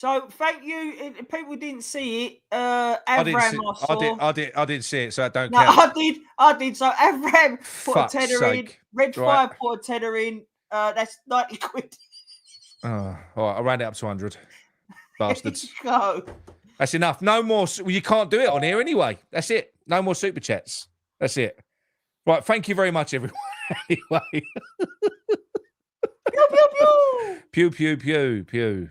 So thank you. People didn't see it. I didn't see. Avram, I saw. I didn't see it, so I don't No, count. I did. So Avram put a Fuck's tenner in. sake! Red Right. 5 put a tenner in. That's 90 quid. Oh, all right, I round it up to 100. Bastards. Go. That's enough. No more. Well, you can't do it on here anyway. That's it. No more super chats. That's it. Right. Thank you very much, everyone. Anyway. Pew pew pew. Pew pew pew pew.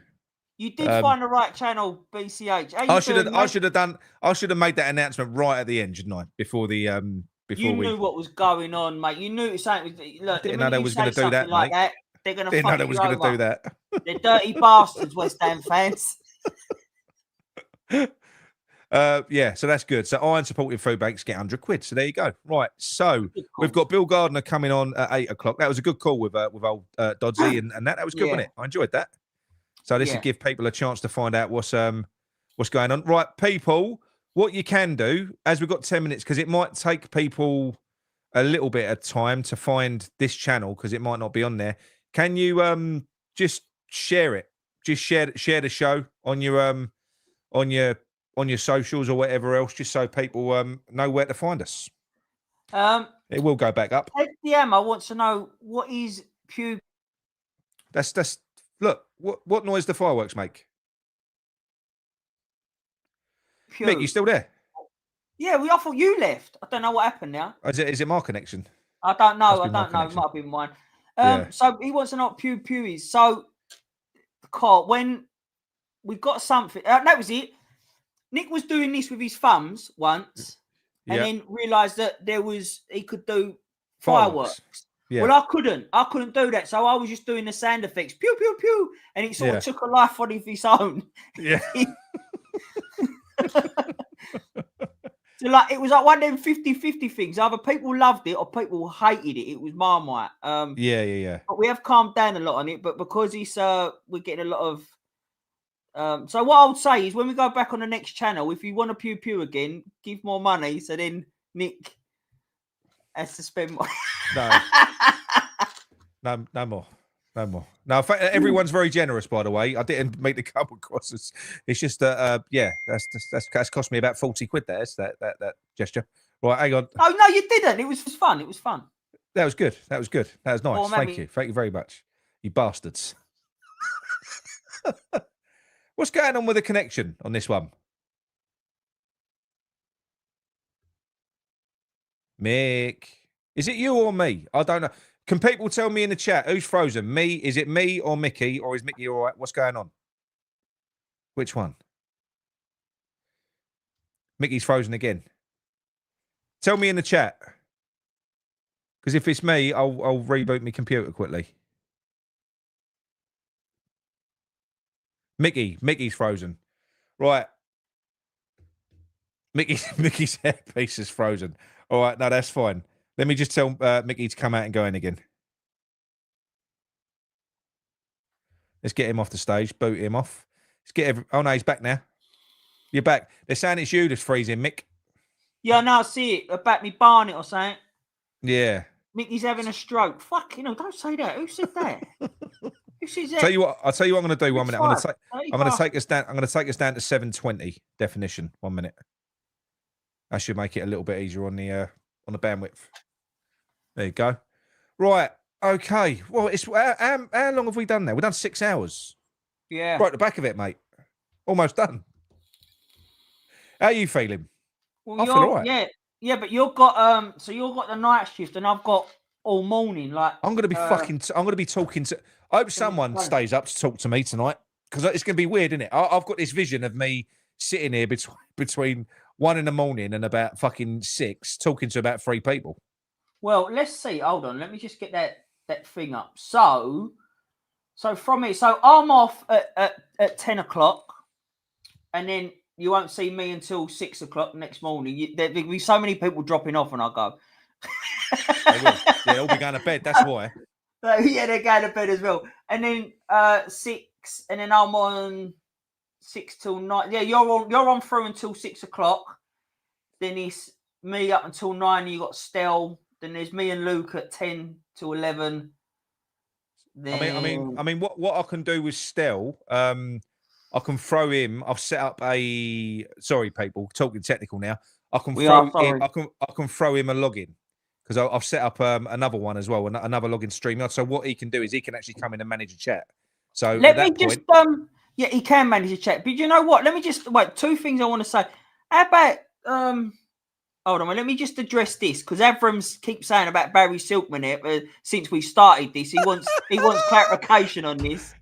You did find the right channel, BCH. I should have made that announcement right at the end, shouldn't I? Before the You knew what was going on, mate. You knew something was. Look, didn't know they was going to do that, like mate. that, they're going to didn't know they fuck was you going to over. do that. They're dirty bastards, West Ham fans. Yeah, so that's good. So Iron supported food banks get 100 quid. So there you go. Right. So we've got Bill Gardner coming on at 8 o'clock. That was a good call with old Dodsey and that was good, wasn't it? I enjoyed that. So this will give people a chance to find out what's going on. Right, people, what you can do, as we've got 10 minutes, because it might take people a little bit of time to find this channel because it might not be on there. Can you just share it? Just share the show on your socials or whatever else, just so people know where to find us. It will go back up. FDM, I want to know what is pew. That's look. What noise do fireworks make? Pew. Mick, you still there? Yeah, I thought you left. I don't know what happened now. Is it my connection? I don't know. I don't know. It might have been mine. So he wants to know what pew is. So, Carl, when we got something, that was it. Nick was doing this with his thumbs once, and then realised that he could do fireworks. Yeah. Well, I couldn't do that, so I was just doing the sound effects, pew pew pew, and it sort of took a life on its own. Yeah. So like it was like one of them 50-50 things. Either people loved it or people hated it. It was Marmite. Yeah. But we have calmed down a lot on it, but because we're getting a lot of. So what I would say is when we go back on the next channel, if you want to pew again, give more money. So then Nick has to spend more. No more. No, everyone's very generous, by the way. I didn't make the come across. It's just that, that's cost me about 40 quid. That gesture. Right, hang on. Oh no, you didn't. It was fun. That was good. That was nice. Well, thank you very much, you bastards. What's going on with the connection on this one? Mick, is it you or me? I don't know. Can people tell me in the chat who's frozen? Me? Is it me or Mickey? Or is Mickey all right? What's going on? Which one? Mickey's frozen again. Tell me in the chat. Because if it's me, I'll reboot my computer quickly. Mickey's frozen. Right. Mickey's headpiece is frozen. All right, no, that's fine. Let me just tell Mickey to come out and go in again. Let's get him off the stage. Boot him off. Let's get oh no, he's back now. You're back. They're saying it's you that's freezing, Mick. Yeah, no, I see it. About me barn it or something. Yeah. Mickey's having a stroke. Fuck, don't say that. Who said that? Who says that? I'll tell you what I'm going to do. 1 minute. I'm going to take us down. I'm going to take us down to 720 definition. 1 minute. That should make it a little bit easier on the bandwidth. There you go. Right. Okay. Well, it's how long have we done now? We've done 6 hours. Yeah. Right at the back of it, mate. Almost done. How are you feeling? Well, I feel all right. Yeah, but you've got you've got the night shift and I've got all morning. Like I'm going to be I'm going to be talking to. I hope someone stays up to talk to me tonight because it's going to be weird, isn't it? I've got this vision of me sitting here between 1 in the morning and about fucking 6 talking to about 3 people. Well, let's see. Hold on. Let me just get that thing up. So from it. So I'm off at 10 o'clock, and then you won't see me until 6 o'clock next morning. There'll be so many people dropping off when I go. They will. Yeah, they'll be going to bed. That's why. Yeah, they're going to bed as well. And then 6, and then I'm on 6 till 9. Yeah, you're on through until 6 o'clock. Then it's me up until 9. You got Stel. Then there's me and Luke at 10 to 11. Then... I mean, what I can do with Stel, I can throw him. I've set up a. Sorry, people, talking technical now. I can throw him a login because I've set up another one as well, another login stream. So what he can do is he can actually come in and manage a chat. So let me just yeah, he can manage a chat. But you know what? Let me just wait. Two things I want to say. How about hold on, let me just address this because Abrams keeps saying about Barry Silkman here. Since we started this, he wants clarification on this.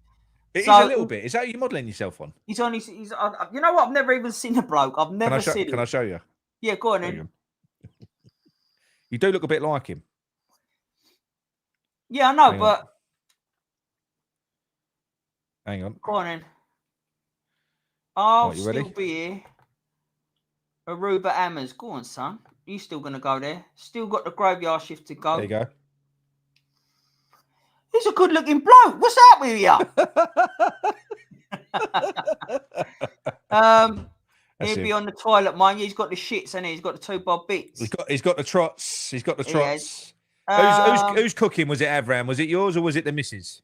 It is a little bit. Is that what you're modelling yourself on? He's on his. You know what? I've never even seen a bloke. I've never seen him. Can I show you? Yeah, go on then. You do look a bit like him. Yeah, I know, but hang on. Go on then. I'll still be here. Aruba Hammers. Go on, son. You still going to go there? Still got the graveyard shift to go. There you go. He's a good-looking bloke. What's up with you? He'll be on the toilet, mind you. He's got the shits, and he's got the 2 bob bits. He's got the trots. He's got the trots. Who's cooking? Was it Avram? Was it yours or was it the missus?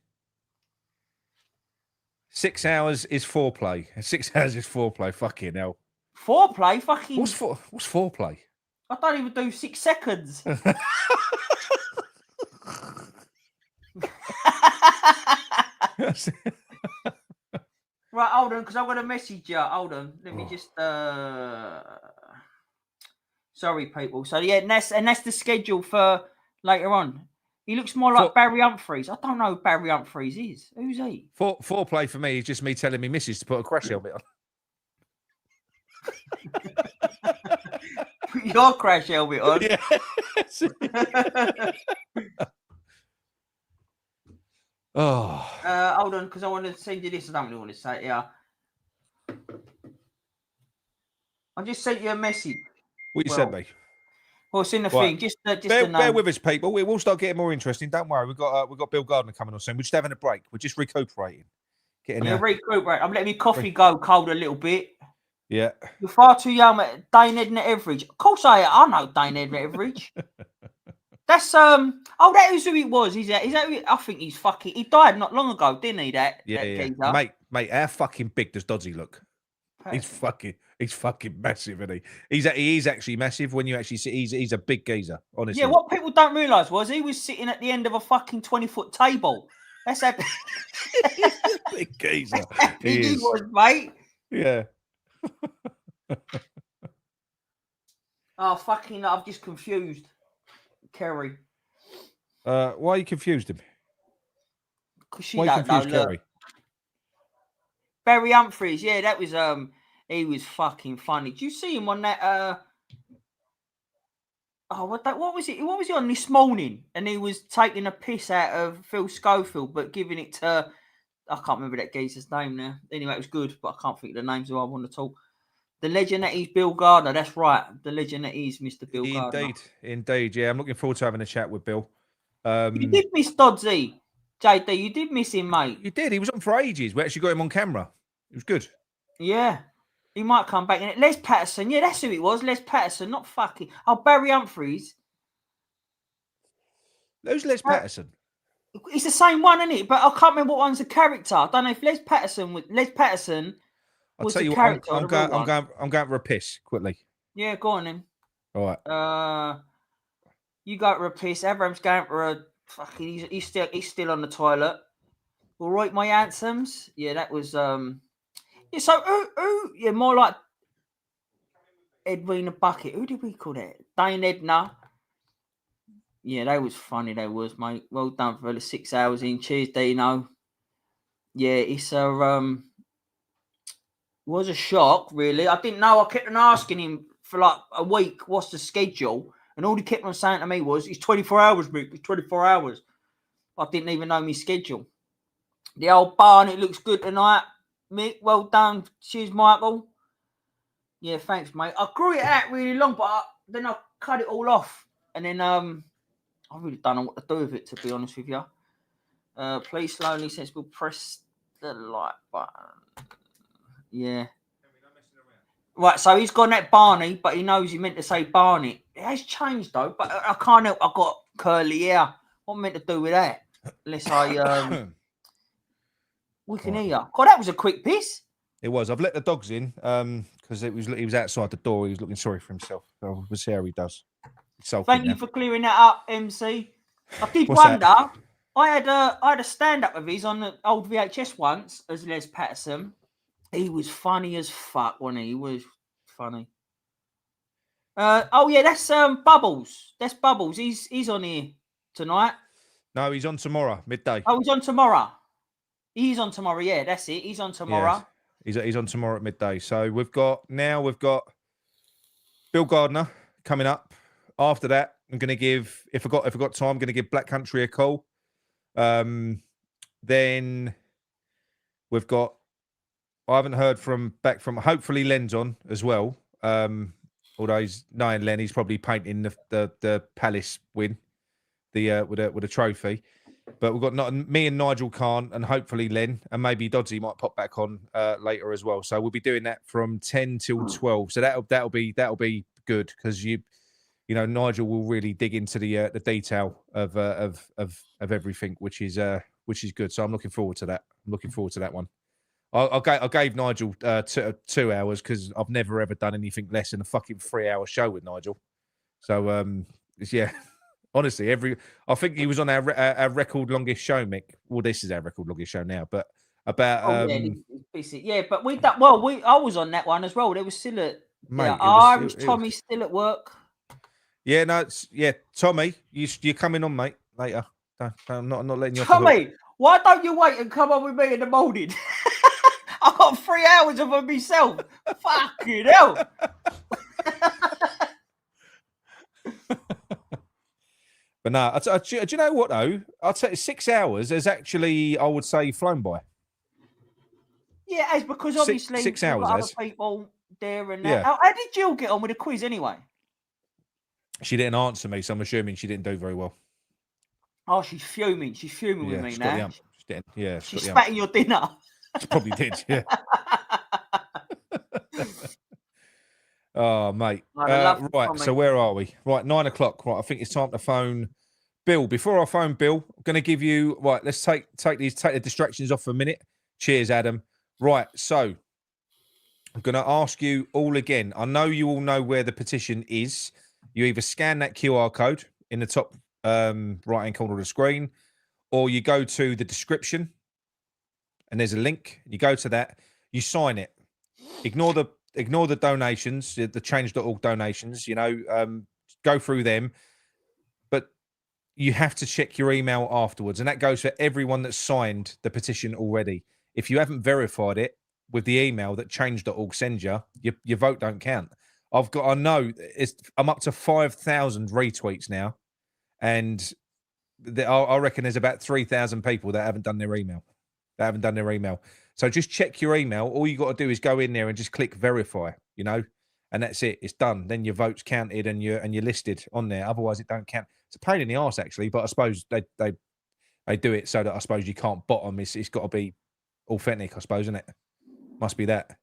6 hours is foreplay. 6 hours is foreplay. Fucking hell. Foreplay? Fucking. What's foreplay? I don't even do 6 seconds. Right, hold on, because I'm going to message you. Hold on. Let me just... Sorry, people. So, yeah, and that's the schedule for later on. He looks more like Barry Humphries. I don't know who Barry Humphries is. Who's he? Foreplay for me is just me telling me missus to put a crash helmet on. Put your crash helmet on? Yeah. Hold on, because I want to send you this. I don't really want to say it. Yeah. I just sent you a message. What you sent me? Well, it's in the thing. Just bear with us, people. We will start getting more interesting. Don't worry. We've got Bill Gardner coming on soon. We're just having a break. We're just recuperating. Recuperate. I'm letting my coffee go cold a little bit. Yeah. You're far too young, Dane Edna Everidge. Of course I know Dane Edna Everidge. That's that is who he was. Is that I think he's fucking. He died not long ago, didn't he? Yeah. Mate, how fucking big does Doddsy look? He's fucking massive, isn't he? He is actually massive when you actually see. He's a big geezer, honestly. Yeah, what people don't realise was he was sitting at the end of a fucking 20-foot table. That's how big geezer. He was, mate. Yeah. Oh fucking! I've just confused Kerry. Why you confused him? Because she don't know. Kerry? Barry Humphries, yeah, that was he was fucking funny. Did you see him on that? What was it? What was he on this morning? And he was taking a piss out of Phil Schofield, but giving it to I can't remember that geezer's name now. Anyway, it was good, but I can't think of the names who I want to talk. The legend that is Bill Gardner. That's right. The legend that is Mr. Bill Gardner. Indeed. Yeah, I'm looking forward to having a chat with Bill. You did miss Doddsy, JD. You did miss him, mate. You did. He was on for ages. We actually got him on camera. It was good. Yeah. He might come back. And Les Patterson. Yeah, that's who it was. Les Patterson, not fucking... Oh, Barry Humphries. Who's Les Patterson? It's the same one, isn't it? But I can't remember what one's the character. I don't know if Les Patterson was the character. I'm going for a piss quickly. Yeah, go on then. All right. You go for a piss. Avram's going for a fucking... He's still on the toilet. All right, my anthems. Yeah, that was... Yeah, so yeah, more like Edwina Bucket. Who did we call that? Dane Edna. Yeah, that was funny. That was, mate. Well done for the 6 hours in. Cheers, Dino. Yeah, it's was a shock, really. I didn't know. I kept on asking him for like a week, what's the schedule? And all he kept on saying to me was, it's 24 hours, Mick. It's 24 hours. I didn't even know my schedule. The old barn, it looks good tonight. Mick, well done. Cheers, Michael. Yeah, thanks, mate. I grew it out really long, but then I cut it all off. And then I really don't know what to do with it, to be honest with you. Please, slowly, sensible, press the like button. Yeah. Right, so he's gone at Barney, but he knows he meant to say Barney. It has changed, though, but I can't help. I've got curly hair. What am I meant to do with that? Unless I... We can hear you. God, that was a quick piss. It was. I've let the dogs in because he was outside the door. He was looking sorry for himself. So we'll see how he does. Thank you for clearing that up, MC. I did wonder. I had a stand-up of his on the old VHS once as Les Patterson. He was funny as fuck, wasn't he? He was funny. Oh yeah, that's Bubbles. That's Bubbles. He's on here tonight. No, he's on tomorrow, midday. Oh, he's on tomorrow. He's on tomorrow. Yeah, that's it. He's on tomorrow. Yeah, he's on tomorrow at midday. So we've got Bill Gardner coming up. After that, I'm going to give if I got time, I'm going to give Black Country a call. Then we've got. I haven't heard back from. Hopefully, Len's on as well. Although he's knowing Len, he's probably painting the Palace win, with a trophy. But we've got me and Nigel can't, and hopefully Len and maybe Doddsy might pop back on later as well. So we'll be doing that from 10 till 12. So that'll be good because you Nigel will really dig into the detail of everything, which is good. So I'm looking forward to that. I'm looking forward to that one. I gave Nigel 2 hours because I've never ever done anything less than a fucking 3-hour show with Nigel. So yeah, honestly, I think he was on our record longest show, Mick. Well, this is our record longest show now, but about yeah, but I was on that one as well. There was still was Tommy still at work. Yeah, no, Tommy, you're coming on, mate, later. I'm not letting you off. Tommy, why don't you wait and come on with me in the morning? I've got 3 hours of it myself. Fucking hell. But no, do you know what, though? I'd say 6 hours has actually, I would say, flown by. Yeah, it's because obviously 6 hours other people there and that. Yeah. How did Jill get on with the quiz anyway? She didn't answer me, so I'm assuming she didn't do very well. Oh, she's fuming. She's fuming with me now. She's spat your dinner. She probably did, yeah. Oh, mate. Right, so where are we? Right, 9 o'clock. Right, I think it's time to phone Bill. Before I phone Bill, I'm going to give you... Right, let's take the distractions off for a minute. Cheers, Adam. Right, so I'm going to ask you all again. I know you all know where the petition is. You either scan that QR code in the top right-hand corner of the screen, or you go to the description, and there's a link. You go to that. You sign it. Ignore the donations, the change.org donations. Go through them, but you have to check your email afterwards, and that goes for everyone that's signed the petition already. If you haven't verified it with the email that change.org sends you, your vote don't count. I'm up to 5,000 retweets now, and I reckon there's about 3,000 people that haven't done their email. So just check your email. All you got to do is go in there and just click verify, and that's it. It's done. Then your vote's counted and you're listed on there. Otherwise, it don't count. It's a pain in the arse, actually, but I suppose they do it so that I suppose you can't bot them. It's got to be authentic, I suppose, isn't it? Must be that.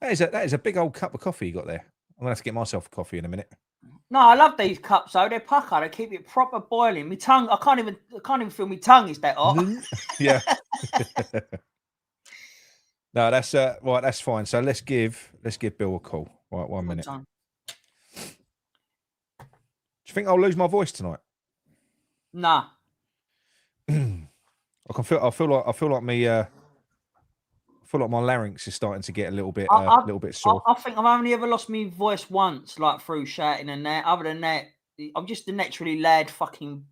That is a big old cup of coffee you got there. I'm gonna have to get myself a coffee in a minute. No, I love these cups though. They're pucker. They keep it proper boiling. My tongue, I can't even feel my tongue. Is that hot? Yeah. No, that's right. That's fine. So let's give Bill a call. Right, 1 minute. Do you think I'll lose my voice tonight? Nah. I feel like my larynx is starting to get a little bit sore. I think I've only ever lost my voice once, like through shouting and that. Other than that, I'm just a naturally loud fucking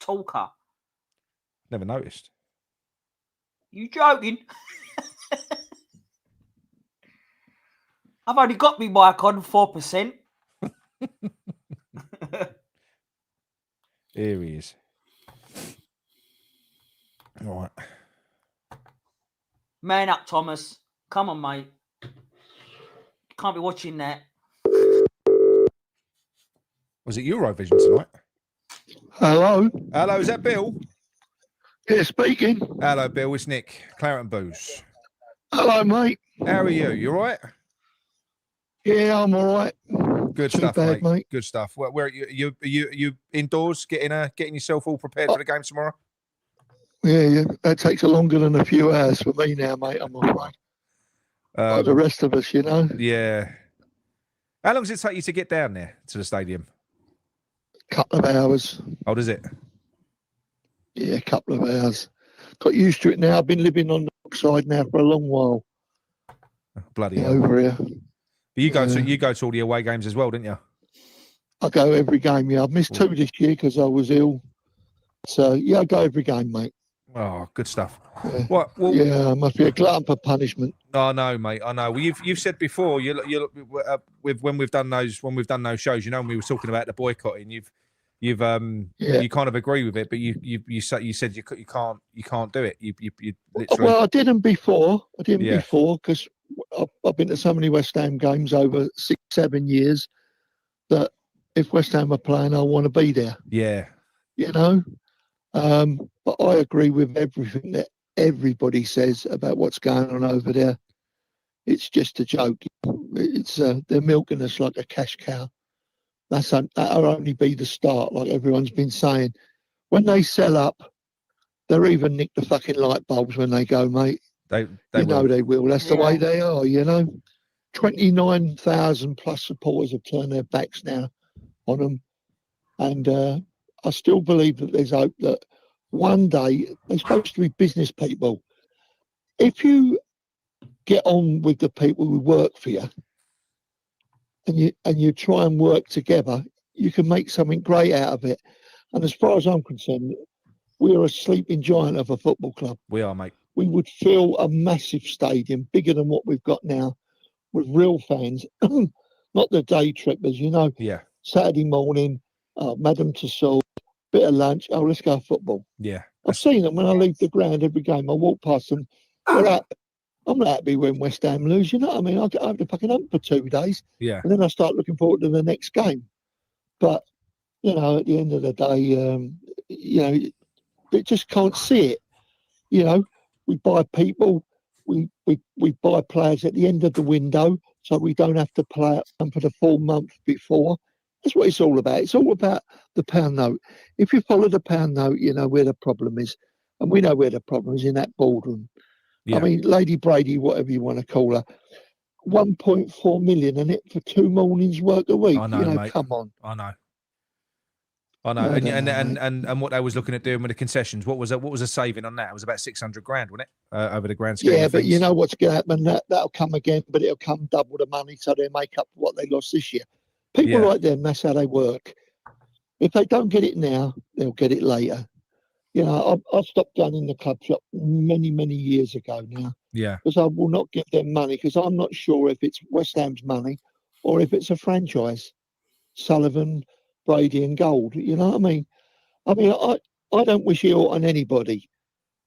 talker. Never noticed. You joking? I've only got me mic on 4%. Here he is. All right. Man up, Thomas. Come on, mate. Can't be watching that. Was it Eurovision tonight? Hello. Hello, is that Bill? Yeah, speaking. Hello, Bill. It's Nick. Claret and Booze. Hello, mate. How are you? You all right? Yeah, I'm all right. Good stuff, mate. Good stuff. Where are you indoors getting yourself all prepared for the game tomorrow? Yeah. That takes longer than a few hours for me now, mate. I'm afraid. Like the rest of us, you know. Yeah. How long does it take you to get down there to the stadium? Couple of hours. Oh, does it? Yeah, a couple of hours. Got used to it now. I've been living on the side now for a long while. Oh, bloody hell. Over here. But you go to all the away games as well, didn't you? I go every game, yeah. I've missed 2 this year because I was ill. So, yeah, I go every game, mate. Oh, good stuff. Yeah. What? Well, yeah, I must be a glutton for punishment. I know, mate. I know. Well, you've said before, when we've done those shows, you know, when we were talking about the boycotting, you kind of agree with it, but you said you can't do it. You literally. Well, I didn't before. Because I've been to so many West Ham games over 6-7 years that if West Ham are playing, I want to be there. Yeah. You know. But I agree with everything that everybody says about what's going on over there. It's just a joke. It's they're milking us like a cash cow. That'll only be the start, like everyone's been saying. When they sell up, they'll even nick the fucking light bulbs when they go, mate. They know they will. That's the way they are, you know. 29,000 plus supporters have turned their backs now on them. And I still believe that there's hope that one day they're supposed to be business people. If you get on with the people who work for you and you try and work together, you can make something great out of it. And as far as I'm concerned, we're a sleeping giant of a football club. We are, mate. We would fill a massive stadium, bigger than what we've got now, with real fans, not the day trippers, you know. Yeah. Saturday morning, Madame Tussauds, bit of lunch. Oh, let's go football. Yeah. I've seen them when I leave the ground every game. I walk past them. I'm not happy when West Ham lose. You know what I mean? I have to fucking hump for 2 days. Yeah. And then I start looking forward to the next game. But, you know, at the end of the day, you know, they just can't see it. You know, we buy people. We buy players at the end of the window so we don't have to play them for the full month before. That's what it's all about. It's all about the pound note. If you follow the pound note, you know where the problem is. And we know where the problem is, in that boardroom. Yeah. I mean, Lady Brady, whatever you want to call her, 1.4 million in it for 2 mornings' work a week. I know, you know, mate. Come on. I know. And what they was looking at doing with the concessions, what was a saving on that? It was about 600 grand, wasn't it? Over the grand scheme. Yeah, but you know what's going to happen? That'll come again, but it'll come double the money, so they'll make up for what they lost this year. People like them, that's how they work. If they don't get it now, they'll get it later. You know, I stopped going in the club shop many, many years ago now. Yeah. Because I will not give them money, because I'm not sure if it's West Ham's money or if it's a franchise. Sullivan, Brady and Gold, you know what I mean? I don't wish ill on anybody,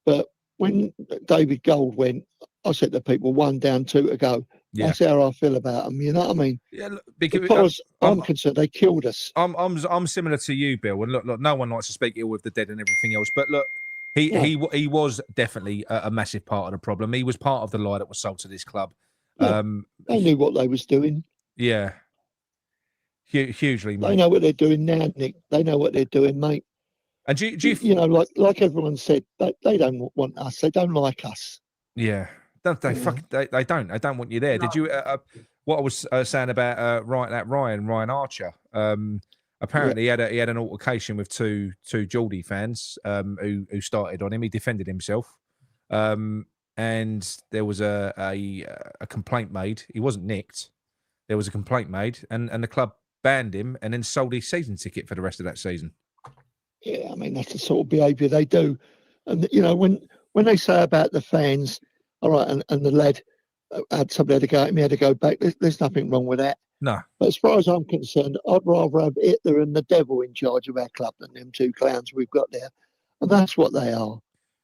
but when David Gold went, I said to people, 1 down, 2 to go. Yeah. That's how I feel about them, you know what I mean? Yeah, because I'm concerned, they killed us. I'm similar to you, Bill, and look, no one likes to speak ill with the dead and everything else, but look, he was definitely a massive part of the problem. He was part of the lie that was sold to this club. Yeah. They knew what they was doing. Yeah. Hugely, mate. They know what they're doing now, Nick. They know what they're doing, mate. And do you you know, like everyone said, they don't want us. They don't like us. Yeah. They don't. They don't want you there. No. Did you? What I was saying about Ryan Archer. Apparently, he had an altercation with two Geordie fans who started on him. He defended himself, and there was a complaint made. He wasn't nicked. There was a complaint made, and the club banned him and then sold his season ticket for the rest of that season. Yeah, I mean that's the sort of behaviour they do, and you know when they say about the fans. All right, and the lad had somebody had to go at me, had to go back. There's nothing wrong with that. No. But as far as I'm concerned, I'd rather have Hitler and the devil in charge of our club than them 2 clowns we've got there. And that's what they are.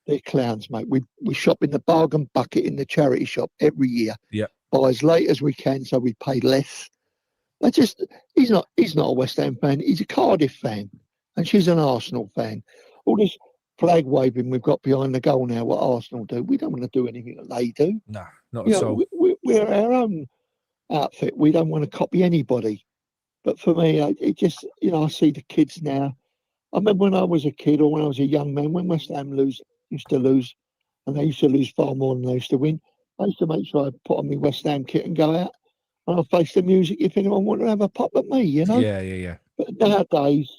They're clowns, mate. We shop in the bargain bucket in the charity shop every year. Yeah. Buy as late as we can so we pay less. He's not a West Ham fan. He's a Cardiff fan. And she's an Arsenal fan. All this flag waving we've got behind the goal now, what Arsenal do. We don't want to do anything that they do. No, not at all. We're our own outfit. We don't want to copy anybody. But for me, it just, you know, I see the kids now. I remember when I was a kid or when I was a young man, when West Ham used to lose, and they used to lose far more than they used to win, I used to make sure I put on my West Ham kit and go out and I face the music if anyone wanted to have a pop at me, you know? Yeah. But nowadays,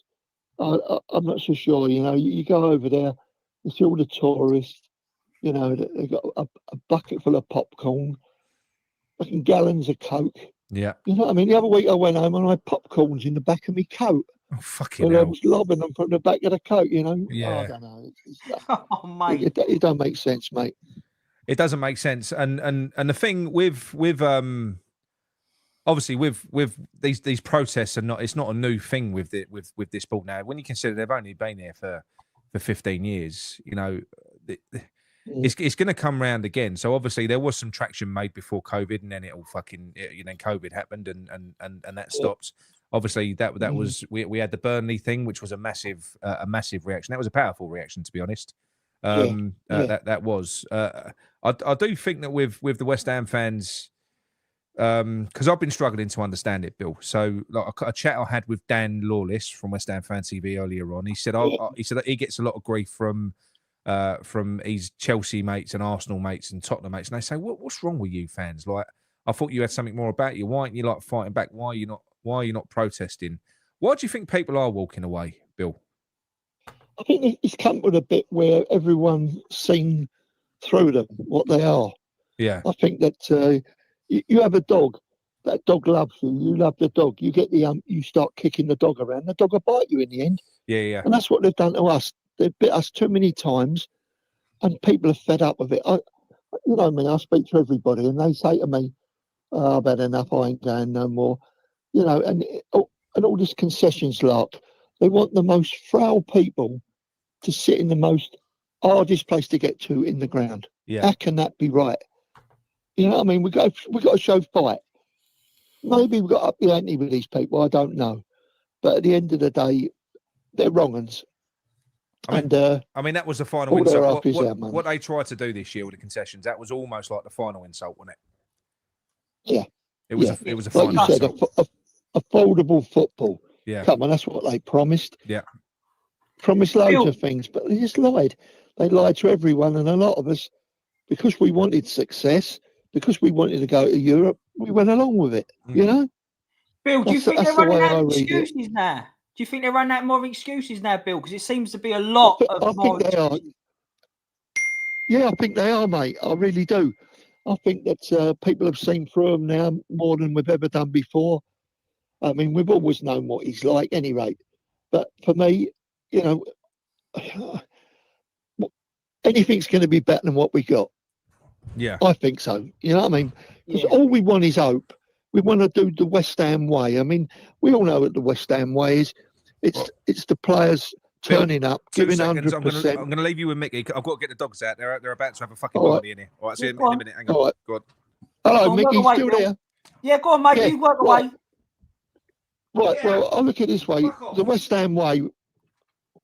I'm not so sure, you know, you go over there, you see all the tourists, you know, they've got a bucket full of popcorn, fucking gallons of Coke. Yeah. You know what I mean? The other week I went home and I had popcorns in the back of my coat. Oh, fucking I hell. was lobbing them from the back of the coat, you know? Yeah. Oh, I don't know. Oh, mate. It don't make sense, mate. It doesn't make sense. And the thing with obviously with these protests it's not a new thing with this sport now. When you consider they've only been here for 15 years, you know, it's going to come round again. So obviously there was some traction made before COVID, and then it all then COVID happened and that stopped. Obviously that was we had the Burnley thing, which was a massive reaction. That was a powerful reaction, to be honest. That was. I do think that with the West Ham fans, because I've been struggling to understand it, Bill. So, like a chat I had with Dan Lawless from West Ham Fan TV earlier on, he said that he gets a lot of grief from his Chelsea mates and Arsenal mates and Tottenham mates, and they say, "What's wrong with you fans? Like, I thought you had something more about you. Why aren't you like fighting back? Why are you not protesting? Why do you think people are walking away, Bill?" I think it's come to a bit where everyone's seen through them what they are. Yeah. I think that you have a dog. That dog loves you. You love the dog. You get you start kicking the dog around. The dog will bite you in the end. Yeah. And that's what they've done to us. They've bit us too many times, and people are fed up with it. You know, I speak to everybody, and they say to me, "Oh, I've had enough. I ain't going no more." You know, and all this concessions lark. They want the most frail people to sit in the most hardest place to get to in the ground. Yeah. How can that be right? You know what I mean? We got to show fight. Maybe we've got up the ante with these people. I don't know. But at the end of the day, they're wrong uns. I mean, that was the final insult. What they tried to do this year with the concessions, that was almost like the final insult, wasn't it? Yeah. It was a final like you said, insult. Affordable football. Yeah. Come on, that's what they promised. Yeah. Promised loads of things, but they just lied. They lied to everyone, and a lot of us, because we wanted success, because we wanted to go to Europe, we went along with it. You know. Bill, do you think they're running out of excuses now? Do you think they're running out more excuses now, Bill? Because it seems to be a lot I think they are. Yeah, I think they are, mate. I really do. I think that people have seen through them now more than we've ever done before. I mean, we've always known what he's like, at any rate. But for me, you know, anything's going to be better than what we got. Yeah, I think so. You know what I mean? Because all we want is hope. We want to do the West Ham way. I mean, we all know what the West Ham way is. It's the players turning up, giving 100%. I'm going to leave you with Mickey. I've got to get the dogs out. They're about to have a fucking party in here. All right, see you in a minute. Hang on. Go on. Hello, Mickey. Still there? Yeah, go on, mate. You work away. Right, well, I'll look at it this way. The West Ham way.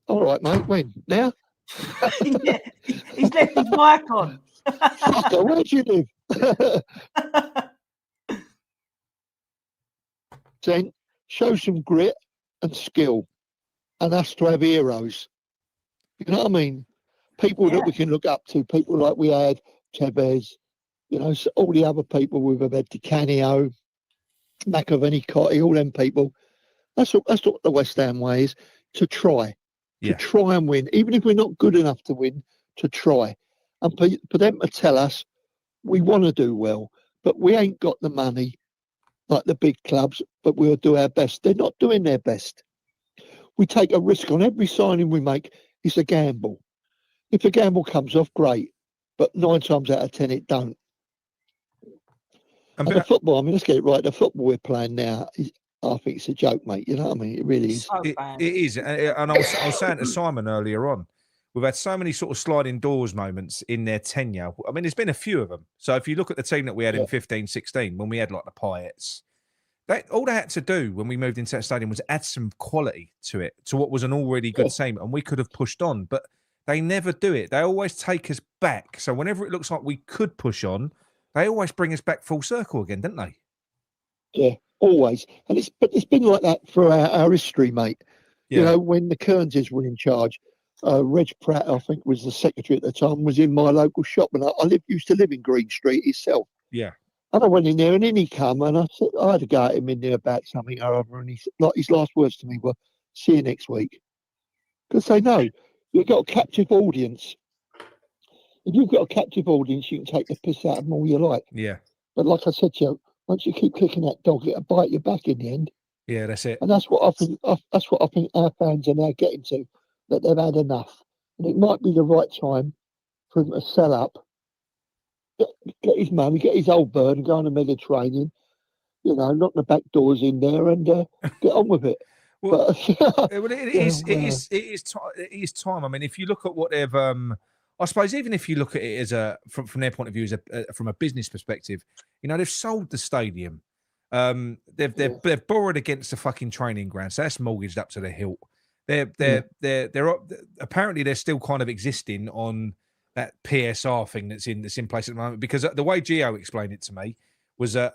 All right, mate. When? Now? Yeah, he's left his mic on. Fucker, where do you live? Then show some grit and skill, and us to have heroes. You know what I mean? People that we can look up to, people like we had Tevez, you know, so all the other people we've had, Di Canio, McAvaney, Cotty, all them people. That's what the West Ham way is, to try. To try and win, even if we're not good enough to win, to try. And for them to tell us we want to do well, but we ain't got the money like the big clubs, but we'll do our best. They're not doing their best. We take a risk on every signing we make. It's a gamble. If the gamble comes off, great. But 9 times out of 10, it don't. And the football, I mean, let's get it right. The football we're playing now, I think it's a joke, mate. You know what I mean? It really is. It is. And I was saying to Simon earlier on, we've had so many sort of sliding doors moments in their tenure. I mean, there's been a few of them. So if you look at the team that we had in 15-16, when we had like the Pirates, all they had to do when we moved into that stadium was add some quality to it, to what was an already good team, and we could have pushed on. But they never do it. They always take us back. So whenever it looks like we could push on, they always bring us back full circle again, don't they? Yeah, always. And it's been like that throughout our history, mate. You know, when the Kearnses were in charge, Reg Pratt, I think, was the secretary at the time, was in my local shop, and I used to live in Green Street itself. Yeah. And I went in there, and in he come, and I had a go at him in there about something or other, and his last words to me were, "See you next week," because they know you've got a captive audience. If you've got a captive audience, you can take the piss out of them all you like. Yeah. But like I said to you, once you keep kicking that dog, it'll bite you back in the end. Yeah, that's it. And that's what I think. That's what I think our fans are now getting to, that they've had enough, and it might be the right time for him to sell up, get his money, get his old bird, and go on the Mediterranean. You know, knock the back doors in there and get on with it. Well, but, it is time. I mean, if you look at what they've, I suppose, even if you look at it as from their point of view, from a business perspective, you know, they've sold the stadium. They've borrowed against the fucking training ground, so that's mortgaged up to the hilt. They're apparently they're still kind of existing on that PSR thing that's in place at the moment, because the way Gio explained it to me was that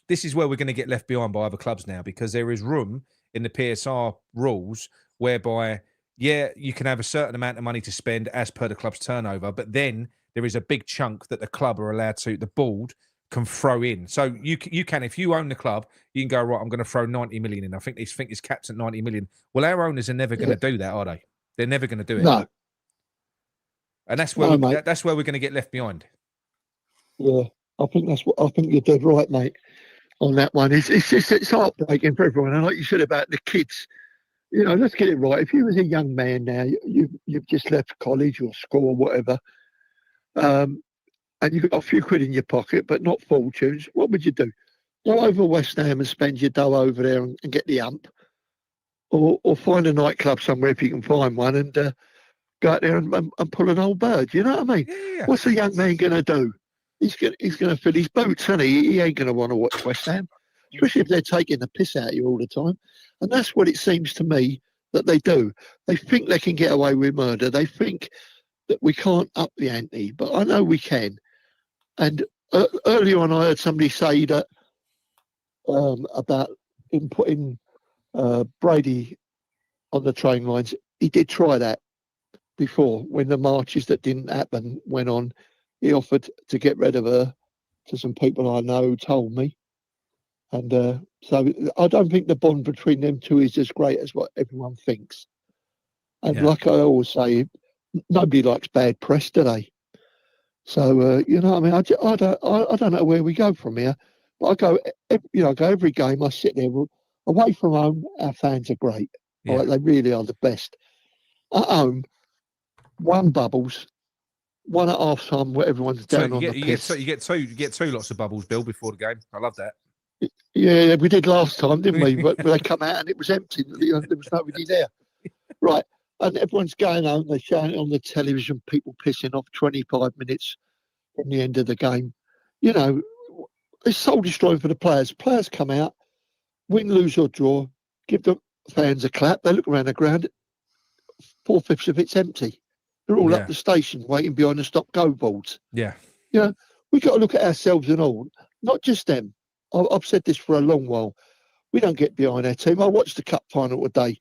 this is where we're going to get left behind by other clubs now, because there is room in the PSR rules whereby, yeah, you can have a certain amount of money to spend as per the club's turnover, but then there is a big chunk that the club are allowed to, the board can throw in. So you can, if you own the club, you can go, right, I'm going to throw 90 million in. I think it's capped at 90 million. Well, our owners are never going to do that, are they? They're never going to do it. No. And that's where that's where we're going to get left behind. Yeah, I think you're dead right, mate, on that one. It's heartbreaking for everyone. And like you said about the kids, you know, let's get it right. If you was a young man now, you've just left college or school or whatever, and you've got a few quid in your pocket, but not fortunes, what would you do? Go over West Ham and spend your dough over there and get the ump, or find a nightclub somewhere if you can find one, and go out there and pull an old bird. You know what I mean? Yeah. What's a young man going to do? He's going to fill his boots, isn't he? He ain't going to want to watch West Ham, especially if they're taking the piss out of you all the time. And that's what it seems to me that they do. They think they can get away with murder. They think that we can't up the ante, but I know we can. And earlier on, I heard somebody say that about him putting Brady on the train lines. He did try that before, when the marches that didn't happen went on. He offered to get rid of her to some people I know who told me. And so I don't think the bond between them two is as great as what everyone thinks. And like I always say, nobody likes bad press, do they? So, you know what I mean? I don't know where we go from here. But I go every game, I sit there. Away from home, our fans are great. Yeah. Right? They really are the best. At home, one bubbles, one at half time where everyone's down on the piss. You get two lots of bubbles, Bill, before the game. I love that. Yeah, we did last time, didn't we? But they come out and it was empty. There was nobody there. Right. And everyone's going home. They're showing it on the television, people pissing off 25 minutes from the end of the game. You know, it's soul destroying for the players. Players come out, win, lose or draw, give the fans a clap. They look around the ground, 4/5 of it's empty. They're all up the station waiting behind the stop-go boards. Yeah. You know, we've got to look at ourselves and all, not just them. I've said this for a long while. We don't get behind our team. I watched the cup final today.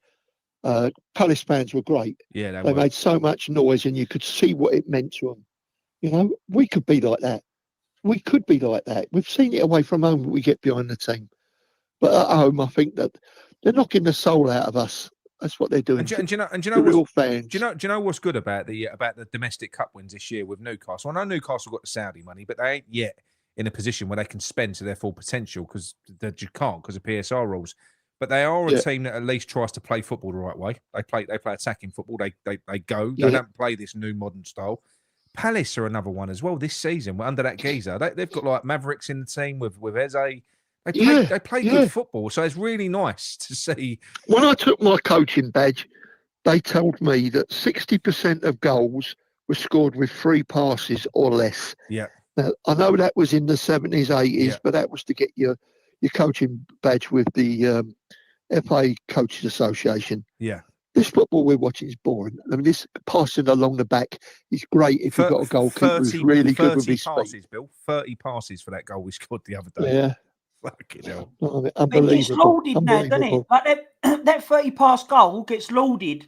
Palace fans were great. Yeah, they made so much noise, and you could see what it meant to them. You know, we could be like that. We could be like that. We've seen it away from home, but we get behind the team. But at home, I think that they're knocking the soul out of us. That's what they're doing. And do you know what's good about the domestic cup wins this year with Newcastle? I know Newcastle got the Saudi money, but they ain't yet in a position where they can spend to their full potential, because they can't because of PSR rules. But they are a team that at least tries to play football the right way. They play attacking football. They go. They don't play this new modern style. Palace are another one as well this season under that geezer. They've got like Mavericks in the team with Eze. They play good football, so it's really nice to see. When I took my coaching badge, they told me that 60% of goals were scored with 3 passes or less. Yeah. Now, I know that was in the 70s, 80s, but that was to get your coaching badge with the FA Coaches Association. Yeah. This football we're watching is boring. I mean, this passing along the back is great if you've got a goalkeeper who's really good with his passes, Bill. 30 passes for that goal we scored the other day. Yeah. Fucking hell. Unbelievable. It gets lauded now, doesn't it? Like that 30 pass goal gets lauded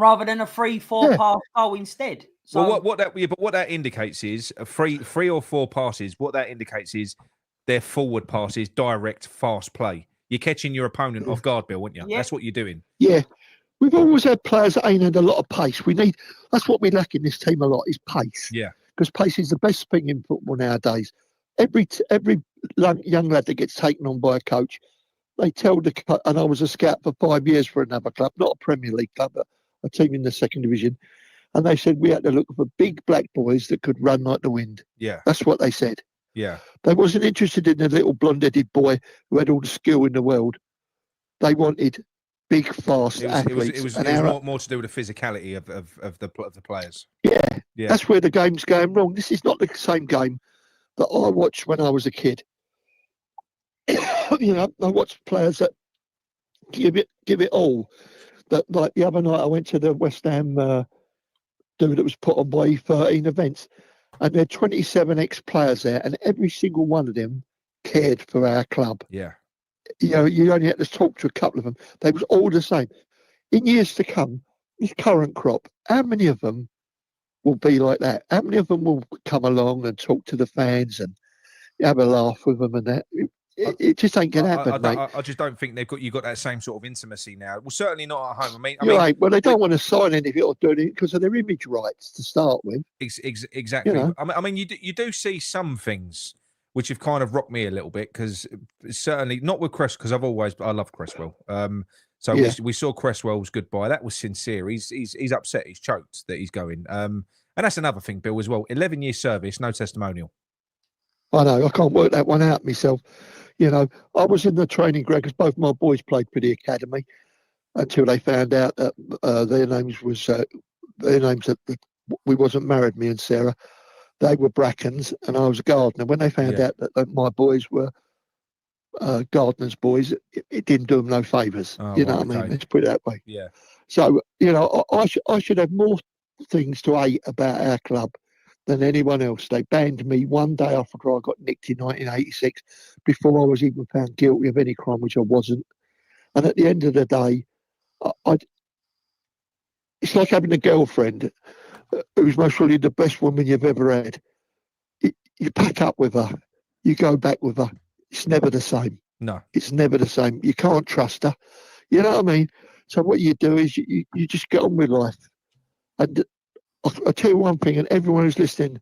rather than a 3-4 pass goal instead. So well, what that indicates is a three or four passes. What that indicates is their forward passes, direct, fast play. You're catching your opponent off guard, Bill, weren't you? Yeah. That's what you're doing. Yeah. We've always had players that ain't had a lot of pace. That's what we lack in this team a lot, is pace. Yeah. Because pace is the best thing in football nowadays. Every young lad that gets taken on by a coach, they tell and I was a scout for 5 years for another club, not a Premier League club, but a team in the second division. And they said we had to look for big black boys that could run like the wind. Yeah. That's what they said. Yeah. They wasn't interested in a little blonde-headed boy who had all the skill in the world. They wanted big, fast athletes. It was more to do with the physicality of the players. Yeah. That's where the game's going wrong. This is not the same game that I watched when I was a kid. I watched players that give it all. That, like the other night, I went to the West Ham dude that was put on by 13 events, and there are 27 ex-players there, and every single one of them cared for our club. Yeah. You only had to talk to a couple of them. They was all the same. In years to come, this current crop, how many of them will be like that? How many of them will come along and talk to the fans and have a laugh with them and that? It just ain't going to happen, mate. I just don't think you've got that same sort of intimacy now. Well, certainly not at home. Well, they don't want to sign anything or do anything because of their image rights to start with. Exactly. You do see some things which have kind of rocked me a little bit, because certainly not with Cress, because I love Cresswell. We saw Cresswell's goodbye. That was sincere. He's upset. He's choked that he's going. And that's another thing, Bill, as well. 11 years service, no testimonial. I know. I can't work that one out myself. I was in the training ground because both my boys played for the academy until they found out that their names that we wasn't married, me and Sarah. They were Brackens and I was a gardener. When they found out that my boys were gardeners' boys, it didn't do them no favours. What I mean? Let's put it that way. Yeah. So, I should have more things to hate about our club than anyone else. They banned me one day after I got nicked in 1986 before I was even found guilty of any crime, which I wasn't. And at the end of the day, it's like having a girlfriend who's most probably the best woman you've ever had. You pack up with her, you go back with her. It's never the same. No. It's never the same. You can't trust her. You know what I mean? So what you do is you just get on with life. And I'll tell you one thing, and everyone who's listening,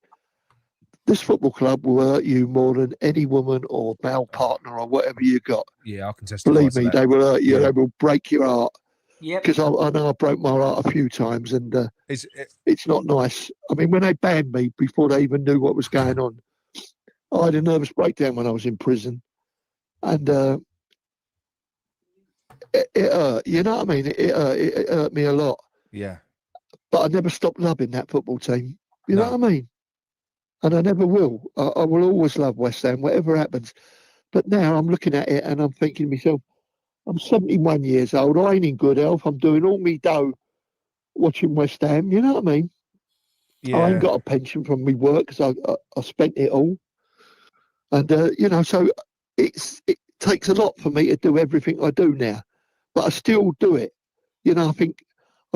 this football club will hurt you more than any woman or male partner or whatever you got. Yeah, I can testify. Believe me, they will hurt you. Yeah. They will break your heart. Yeah. Because I know I broke my heart a few times, and it's not nice. I mean, when they banned me before they even knew what was going on, I had a nervous breakdown when I was in prison, and it hurt. You know what I mean? It hurt me a lot. Yeah. But I never stopped loving that football team. You know what I mean? And I never will. I will always love West Ham, whatever happens. But now I'm looking at it and I'm thinking to myself, I'm 71 years old. I ain't in good health. I'm doing all me dough watching West Ham. You know what I mean? Yeah. I ain't got a pension from me work because I spent it all. And, so it takes a lot for me to do everything I do now. But I still do it. I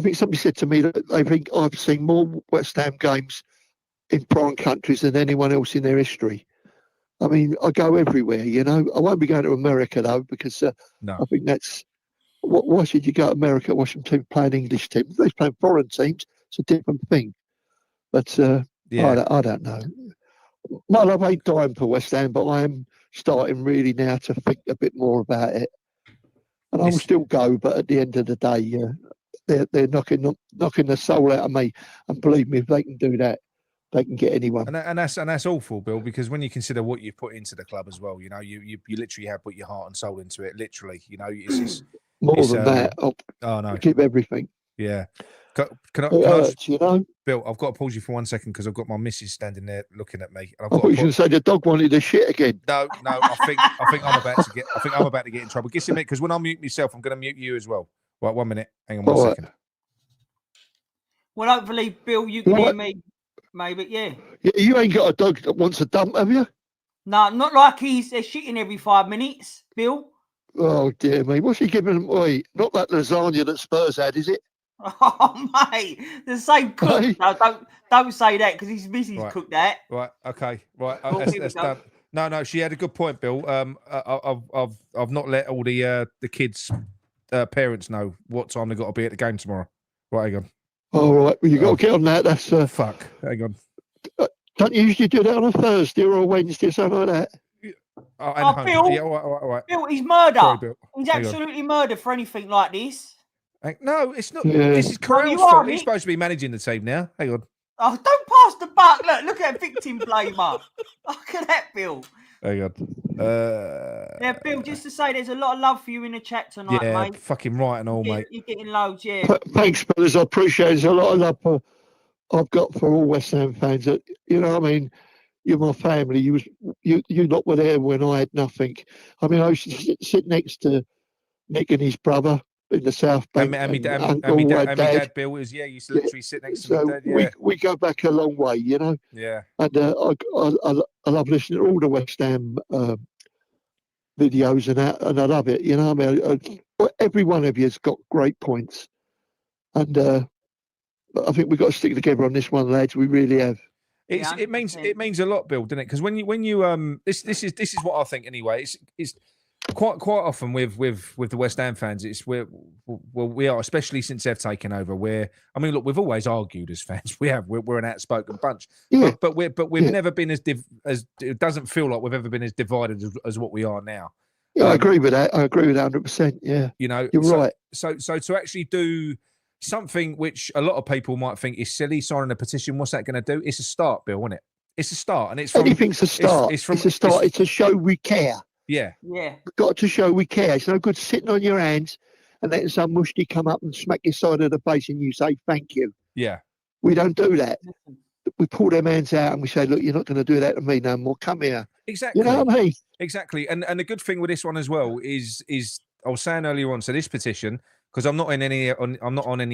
think somebody said to me that they think I've seen more West Ham games in foreign countries than anyone else in their history. I mean, I go everywhere, I won't be going to America, though, because I think that's... Why should you go to America watch them team playing English teams? If they're playing foreign teams, it's a different thing. But I don't know. My love ain't dying for West Ham, but I am starting really now to think a bit more about it. And I will still go, but at the end of the day, they're knocking the soul out of me. And believe me, if they can do that, they can get anyone. And that's awful, Bill, because when you consider what you've put into the club as well, you literally have put your heart and soul into it. Literally, it's just, more than that. I'll give everything. Yeah. Can I Bill, I've got to pause you for 1 second because I've got my missus standing there looking at me. And I thought you were going to say the dog wanted the shit again. No. I think I'm about to get in trouble. Give me a minute, because when I mute myself, I'm going to mute you as well. Right, 1 minute. Hang on 1 second. Well, hopefully, Bill, you can hear me. Maybe, yeah. You ain't got a dog that wants a dump, have you? No, not like they're shitting every 5 minutes, Bill. Oh, dear me. What's he giving them? Not that lasagna that Spurs had, is it? Oh, mate, the same cook. Hey. No, don't say that because his missus cooked that. Right. Okay. Right. Oh, That's done. No. She had a good point, Bill. I've not let all the kids' parents know what time they got to be at the game tomorrow. Right. Hang on. All right. Well, you got to get on that. That's fuck. Hang on. Don't you usually do that on a Thursday or a Wednesday or something like that? Bill. Yeah. All right. Bill, he's murder. Sorry, Bill. He's absolutely murder for anything like this. No, it's not. Yeah. This is Corral's fault. He's supposed to be managing the team now. Hang on. Oh, don't pass the buck. Look at a victim blamer. Look at that, Bill. Hang on. Yeah, Bill, just to say there's a lot of love for you in the chat tonight, mate. Yeah, fucking right and all, mate. You're getting loads, yeah. Thanks, brothers. I appreciate it. There's a lot of love I've got for all West Ham fans. You know what I mean? You're my family. You lot were there when I had nothing. I mean, I used to sit next to Nick and his brother in the South Bank. And my dad, Bill, was, used to literally sit next to me. Dad, yeah. we go back a long way, you know? Yeah. And I love listening to all the West Ham videos and that, and I love it, you know what I mean? Every one of you has got great points. And I think we've got to stick together on this one, lads. We really have. It means a lot, Bill, doesn't it? Because when you this is what I think anyway. It's quite often with the West Ham fans. It's we are, especially since they've taken over. Look, we've always argued as fans. We're an outspoken bunch. Yeah. But we've never been as it doesn't feel like we've ever been as divided as what we are now. Yeah, I agree with that. I agree with that 100%. Yeah, you know, you're right. So to actually do something which a lot of people might think is silly, signing a petition, what's that going to do? It's a start, Bill, isn't it? It's a start, and it's anything's a start. It's a start. It's a show we care. Yeah. We've got to show we care. It's no good sitting on your hands and letting some mushti come up and smack your side of the face and you say thank you. Yeah. We don't do that. We pull them hands out and we say, look, you're not going to do that to me no more. Come here. Exactly. You know what I mean? Exactly. And the good thing with this one as well is I was saying earlier on, so this petition, because I'm not on any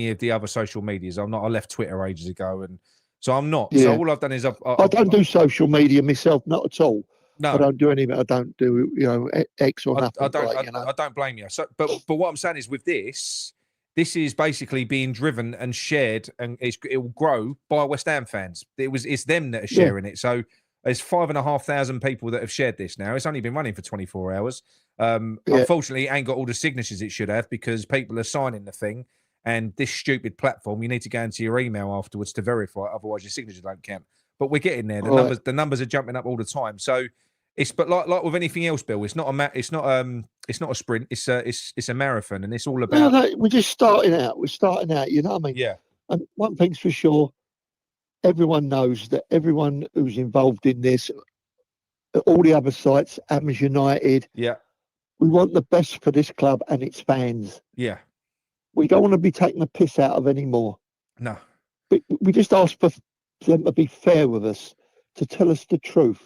of the other social medias. I left Twitter ages ago, and so I'm not. Yeah. So all I've done is I don't do social media myself, not at all. No, I don't do any of it. I don't do X or nothing. I don't blame you. So, but what I'm saying is with this is basically being driven and shared, and it will grow by West Ham fans. It's them that are sharing it. So there's 5,500 people that have shared this now. It's only been running for 24 hours. Unfortunately, it ain't got all the signatures it should have because people are signing the thing. And this stupid platform, you need to go into your email afterwards to verify it, otherwise your signature don't count. But we're getting there. The numbers are jumping up all the time. So but like with anything else, Bill, it's not a sprint. It's a marathon, and it's all about. No, we're just starting out. We're starting out. You know what I mean? Yeah. And one thing's for sure, everyone knows that everyone who's involved in this, all the other sites, Adams United. Yeah. We want the best for this club and its fans. Yeah. We don't want to be taking the piss out of anymore. No. We just ask for them to be fair with us, to tell us the truth.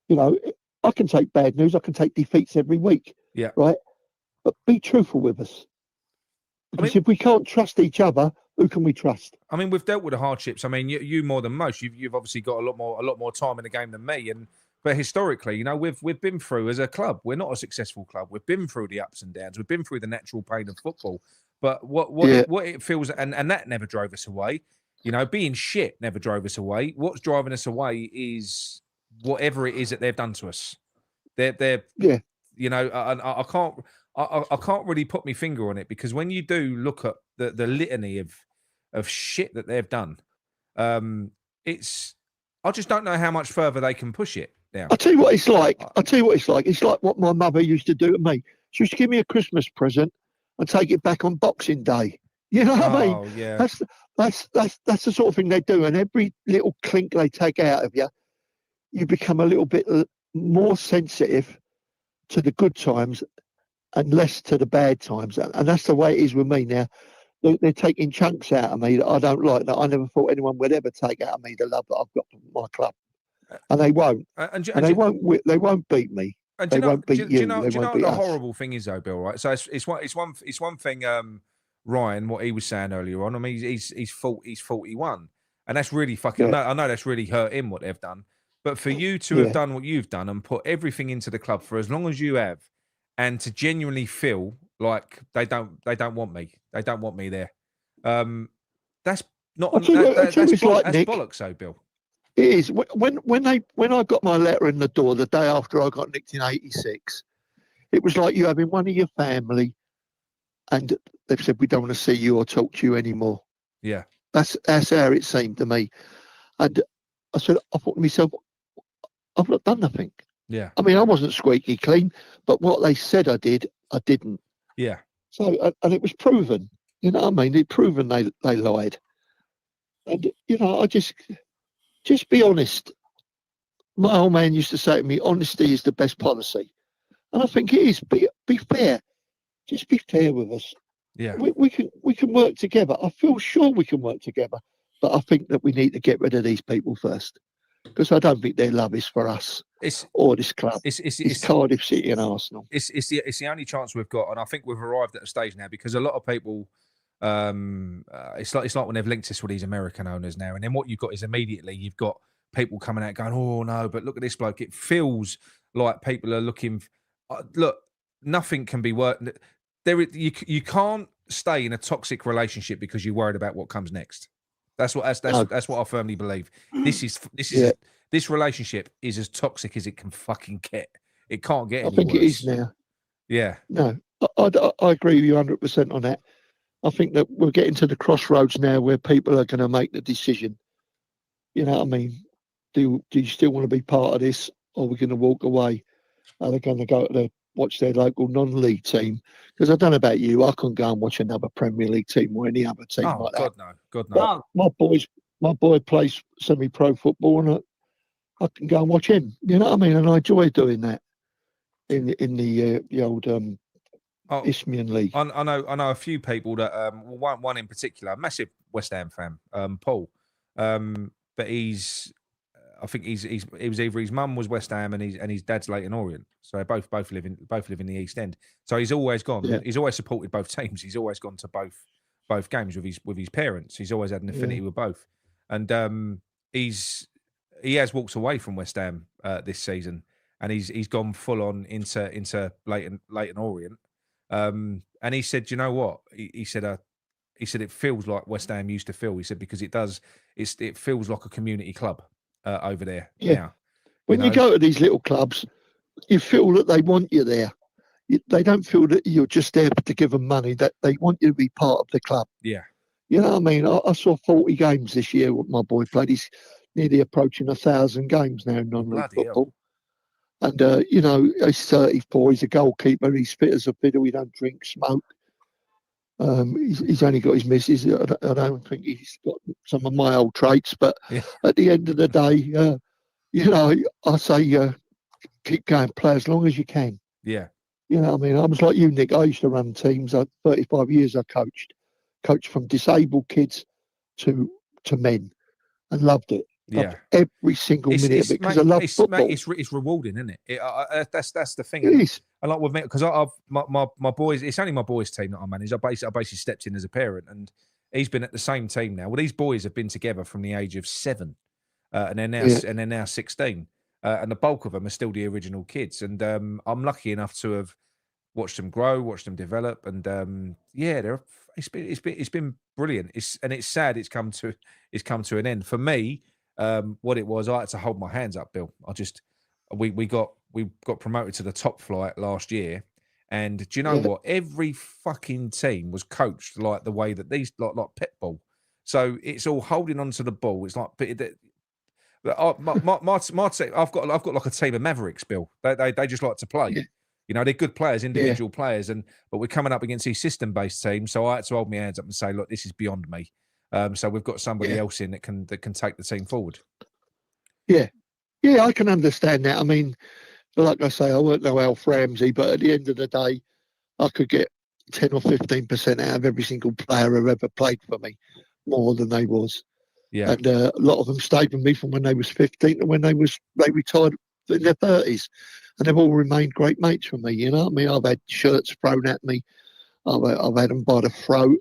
You know, I can take bad news. I can take defeats every week. Yeah. Right. But be truthful with us. Because if we can't trust each other, who can we trust? I mean, we've dealt with the hardships. I mean, you more than most. You've obviously got a lot more time in the game than me. But historically, you know, we've been through as a club. We're not a successful club. We've been through the ups and downs. We've been through the natural pain of football. But what it feels, and that never drove us away. You know, being shit never drove us away. What's driving us away is whatever it is that they've done to us. They're you know, I can't really put my finger on it, because when you do look at the litany of shit that they've done, I just don't know how much further they can push it now. I'll tell you what it's like. It's like what my mother used to do to me. She used to give me a Christmas present and take it back on Boxing Day. You know what I mean? Yeah. That's the sort of thing they do. And every little clink they take out of you, you become a little bit more sensitive to the good times and less to the bad times. And that's the way it is with me now. They're taking chunks out of me that I don't like, that I never thought anyone would ever take out of me, the love that I've got for my club. And they won't. They won't beat me. And they won't beat you. Do you know what the horrible thing is, though, Bill? Right. So it's one thing. Ryan, what he was saying earlier on. I mean, he's 41, and that's really fucking. I know that's really hurt him what they've done. But for you to have done what you've done and put everything into the club for as long as you have, and to genuinely feel like they don't want me. They don't want me there. That's not that's bollocks, though, Bill. It is. When I got my letter in the door the day after I got nicked in '86, it was like you having one of your family, and they've said we don't want to see you or talk to you anymore. Yeah, that's how it seemed to me. And I thought to myself, I've not done nothing. Yeah. I mean, I wasn't squeaky clean, but what they said I did, I didn't. Yeah. So, and it was proven. You know what I mean? It's proven they lied. And I just be honest. My old man used to say to me, honesty is the best policy. And I think it is. Be fair. Just be fair with us. Yeah. We can work together. I feel sure we can work together. But I think that we need to get rid of these people first. Because I don't think their love is for us or this club. It's Cardiff City and Arsenal. It's the only chance we've got. And I think we've arrived at a stage now because a lot of people it's like when they've linked us with these American owners now, and then what you've got is immediately you've got people coming out going, oh no, but look at this bloke. It feels like people are looking. Look, nothing can be worse. You can't stay in a toxic relationship because you're worried about what comes next. That's what I firmly believe. This relationship is as toxic as it can fucking get. It can't get any worse. I think it is now. Yeah. No, I agree with you 100% on that. I think that we're getting to the crossroads now where people are going to make the decision. You know what I mean? Do you still want to be part of this, or are we going to walk away? Are they going to go to watch their local non-league team? Because I don't know about you, I couldn't go and watch another Premier League team or any other team like that. God no. My boy plays semi-pro football, and I can go and watch him. You know what I mean? And I enjoy doing that in the old Isthmian League. I know a few people that one in particular, a massive West Ham fan, Paul. But I think he was either his mum was West Ham and his dad's Leyton Orient, so they both live in the East End. So he's always gone. Yeah. He's always supported both teams. He's always gone to both games with his parents. He's always had an affinity with both, and he has walked away from West Ham this season, and he's gone full on into Leyton Orient. And he said, you know what? He said it feels like West Ham used to feel. He said because it feels like a community club. Over there now. When you go to these little clubs, you feel that they want you there. They don't feel that you're just there to give them money, that they want you to be part of the club. Yeah. You know what I mean? I saw 40 games this year what my boy played. He's nearly approaching 1,000 games now in non-league football. And, he's 34. He's a goalkeeper. He's fit as a fiddle. He don't drink, smoke. He's only got his missus. I don't think he's got some of my old traits, but at the end of the day, I say keep going, play as long as you can. Yeah. You know what I mean? I was like you, Nick. I used to run teams. 35 years I coached from disabled kids to men, and loved it. Loved every single minute of it because I love football. Mate, it's rewarding, isn't it? That's the thing. It is. I like with me because my boys. It's only my boys' team that I manage. I basically stepped in as a parent, and he's been at the same team now. Well, these boys have been together from the age of 7, and they're now 16, and the bulk of them are still the original kids. And I'm lucky enough to have watched them grow, watched them develop, and it's been brilliant. It's sad it's come to an end for me. What it was, I had to hold my hands up, Bill. We got promoted to the top flight last year, and do you know what? Every fucking team was coached like the way that these like pit ball. So it's all holding onto the ball. It's like my team. I've got like a team of mavericks, Bill. They just like to play. Yeah. You know, they're good players, individual players, but we're coming up against these system-based teams. So I had to hold my hands up and say, look, this is beyond me. So we've got somebody else in that can take the team forward. Yeah, I can understand that. I mean, like I say, I weren't no Alf Ramsey, but at the end of the day, I could get 10 or 15% out of every single player who ever played for me, more than they was. Yeah, and a lot of them stayed with me from when they was 15 to when they retired in their 30s, and they've all remained great mates for me. You know what I mean? I've had shirts thrown at me. I've had them by the throat.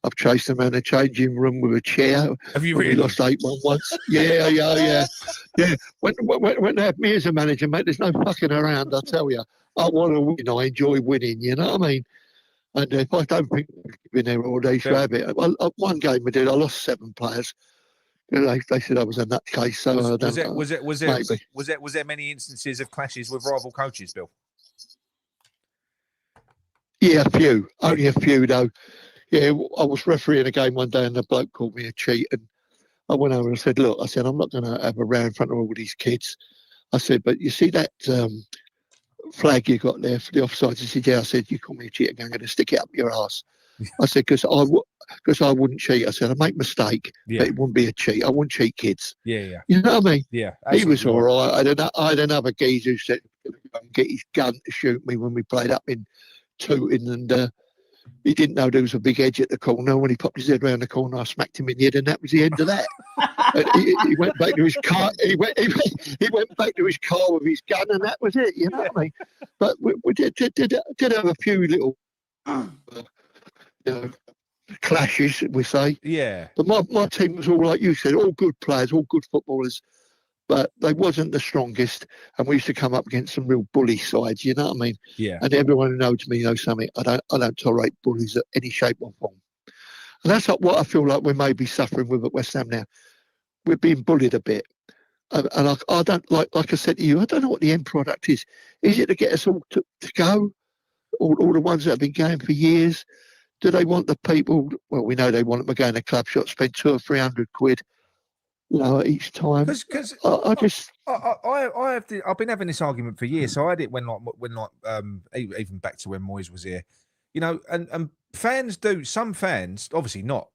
I've chased them around the changing room with a chair. Have you really? We lost 8-1 once. Yeah. When they have me as a manager, mate, there's no fucking around, I tell you. I want to win. I enjoy winning, you know what I mean? And if I don't think we've been there all day to have it, one game I did, I lost 7 players. They said I was a nutcase. So was there many instances of clashes with rival coaches, Bill? Yeah, a few. Only a few though. Yeah, I was refereeing a game one day and the bloke called me a cheat, and I went over and said, "Look," I said, "I'm not going to have a row in front of all these kids." I said, "But you see that flag you got there for the offside?" He said, "Yeah." I said, "You call me a cheat again, I'm going to stick it up your ass." I said, because I wouldn't cheat. I said, I make a mistake, but it wouldn't be a cheat. I wouldn't cheat kids. Yeah. You know what I mean? Yeah. He was all right. I had another geezer who said he was going to get his gun to shoot me when we played up in Tooting, and he didn't know there was a big edge at the corner. When he popped his head around the corner, I smacked him in the head, and that was the end of that. he went back to his car. He went back to his car with his gun, and that was it. You know what I mean? But we did have a few little. Clashes, we say. Yeah. But my team was all like you said, all good players, all good footballers, but they wasn't the strongest. And we used to come up against some real bully sides, you know what I mean? Yeah. And everyone who knows me knows something. I don't tolerate bullies at any shape or form. And that's what I feel like we may be suffering with at West Ham now. We're being bullied a bit. And I don't like I said to you, I don't know what the end product is. Is it to get us all to go? All the ones that have been going for years? Do they want the people? Well, we know they want them to go in a club shop, spend 200 or 300 quid, each time. Because I've been having this argument for years. So I had it when even back to when Moyes was here, and fans do. Some fans, obviously not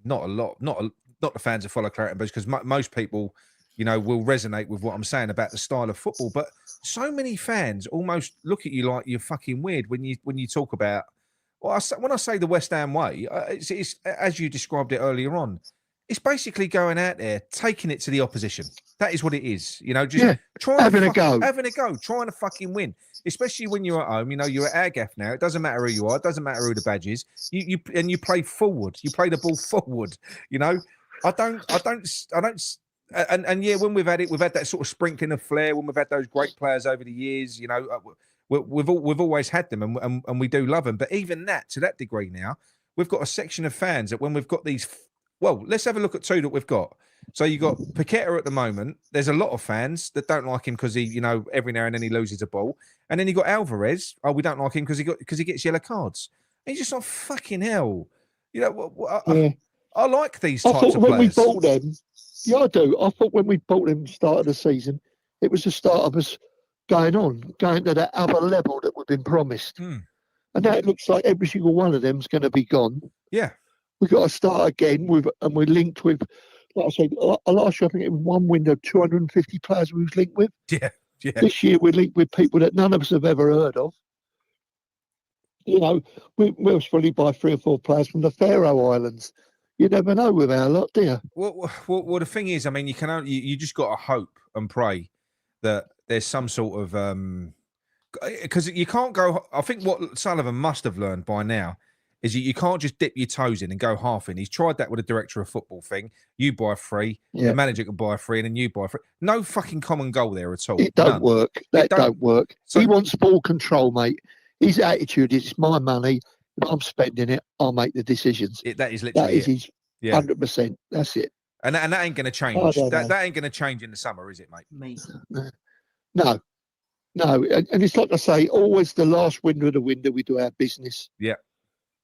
a lot, not the fans that follow Claret and Booze, because most people, will resonate with what I'm saying about the style of football. But so many fans almost look at you like you're fucking weird when you talk about. Well, when I say the West Ham way, it's as you described it earlier on. It's basically going out there, taking it to the opposition. That is what it is. Trying having a go, trying to fucking win. Especially when you're at home. You're at Agaff now. It doesn't matter who you are. It doesn't matter who the badge is. You play forward. You play the ball forward. I don't. And yeah, when we've had that sort of sprinkling of flair. When we've had those great players over the years, We've always had them, and we do love them. But even that, to that degree now, we've got a section of fans that when we've got these, well, let's have a look at 2 that we've got. So you got Paqueta at the moment. There's a lot of fans that don't like him because he, every now and then he loses a ball. And then you got Alvarez. Oh, we don't like him because he gets yellow cards. And he's just like, fucking hell. I like these types of players. I thought when we bought them, yeah, I do. I thought when we bought them at the start of the season, it was the start of us going to that other level that we've been promised. And now it looks like every single one of them's going to be gone. Yeah. We've got to start again and we're linked with, like I said, last year I think it was one window, 250 players we was linked with. Yeah. This year we're linked with people that none of us have ever heard of. We'll probably buy 3 or 4 players from the Faroe Islands. You never know with our lot, do you? Well, the thing is, I mean, you just got to hope and pray that there's some sort of because you can't go. I think what Sullivan must have learned by now is that you can't just dip your toes in and go half in. He's tried that with a director of football thing. You buy 3, the manager can buy 3, and then you buy 3. No fucking common goal there at all. It don't work. That don't work. So, he wants ball control, mate. His attitude is, it's my money. If I'm spending it, I'll make the decisions. That is literally his 100%. That's it. And that ain't going to change. That ain't going to change in the summer, is it, mate? No. And it's like I say, always the last window of the window we do our business. Yeah.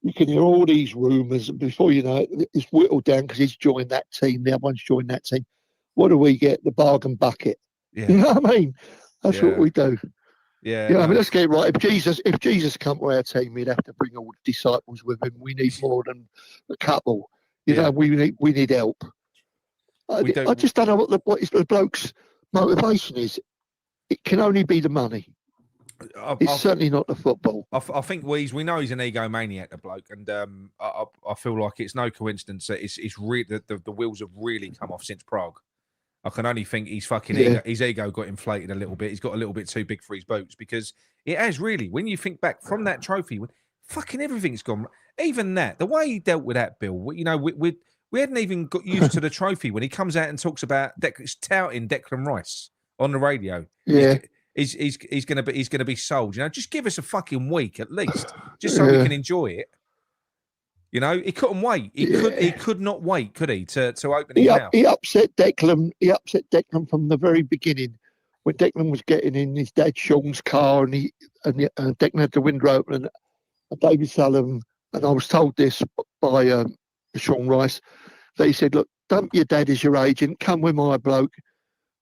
You can hear all these rumours, and before you know it, it's whittled down because he's joined that team, the other one's joined that team. What do we get? The bargain bucket. Yeah. You know what I mean? That's what we do. Yeah. I mean, let's get it right. If Jesus come to our team, he'd have to bring all the disciples with him. We need more than a couple. You know, we need help. I just don't know what the bloke's motivation is. It can only be the money. It's certainly not the football. I think we know he's an egomaniac, the bloke, and I feel like it's no coincidence that it's really the wheels have really come off since Prague. I can only think his ego got inflated a little bit. He's got a little bit too big for his boots, because it has really. When you think back from that trophy, fucking everything's gone. Even that, the way he dealt with that, Bill. We hadn't even got used to the trophy when he comes out and talks about touting Declan Rice on the radio. Yeah. he's going to be sold. You know, just give us a fucking week at least, just so we can enjoy it. You know, he couldn't wait. He could not wait, could he, to open his mouth? He upset Declan. He upset Declan from the very beginning. When Declan was getting in his dad Sean's car, and Declan had the window open, and David Sullivan, and I was told this by Sean Rice, that he said, "Look, dump your dad as your agent. Come with my bloke,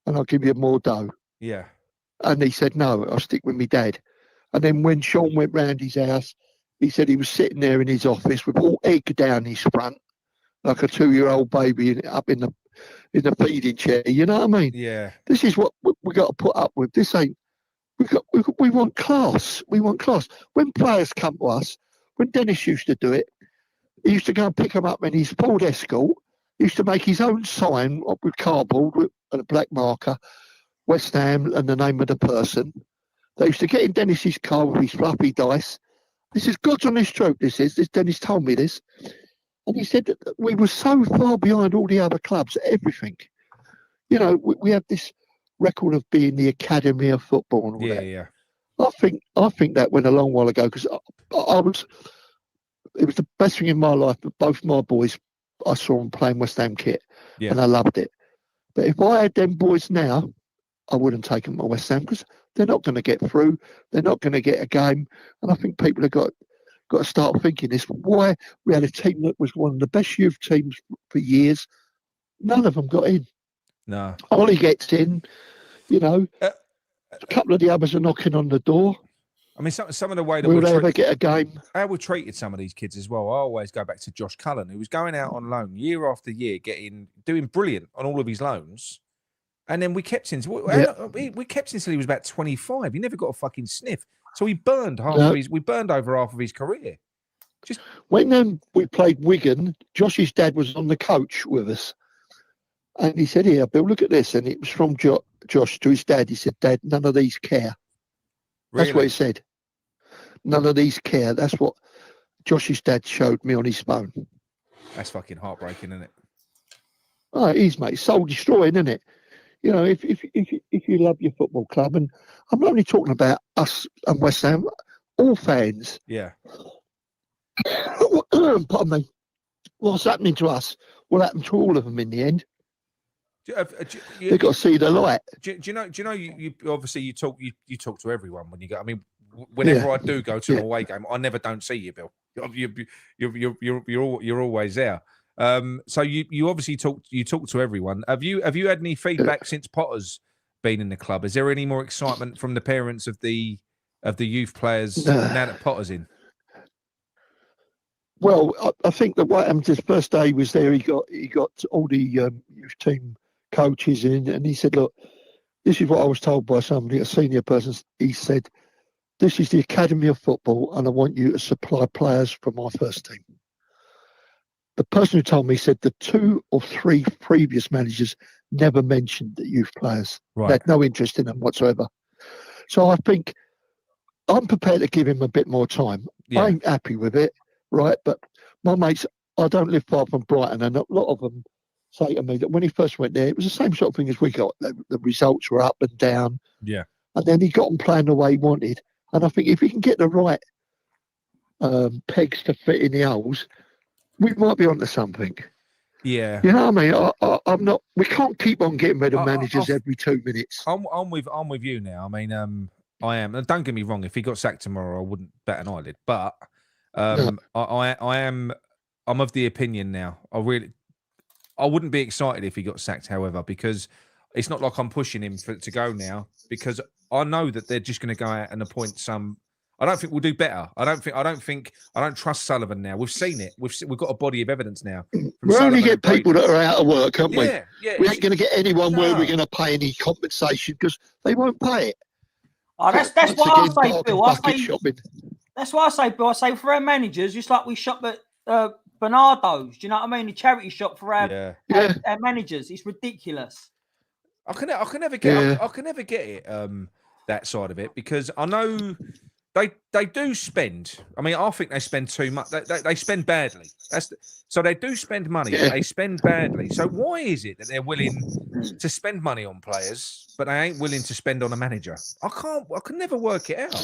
and I'll give you more dough." Yeah. And he said, "No, I'll stick with me dad." And then when Sean went round his house, he said he was sitting there in his office with all egg down his front, like a 2-year-old baby up in the feeding chair. You know what I mean? Yeah. This is what we got to put up with. This ain't. We want class. We want class. When players come to us, when Dennis used to do it, he used to go and pick them up in his Ford Escort. He used to make his own sign up with cardboard with a black marker, West Ham and the name of the person. They used to get in Dennis's car with his fluffy dice. This is God's honest truth. This Dennis told me this, and he said that we were so far behind all the other clubs at everything. You know, we have this record of being the academy of football and all that. Yeah. I think that went a long while ago, because it was the best thing in my life. But both my boys, I saw them playing West Ham kit, and I loved it. But if I had them boys now, I wouldn't take them to West Ham, because they're not going to get through. They're not going to get a game. And I think people have got to start thinking this. Why we had a team that was one of the best youth teams for years. None of them got in. No. Ollie gets in, you know. A couple of the others are knocking on the door. I mean, some of the way that will they ever get a game? How we treated some of these kids as well. I always go back to Josh Cullen, who was going out on loan year after year, doing brilliant on all of his loans. And then we kept him. We kept him until he was about 25. He never got a fucking sniff. So we burned We burned over half of his career. When we played Wigan, Josh's dad was on the coach with us, and he said, "Here, Bill, look at this." And it was from Josh to his dad. He said, "Dad, none of these care." Really? That's what he said. None of these care. That's what Josh's dad showed me on his phone. That's fucking heartbreaking, isn't it? Oh, it is, mate. Soul destroying, isn't it? You know, if you love your football club, and I'm not only talking about us and West Ham, all fans. Yeah. Pardon me. What's happening to us will happen to all of them in the end. They've got to see the light. Do you know? You obviously you talk to everyone when you go. I mean, whenever I do go to an away game, I never don't see you, Bill. You're always there. So you obviously talk to everyone. Have you had any feedback since Potter's been in the club? Is there any more excitement from the parents of the youth players now that Potter's in? Well, I think that what happened his first day was there. He got all the youth team coaches in, and he said, "Look, this is what I was told by somebody, a senior person." He said, "This is the academy of football, and I want you to supply players for my first team." The person who told me said the 2 or 3 previous managers never mentioned the youth players. Right. They had no interest in them whatsoever. So I think I'm prepared to give him a bit more time. Yeah. I ain't happy with it, right? But my mates, I don't live far from Brighton, and a lot of them say to me that when he first went there, it was the same sort of thing as we got. The results were up and down. Yeah. And then he got them playing the way he wanted. And I think if he can get the right pegs to fit in the holes, we might be onto something. Yeah. You know what I mean? I'm not. We can't keep on getting rid of managers every 2 minutes. I'm with you now. I mean, I am. And don't get me wrong. If he got sacked tomorrow, I wouldn't bat an eyelid. But I'm of the opinion now. I wouldn't be excited if he got sacked. However, because it's not like I'm pushing him to go now, because I know that they're just going to go out and appoint some. I don't think we'll do better. I don't trust Sullivan now. We've seen it. We've got a body of evidence now. We only get people that are out of work, haven't we? Yeah. We ain't going to get anyone where we're going to pay any compensation, because they won't pay it. Oh, that's what I say, Bill. That's what I say, Bill. I say for our managers, just like we shop at Bernardo's. Do you know what I mean? The charity shop for our managers. It's ridiculous. I can never get it. That side of it, because I know. They do spend. I mean, I think they spend too much. They spend badly. So they do spend money, but they spend badly. So why is it that they're willing to spend money on players, but they ain't willing to spend on a manager? I can never work it out.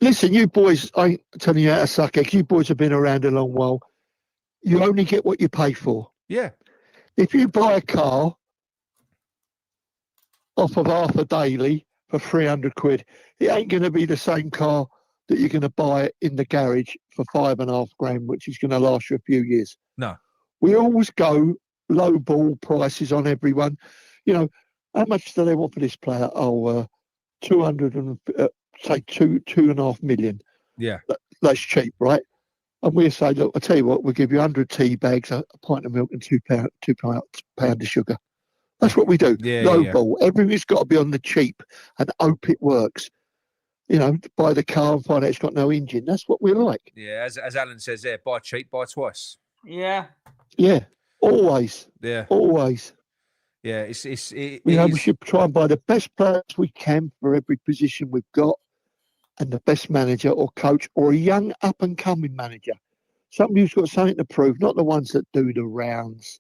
Listen, you boys, I ain't telling you how to suck eggs. You boys have been around a long while. You only get what you pay for. Yeah. If you buy a car off of Arthur Daly for 300 quid, it ain't going to be the same car that you're going to buy in the garage for $5.5 grand, which is going to last you a few years. No. We always go low ball prices on everyone. You know, how much do they want for this player? Oh, 200 and say 2.5 million. Yeah. That's cheap, right? And we say, look, I tell you what, we'll give you 100 tea bags, a pint of milk, and £2 of sugar. That's what we do. Low ball. Everything's got to be on the cheap and hope it works. You know, buy the car and find out it's got no engine. That's what we like. Yeah, as Alan says there, buy cheap, buy twice. Yeah. Yeah, always. Yeah. Always. Yeah, we should try and buy the best players we can for every position we've got, and the best manager or coach or a young up-and-coming manager. Somebody who's got something to prove, not the ones that do the rounds.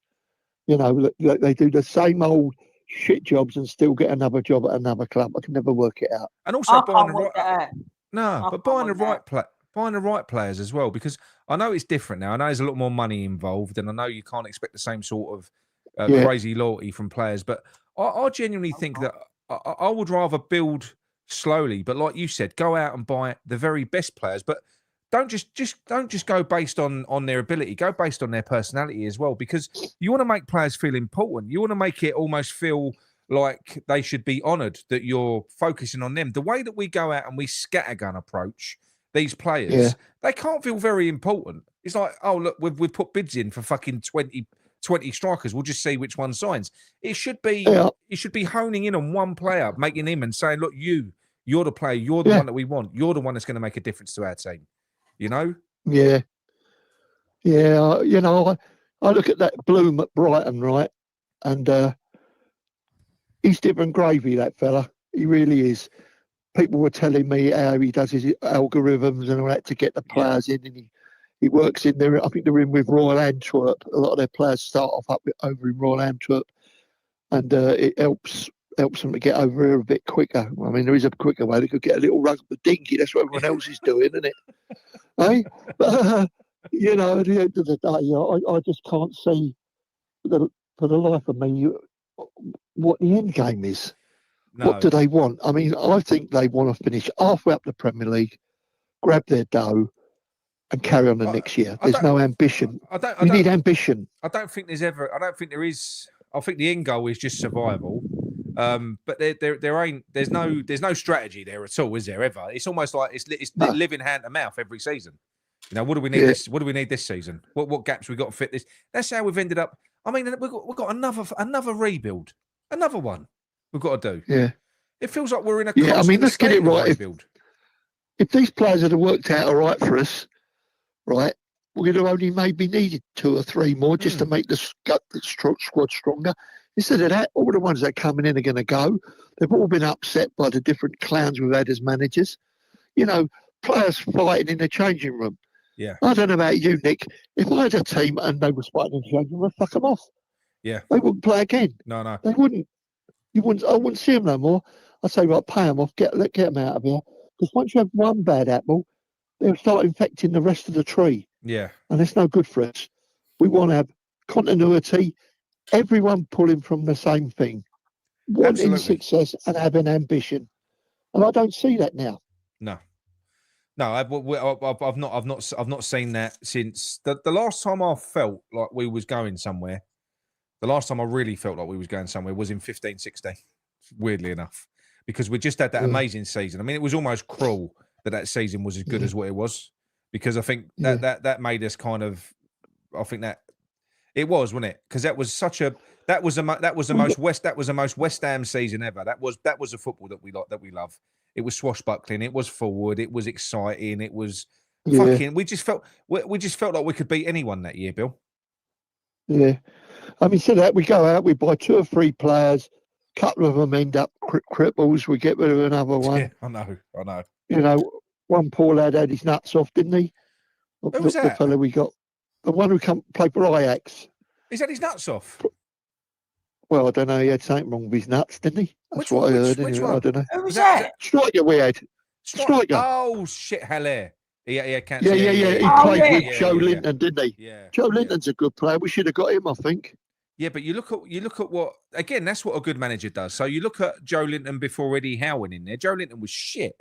You know, they do the same old shit jobs and still get another job at another club. I can never work it out. And also buying the right players as well, because I know it's different now. I know there's a lot more money involved, and I know you can't expect the same sort of crazy loyalty from players. But I genuinely think that I would rather build slowly, but like you said, go out and buy the very best players, but don't just go based on their ability. Go based on their personality as well, because you want to make players feel important. You want to make it almost feel like they should be honoured that you're focusing on them. The way that we go out and we scattergun approach these players, they can't feel very important. It's like, oh look, we've put bids in for fucking 20 strikers. We'll just see which one signs. It should be honing in on one player, making him and saying, look, you're the player, you're the one that we want. You're the one that's going to make a difference to our team. You know? Yeah. Yeah. You know, I look at that Bloom at Brighton, right? And he's different gravy, that fella. He really is. People were telling me how he does his algorithms and all that to get the players in, and he works in there. I think they're in with Royal Antwerp. A lot of their players start off over in Royal Antwerp, and it helps them to get over here a bit quicker. I mean, there is a quicker way. They could get a little rug of the dinghy. That's what everyone else is doing, isn't it? Hey? But, you know, at the end of the day, I just can't see for the life of me what the end game is. No. What do they want? I mean, I think they want to finish halfway up the Premier League, grab their dough, and carry on the next year. There's no ambition. You need ambition. I don't think there is. I think the end goal is just survival. But there's no strategy there at all, is there ever? It's almost like it's living hand to mouth every season. You know, what do we need this? What do we need this season? What gaps we got to fit this? That's how we've ended up. I mean, we've got another rebuild, another one we've got to do. Yeah, it feels like we're in a I mean, let's get it right. If these players had worked out all right for us, right, we'd have only maybe needed 2 or 3 more just to make the squad stronger. Instead of that, all the ones that are coming in are going to go. They've all been upset by the different clowns we've had as managers. You know, players fighting in the changing room. Yeah. I don't know about you, Nick. If I had a team and they were fighting in the changing room, I'd fuck them off. Yeah. They wouldn't play again. No. They wouldn't. I wouldn't see them no more. I'd say, right, pay them off, get them out of here. Because once you have one bad apple, they'll start infecting the rest of the tree. Yeah. And it's no good for us. We want to have continuity, everyone pulling from the same thing, wanting success and having ambition. And I don't see that now. No, I've not seen that since the last time I felt like we was going somewhere. The last time I really felt like we was going somewhere was in 15-16, weirdly enough, because we just had that amazing season. I mean, it was almost cruel that season was as good as what it was, because I think that made us kind of. I think that it was, wasn't it? Because that was the most West Ham season ever. That was the football that we love. It was swashbuckling. It was forward. It was exciting. It was fucking. We just felt like we could beat anyone that year, Bill. Yeah, I mean, so that we go out, we buy 2 or 3 players. A couple of them end up cripples. We get rid of another one. Yeah, I know. You know, one poor lad had his nuts off, didn't he? Who was The that? fella we got, the one who played for Ajax. He's had his nuts off. Well, I don't know. He had something wrong with his nuts, didn't he? That's what I heard. Which Anyway. one? I don't know. Who was that? Striker we had. Striker. Oh shit, Haller. Yeah, cancer. Yeah. He Oh, played yeah. with Joe Linton, didn't he? Yeah. Joe Linton's a good player. We should have got him, I think. Yeah, but you look at what, again, that's what a good manager does. So you look at Joe Linton before Eddie Howe went in there. Joe Linton was shit.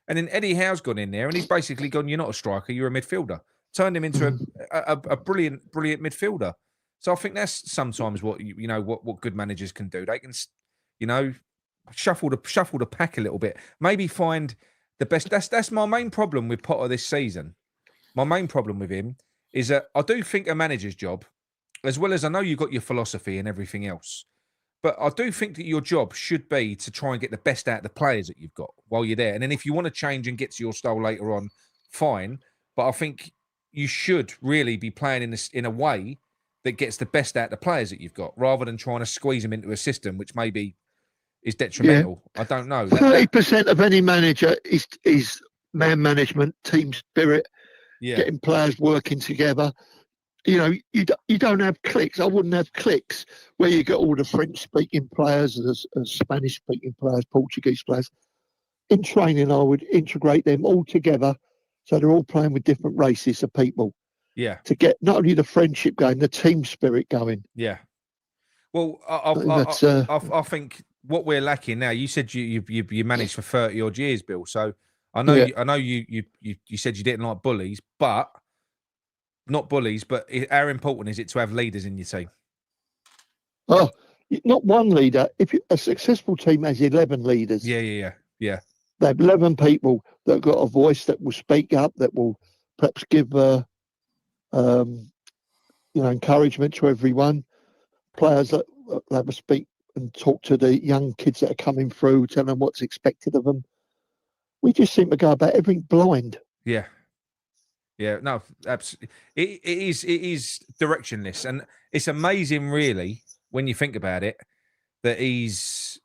And then Eddie Howe's gone in there and he's basically gone, you're not a striker, you're a midfielder. Turned him into a brilliant midfielder. So I think that's sometimes what what good managers can do. They can, shuffle the pack a little bit. Maybe find the best. That's my main problem with Potter this season. My main problem with him is that I do think a manager's job, as well as I know you've got your philosophy and everything else, but I do think that your job should be to try and get the best out of the players that you've got while you're there. And then if you want to change and get to your style later on, fine. But I think you should really be playing in a way that gets the best out of the players that you've got, rather than trying to squeeze them into a system which maybe is detrimental. Yeah. I don't know. 30% of any manager is man management, team spirit, getting players working together. You know, you don't have cliques. I wouldn't have cliques where you get all the French-speaking players, Spanish-speaking players, Portuguese players. In training, I would integrate them all together so they're all playing with different races of people. Yeah. To get not only the friendship going, the team spirit going. Yeah. Well, I think what we're lacking now. You said you managed for 30 odd years, Bill. So I know you said you didn't like bullies, but not bullies. But how important is it to have leaders in your team? Oh, not one leader. If a successful team has 11 leaders. Yeah. They have 11 people that have got a voice that will speak up, that will perhaps give encouragement to everyone. Players that have a speak and talk to the young kids that are coming through, tell them what's expected of them. We just seem to go about everything blind. Yeah, no, absolutely. It is directionless, and it's amazing, really, when you think about it, that he's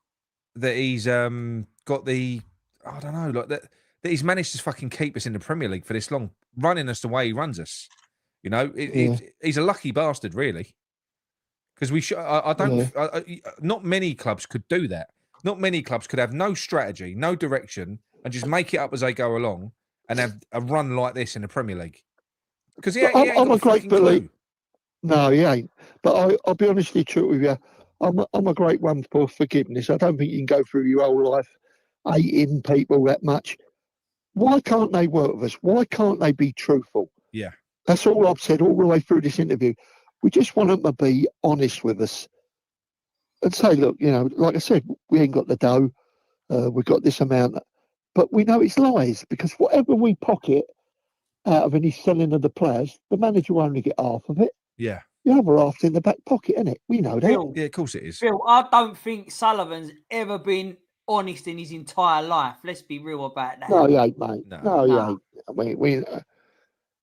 got the, I don't know, like that he's managed to fucking keep us in the Premier League for this long, running us the way he runs us. You know, he's a lucky bastard, really. Because we should. Not many clubs could do that. Not many clubs could have no strategy, no direction, and just make it up as they go along, and have a run like this in the Premier League. Because I'm a great believer. No, he ain't. But I'll be honestly true with you. I'm a great one for forgiveness. I don't think you can go through your whole life hating people that much. Why can't they work with us? Why can't they be truthful? Yeah. That's all I've said all the way through this interview. We just want them to be honest with us and say, look, like I said, we ain't got the dough. We've got this amount. But we know it's lies, because whatever we pocket out of any selling of the players, the manager will only get half of it. Yeah. The other half's in the back pocket, isn't it? We know that. Bill, yeah, of course it is. Bill, I don't think Sullivan's ever been honest in his entire life. Let's be real about that. No, he ain't, mate. No, he ain't.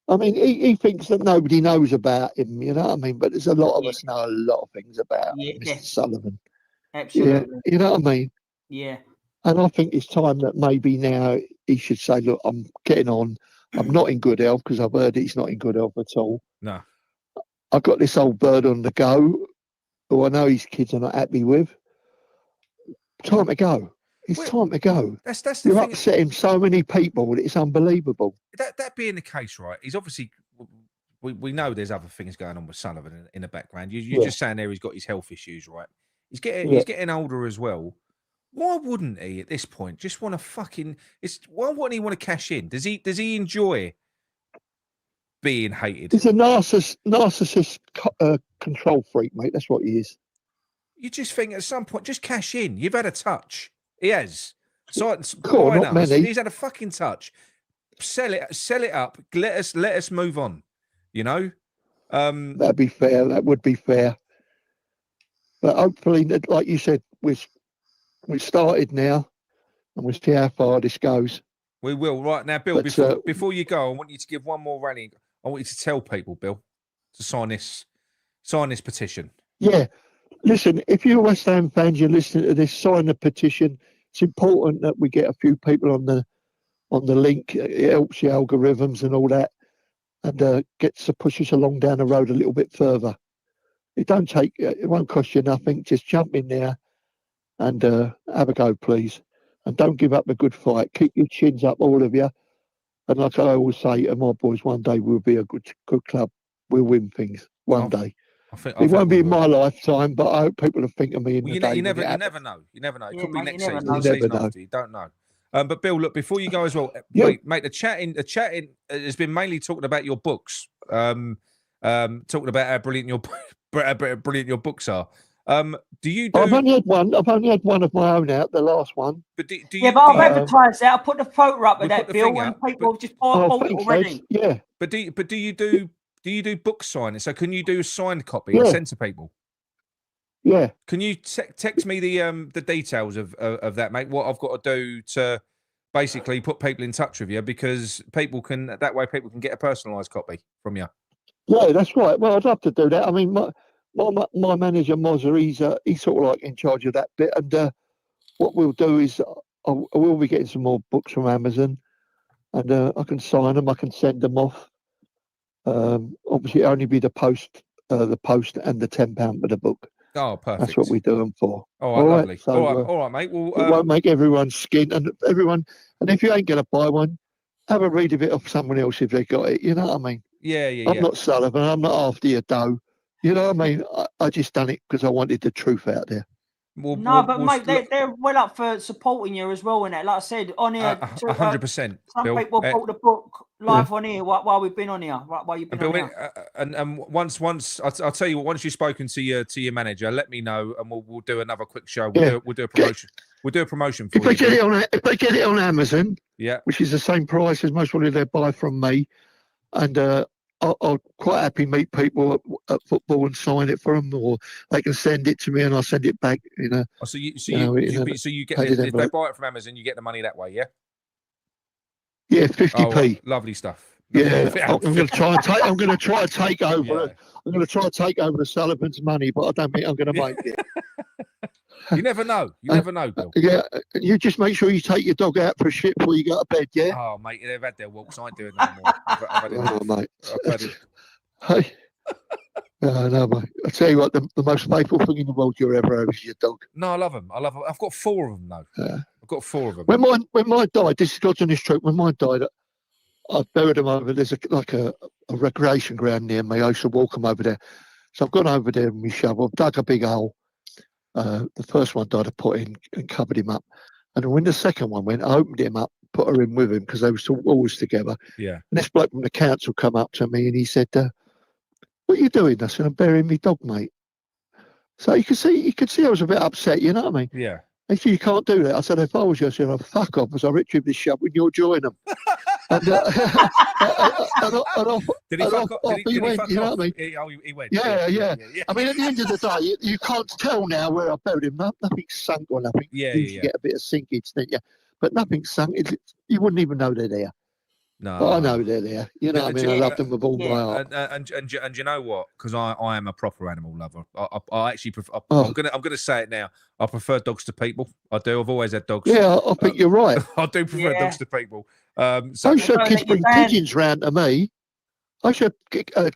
I mean, he thinks that nobody knows about him, you know what I mean? But there's a lot of us know a lot of things about Mr. Sullivan. Absolutely. Yeah, you know what I mean? Yeah. And I think it's time that maybe now he should say, look, I'm getting on. I'm not in good health, because I've heard he's not in good health at all. No. I've got this old bird on the go, who I know his kids are not happy with. Time to go. It's time to go. That's the You're thing. upsetting so many people that it's unbelievable. That being the case, right? He's obviously, we know there's other things going on with Sullivan in the background. You're just saying there he's got his health issues, right? He's getting older as well. Why wouldn't he at this point just want to fucking? Why wouldn't he want to cash in? Does he enjoy being hated? He's a narcissist control freak, mate. That's what he is. You just think at some point, just cash in. You've had a touch. He has. Cool, not many. He's had a fucking touch. Sell it up. Let us move on. You know? That'd be fair. That would be fair. But hopefully, like you said, we started now, and we'll see how far this goes. We will. Right now, Bill, before you go, I want you to give one more rally. I want you to tell people, Bill, to sign this petition. Yeah. Listen, if you're West Ham fans, you're listening to this, sign the petition. It's important that we get a few people on on the link. It helps your algorithms and all that, and gets to push us along down the road a little bit further. It won't cost you nothing. Just jump in there and have a go, please. And don't give up a good fight. Keep your chins up, all of you. And like I always say to my boys, one day we'll be a good club. We'll win things one day. It won't be in my lifetime, but I hope people will think of me in the day. You never know. You never know. It could be next season. You never know. You don't know. But Bill, look, before you go as well, mate, the chatting has been mainly talking about your books. Talking about how brilliant your books are. Do you do? I've only had one. I've only had one of my own out, the last one. But do you, yeah, but I've advertised that. I put the photo up of that, Bill, and people have just bought it already. Yeah. But do you do book signing? So can you do a signed copy and send to people? Yeah. Can you text me the details of that, mate? What I've got to do to basically put people in touch with you, because people can get a personalised copy from you. Yeah, that's right. Well, I'd love to do that. I mean, my manager Mozza, he's sort of like in charge of that bit. And what we'll do is I will be getting some more books from Amazon, and I can sign them. I can send them off. Obviously, it'll only be the post and the £10 for the book. Oh, perfect. That's what we do them for. All right, lovely. So, all right, mate. Well, it won't make everyone's skin, and if you ain't going to buy one, have a read of it off someone else if they got it. You know what I mean? Yeah. I'm not Sullivan. I'm not after your dough. You know what I mean? I just done it because I wanted the truth out there. Mate, they're well up for supporting you as well in that. Like I said, on here, 100%. Some people bought the book live on here while we've been on here. While you've been on here. And once I'll tell you what. Once you've spoken to your manager, let me know, and we'll do another quick show. We'll do a promotion. We'll do a promotion for you. If they get it on Amazon, which is the same price as most probably they buy from me, and I'll quite happy meet people at football and sign it for them, or they can send it to me and I'll send it back. So you get if they buy it from Amazon, you get the money that way, yeah? Yeah, 50p. Lovely stuff. Yeah, I'm going to try to take over. Yeah. I'm going to try to take over the Sullivan's money, but I don't think I'm going to make it. You never know. You never know, Bill. Yeah, you just make sure you take your dog out for a shit before you go to bed, yeah? Oh, mate, they've had their walks. I ain't doing no more. I've had enough. Mate. I've had it. Hey. No, mate. I tell you what, the most faithful thing in the world you'll ever have is your dog. No, I love them. I've got 4 of them, though. Yeah. I've got 4 of them. When mine died, this is God's honest truth, when mine died, I buried them over. There's a recreation ground near me. I used to walk them over there. So I've gone over there with my shovel. I've dug a big hole. The first one died, I put in and covered him up. And when the second one went, I opened him up, put her in with him because they were still always together. Yeah. And this bloke from the council come up to me and he said, "What are you doing?" I said, "I'm burying my dog, mate." So you could see I was a bit upset, you know what I mean? Yeah. He said, "You can't do that." I said, "If I was you," I said, "Oh, fuck off," as I retrieved this shovel and you'll join them. And Did he fuck off? He went, you know what I mean? He went. Yeah. I mean, at the end of the day, you can't tell now where I buried him. Nothing's sunk or nothing. You get a bit of sinkage, don't you? But nothing's sunk. You wouldn't even know they're there. No, but I know they're there. You know what I mean? I love them with all my heart. And you know what? Because I am a proper animal lover. I actually prefer. I'm gonna say it now. I prefer dogs to people. I do. I've always had dogs. Yeah, I think you're right. I do prefer dogs to people. So I should kids bring pigeons round to me. I should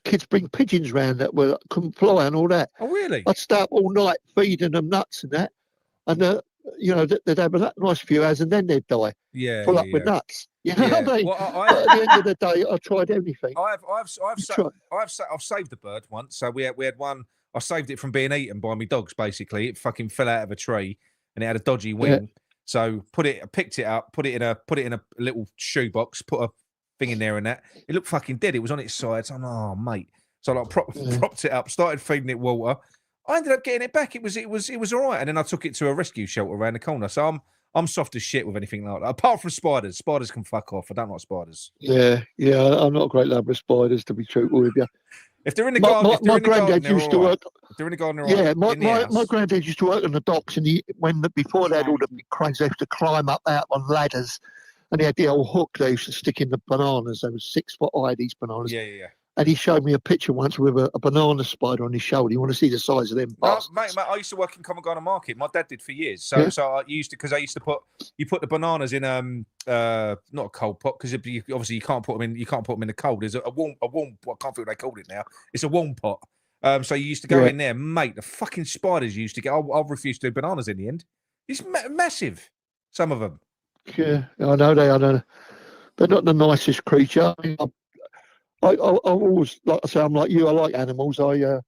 kids bring pigeons round that couldn't fly and all that. Oh, really? I'd stay up all night feeding them nuts and that, and they'd have a nice few hours and then they'd die. Yeah, full up with nuts. You know what I mean? Well, at the end of the day, I tried everything. I've saved the bird once. So we had one. I saved it from being eaten by my dogs. Basically, it fucking fell out of a tree and it had a dodgy wing. Yeah. So picked it up, put it in a little shoebox, put a thing in there and that. It looked fucking dead. It was on its side. So I'm like, oh mate. So I propped it up, started feeding it water. I ended up getting it back. It was all right. And then I took it to a rescue shelter around the corner. So I'm soft as shit with anything like that. Apart from spiders. Spiders can fuck off. I don't like spiders. Yeah. I'm not a great lover of spiders, to be truthful with you. If they're in the garden, my granddad used to work. If they're in the garden, yeah. My granddad used to work on the docks, and before they had all the big cranes, they used to climb up out on ladders, and he had the old hook they used to stick in the bananas. They were 6 foot high, these bananas. Yeah. And he showed me a picture once with a banana spider on his shoulder. You want to see the size of them? No, mate, I used to work in Covent Garden Market. My dad did for years. So I used to, because I used to put the bananas in not a cold pot, because obviously you can't put them in the cold. There's a warm I can't think what they called it now. It's a warm pot. So you used to go in there, mate. The fucking spiders you used to get. I've refused to do bananas in the end. It's massive. Some of them. Yeah, I know they are. They're not the nicest creature. I always, like I say, I'm like you. I like animals. I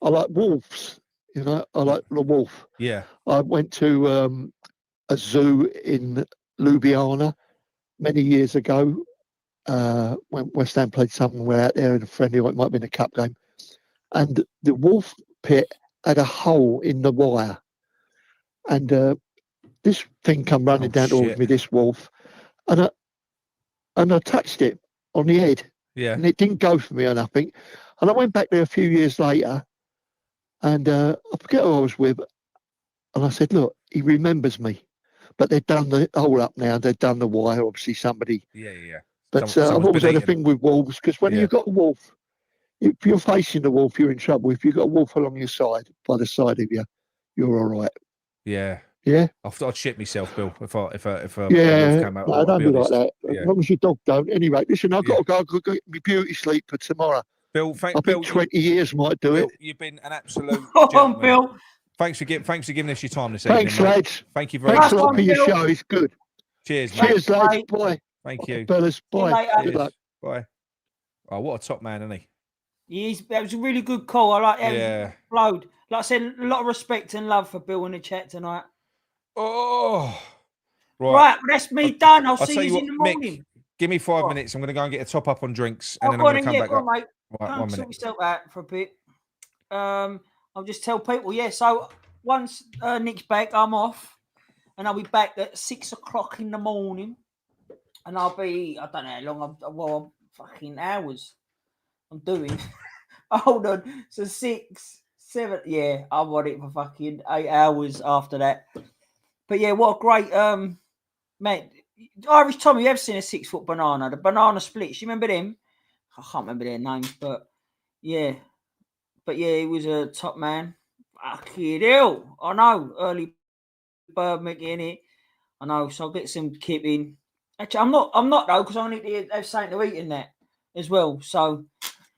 like wolves. You know, I like the wolf. Yeah. I went to a zoo in Ljubljana many years ago. When West Ham played somewhere out there in a friendly, or it might have been a cup game, and the wolf pit had a hole in the wire, and this thing come running down towards me, this wolf, and I touched it on the head. Yeah. And it didn't go for me or nothing. And I went back there a few years later, and I forget who I was with, and I said, look, he remembers me. But they've done the hole up now. They've done the wire. Obviously, somebody. Yeah. But I've always had a thing with wolves, because when you've got a wolf, if you're facing the wolf, you're in trouble. If you've got a wolf along your side, by the side of you, you're all right. Yeah. Yeah. I'd shit myself, Bill, if a wolf came out. No, don't be like that. As long as your dog don't. Anyway, listen, I've got to go. I've got to get my beauty sleep for tomorrow. Bill, I think 20 years might do it. You've been an absolute gentleman. Bill. Thanks for giving us your time this evening. Thanks, lads. Thank you very much. Thanks a lot for your show. It's good. Cheers, mate. Cheers, lads. Bye. Thank you. Fellas, bye. Good luck. Bye. Oh, what a top man, isn't he? That was a really good call. I like that. Yeah. Flowed. Like I said, a lot of respect and love for Bill in the chat tonight. Oh. Right, that's me done. I'll see you in the morning. Mick, give me 5 minutes. I'm going to go and get a top up on drinks, and then I'm going to come back up. Mate. Right, 1 minute. Sort yourself out for a bit. I'll just tell people, so once Nick's back, I'm off, and I'll be back at 6 o'clock in the morning, and I'll be, I don't know how long, fucking hours I'm doing. Hold on, so 6, 7, I want it for fucking 8 hours after that. But what a great, man, Irish Tommy, you ever seen a 6-foot banana? The banana splits, you remember them? I can't remember their names, but he was a top man. Fucking hell, I know, early bird Mickey in it. I know, so I'll get some kip in. Actually, I'm not though, because I need to have something to eat in that as well. So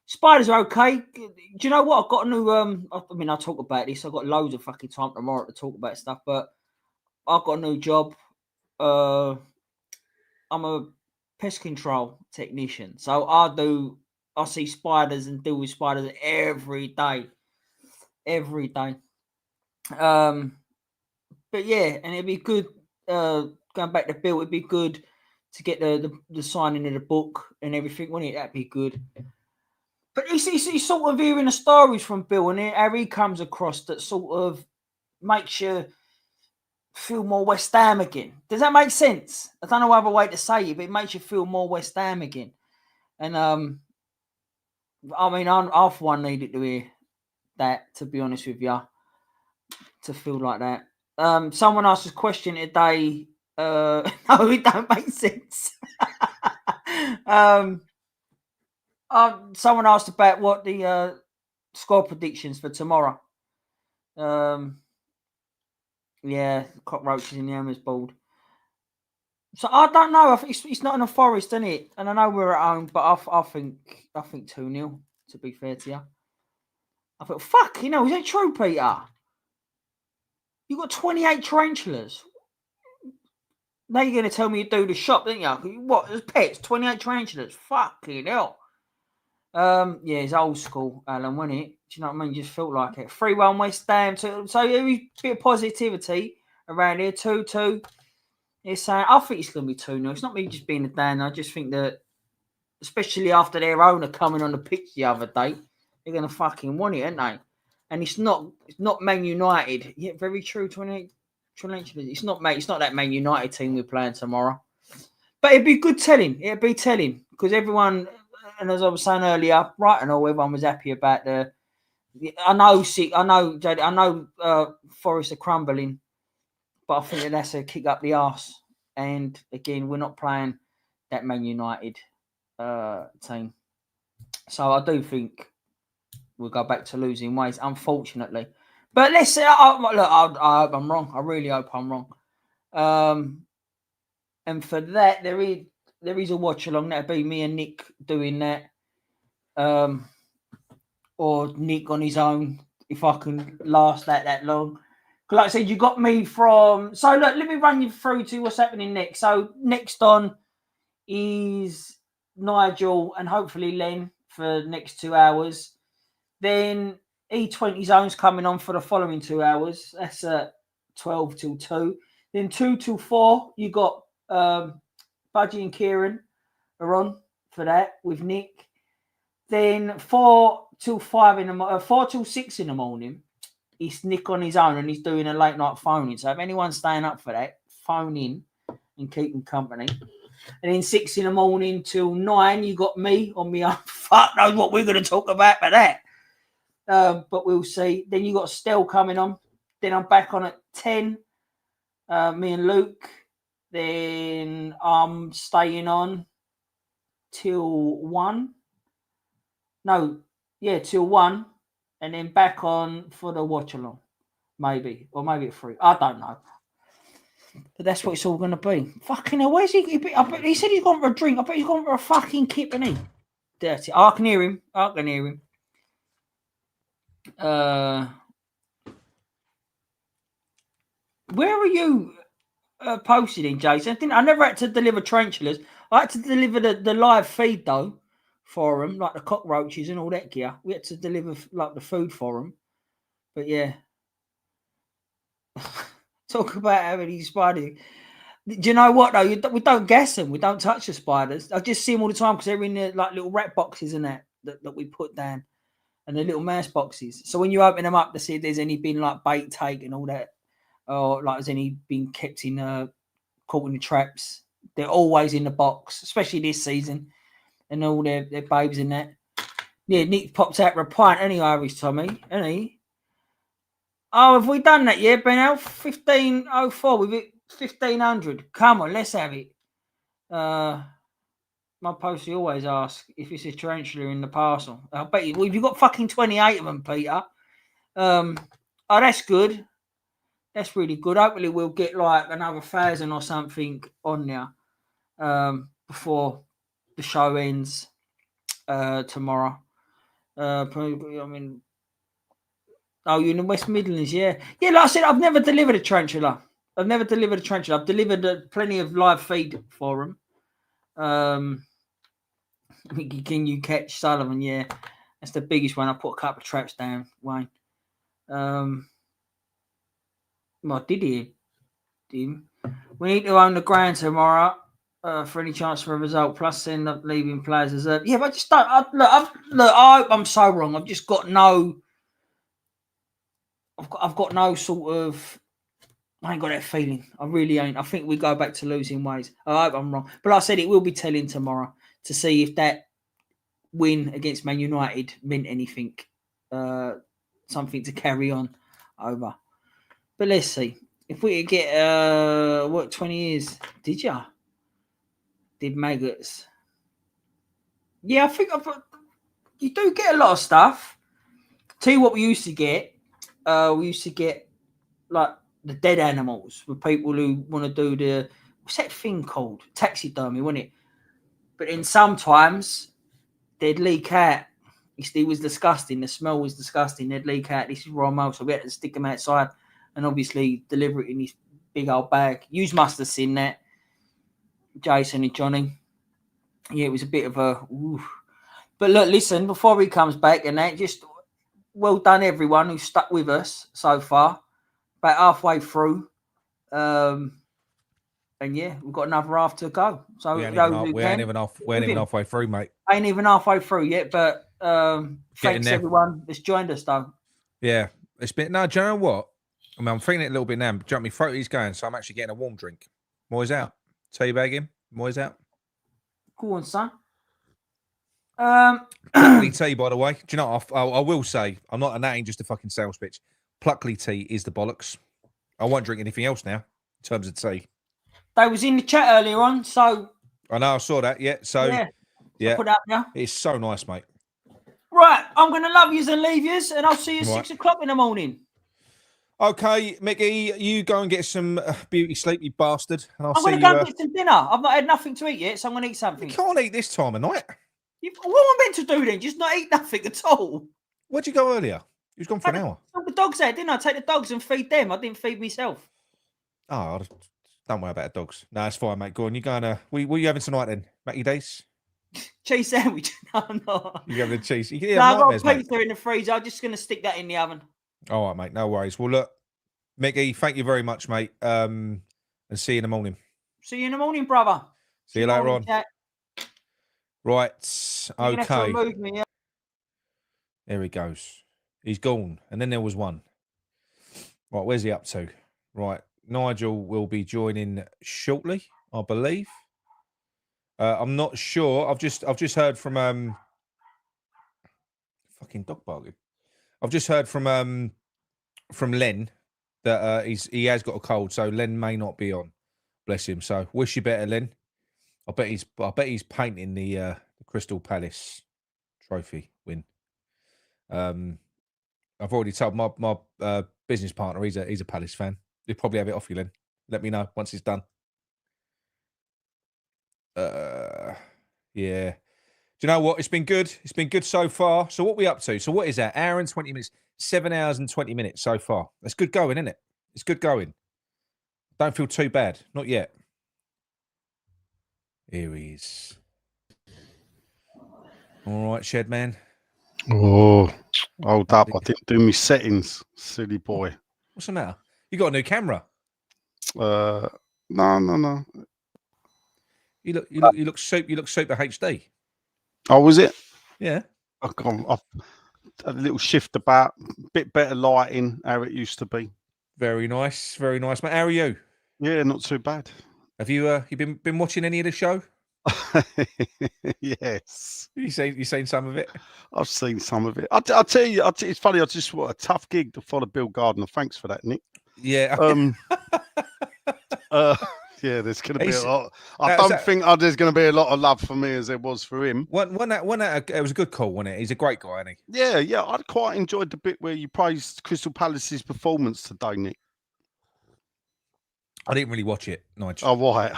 spiders are okay. Do you know what? I've got a new I'll talk about this. I've got loads of fucking time tomorrow to talk about stuff, but I've got a new job. I'm a pest control technician. So I see spiders and deal with spiders every day. Every day. But and it'd be good going back to Bill, it'd be good to get the signing of the book and everything, wouldn't it? That'd be good. But he's sort of hearing the stories from Bill and how he comes across that sort of makes you feel more West Ham again. Does that make sense? I don't know other way to say it, but it makes you feel more West Ham again. And I for one needed to hear that, to be honest with you, to feel like that. Someone asked a question today. No, it don't make sense. Someone asked about what the score predictions for tomorrow. Cockroaches in the Hammers board. So I don't know. It's not in a Forest, isn't it? And I know we're at home, but I think 2-0. To be fair to you, I thought, fuck, is that true, Peter? You got 28 tarantulas. Now you're going to tell me you do the shop, didn't you? What? There's pets, 28 tarantulas. Fucking hell. It's old school, Alan, wasn't it? Do you know what I mean? Just felt like it. 3-1 West Ham. So there was a bit of positivity around here. 2-2. It's saying, I think it's going to be 2-0. It's not me just being a Dan. I just think that, especially after their owner coming on the pitch the other day, they're going to fucking want it, aren't they? And it's not Man United. Yeah, very true. 28. It's not that Man United team we're playing tomorrow. But it'd be good telling. It'd be telling because everyone, and as I was saying earlier, right and all, everyone was happy about I know Forest are crumbling, but I think that's a kick up the arse. And again, we're not playing that Man United team. So I do think we'll go back to losing ways, unfortunately. But let's say, I hope I'm wrong. I really hope I'm wrong. And for that, there is a watch along. That'd be me and Nick doing that. Or Nick on his own, if I can last that long. Like I said, you got me from... So, look, let me run you through to what's happening next. So, next on is Nigel and hopefully Len for the next 2 hours. Then E20 Zone's coming on for the following 2 hours. That's at 12 till 2. Then 2 till 4, you got Budgie and Kieran are on for that with Nick. Then 4 till 6 in the morning, it's Nick on his own and he's doing a late night phoning. So if anyone's staying up for that, phone in and keep them company. And then 6 in the morning till 9, you got me on my own. Fuck knows what we're going to talk about for that. But we'll see. Then you got Stell coming on. Then I'm back on at 10. Me and Luke. Then I'm staying on till 1. No, yeah, till 1. And then back on for the watch along. Maybe. Or maybe at 3. I don't know. But that's what it's all going to be. Fucking hell, where's he? He said he's gone for a drink. I bet he's gone for a fucking kip, isn't he? Dirty. I can hear him. Where are you posted in, Jason? I never had to deliver tarantulas. I had to deliver the live feed, though, for them, like the cockroaches and all that gear. We had to deliver, like, the food for them. But, yeah. Talk about having these spiders. Do you know what, though? We don't gas them. We don't touch the spiders. I just see them all the time because they're in the, like, little rat boxes and that we put down. And the little mouse boxes. So when you open them up to see if there's any been, like, bait take and all that, or, like, has any been kept in, caught in the traps, they're always in the box, especially this season. And all their babes in that. Yeah, Nick popped out for a pint anyway, Irish Tommy, isn't he? Oh, have we done that yet, Ben? 1504 with it, 1500. Come on, let's have it. My postie always ask if it's a tarantula in the parcel. I bet you. Well, you've got fucking 28 of them, Peter. Oh, that's good. That's really good. Hopefully, we'll get like another 1,000 or something on there before the show ends tomorrow. I mean. Oh, you're in the West Midlands, yeah. Yeah, like I said, I've never delivered a tarantula. I've delivered plenty of live feed for them. Can you catch Sullivan? Yeah, that's the biggest one. I put a couple of traps down, Wayne. Well, did he? We need to own the ground tomorrow for any chance for a result. Plus, end up leaving players as yeah, but I just don't. I'm so wrong. I've just got no. I've got no sort of. I ain't got that feeling. I really ain't. I think we go back to losing ways. I hope I'm wrong, but like I said, it will be telling tomorrow to see if that win against Man United meant anything, something to carry on over. But let's see if we could get 20 years. Did you? Did maggots? Yeah, I think you do get a lot of stuff. Tell you what, we used to get. We used to get like the dead animals for people who want to do the what's that thing called? Taxidermy, wasn't it? But then sometimes they'd leak out. It was disgusting. The smell was disgusting. They'd leak out. This is raw milk, so we had to stick them outside and obviously deliver it in this big old bag. You must have seen that, Jason and Johnny. Yeah, it was a bit of a. Oof. But look, listen. Before he comes back, and that just. Well done, everyone who's stuck with us so far. About halfway through. And yeah, we've got another half to go. So we ain't even halfway through, mate. Ain't even halfway through yet, but thanks everyone that's joined us, though. Yeah, it's been. No, do you know what? I mean, I'm feeling it a little bit now. Jump me throat, he's going, so I'm actually getting a warm drink. Moy's out. Teabag him. Moy's out. Go on, son. Pluckley tea, by the way. Do you know what? I will say, I'm not, and that ain't just a fucking sales pitch. Pluckley tea is the bollocks. I won't drink anything else now in terms of tea. They was in the chat earlier on, so. I know, I saw that, yeah. So, yeah. Put up now. It's so nice, mate. Right, I'm going to love yous and leave yous, and I'll see you 6 o'clock in the morning. Okay, Mickey, you go and get some beauty sleep, you bastard. And I'm going to go and get some dinner. I've not had nothing to eat yet, so I'm going to eat something. You can't eat this time of night. What am I meant to do then? Just not eat nothing at all? Where'd you go earlier? You was gone for an hour. The dogs out, didn't I? Take the dogs and feed them. I didn't feed myself. Oh, don't worry about the dogs. No, it's fine, mate. Go on. You going to... What are you having tonight then? Matty Days? Cheese sandwich. No, I'm not. You having the cheese? No, I've got a pizza in the freezer. I'm just going to stick that in the oven. All right, mate. No worries. Well, look, Mickey, thank you very much, mate. And see you in the morning. See you in the morning, brother. See you later on. Chat. Right. You're gonna have to Okay. remove me, yeah? There he goes. He's gone. And then there was one. Right, where's he up to? Right. Nigel will be joining shortly, I believe. I'm not sure. I've just heard from fucking dog barking. I've just heard from Len that he has got a cold, so Len may not be on. Bless him. So wish you better, Len. I bet he's painting the Crystal Palace trophy win. I've already told my business partner he's a Palace fan. He'll probably have it off you, Len. Let me know once it's done. Yeah. Do you know what? It's been good. It's been good so far. So what are we up to? So what is that? Hour and 20 minutes. 7 hours and 20 minutes so far. That's good going, isn't it? It's good going. Don't feel too bad. Not yet. Here he is. All right, Shed Man. Oh, hold up. I didn't do my settings, silly boy. What's the matter? You got a new camera? No. You look super HD. Oh, was it? Yeah. I've a little shift about, bit better lighting, how it used to be. Very nice, mate. How are you? Yeah, not too bad. Have you been watching any of the show? Yes. You seen some of it? I've seen some of it. I'll tell you, it's funny. What a tough gig to follow Bill Gardner. Thanks for that, Nick. Yeah. Yeah, there's going to be a lot. I don't think there's going to be a lot of love for me as there was for him. It was a good call, wasn't it? He's a great guy, isn't he? Yeah. I quite enjoyed the bit where you praised Crystal Palace's performance today, Nick. I didn't really watch it, Nigel. Oh, why?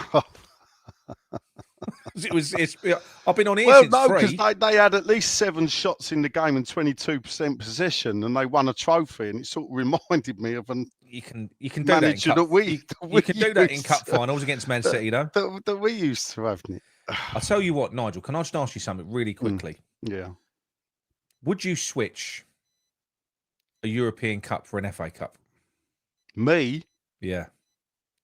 I've been on here since because they had at least 7 shots in the game and 22% possession, and they won a trophy, and it sort of reminded me of you can do manager that you can do that in cup finals against Man City, though. That we used to have, Nick. I'll tell you what, Nigel. Can I just ask you something really quickly? Yeah. Would you switch a European Cup for an FA Cup? Me? Yeah.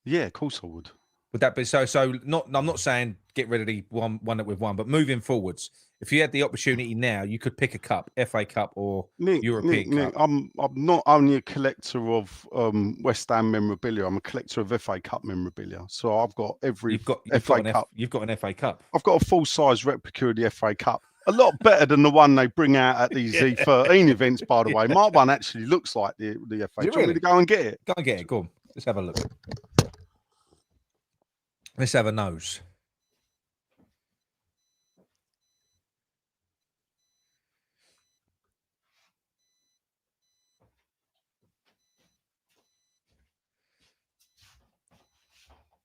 Yeah, of course I would. Would that be so? I'm not saying get rid of the one that we've won, but moving forwards, if you had the opportunity now, you could pick a cup, FA Cup or European Cup. Nick, I'm not only a collector of West Ham memorabilia. I'm a collector of FA Cup memorabilia. So I've got FA Cup. You've got an FA Cup. I've got a full-size replica of the FA Cup. A lot better than the one they bring out at these E13 events, by the way. My one actually looks like the FA. Do you want me to go and get it? Go and get it. Go on. Let's have a look. Let's have a nose.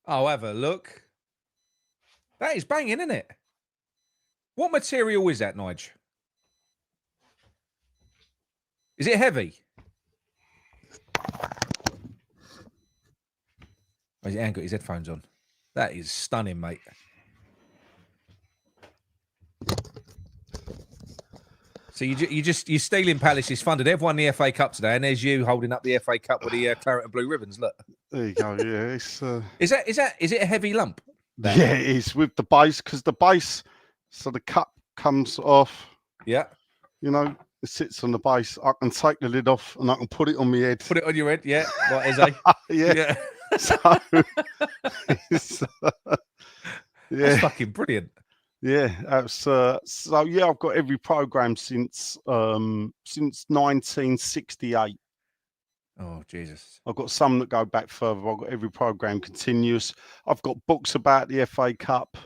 Oh, have a look. That is banging, isn't it? What material is that, Nige? Is it heavy? Oh, he ain't got his headphones on. That is stunning, mate. So you're stealing Palace's fun. They've won the FA Cup today, and there's you holding up the FA Cup with the Claret and Blue ribbons. Look. There you go. Yeah, it's. Is it a heavy lump? Yeah, it is with the base, because the base, so the cup comes off. Yeah. You know, it sits on the base. I can take the lid off and I can put it on my head. Put it on your head, yeah. Like Eze. Yeah. So, that's fucking brilliant. Yeah, that's so yeah. I've got every program since 1968. Oh Jesus! I've got some that go back further. I've got every program continuous. I've got books about the FA Cup.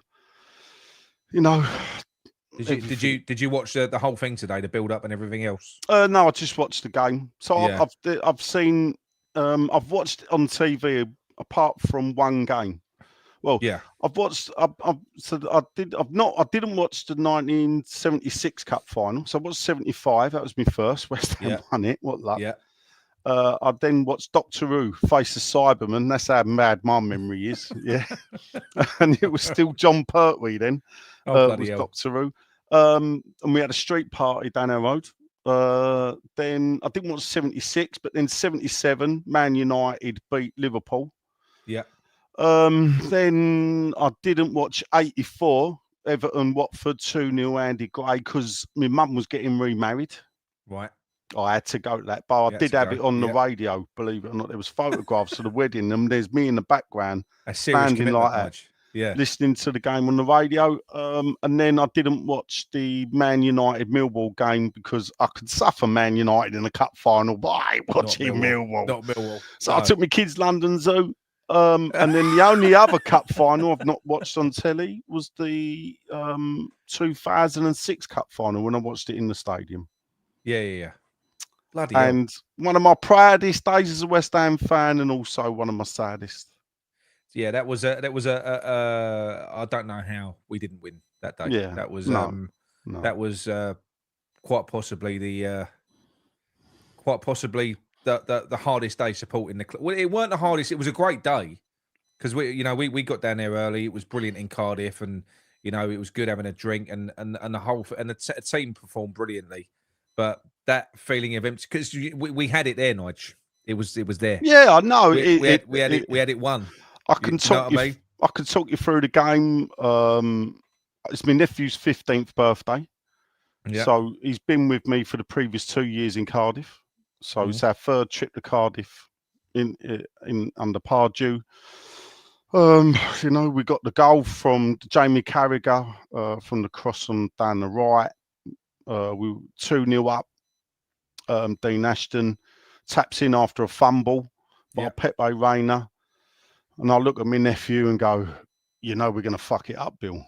You know, Did you watch the whole thing today, the build up and everything else? No, I just watched the game. So I've seen, I've watched on TV apart from one game. Well, I've watched. I didn't watch the 1976 Cup final. So I watched 75. That was my first. West Ham won it. What luck? Yeah. I then watched Doctor Who, Face of Cyberman. That's how bad my memory is. Yeah. And it was still John Pertwee then. Was Doctor Who. And we had a street party down our road. Then I didn't watch 76, but then 77, Man United beat Liverpool. Yeah. Then I didn't watch 84, Everton, Watford, 2-0, Andy Gray, because my mum was getting remarried. Right. I had to go to that, but I did have it on the radio, believe it or not. There was photographs of the wedding, and there's me in the background, standing like that, listening to the game on the radio. And then I didn't watch the Man United Millwall game because I could suffer Man United in the cup final, but I ain't watching Millwall. Not Millwall. So I took my kids London Zoo. And then the only other cup final I've not watched on telly was the 2006 cup final when I watched it in the stadium. Yeah. Bloody and hell. One of my proudest days as a West Ham fan, and also one of my saddest. Yeah, that was I don't know how we didn't win that day. Yeah, that was that was quite possibly the hardest day supporting the club. Well, it weren't the hardest. It was a great day because we got down there early. It was brilliant in Cardiff, and it was good having a drink, and the team performed brilliantly. But that feeling of empty, because we had it there, Nige. It was there. Yeah, I know. We had it won. I can talk you through the game. It's my nephew's 15th birthday. Yeah. So he's been with me for the previous 2 years in Cardiff. So it's our third trip to Cardiff in under Pardew. We got the goal from Jamie Carragher from the cross on down the right. We were 2-0 up. Dean Ashton taps in after a fumble by Pepe Reina. And I look at my nephew and go, we're going to fuck it up, Bill.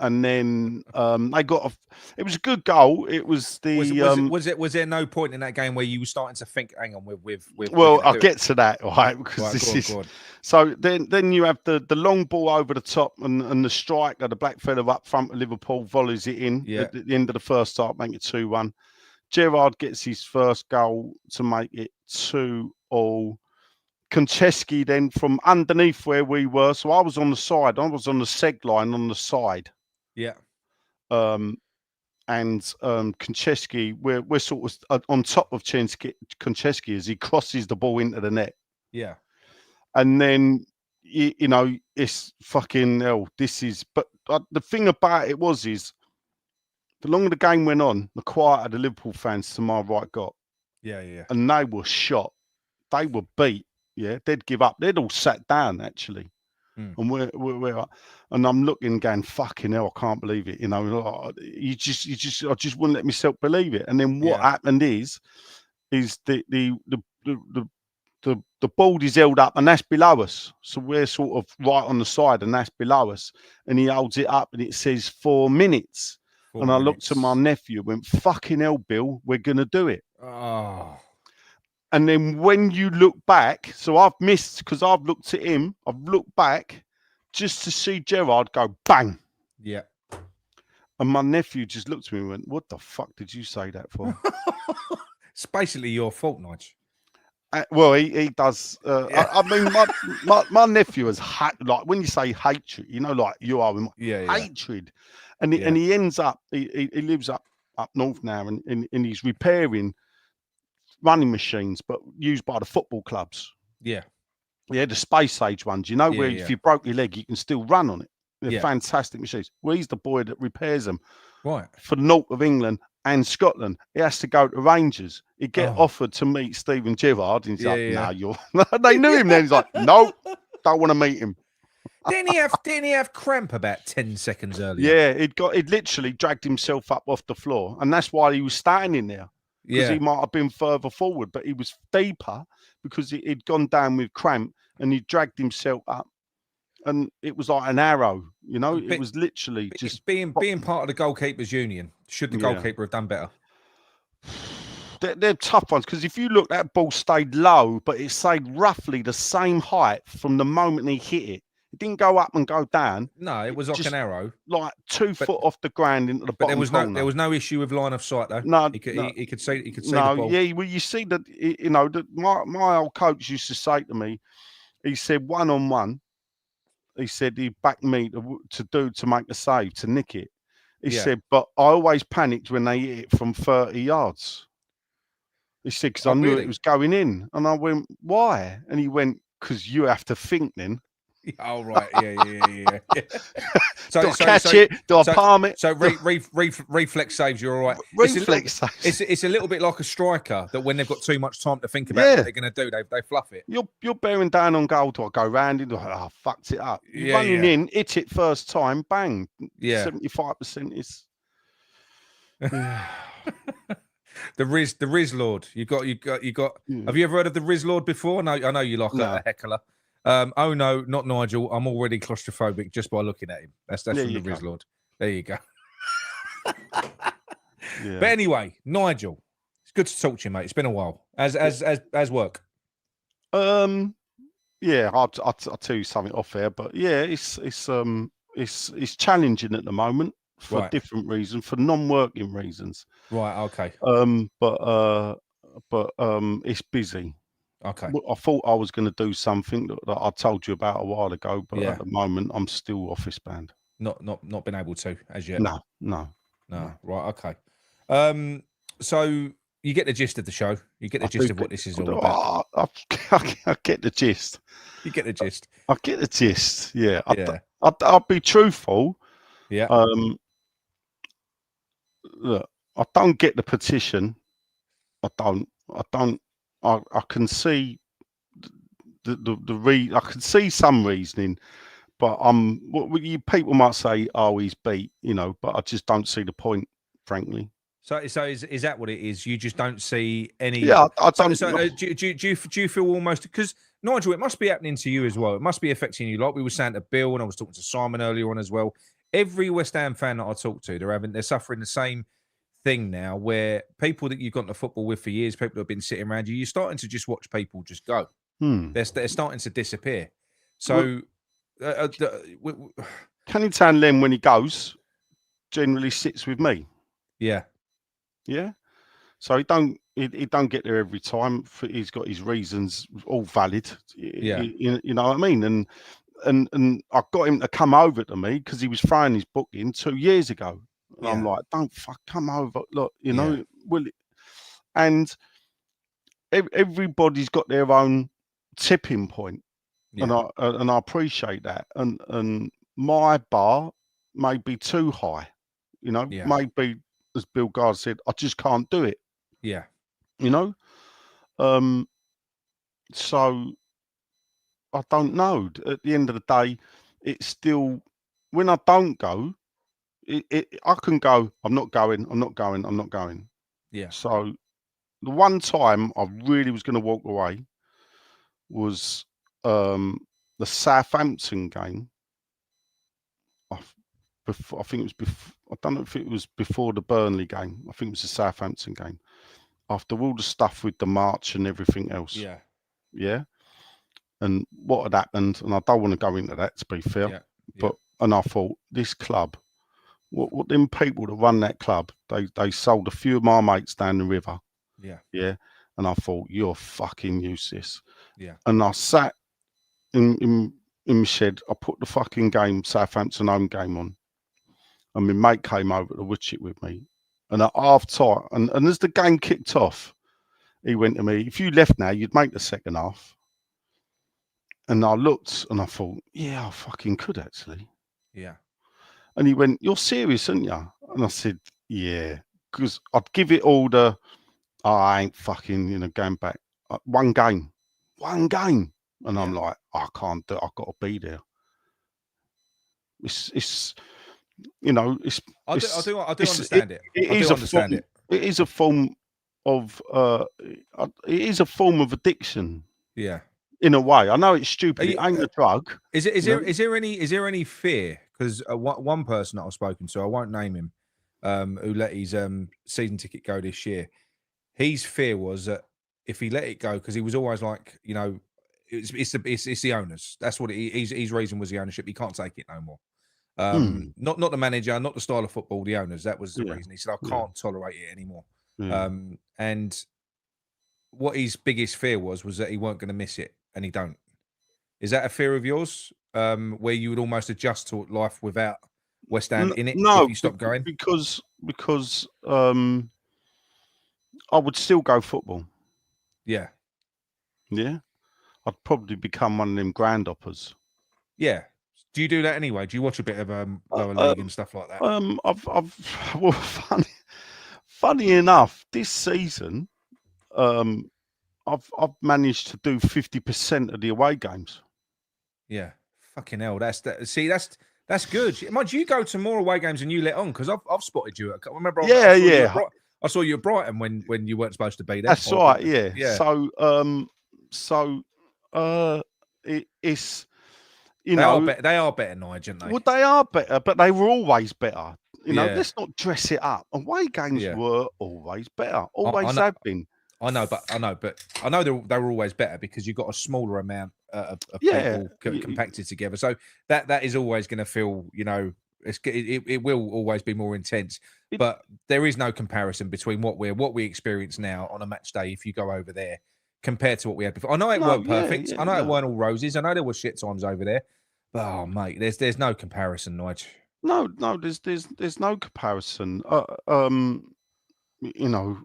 And then they got it was a good goal. It was was there no point in that game where you were starting to think, hang on, well, I'll get to that, right? Because go on. So then you have the long ball over the top and the striker, the black fella up front of Liverpool volleys it in at the end of the first half, make it 2-1. Gerrard gets his first goal to make it 2-2. Konchesky then from underneath where we were. So I was on the side. I was on the seg line on the side. Yeah. And Konchesky, we're sort of on top of Konchesky as he crosses the ball into the net. Yeah. And then, it's fucking hell. But the thing about it is the longer the game went on, the quieter the Liverpool fans to my right got. Yeah. And they were shot. They were beat. Yeah, they'd give up. They'd all sat down actually, and we're and I'm looking, going, fucking hell, I can't believe it. I just wouldn't let myself believe it. And then what happened is the board is held up, and that's below us. So we're sort of right on the side, and that's below us. And he holds it up, and it says 4 minutes. I looked at my nephew, and went, fucking hell, Bill, we're gonna do it. Oh. And then when you look back, so I've missed because I've looked at him. I've looked back just to see Gerrard go bang. Yeah. And my nephew just looked at me and went, "What the fuck did you say that for?" It's basically your fault, Nige. Well, he does. I mean, my nephew has like when you say hatred, like you are with hatred, and he ends up. He lives up north now, and he's repairing running machines, but used by the football clubs. Yeah, the space age ones. Where if you broke your leg, you can still run on it. They're fantastic machines. Well, he's the boy that repairs them. Right. For the north of England and Scotland, he has to go to Rangers. He'd get offered to meet Steven Gerrard, and he's like, "Nah, you're." They knew him then. He's like, "No, don't want to meet him." Didn't he have cramp about 10 seconds earlier? Yeah, he'd literally dragged himself up off the floor, and that's why he was standing there. Because he might have been further forward, but he was deeper because he'd gone down with cramp and he dragged himself up. and it was like an arrow. You know, it was literally just being part of the goalkeepers union. Should the goalkeeper have done better? They're tough ones, because if you look, that ball stayed low, but it stayed roughly the same height from the moment he hit it. It didn't go up and go down. No, it was like an arrow, like 2 foot off the ground into the bottom corner. There was no issue with line of sight though. No, he could see the ball. Yeah, well, you see that. You know, my old coach used to say to me, he said 1-on-1. He said he backed me to make a save, to nick it. He said, but I always panicked when they hit it from 30 yards. He said, because I knew it was going in. And I went, why? And he went, because you have to think then. Oh, right. Yeah. Do I catch it? Do I palm it? So reflex saves, you're all right. Reflex saves. It's a little bit like a striker that when they've got too much time to think about what they're going to do, they fluff it. You're bearing down on goal. Do I go round it? Oh, fucked it up. You're running in, hit it first time, bang. Yeah. 75% is... The Riz Lord. You got. Have you ever heard of the Riz Lord before? No, I know you like a heckler. Oh no, not Nigel. I'm already claustrophobic just by looking at him. That's from the Riz Lord. There you go. But anyway, Nigel, it's good to talk to you, mate. It's been a while. As work. Yeah, I'll tell you something off air, but yeah, it's challenging at the moment for different reasons, for non-working reasons. Right. Okay. But it's busy. Okay. I thought I was going to do something that I told you about a while ago, but at the moment I'm still office bound. Not been able to as yet. No. Right. Okay. So you get the gist of the show. You get the gist of what this is all about. I get the gist. You get the gist. I get the gist. Yeah. I'll be truthful. Yeah. Look, I don't get the petition. I can see I can see some reasoning, but what you people might say, oh, he's beat, you know, but I just don't see the point, frankly. So is that what it is? You just don't see any? Yeah, I don't. Do you feel almost, because Nigel, it must be happening to you as well. It must be affecting you. Like we were saying to Bill, and I was talking to Simon earlier on as well. Every West Ham fan that I talk to, they're suffering the same thing now, where people that you've gone to football with for years, people that have been sitting around you, you're starting to just watch people just go. They're starting to disappear. So, Cannington Len, when he goes, generally sits with me. Yeah. So he don't get there every time. He's got his reasons, all valid. Yeah. You know what I mean? And I got him to come over to me because he was throwing his book in 2 years ago. And I'm like, don't come over. Look, you know, and everybody's got their own tipping point. And I appreciate that. And my bar may be too high, you know, maybe, as Bill Gard said, I just can't do it. Yeah. You know? So I don't know. At the end of the day, it's still, when I don't go, I can go, I'm not going. Yeah. So the one time I really was going to walk away was the Southampton game. I think it was before, I don't know if it was before the Burnley game. I think it was the Southampton game. After all the stuff with the march and everything else. Yeah. And what had happened, and I don't want to go into that, to be fair, but and I thought, this club, what them people that run that club, they sold a few of my mates down the river. Yeah. And I thought, you're fucking useless. Yeah. And I sat in my shed, I put the fucking game, Southampton home game on. And my mate came over to watch it with me. And at half time, and as the game kicked off, he went to me, if you left now, you'd make the second half. And I looked and I thought, yeah, I fucking could actually. Yeah. And he went, you're serious, aren't you? And I said, yeah. Because I'd give it all the, I ain't fucking, you know, going back. One game. And I'm like, I can't do it. I've got to be there. It's you know, I do understand it. It is a form of addiction. Yeah. In a way, I know it's stupid. It ain't a drug. Is there any fear? Because one person that I've spoken to, I won't name him, who let his season ticket go this year. His fear was that if he let it go, because he was always like, you know, it's the owners. That's what his reason was, the ownership. He can't take it no more. Not the manager, not the style of football, the owners. That was the reason. He said, I can't tolerate it anymore. And what his biggest fear was that he weren't going to miss it, and he don't. Is that a fear of yours, where you would almost adjust to life without West Ham in it if you stop going? Because I would still go football. Yeah. Yeah. I'd probably become one of them grand operas. Yeah. Do you do that anyway? Do you watch a bit of lower league and stuff like that? Well, funny enough, this season, I've managed to do 50% of the away games. Yeah, fucking hell. That's good. Mind you, go to more away games than you let on, because I've spotted you. I remember. I saw you at Brighton when you weren't supposed to be there. That's right. Yeah. So it's, you know, they are better, Nigel, aren't they? Well, they are better, but they were always better. You know, let's not dress it up. Away games were always better. Always have been. I know they were always better because you got a smaller amount of people compacted together. So that is always going to feel, you know, it will always be more intense. But there is no comparison between what we experience now on a match day if you go over there compared to what we had before. I know it weren't perfect. I know it weren't all roses. I know there were shit times over there. But oh mate, there's no comparison, Nigel. No, there's no comparison. You know,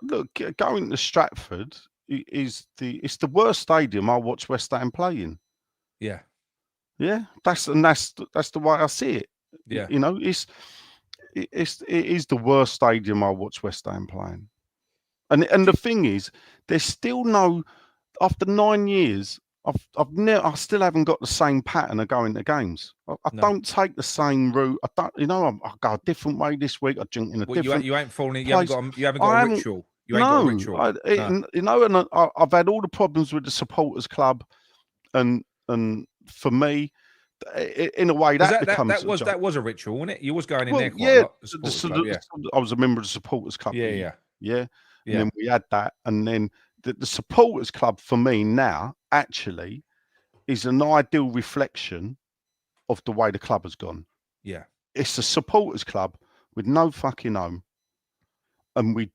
look, going to Stratford it's the worst stadium I watch West Ham play in. Yeah, that's the way I see it. Yeah, you know, it is the worst stadium I watch West Ham playing. And the thing is, there's still no, after 9 years, I still haven't got the same pattern of going to games. I don't take the same route. I don't, you know, I go a different way this week. I drink in a different. You ain't falling. You haven't got a ritual. You ain't got a ritual. You know, and I've had all the problems with the supporters club, and for me, in a way, that was a ritual, wasn't it? You was going in there quite a lot. I was a member of the supporters club. Yeah. And then we had that, and then the supporters club for me now actually is an ideal reflection of the way the club has gone. Yeah, it's a supporters club with no fucking home, and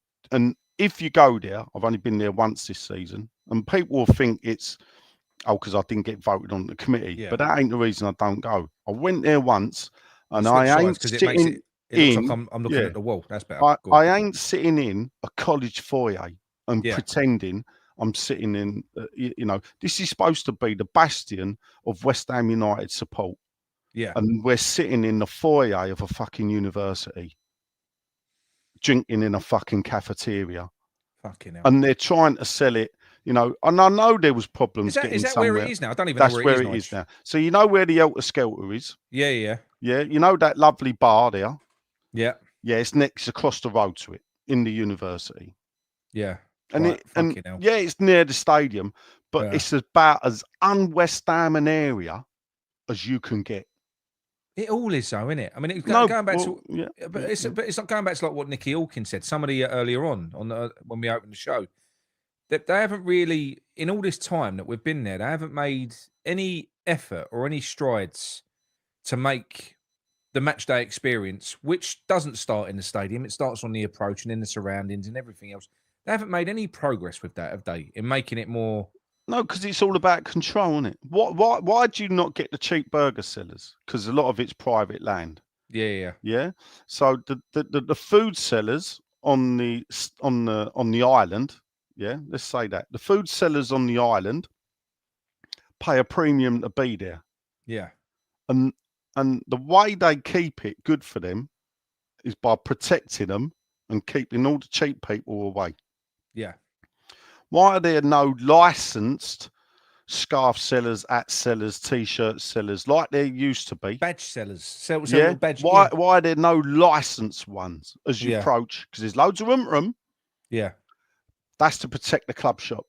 if you go there, I've only been there once this season, and people will think it's because I didn't get voted on the committee, but that ain't the reason I don't go. I went there once, and I ain't sitting. It looks like I'm looking at the wall. That's better. I ain't sitting in a college foyer and pretending I'm sitting in. You know, this is supposed to be the bastion of West Ham United support. Yeah, and we're sitting in the foyer of a fucking university, drinking in a fucking cafeteria. Fucking hell. And they're trying to sell it. You know, and I know there was problems. Is that somewhere. Where it is now? I don't even know where it is now. So you know where the Helter Skelter is? Yeah. You know that lovely bar there? Yeah. It's next across the road to it in the university. Yeah. And it's near the stadium, but it's about as un-West Ham an area as you can get. It all is so, isn't it? I mean, it's going back to it's not going back to like what Nicky Hawkins said. Somebody earlier on when we opened the show, that they haven't really, in all this time that we've been there, they haven't made any effort or any strides to make the match day experience, which doesn't start in the stadium. It starts on the approach and in the surroundings and everything else. They haven't made any progress with that, have they? In making it more. No, because it's all about control, isn't it? Why do you not get the cheap burger sellers? Because a lot of it's private land. Yeah. So the food sellers on the island, let's say that the food sellers on the island pay a premium to be there. Yeah. And the way they keep it good for them is by protecting them and keeping all the cheap people away. Yeah. Why are there no licensed scarf sellers, hat sellers, t-shirt sellers like there used to be? Badge sellers. Badge, why are there no licensed ones as you approach? Because there's loads of them. Yeah. That's to protect the club shop.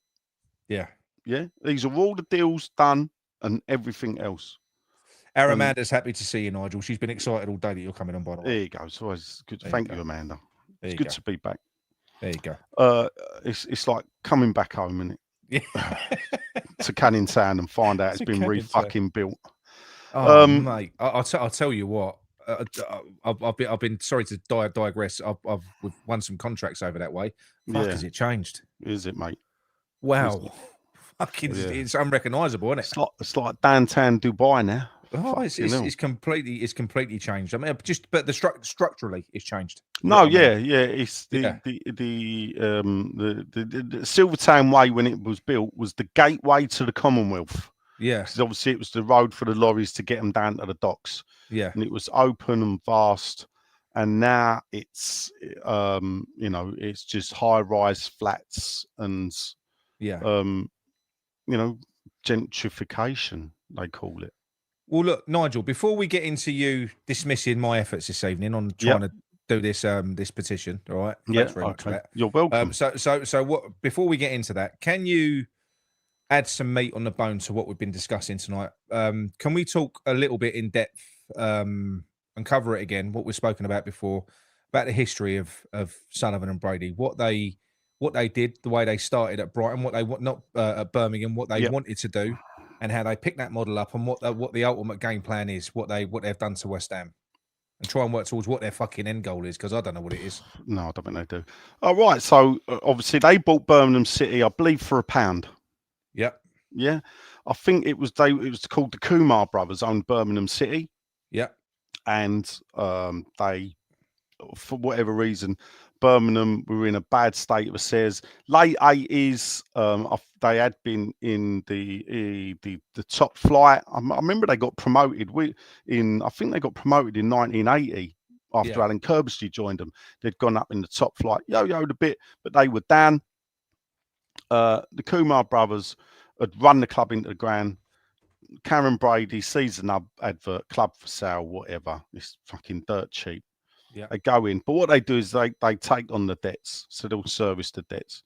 Yeah. Yeah, these are all the deals done and everything else. Amanda's happy to see you, Nigel. She's been excited all day that you're coming on, by the way. There you go. It's always good. Thank you, Amanda. It's good to be back. There you go. It's like coming back home, isn't it? Yeah. To Canning Town and find out it's been re-fucking built. Oh, mate, I'll tell you what. I've been sorry to digress. We've won some contracts over that way. Fuck, has it changed? Is it, mate? Wow, fucking, it's unrecognisable, isn't it? It's like downtown Dubai now. Oh, it's completely changed. I mean, but the structurally it's changed. No, it's the Silvertown Way when it was built was the gateway to the Commonwealth. Yeah, because obviously it was the road for the lorries to get them down to the docks. Yeah, and it was open and vast. And now it's it's just high-rise flats and gentrification they call it. Well, look, Nigel, before we get into you dismissing my efforts this evening on trying to do this this petition, all right? Thanks very much for that. You're welcome. So what? Before we get into that, can you add some meat on the bone to what we've been discussing tonight? Can we talk a little bit in depth and cover it again? What we've spoken about before about the history of Sullivan and Brady, what they did, the way they started at Brighton, at Birmingham, what they wanted to do, and how they picked that model up, and what the ultimate game plan is, what they've done to West Ham, and try and work towards what their fucking end goal is, because I don't know what it is. No, I don't think they do. All right, so obviously they bought Birmingham City, I believe, for £1. Yep. Yeah, I think it was called the Kumar brothers owned Birmingham City. Yep. And they, for whatever reason, Birmingham were in a bad state of affairs. Late 80s, they had been in the top flight. I remember they got promoted. I think they got promoted in 1980 after Alan Kirbystree joined them. They'd gone up in the top flight, yo-yoed a bit, but they were down. The Kumar brothers had run the club into the ground. Karen Brady sees an advert, club for sale, whatever. It's fucking dirt cheap. Yeah, they go in, but what they do is they take on the debts, so they'll service the debts.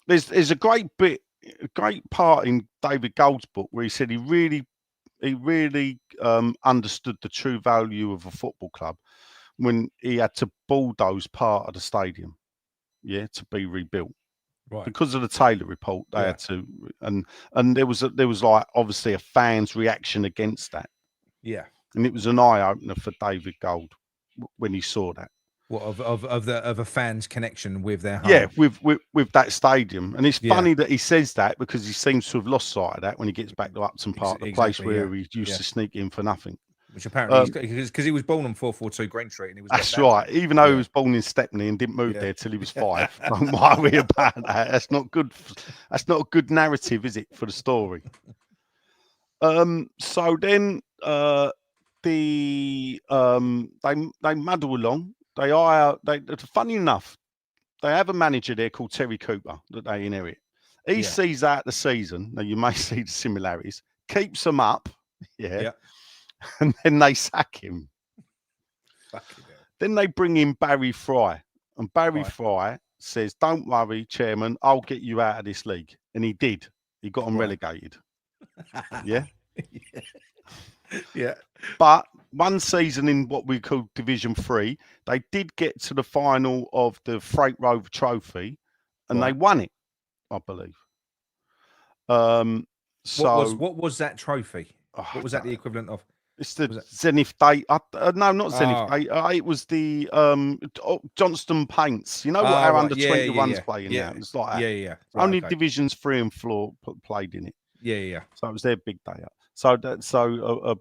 There's a great part in David Gold's book where he said he really understood the true value of a football club when he had to bulldoze part of the stadium, to be rebuilt. Right. Because of the Taylor report, they had to, and there was like obviously a fan's reaction against that. Yeah. And it was an eye opener for David Gold when he saw that. What of a fan's connection with their home? Yeah, with that stadium. And it's funny that he says that because he seems to have lost sight of that when he gets back to Upton Park, the place where he used to sneak in for nothing. Which apparently because he was born on 442 Green Street, and he was. That's right. Even though he was born in Stepney and didn't move there till he was 5. Don't worry about that. That's not good. That's not a good narrative, is it, for the story? So then they muddle along. Funny enough, they have a manager there called Terry Cooper that they inherit. He sees out the season. Now you may see the similarities. Keeps them up. Yeah. And then they sack him. Then they bring in Barry Fry. And Barry Fry says, "Don't worry, Chairman, I'll get you out of this league." And he did. He got them relegated. Yeah. Yeah. But one season in what we call Division 3, they did get to the final of the Freight Rover Trophy, and they won it, I believe. What was that trophy? What was that the equivalent of? It's the Zenith Day. No, not Zenith Day. It was the Johnston Paints. You know what our under 21s playing now? It's like that. Yeah. Right, only Divisions 3 and 4 played in it. Yeah. So it was their big day up. So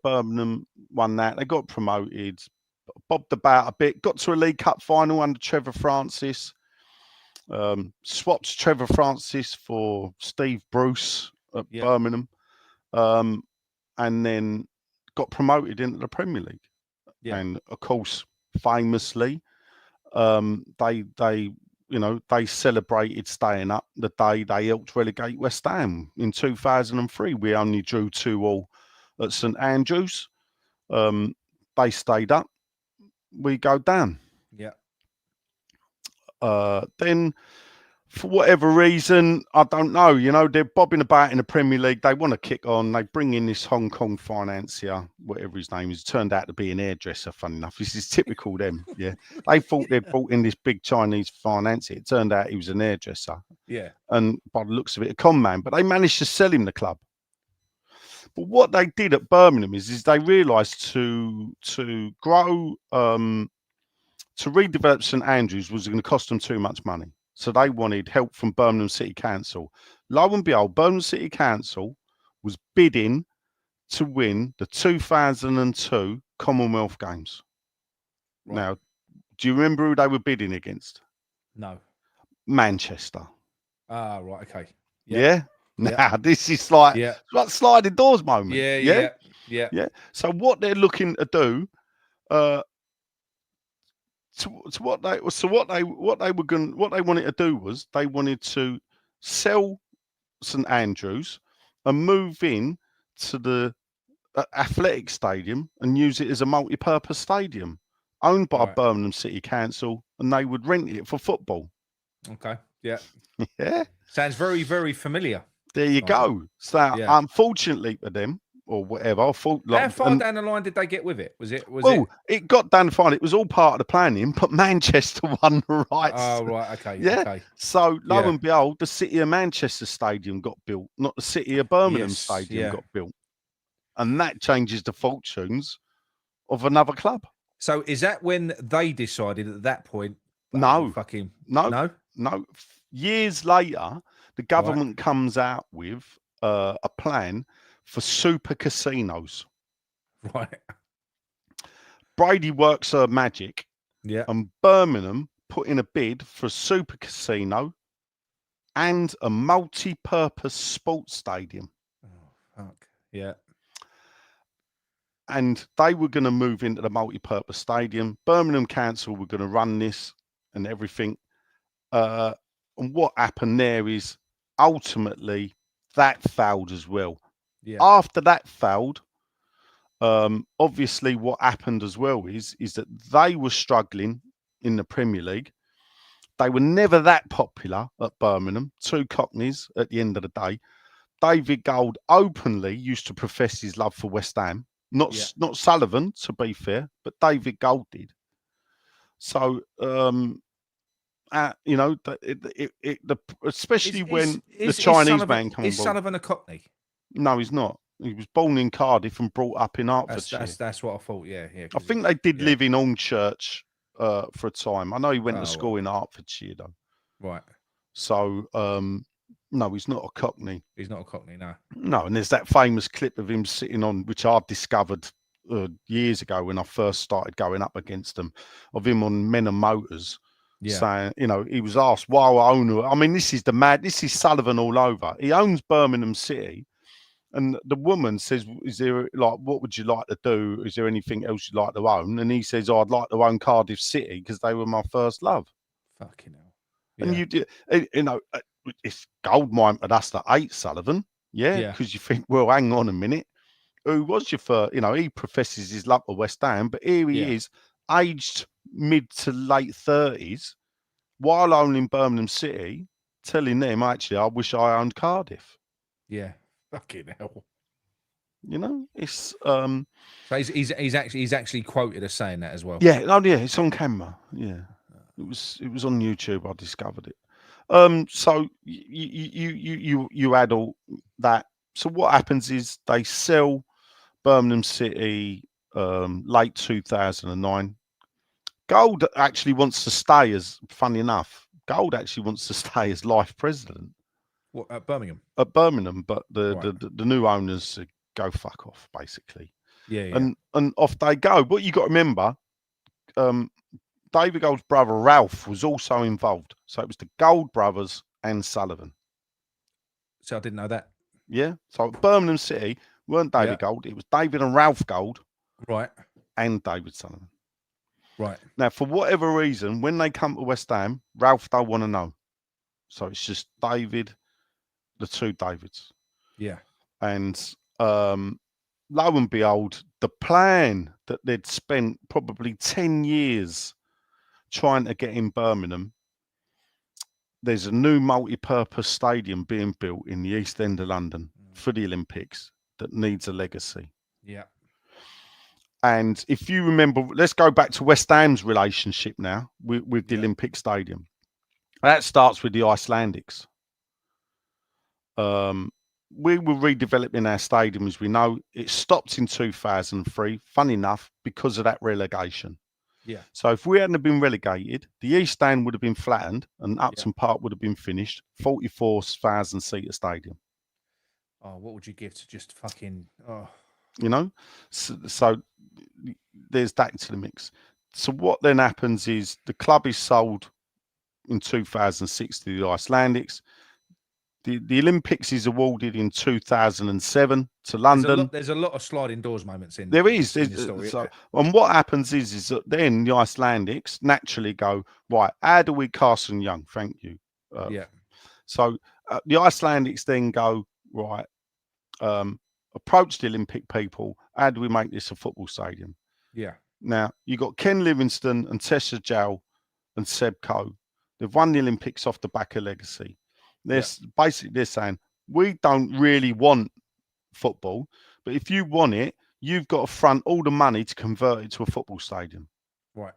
Birmingham won that. They got promoted, bobbed about a bit, got to a League Cup final under Trevor Francis. Swapped Trevor Francis for Steve Bruce at Birmingham, and then got promoted into the Premier League. Yeah. And of course, famously, they celebrated staying up the day they helped relegate West Ham in 2003. We only drew 2-2 at St Andrews. They stayed up. We go down. Yeah. Then for whatever reason, I don't know, you know, they're bobbing about in the Premier League. They want to kick on. They bring in this Hong Kong financier, whatever his name is, turned out to be an hairdresser, funny enough. This is typical them, yeah. They thought they'd brought in this big Chinese financier. It turned out he was an hairdresser. Yeah. And by the looks of it, a con man. But they managed to sell him the club. But what they did at Birmingham is they realised to grow, to redevelop St Andrews was going to cost them too much money. So they wanted help from Birmingham City Council. Lo and behold, Birmingham City Council was bidding to win the 2002 Commonwealth Games. Right. Now, do you remember who they were bidding against? No. Manchester. Ah, right, okay. Yeah? Now, this is like, like sliding doors moment. Yeah. So what they're looking to do, what they wanted to do was they wanted to sell St Andrews and move in to the athletic stadium and use it as a multi-purpose stadium owned by Birmingham City Council, and they would rent it for football. Okay. Yeah. Yeah. Sounds very, very familiar. There you go. So unfortunately for them, or whatever. I thought, like, how far down the line did they get with it? It got down fine. It was all part of the planning, but Manchester won the rights. Oh, right, okay. Yeah. Okay. So lo and behold, the City of Manchester Stadium got built, not the City of Birmingham Stadium got built. And that changes the fortunes of another club. So is that when they decided at that point? No. No. Years later, the government comes out with a plan for super casinos. Right. Brady works her magic. Yeah. And Birmingham put in a bid for a super casino and a multi-purpose sports stadium. Oh, fuck. Yeah. And they were going to move into the multi-purpose stadium. Birmingham Council were going to run this and everything. And what happened there is ultimately that failed as well. Yeah. After that failed, obviously what happened as well is that they were struggling in the Premier League. They were never that popular at Birmingham. Two Cockneys at the end of the day. David Gold openly used to profess his love for West Ham. Not Sullivan, to be fair, but David Gold did. So, you know, especially when the Chinese man comes on. Is Sullivan a Cockney? No, he's not. He was born in Cardiff and brought up in Hertfordshire. That's what I thought. Yeah. I think they did live in Hornchurch for a time. I know he went to school in Hertfordshire though. Right. So, no, he's not a Cockney. He's not a Cockney, no. No, and there's that famous clip of him sitting on, which I discovered years ago when I first started going up against them, of him on Men and Motors. Yeah. Saying, you know, he was asked, why I own, I mean, this is Sullivan all over. He owns Birmingham City. And the woman says, is there, like, what would you like to do? Is there anything else you'd like to own? And he says, I'd like to own Cardiff City because they were my first love. Fucking hell. Yeah. And you know, it's gold mine for us that ate Sullivan. Yeah. Because you think, well, hang on a minute. Who was your first? You know, he professes his love for West Ham, but here he is, aged mid to late 30s, while owning Birmingham City, telling them, actually, I wish I owned Cardiff. Yeah. Fucking hell. You know, it's so he's actually quoted as saying that as well. Yeah, it's on camera. Yeah. It was on YouTube. I discovered it. So you add all that. So what happens is they sell Birmingham City late 2009. Gold actually wants to stay as, funny enough, Gold actually wants to stay as life president. What, at Birmingham? At Birmingham, but the new owners go fuck off, basically. Yeah. And off they go. But you got to remember, David Gold's brother Ralph was also involved. So it was the Gold brothers and Sullivan. So I didn't know that. Yeah. So Birmingham City weren't David Gold. It was David and Ralph Gold. Right. And David Sullivan. Right. Now, for whatever reason, when they come to West Ham, Ralph don't want to know. So it's just David, the two Davids. Yeah. And lo and behold, the plan that they'd spent probably 10 years trying to get in Birmingham, there's a new multi-purpose stadium being built in the East End of London for the Olympics that needs a legacy. Yeah. And if you remember, let's go back to West Ham's relationship now with the Olympic Stadium. That starts with the Icelandics. We were redeveloping our stadium, as we know. It stopped in 2003, fun enough, because of that relegation. Yeah. So if we hadn't have been relegated, the East Stand would have been flattened and Upton Park would have been finished. 44,000-seater stadium. Oh, what would you give to just fucking... Oh. You know? So there's that to the mix. So what then happens is the club is sold in 2006 to the Icelandics. The Olympics is awarded in 2007 to London. There's a lot of sliding doors moments in there. Is. In the story. So, and what happens is that then the Icelandics naturally go, right, how do we Carson Young? Thank you. So the Icelandics then go, right, approach the Olympic people. How do we make this a football stadium? Yeah. Now, you got Ken Livingstone and Tessa Jowell and Seb Coe. They've won the Olympics off the back of legacy. Basically, they're saying, we don't really want football, but if you want it, you've got to front all the money to convert it to a football stadium. Right.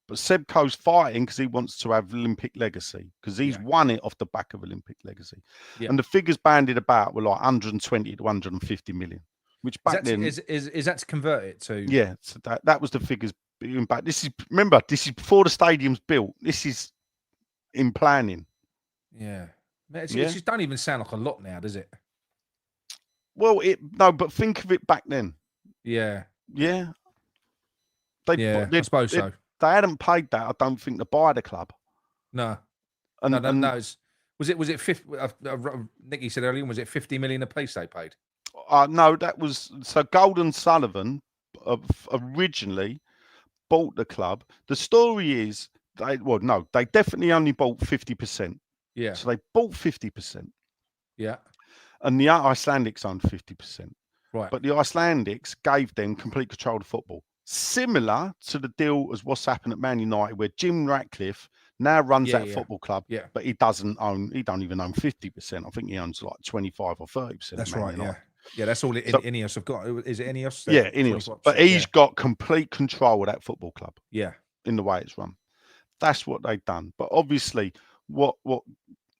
But Seb Coe's fighting because he wants to have Olympic legacy, because he's won it off the back of Olympic legacy. Yeah. And the figures bandied about were like 120 to 150 million, which back then... Is that to convert it to... Yeah, so that was the figures back. This is before the stadium's built. This is in planning. Yeah. It just don't even sound like a lot now, does it? Well, but think of it back then. Yeah. Yeah. I suppose so. They hadn't paid that, I don't think, to buy the club. No. No. Was it 50? Nicky said earlier, was it 50 million a piece they paid? No, that was so. Golden Sullivan originally bought the club. The story is they definitely only bought 50%. Yeah. So they bought 50%. Yeah. And the Icelandics owned 50%. Right. But the Icelandics gave them complete control of football. Similar to the deal as what's happened at Man United, where Jim Ratcliffe now runs that football club, but he don't even own 50%. I think he owns like 25 or 30%. That's right, yeah. Yeah, that's all Ineos have got. Is it Ineos? Yeah, Ineos. But he's got complete control of that football club. Yeah. In the way it's run. That's what they've done. But obviously, what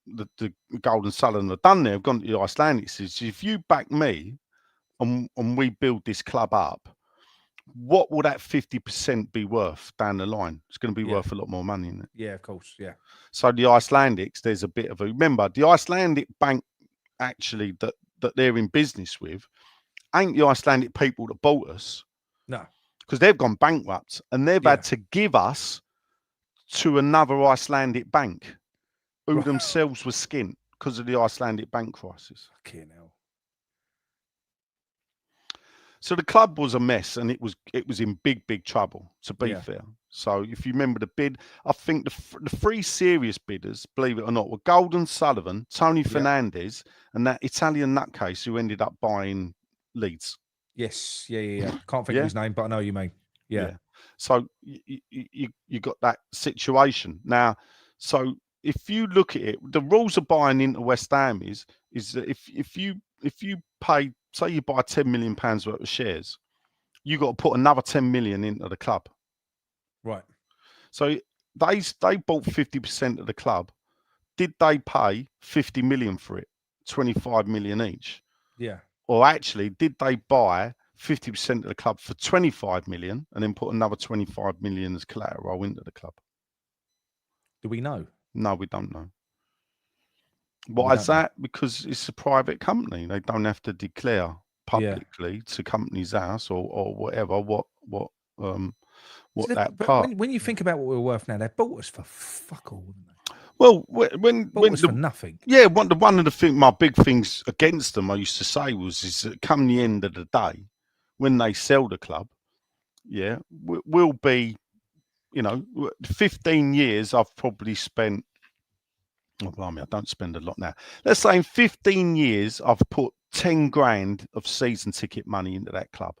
the Golden Sullivan have done there, have gone to the Icelandics, is if you back me and we build this club up, what will that 50% be worth down the line? It's going to be worth a lot more money, isn't it? Yeah, of course, yeah. So the Icelandics, there's a bit of a... Remember, the Icelandic bank, actually, that they're in business with, ain't the Icelandic people that bought us. No. Because they've gone bankrupt, and they've had to give us to another Icelandic bank, who themselves were skint because of the Icelandic bank crisis. Fucking hell. So the club was a mess, and it was in big trouble, to be fair. So if you remember the bid, I think the three serious bidders, believe it or not, were Golden Sullivan, Tony Fernandez, and that Italian nutcase who ended up buying Leeds. Yes, yeah. Can't think of his name, but I know you mean. Yeah. So you got that situation now. So if you look at it, the rules of buying into West Ham is that if you pay, say you buy £10 million worth of shares, you got to put another 10 million into the club. Right. So they bought 50% of the club. Did they pay 50 million for it? 25 million each. Yeah. Or actually, did they buy 50% of the club for 25 million and then put another 25 million as collateral into the club? Do we know? No, we don't know. Why is that? Because it's a private company. They don't have to declare publicly to Companies House or whatever what that part. When you think about what we're worth now, they bought us for fuck all, wouldn't they? Well, when for nothing. Yeah, one of the things, my big things against them, I used to say is that come the end of the day, when they sell the club, we'll be, 15 years I've probably spent. Oh, blimey, I don't spend a lot now. Let's say in 15 years, I've put 10 grand of season ticket money into that club.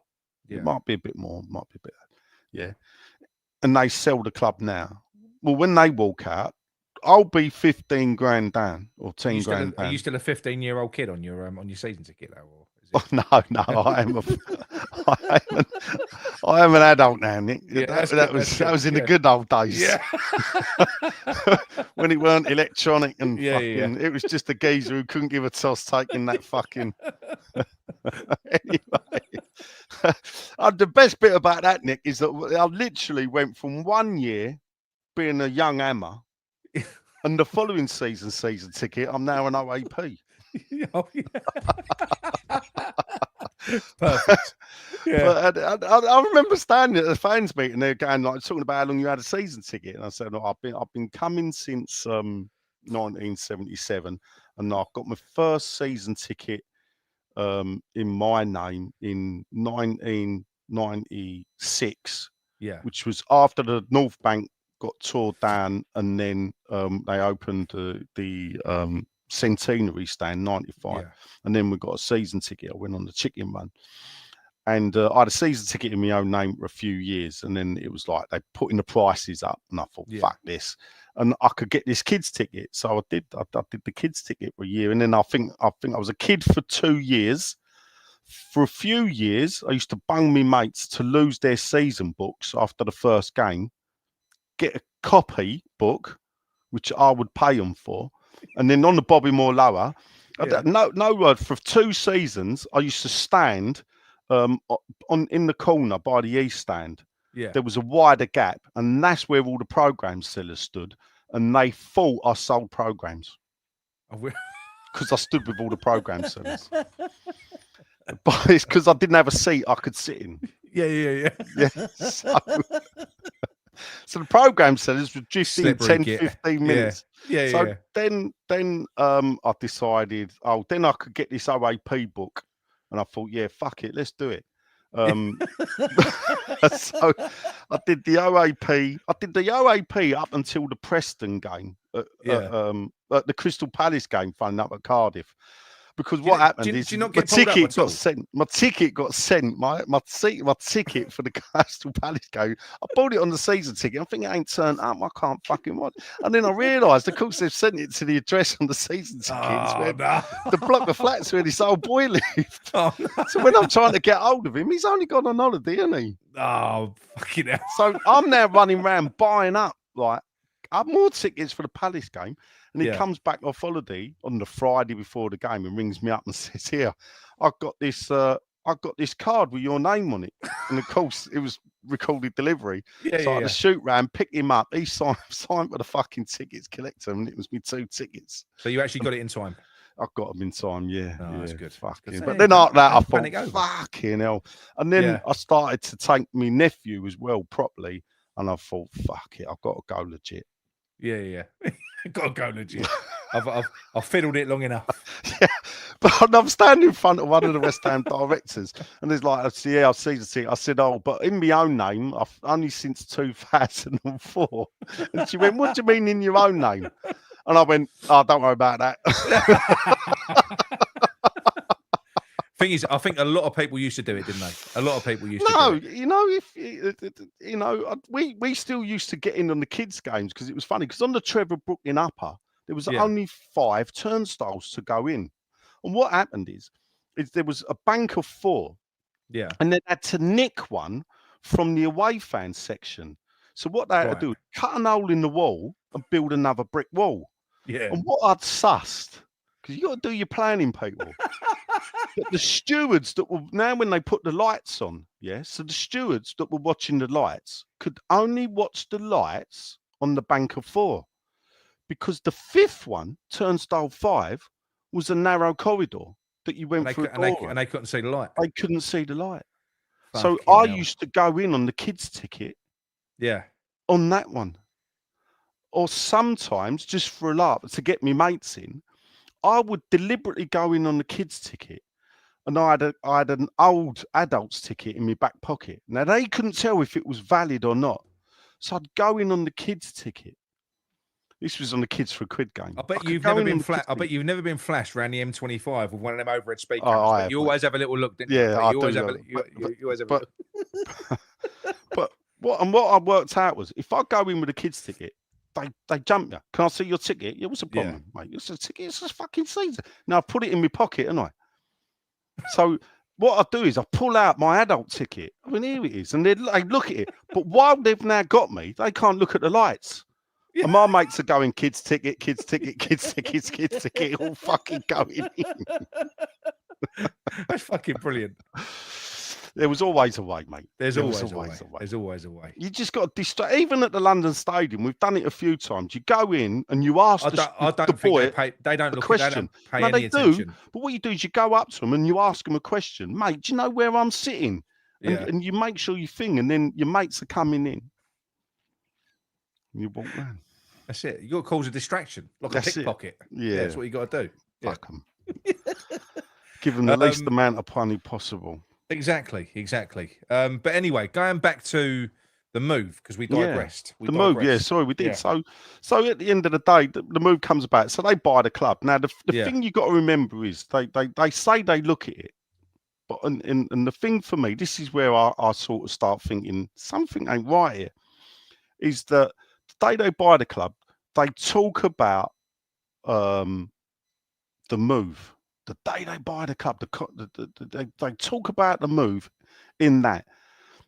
Yeah. It might be a bit more, might be a bit. Yeah. And they sell the club now. Well, when they walk out, I'll be 15 grand down or 10 grand down. Are you still a 15-year-old kid on your season ticket though? Or is it... Oh, no, I am an adult now, Nick. Yeah, that was in the good old days. Yeah. When it weren't electronic and it was just a geezer who couldn't give a toss taking that fucking. Anyway, the best bit about that, Nick, is that I literally went from 1 year being a young hammer, and the following season ticket, I'm now an OAP. Oh, yeah. Perfect. Yeah. But I remember standing at the fans meeting, they're going like talking about how long you had a season ticket, and I said, "No, I've been coming since 1977, and I've got my first season ticket in my name in 1996, which was after the North Bank got tore down, and then they opened the centenary stand 95, and then we got a season ticket. I went on the chicken run, and I had a season ticket in my own name for a few years, and then it was like they putting the prices up, and I thought, fuck this, and I could get this kids ticket, so I did the kids ticket for a year, and then I think I was a kid for 2 years. For a few years, I used to bung me mates to lose their season books after the first game, get a copy book, which I would pay them for. And then on the Bobby Moore lower, no word, for 2 seasons, I used to stand in the corner by the East stand. Yeah. There was a wider gap, and that's where all the program sellers stood, and they thought I sold programs. Because I stood with all the program sellers. But it's because I didn't have a seat I could sit in. Yeah. So the program sellers were just in 10, 15 minutes. So then I decided, then I could get this OAP book. And I thought, fuck it, let's do it. So I did the OAP. Up until the Preston game, at the Crystal Palace game, funny enough, at Cardiff. Because what happened is my ticket got sent. My ticket got sent. My ticket for the Crystal Palace game. I bought it on the season ticket. I think it ain't turned up. I can't fucking watch. And then I realised, of course, they've sent it to the address on the season tickets. The block of flats where this old boy lived. So when I'm trying to get hold of him, he's only gone on holiday, isn't he? Oh, fucking hell. So I'm now running around buying up I have more tickets for the Palace game. And he comes back off holiday on the Friday before the game and rings me up and says, "Here, I've got this card with your name on it." And of course, it was recorded delivery. I had to shoot round, pick him up. He signed for the fucking tickets, collect them, and it was me 2 tickets. So you actually got it in time? I got them in time, that's good. Fucking. But then after that, I thought, fucking hell. And then I started to take my nephew as well properly, and I thought, fuck it, I've got to go legit. Yeah. Got to go legit. I've fiddled it long enough. But I'm standing in front of one of the West Ham directors, and there's like, I've seen the ticket. I said, but in my own name, I've only since 2004. And she went, "What do you mean in your own name?" And I went, "Oh, don't worry about that." Thing is, I think a lot of people used to do it, didn't they? A lot of people used to do it. We still used to get in on the kids' games because it was funny. Because on the Trevor Brooklyn Upper, there was only 5 turnstiles to go in. And what happened is there was a bank of 4. Yeah. And they had to nick one from the away fan section. So what they had to do was cut an hole in the wall and build another brick wall. Yeah. And what I'd sussed, because you got to do your planning, people. But the stewards that were now when they put the lights on, so the stewards that were watching the lights could only watch the lights on the bank of 4, because the 5th one, turnstile 5, was a narrow corridor that you went through. And they couldn't see the light. They couldn't see the light. So I used to go in on the kids' ticket. Yeah. On that one. Or sometimes, just for a laugh, to get me mates in, I would deliberately go in on the kids' ticket. And I had an old adult's ticket in my back pocket. Now, they couldn't tell if it was valid or not. So I'd go in on the kids' ticket. This was on the Kids for a Quid game. I bet you've never been flashed. I bet you've never been flashed around the M25 with one of them overhead speed cameras. You always have a little look, didn't you? Yeah, you always have a look. But what I worked out was, if I go in with a kids' ticket, they jump you. Can I see your ticket? Yeah, what's the problem, mate? It's a ticket. It's just fucking season. Now I put it in my pocket, and I. So what I do is I pull out my adult ticket. I mean, here it is, and they look at it. But while they've now got me, they can't look at the lights. Yeah. And my mates are going, kids ticket, kids ticket, kids tickets, kids ticket, all fucking going in. That's fucking brilliant. There was always a way, mate. There's always a way. There's always a way. You just got to distract. Even at the London Stadium, we've done it a few times. You go in and you ask the boy they don't look question. They don't pay any attention. But what you do is you go up to them and you ask them a question. Mate, do you know where I'm sitting? And you make sure you think, and then your mates are coming in. And you walk round. That's it. You got to cause a distraction, like a pickpocket. Yeah, that's what you got to do. Fuck them. Give them the least amount of money possible. Exactly. But anyway, going back to the move, because we digressed. Sorry, we did. Yeah. So at the end of the day, the move comes about. So they buy the club. Now, the thing you got to remember is they say they look at it, but and the thing for me, this is where I sort of start thinking something ain't right here, is that the day they buy the club, they talk about the move. The day they buy the club, they talk about the move in that.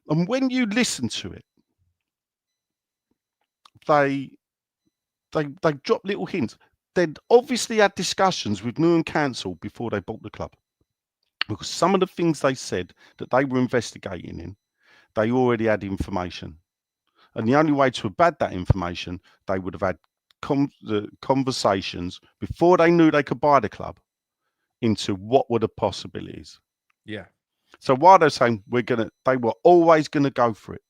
And when you listen to it, they drop little hints. They'd obviously had discussions with Newham Council before they bought the club. Because some of the things they said that they were investigating in, they already had information. And the only way to have had that information, they would have had conversations before they knew they could buy the club into what were the possibilities. Yeah. So while they're saying they were always gonna go for it.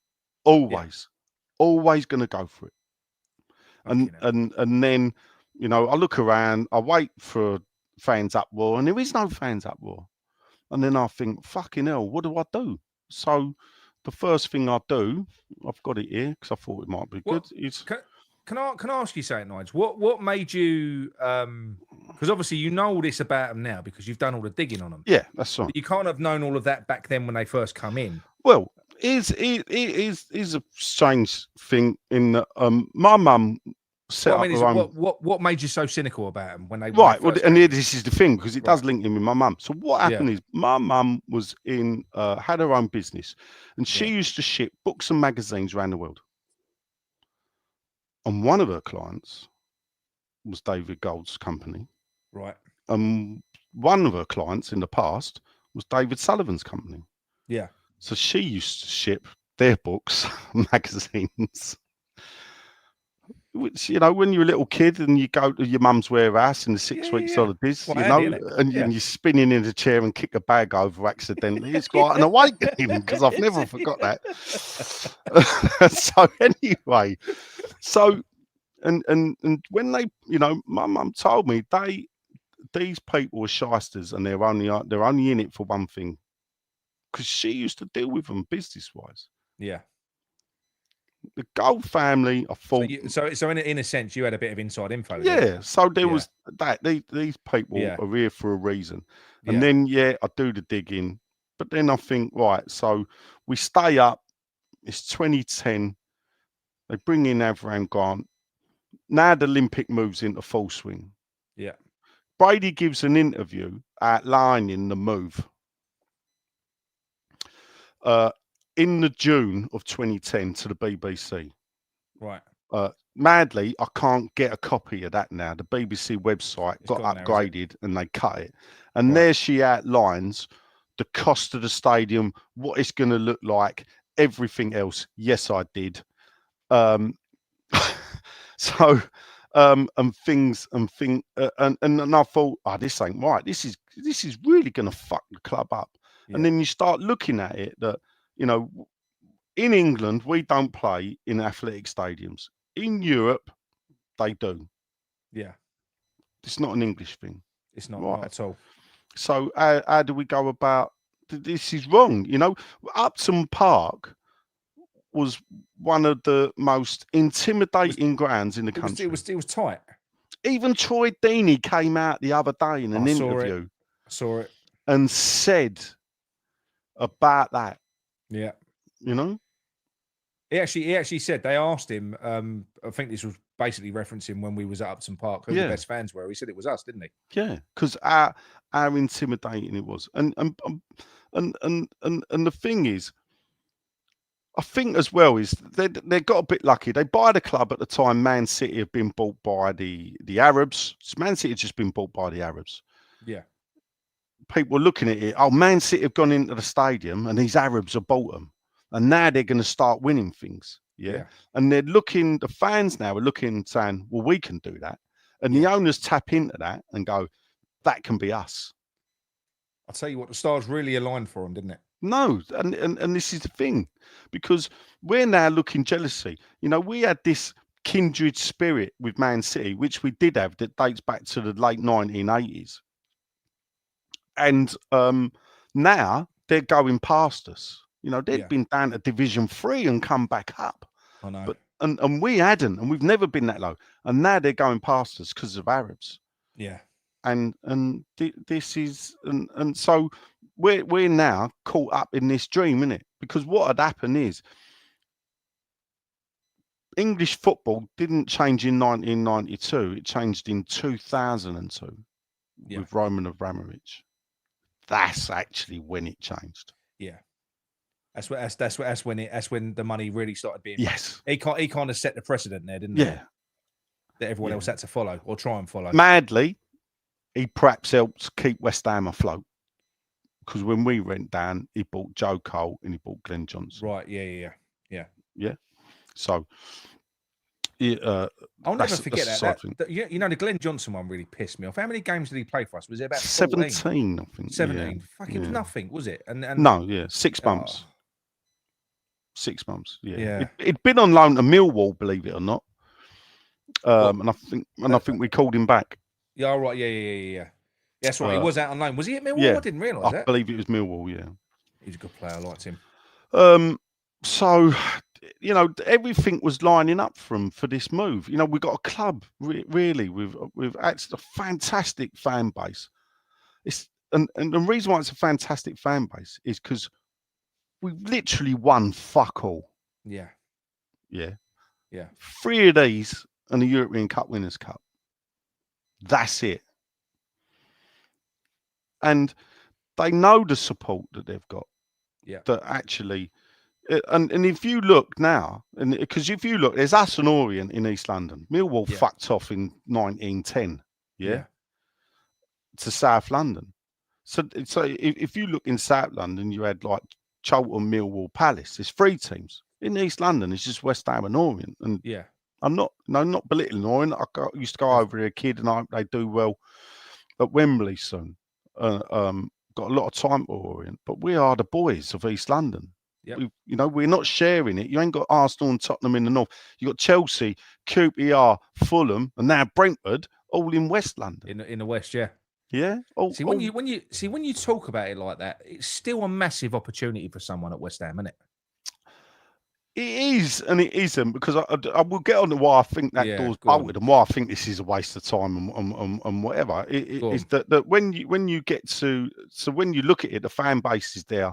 Always gonna go for it. And then, you know, I look around, I wait for fans uproar, and there is no fans uproar. And then I think, fucking hell, what do I do? So the first thing I do, I've got it here because I thought it might be good. Can I ask you something, Nigel? What made you? Because obviously you know all this about them now because you've done all the digging on them. Yeah, that's right. But you can't have known all of that back then when they first come in. Well, it is a strange thing in that my mum set up her own. What made you so cynical about them when they? Right. Well, and this is the thing because it does link in with my mum. So what happened is my mum was had her own business, and she used to ship books and magazines around the world. And one of her clients was David Gold's company. Right. One of her clients in the past was David Sullivan's company. Yeah. So she used to ship their books, magazines, which, you know, when you're a little kid and you go to your mum's warehouse in the 6 weeks holidays, you know, and you're spinning in the chair and kick a bag over accidentally. It's quite an awakening because I've never forgot that. So anyway, and when they, you know, my mum told me these people were shysters and they're only in it for one thing, because she used to deal with them business wise. Yeah. The Gold family, I thought. So in a sense, you had a bit of inside info. Yeah. So there was that. These people are here for a reason. And then, I do the digging. But then I think, right, so we stay up. It's 2010. They bring in Avram Grant. Now the Olympic moves into full swing. Yeah. Brady gives an interview outlining the move. In the June of 2010 to the BBC. Right. Madly, I can't get a copy of that now. The BBC website got upgraded and they cut it. And there she outlines the cost of the stadium, what it's going to look like, everything else. Yes, I did. And I thought, this ain't right. This is really going to fuck the club up. Yeah. And then you start looking at it that, you know, in England, we don't play in athletic stadiums. In Europe, they do. Yeah. It's not an English thing. It's not at all. So how do we go about, this is wrong. You know, Upton Park was one of the most intimidating grounds in the country. It was tight. Even Troy Deeney came out the other day in an interview. I saw it. And said about that. Yeah. You know? He actually said, they asked him, I think this was basically referencing when we was at Upton Park, who the best fans were. He said it was us, didn't he? Yeah, because how intimidating it was. And the thing is, I think as well is they got a bit lucky. They buy the club at the time. Man City have been bought by the Arabs. Man City had just been bought by the Arabs. Yeah. People are looking at it. Oh, Man City have gone into the stadium and these Arabs have bought them. And now they're going to start winning things. Yeah. And they're looking, the fans now are looking, saying, well, we can do that. And the owners tap into that and go, that can be us. I'll tell you what, the stars really aligned for them, didn't it? No, and this is the thing, because we're now looking jealousy. You know, we had this kindred spirit with Man City, which we did have, that dates back to the late 1980s. And now they're going past us. You know, they've been down to Division 3 and come back up. I know. But and we hadn't, and we've never been that low. And now they're going past us because of Arabs. Yeah. And this is and so we're now caught up in this dream, isn't it? Because what had happened is English football didn't change in 1992. It changed in 2002 with Roman Abramovich. That's actually when it changed. Yeah. That's when the money really started being. Yes. He kind of set the precedent there, didn't he? Yeah. That everyone else had to follow or try and follow. Madly, he perhaps helped keep West Ham afloat. Because when we went down, he bought Joe Cole and he bought Glenn Johnson. Right, yeah. So, I'll never forget that. You know, the Glenn Johnson one really pissed me off. How many games did he play for us? Was it about 14? 17, I think. 17. Yeah. Fucking was nothing, was it? And no, 6 months. 6 months. Yeah. It'd been on loan to Millwall, believe it or not. And I think we called him back. Yeah, all right. Yeah. That's right. He was out on loan. Was he at Millwall? Yeah. I didn't realise that. I believe it was Millwall, yeah. He's a good player. I liked him. So, you know, everything was lining up for this move. You know, we got a club really with actually a fantastic fan base. And the reason why it's a fantastic fan base is because we literally won fuck all. Yeah. 3 of these and the European Cup Winners' Cup. That's it. And they know the support that they've got. Yeah. That actually, and if you look now, and because if you look, there's us and Orient in East London. Millwall fucked off in 1910. Yeah. To South London. So if you look in South London, you had like Charlton, Millwall, Palace. There's 3 teams. In East London, it's just West Ham and Orient. And I'm not belittling Orient. I used to go over there a kid, and I hope they do well at Wembley soon. Got a lot of time for Orient, but we are the boys of East London. Yep. You know, we're not sharing it. You ain't got Arsenal and Tottenham in the north. You got Chelsea, QPR, Fulham, and now Brentford, all in West London. In the West, yeah. Yeah. When you talk about it like that, it's still a massive opportunity for someone at West Ham, isn't it? It is and it isn't, because I will get on to why I think that door's bolted and why I think this is a waste of time and whatever. It is that when you get to, so when you look at it, the fan base is there,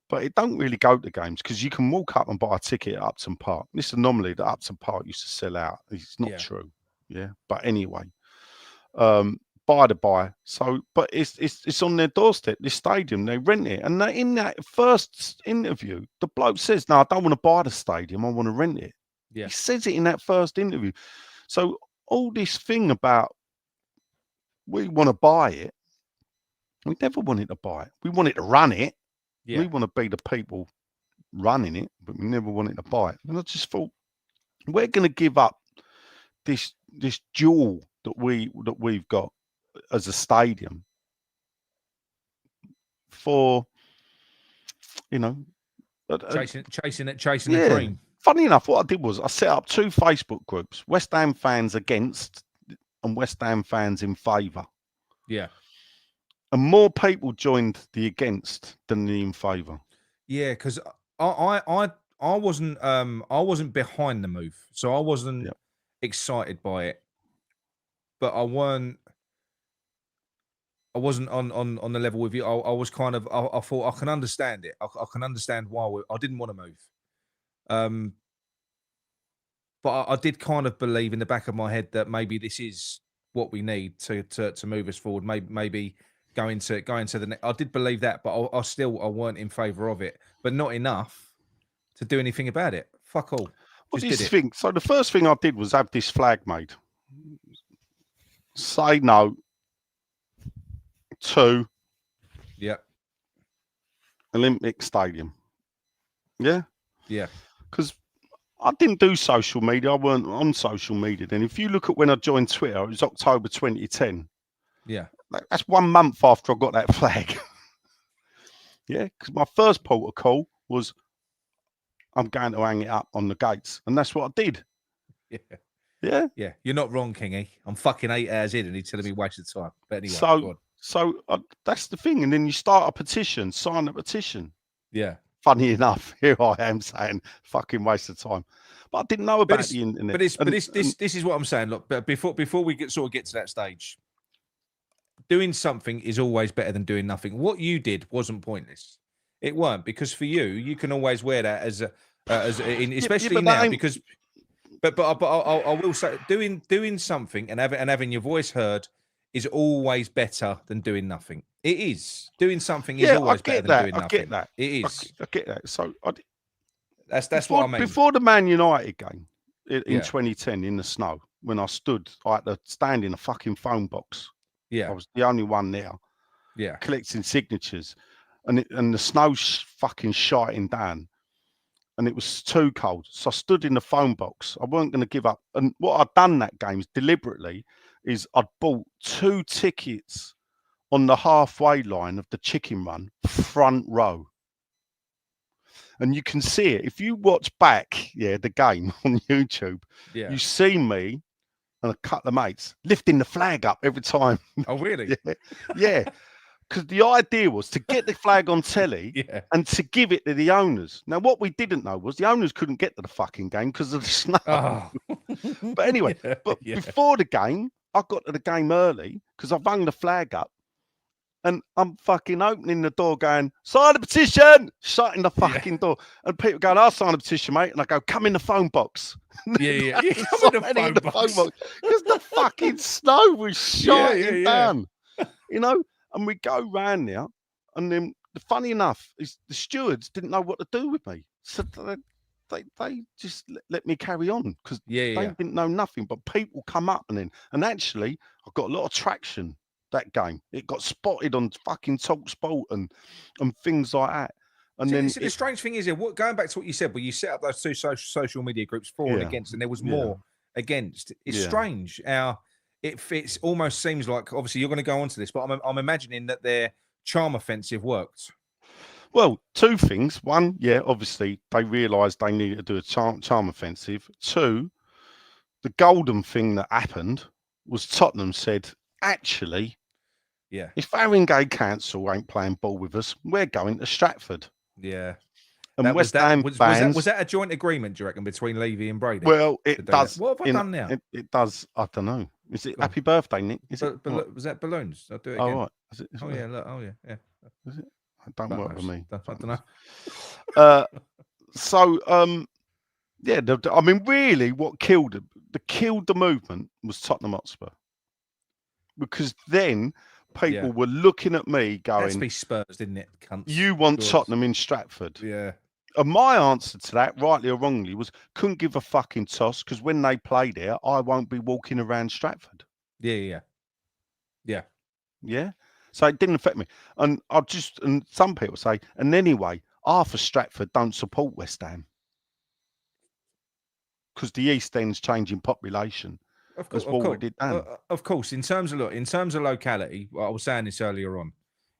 but it don't really go to games because you can walk up and buy a ticket at Upton Park. This anomaly that Upton Park used to sell out. It's not true. Yeah. But anyway, by the by. So, but it's on their doorstep, this stadium. They rent it. And in that first interview, the bloke says, no, I don't want to buy the stadium. I want to rent it. Yeah. He says it in that first interview. So all this thing about we want to buy it, we never wanted to buy it. We wanted to run it. Yeah. We want to be the people running it, but we never wanted to buy it. And I just thought, we're going to give up this jewel that we've got as a stadium for, you know, chasing the dream. Funny enough, what I did was I set up 2 Facebook groups: West Ham fans against and West Ham fans in favour. Yeah. And more people joined the against than the in favour. Yeah, because I wasn't behind the move, so I wasn't excited by it, but I wasn't on the level with you. I was kind of, I thought I can understand it. I can understand why I didn't want to move. But I did kind of believe in the back of my head that maybe this is what we need to move us forward. Maybe going to the next. I did believe that, but I weren't in favour of it, but not enough to do anything about it. Fuck all. What do you think? So the first thing I did was have this flag made. Say no to Olympic Stadium. Yeah? Yeah. Because I didn't do social media. I weren't on social media then. If you look at when I joined Twitter, it was October 2010. Yeah. That's 1 month after I got that flag. Yeah, because my first protocol was I'm going to hang it up on the gates. And that's what I did. Yeah. Yeah. Yeah. You're not wrong, Kingy. I'm fucking 8 hours in and he's telling me wasted time. But anyway, so that's the thing. And then you start a petition, sign a petition. Yeah. Funny enough, here I am saying fucking waste of time. But I didn't know about the internet. But this is what I'm saying. Look, but before we get to that stage, doing something is always better than doing nothing. What you did wasn't pointless. It weren't, because for you can always wear that especially now because. But I will say doing something and having your voice heard is always better than doing nothing. It is. Doing something is always better than doing nothing. I get that. It is. I get that. So that's what I mean. Before the Man United game in 2010 in the snow, when I stood, I had to stand in a fucking phone box. Yeah. I was the only one there. Yeah. Collecting signatures. And the snow's fucking shiting down. And it was too cold. So I stood in the phone box. I weren't going to give up. And what I'd done that game deliberately is I'd bought 2 tickets on the halfway line of the chicken run, front row. And you can see it. If you watch back, the game on YouTube, you see me and a couple of mates lifting the flag up every time. Oh, really? Yeah. Because the idea was to get the flag on telly and to give it to the owners. Now, what we didn't know was the owners couldn't get to the fucking game because of the snow. Oh. But anyway, before the game, I got to the game early because I've hung the flag up. And I'm fucking opening the door going, sign the petition, shutting the fucking door. And people going, I'll sign the petition, mate. And I go, come in the phone box. Come in the phone box. Because the fucking snow was shining down. You know? And we go round there, and then funny enough, is the stewards didn't know what to do with me, so they just let me carry on because they didn't know nothing. But people come up and actually, I got a lot of traction that game. It got spotted on fucking TalkSport and things like that. And then the strange thing is, going back to what you said, where you set up those 2 social media groups for and against, and there was more against. It's strange how. It almost seems like, obviously, you're going to go on to this, but I'm imagining that their charm offensive worked. Well, 2 things. 1, obviously, they realised they needed to do a charm offensive. 2, the golden thing that happened was Tottenham said, actually, if Haringey Council ain't playing ball with us, we're going to Stratford. Yeah. And West Ham fans... Was that a joint agreement, do you reckon, between Levy and Brady? Well, it does. What have I done now? It does. I don't know. Is it happy birthday, Nick? Is it? Was that balloons? I'll do it again. Oh, right. Is it? Oh, yeah. Look. Oh, yeah. Is it? It don't work for me. I don't know. I mean, really, what killed the movement was Tottenham Hotspur. Because then people were looking at me going... Let's be Spurs, didn't it, cunts? You want Tottenham in Stratford. Yeah. And my answer to that, rightly or wrongly, was couldn't give a fucking toss because when they play there, I won't be walking around Stratford. Yeah. So it didn't affect me. And and some people say, and anyway, half of Stratford don't support West Ham because the East End's changing population. Of course, of course. In terms of locality, I was saying this earlier on.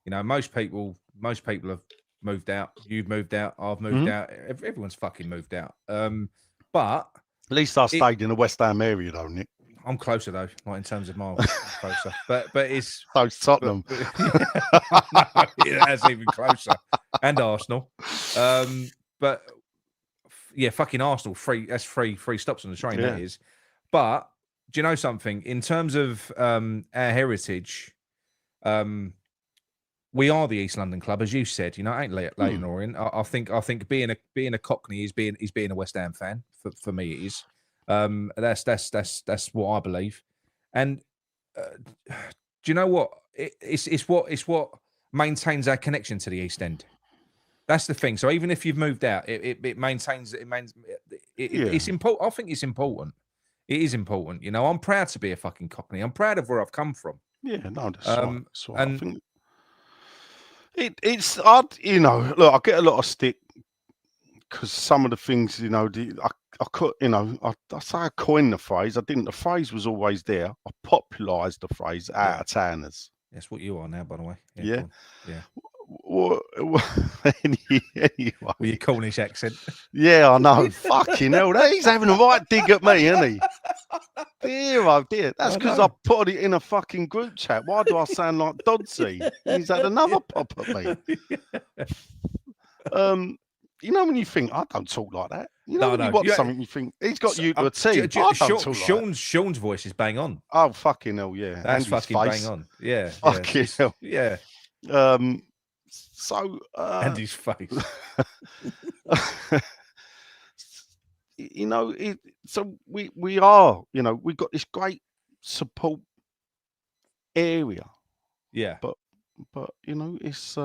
You know, most people have moved out. You've moved out. I've moved out. Everyone's fucking moved out. But at least I stayed in the West Ham area, though, Nick. I'm closer though, like in terms of miles closer. But it's Tottenham. That's even closer, and Arsenal. But fucking Arsenal. That's free stops on the train. That is. But do you know something? In terms of our heritage, we are the East London club, as you said. You know, I ain't Leighton Orient. I think being a Cockney is being a West Ham fan. For me, it is. That's what I believe. And do you know what? It's what maintains our connection to the East End. That's the thing. So even if you've moved out, it maintains. It's important. I think it's important. It is important. You know, I'm proud to be a fucking Cockney. I'm proud of where I've come from. Yeah, no, that's right. That's right. And I think it's hard. You know, look, I get a lot of stick because some of the things, you know, I could, you know, I say I coined the phrase. I didn't. The phrase was always there. I popularised the phrase out of towners. That's what you are now, by the way. Yeah. Well, Anyway. With your Cornish accent. Yeah, I know. Fucking hell. He's having a right dig at me, isn't he? Dear, oh dear. That's because I put it in a fucking group chat. Why do I sound like Dodsey? He's had another pop at me. You know when you think, I don't talk like that. You know when you watch something, you think, he's got you to a T. Sean's voice is bang on. Oh, fucking hell, yeah. That's fucking bang on. Yeah. Fucking hell. Yeah. So and his face. You know, so we are, you know, we've got this great support area. Yeah. But you know, it's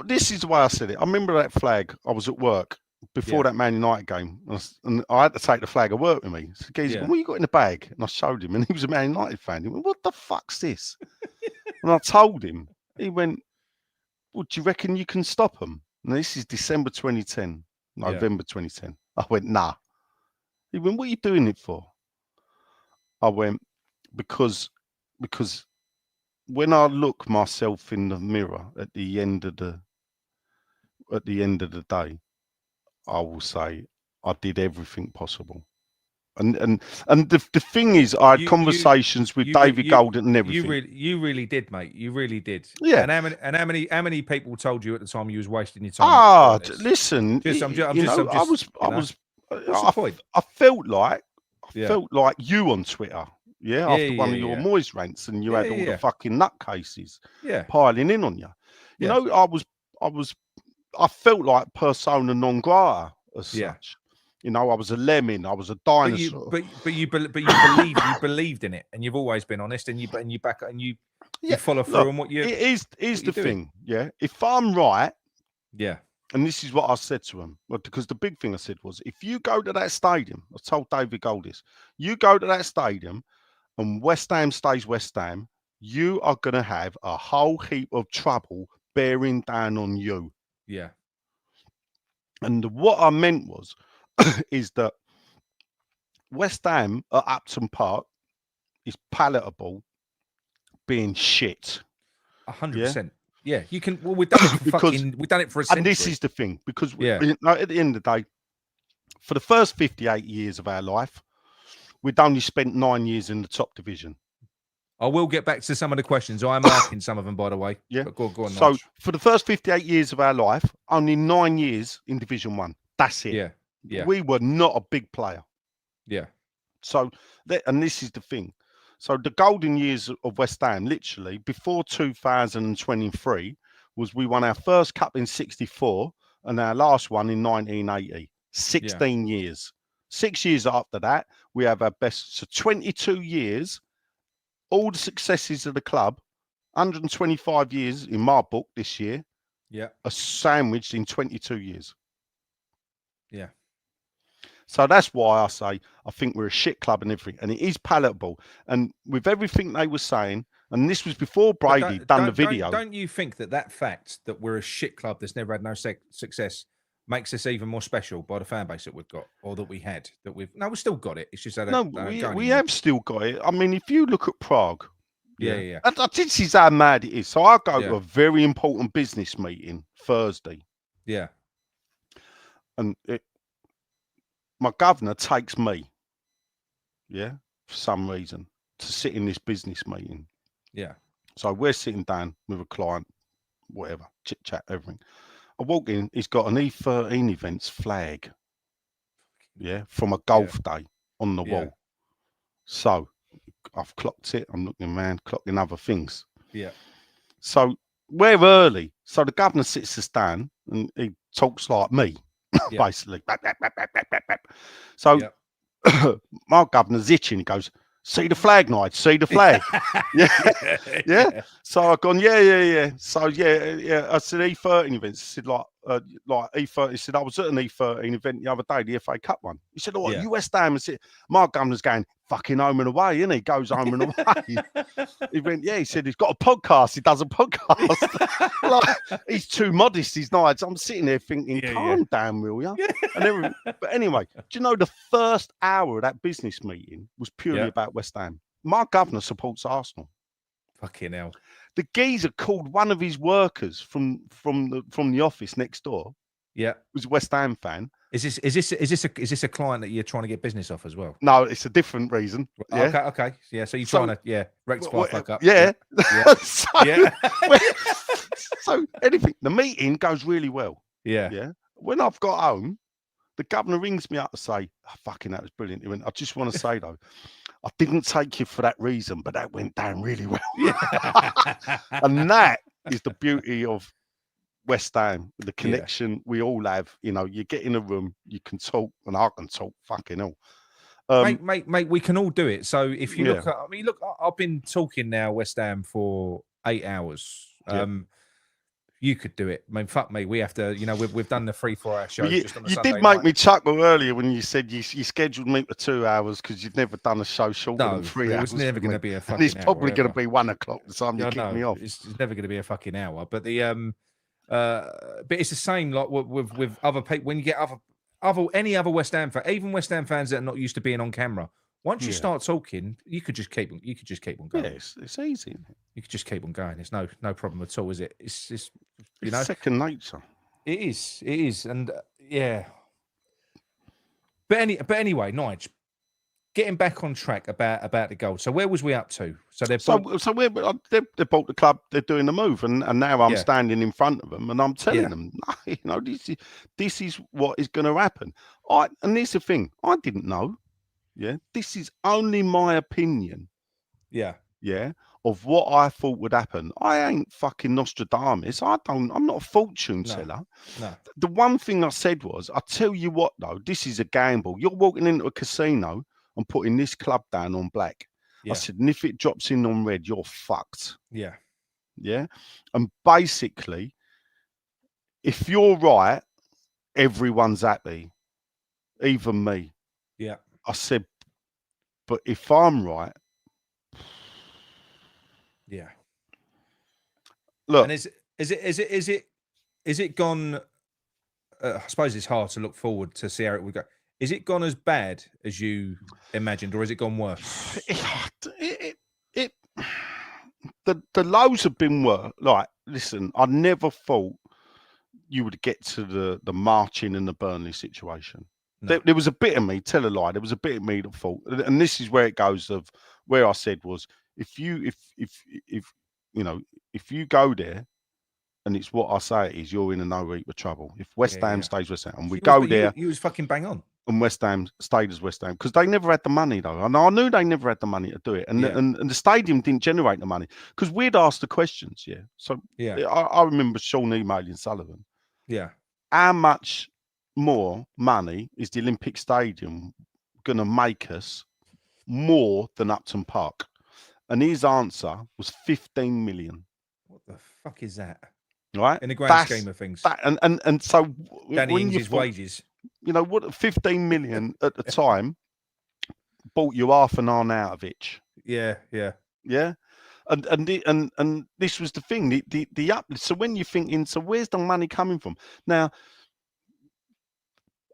this is the way I said it. I remember that flag. I was at work before that Man United game, and I had to take the flag of work with me. So he's what you got in the bag? And I showed him, and he was a Man United fan. He went, "What the fuck's this?" And I told him. He went, "Well, do you reckon you can stop them?" And this is December 2010, November 2010. I went, "Nah." He went, "What are you doing it for?" I went, because when I look myself in the mirror at the end of the day, I will say I did everything possible. And the thing is, I had conversations with David Golden and everything. You really did, mate. You really did. Yeah. And how many people told you at the time you was wasting your time? Listen. I felt like you on Twitter. Yeah, after one of your Moyes rants, and you had all the fucking nutcases piling in on you. You know, I felt like persona non grata as such. You know, I was a lemming, I was a dinosaur. But you believed in it, and you've always been honest, and you back and you follow through on what you. Here's the thing, yeah. If I'm right, and this is what I said to him, because the big thing I said was, if you go to that stadium, I told David Gold this, you go to that stadium, and West Ham stays West Ham, you are going to have a whole heap of trouble bearing down on you. Yeah. And what I meant was, is that West Ham at Upton Park is palatable being shit. 100%. Yeah, you can. Well, we've done it for we've done it for a century. And this is the thing, because at the end of the day, for the first 58 years of our life, we'd only spent 9 years in the top division. I will get back to some of the questions. I am asking some of them, by the way. Yeah. But go on. So Nudge. For the first 58 years of our life, only 9 years in Division 1. That's it. Yeah. We were not a big player. Yeah. So, and this is the thing. So the golden years of West Ham, literally, before 2023, was we won our first cup in 64 and our last one in 1980. 16 years. 6 years after that, we have our best. So 22 years, all the successes of the club, 125 years in my book this year, are sandwiched in 22 years. Yeah. So that's why I say I think we're a shit club and everything, and it is palatable. And with everything they were saying, and this was before Brady done the video. Don't you think that fact that we're a shit club that's never had no success makes us even more special by the fan base that we've got, or that we had? That we've still got it. It's just that we have still got it. I mean, if you look at Prague, yeah. This is how mad it is. So I go to a very important business meeting Thursday. Yeah. And my governor takes me, for some reason, to sit in this business meeting. Yeah. So we're sitting down with a client, whatever, chit chat, everything. I walk in, he's got an E13 events flag, from a golf day on the wall. So I've clocked it. I'm looking around, clocking other things. Yeah. So we're early. So the governor sits us down and he talks like me, basically. So my governor's itching. He goes, "See the flag, Nigel, see the flag." yeah. So I've gone, yeah. So yeah. I said E13 events. I said like E13. He said I was at an E13 event the other day, the FA Cup one. He said, "Oh, you West Ham?" I said, "My governor's going fucking home and away, isn't he? Goes home and away." He went, "Yeah." He said he's got a podcast. He does a podcast. Like, he's too modest. He's not. I'm sitting there thinking, calm down, will you? But anyway, do you know the first hour of that business meeting was purely about West Ham? My governor supports Arsenal. Fucking hell. The geezer called one of his workers from the office next door. Yeah, who's a West Ham fan. Is this a client that you're trying to get business off as well? No, it's a different reason. Yeah. Okay. Yeah. So you're trying to rectify fuck up. Yeah. Yeah. So anything. The meeting goes really well. Yeah. Yeah. When I've got home, the governor rings me up to say, "Fucking, that was brilliant." He went, "I just want to say though, I didn't take you for that reason, but that went down really well." And that is the beauty of West Ham, the connection we all have. You know, you get in a room, you can talk, and I can talk. Fucking hell. Mate, we can all do it. So if you look, I've been talking now West Ham for 8 hours. You could do it. I mean, fuck me. We have to, we've done the 3-4 hour show. You did make me chuckle earlier when you said you scheduled me for 2 hours because you've never done a show shorter than 3 hours. It was never going to be a fucking hour. And it's probably going to be 1 o'clock the time you kick me off. It's never going to be a fucking hour. But but it's the same like with other people. When you get any other West Ham fan, even West Ham fans that are not used to being on camera, once you start talking, you could just keep on going. Yeah, it's easy. You could just keep on going. It's no problem at all, is it? It's second nature. It is, and But anyway, Nigel, getting back on track about the goal. So where was we up to? So they bought the club. They're doing the move, and now I'm standing in front of them, and I'm telling them, no, this is what is going to happen. And here's the thing, I didn't know. Yeah, this is only my opinion. Yeah, of what I thought would happen. I ain't fucking Nostradamus. I'm not a fortune teller. No. The one thing I said was, I tell you what though, this is a gamble. You're walking into a casino and putting this club down on black. I said, and if it drops in on red, you're fucked. Yeah. And basically, if you're right, everyone's happy, even me. Yeah. I said, but if I'm right, look, and is it gone? I suppose it's hard to look forward to see how it would go. Is it gone as bad as you imagined, or has it gone worse? The lows have been worse. Like, listen, I never thought you would get to the marching and the Burnley situation. No. There was a bit of me, tell a lie. There was a bit of me that thought, and this is where it goes of where I said was, if you go there, and it's what I say it is, you're in a no heap of trouble. If West Ham stays West Ham, and we go there, you was fucking bang on. And West Ham stayed as West Ham because they never had the money though, and I knew they never had the money to do it, and the stadium didn't generate the money because we'd asked the questions. So I remember Sean emailing Sullivan. How much more money is the Olympic Stadium going to make us more than Upton Park? And his answer was 15 million. What the fuck is that? Right? In the grand scheme of things. And so Danny Ings' wages. What 15 million at the time bought you half an Arnautovic. Yeah. And this was the thing. The uplift. So when you're thinking, so where's the money coming from? Now,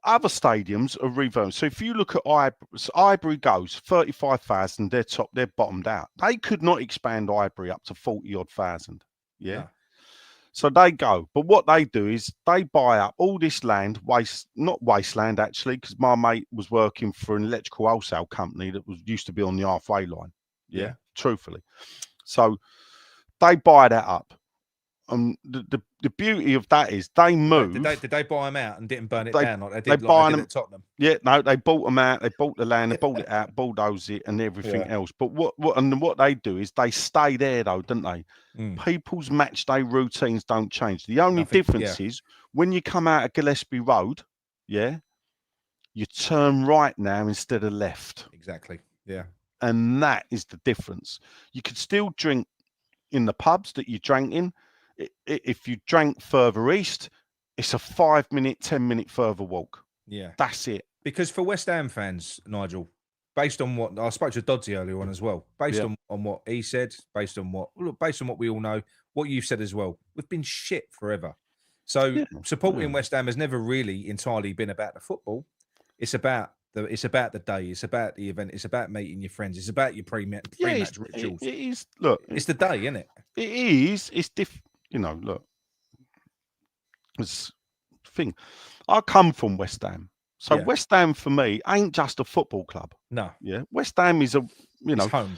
other stadiums are revamped. So if you look at Highbury goes 35,000, they're bottomed out. They could not expand Highbury up to 40-odd thousand. No. So they go. But what they do is they buy up all this land, not wasteland actually, because my mate was working for an electrical wholesale company that used to be on the halfway line. Truthfully. So they buy that up. the beauty of that is they moved. Did they buy them out and didn't burn it down like they did at Tottenham? Yeah, no, they bought them out. They bought the land, they bought it out, bulldozed it, and everything else. But what they do is they stay there, though, don't they? People's match day routines don't change. The only difference is when you come out of Gillespie Road, you turn right now instead of left. Exactly. Yeah. And that is the difference. You could still drink in the pubs that you drank in. If you drank further east, it's a 5-minute, 10-minute further walk. Yeah. That's it. Because for West Ham fans, Nigel, based on what I spoke to Dodsey earlier on as well, based on what he said, based on what we all know, what you've said as well, we've been shit forever. So supporting West Ham has never really entirely been about the football. It's about the day. It's about the event. It's about meeting your friends. It's about your pre-match rituals. It is. Look, it's the day, isn't it? It is. It's look, it's the thing. I come from West Ham, so West Ham for me ain't just a football club. No. Yeah, West Ham is it's home.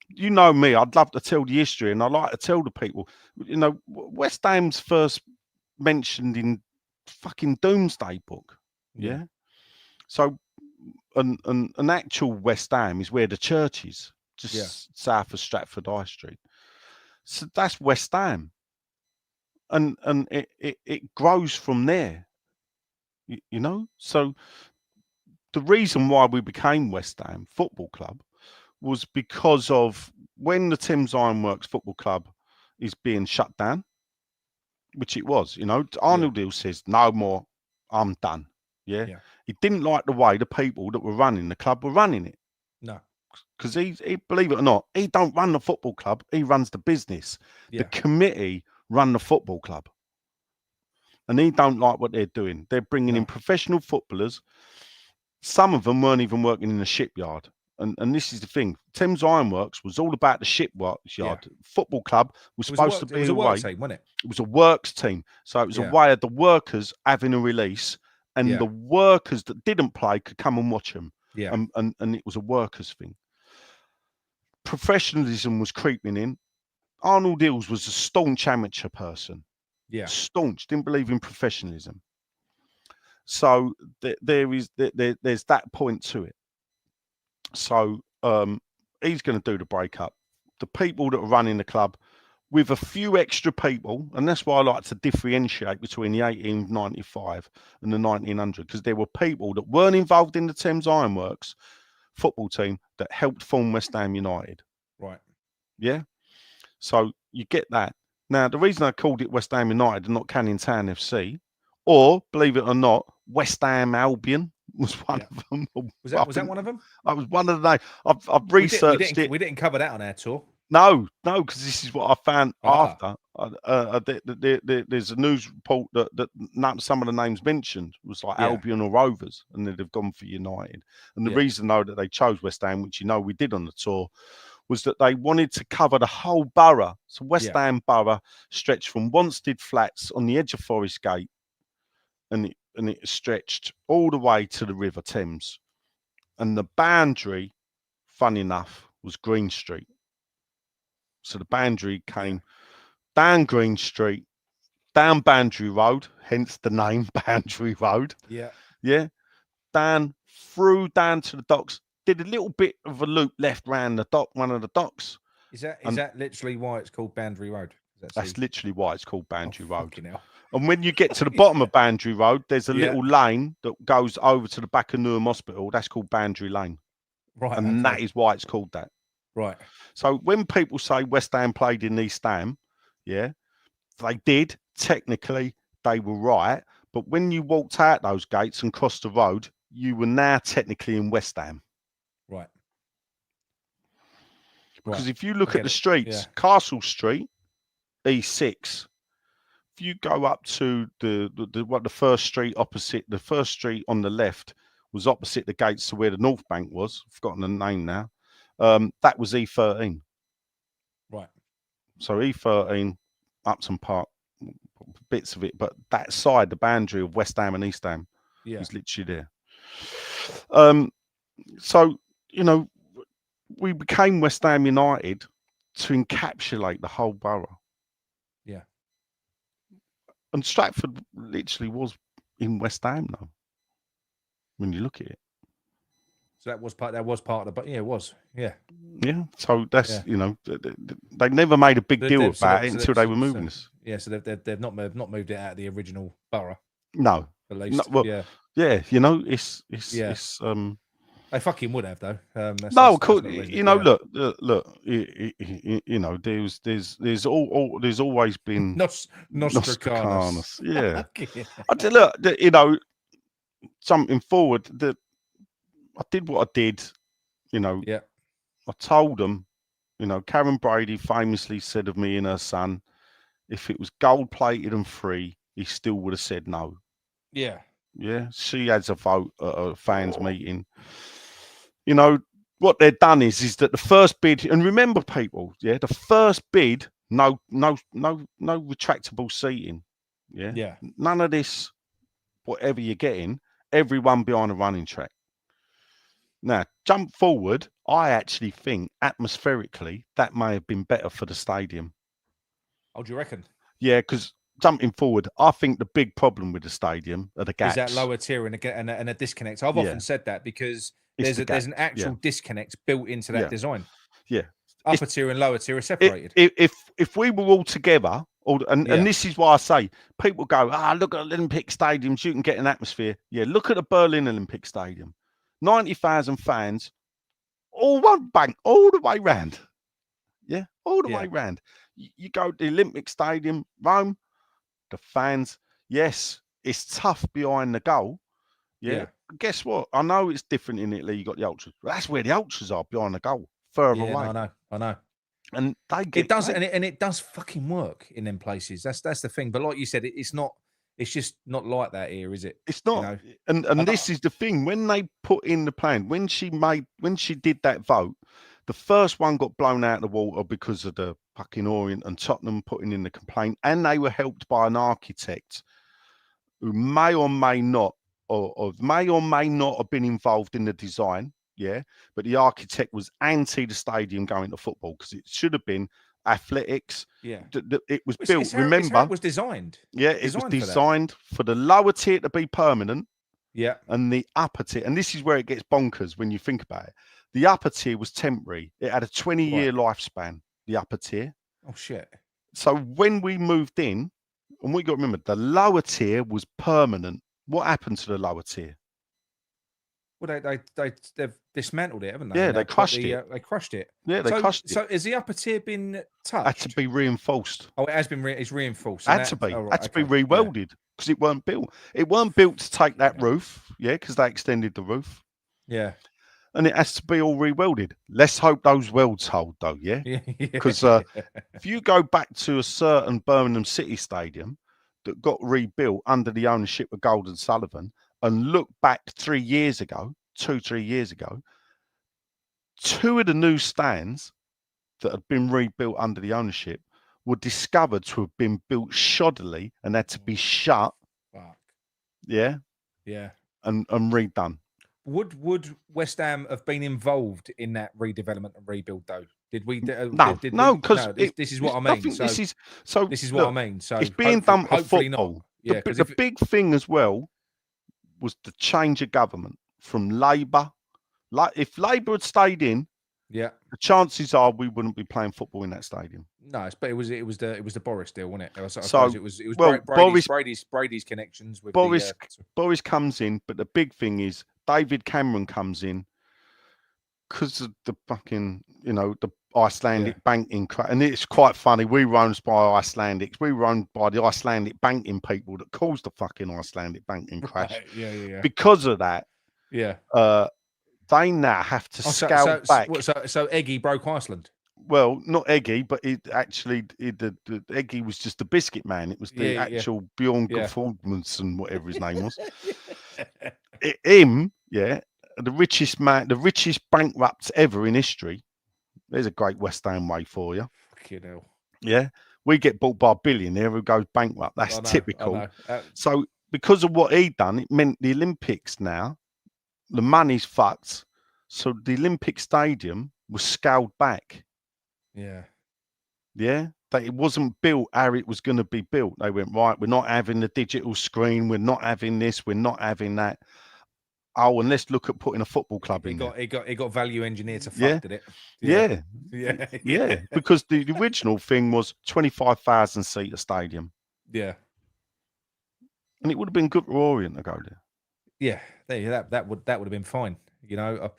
You know me. I'd love to tell the history, and I like to tell the people. West Ham's first mentioned in fucking Doomsday Book. Yeah. So, an actual West Ham is where the church is, just south of Stratford High Street. So that's West Ham, and it grows from there. So the reason why we became West Ham Football Club was because of when the Thames Ironworks Football Club is being shut down, which it was. Arnold Hill says no more. I'm done. Yeah. He didn't like the way the people that were running the club were running it. No. Because he believe it or not, he don't run the football club. He runs the business. The committee run the football club. And he don't like what they're doing. They're bringing in professional footballers. Some of them weren't even working in the shipyard. And this is the thing. Thames Ironworks was all about the shipyard. Football club was supposed to be a works team, wasn't it? It was a works team. So it was a way of the workers having a release. And the workers that didn't play could come and watch them. Yeah. And it was a workers thing. Professionalism was creeping in. Arnold Hills was a staunch amateur person. Yeah. Staunch, didn't believe in professionalism. So there's that point to it. So he's going to do the breakup. The people that are running the club, with a few extra people, and that's why I like to differentiate between the 1895 and the 1900, because there were people that weren't involved in the Thames Ironworks football team that helped form West Ham United. Right. Yeah. So you get that. Now, the reason I called it West Ham United and not Canning Town FC, or believe it or not, West Ham Albion was one of them. Was that one of them? I was one of the names. I've researched it. We didn't cover that on our tour. No, because this is what I found after. There's a news report that some of the names mentioned was like Albion or Rovers, and they'd have gone for United. And the reason, though, that they chose West Ham, which we did on the tour, was that they wanted to cover the whole borough. So West Ham borough stretched from Wanstead Flats on the edge of Forest Gate, and it stretched all the way to the River Thames. And the boundary, fun enough, was Green Street. So the boundary came down Green Street, down Boundary Road, hence the name Boundary Road. Yeah. Yeah. Down to the docks, did a little bit of a loop left round the dock, one of the docks. Is that literally why it's called Boundary Road? That's literally why it's called Boundary Road. And when you get to the bottom of Boundary Road, there's a little lane that goes over to the back of Newham Hospital. That's called Boundary Lane. Right. And that is why it's called that. Right. So when people say West Ham played in East Ham, they did. Technically, they were right. But when you walked out those gates and crossed the road, you were now technically in West Ham. Right. Because if you look at the streets, Castle Street, E6, if you go up to the first street opposite, the first street on the left was opposite the gates to where the North Bank was. I've forgotten the name now. That was E13. Right. So E13, Upton Park, bits of it, but that side, the boundary of West Ham and East Ham, is literally there. So, we became West Ham United to encapsulate the whole borough. Yeah. And Stratford literally was in West Ham, though, when you look at it. So that was part of the, but yeah, it was. Yeah. Yeah. So that's, they never made a big deal about it until they were moving us. Yeah. So they've not moved it out of the original borough. No. At least. Well, yeah. Yeah. It's they fucking would have, though. No, of course. Look. There's always been Nostradamus. Yeah. Look. Something forward. That I did what I did. Yeah. I told them. Karen Brady famously said of me and her son, if it was gold plated and free, he still would have said no. Yeah. Yeah, she has a vote at a fans meeting. What they've done is that the first bid, and remember, people, the first bid, no retractable seating. Yeah. None of this, whatever you're getting, everyone behind a running track. Now, jump forward, I actually think atmospherically that may have been better for the stadium. Oh, do you reckon? Yeah, because jumping forward, I think the big problem with the stadium are the gaps. Is that lower tier and a disconnect. I've often said that because there's an actual disconnect built into that design. Yeah. Upper tier and lower tier are separated. If we were all together, and this is why I say people go, look at Olympic stadiums, you can get an atmosphere. Yeah, look at the Berlin Olympic Stadium. 90,000 fans, all one bank, all the way round. Yeah, all the way round. You go to the Olympic Stadium, Rome, the fans, yes, it's tough behind the goal. Yeah. Guess what? I know it's different in Italy. You got the ultras. That's where the ultras are, behind the goal, further away. I know. And they get it does fucking work in them places. That's the thing. But like you said, it's not. It's just not like that here, is it? It's not. And this is the thing. When they put in the plan, when she did that vote, the first one got blown out of the water because of the fucking Orient and Tottenham putting in the complaint, and they were helped by an architect who may or may not have been involved in the design. Yeah, but the architect was anti the stadium going to football because it should have been athletics. Yeah, it was built. Remember, it was designed. Yeah, it was designed for the lower tier to be permanent. Yeah, and the upper tier, and this is where it gets bonkers when you think about it. The upper tier was temporary. It had a 20-year lifespan. The upper tier. Oh shit! So when we moved in, and we got to remember, the lower tier was permanent. What happened to the lower tier? Well, they've dismantled it, haven't they? Yeah, they crushed it. They crushed it. Yeah, they crushed it. So has the upper tier been touched? Had to be reinforced. Oh, it has been. It's reinforced. Had to be rewelded because it weren't built. It weren't built to take that roof. Yeah, because they extended the roof. Yeah. And it has to be all rewelded. Let's hope those welds hold, though. Yeah. Because if you go back to a certain Birmingham City stadium that got rebuilt under the ownership of Golden Sullivan, and look back 3 years ago, 2-3 years ago, 2 of the new stands that had been rebuilt under the ownership were discovered to have been built shoddily and had to be shut. Fuck. Yeah. Yeah. And redone. Would West Ham have been involved in that redevelopment and rebuild, though? Did we? No, because this is what I mean. This is what I mean. So it's being done for football. Not. Yeah, the big thing as well was the change of government from Labour. Like if Labour had stayed in, the chances are we wouldn't be playing football in that stadium. No, but it was the Boris deal, wasn't it? I suppose it was Brady's connections with Boris comes in, but the big thing is David Cameron comes in because of the fucking the Icelandic banking crash, and it's quite funny. We were owned by Icelandics. We were owned by the Icelandic banking people that caused the fucking Icelandic banking crash. Right. Yeah. Because of that, they now have to scale back. So Eggy broke Iceland. Well, not Eggy, but the Eggy was just the biscuit man. It was the actual Bjorn Gudmundsson, whatever his name was. The richest man, the richest bankrupt ever in history. There's a great West Ham way for you. Fucking hell. Yeah. We get bought by a billionaire who goes bankrupt. That's typical. So because of what he done, it meant the Olympics now, the money's fucked. So the Olympic Stadium was scaled back. Yeah. Yeah. that it wasn't built how it was going to be built. They went, right, we're not having the digital screen, we're not having this, we're not having that. Oh, and let's look at putting a football club in there. It got value engineered to fuck, did it? Yeah. Because the original thing was 25,000 seater stadium. Yeah. And it would have been good for Orient to go there. Yeah, that would have been fine. You know,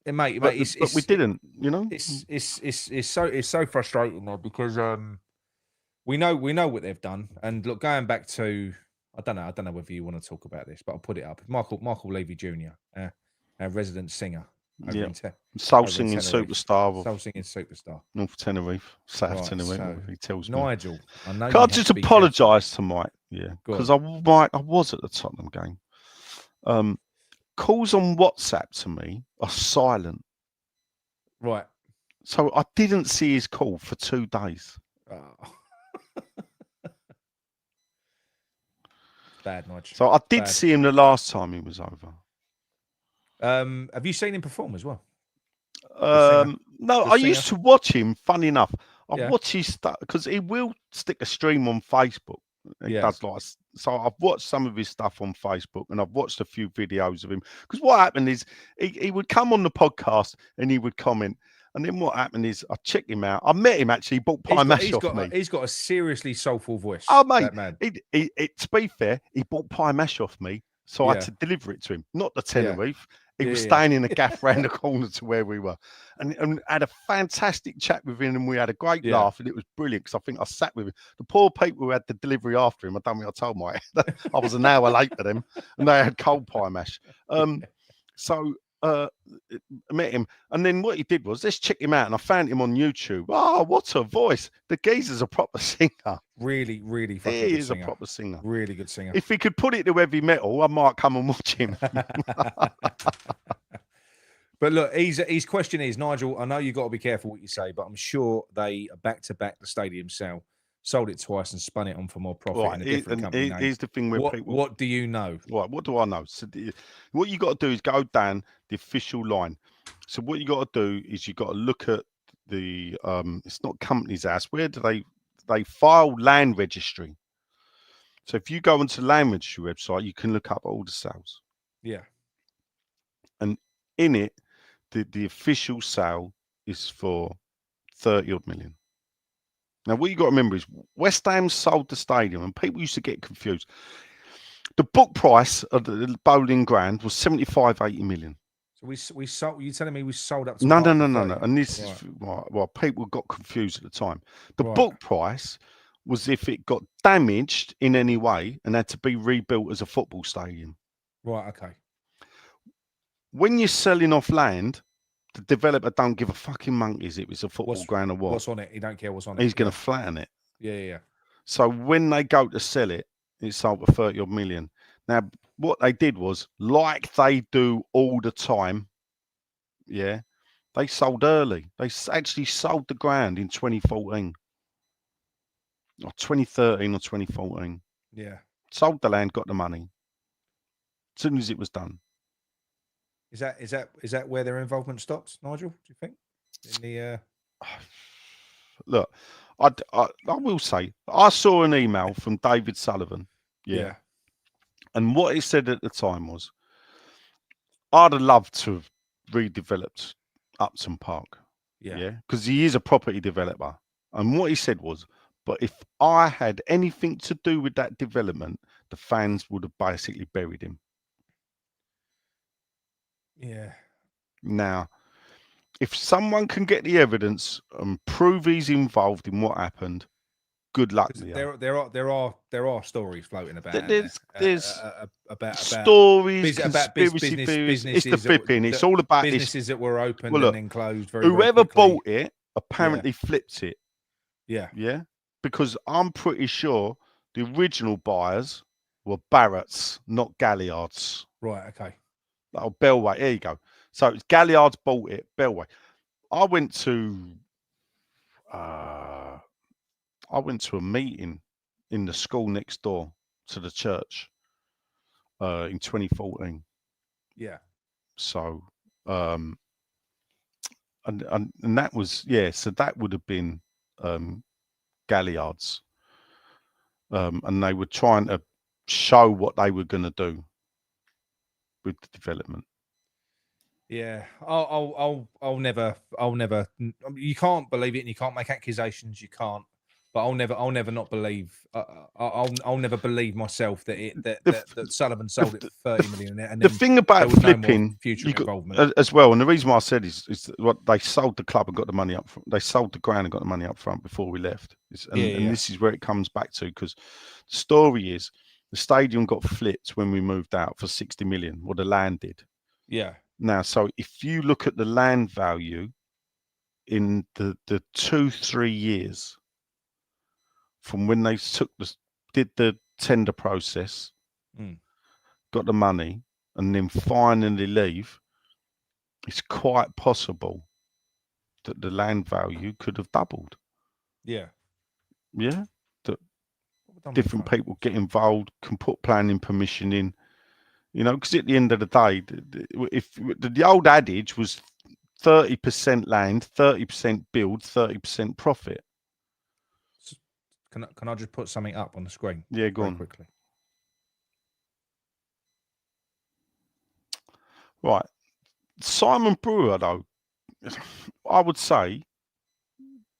mate, but we didn't. You know, it's so frustrating though, because we know what they've done. And look, going back to, I don't know whether you want to talk about this, but I'll put it up. Michael Levy Jr., our resident singer. Soul singing superstar. Soul singing superstar. North Tenerife, South Tenerife. So he tells me. Nigel, I know. Can I just apologise to Mike? Yeah, because I was at the Tottenham game. Calls on WhatsApp to me are silent. Right. So I didn't see his call for 2 days. Oh. Bad, Nigel. So I did see him the last time he was over. Have you seen him perform as well? No, I used to watch him. Funny enough, I watch his stuff because he will stick a stream on Facebook. He does like, so I've watched some of his stuff on Facebook, and I've watched a few videos of him. Because what happened is he would come on the podcast and he would comment, and then what happened is I checked him out. I met him actually. He bought pie mash off me. He's got a seriously soulful voice. Oh mate, to be fair, he bought pie mash off me, so I had to deliver it to him. Not the Tenerife. He was staying in a gaff round the corner to where we were, and had a fantastic chat with him, and we had a great laugh, and it was brilliant because I think I sat with him. The poor people who had the delivery after him, I don't think I told Mike. I was an hour late for them, and they had cold pie mash. So I met him, and then what he did was, let's check him out, and I found him on YouTube. Oh, what a voice! The geezer's a proper singer. Really, really fucking good singer. He is a proper singer. Really good singer. If he could put it to heavy metal, I might come and watch him. But look, his question is, Nigel, I know you've got to be careful what you say, but I'm sure they back-to-back the stadium sale, sold it twice and spun it on for more profit in a different company name. Here's the thing with people. What do you know? Right, what do I know? So what you got to do is go down the official line. So what you got to do is you got to look at the it's not Companies House. Where do they file land registry? So if you go onto the land registry website, you can look up all the sales. Yeah. And in it, the official sale is for 30 odd million. Now, what you got to remember is West Ham sold the stadium, and people used to get confused. The book price of the Bowling Ground was 75-80 million. So we sold. You telling me we sold up to no. And this is well, people got confused at the time. The book price was if it got damaged in any way and had to be rebuilt as a football stadium. Right. Okay. When you're selling off land, the developer don't give a fucking monkeys. It was a football ground or what. What's on it? He don't care what's on it. He's going to flatten it. Yeah. So when they go to sell it, it's sold for 30 odd million. Now, what they did was, like they do all the time, they sold early. They actually sold the ground in 2014. Or 2013 or 2014. Yeah. Sold the land, got the money. As soon as it was done. Is that where their involvement stops, Nigel? Do you think? In the look, I will say I saw an email from David Sullivan. Yeah. And what he said at the time was, I'd have loved to have redeveloped Upton Park. Yeah. Because he is a property developer. And what he said was, but if I had anything to do with that development, the fans would have basically buried him. Yeah. Now, if someone can get the evidence and prove he's involved in what happened, good luck. There are stories floating about. There's about stories, conspiracy theories. It's the fibbing. It's all about businesses that were opened and then closed. Whoever bought it apparently flipped it. Yeah. Because I'm pretty sure the original buyers were Barrett's, not Galliards. Right. Okay. Oh, Bellway. There you go. So it's Galliards bought it. Bellway. I went to a meeting in the school next door to the church in 2014. Yeah. So and that was so that would have been Galliards, and they were trying to show what they were going to do with the development. Yeah, I'll never. You can't believe it, and you can't make accusations. You can't. But I'll never not believe. I'll never believe myself that Sullivan sold it for 30 million. And the thing about flipping no future involvement as well, and the reason why I said is what they sold the club and got the money up front. They sold the ground and got the money up front before we left. And this is where it comes back to, because the story is the stadium got flipped when we moved out for 60 million, or the land did. Yeah. Now, so if you look at the land value in the 2-3 years from when they did the tender process, got the money, and then finally leave, it's quite possible that the land value could have doubled. Yeah. Yeah. That different people get involved, can put planning permission in, because at the end of the day, if the old adage was 30% land, 30% build, 30% profit. Can I just put something up on the screen? Yeah, go on quickly. Right, Simon Brewer, though, I would say,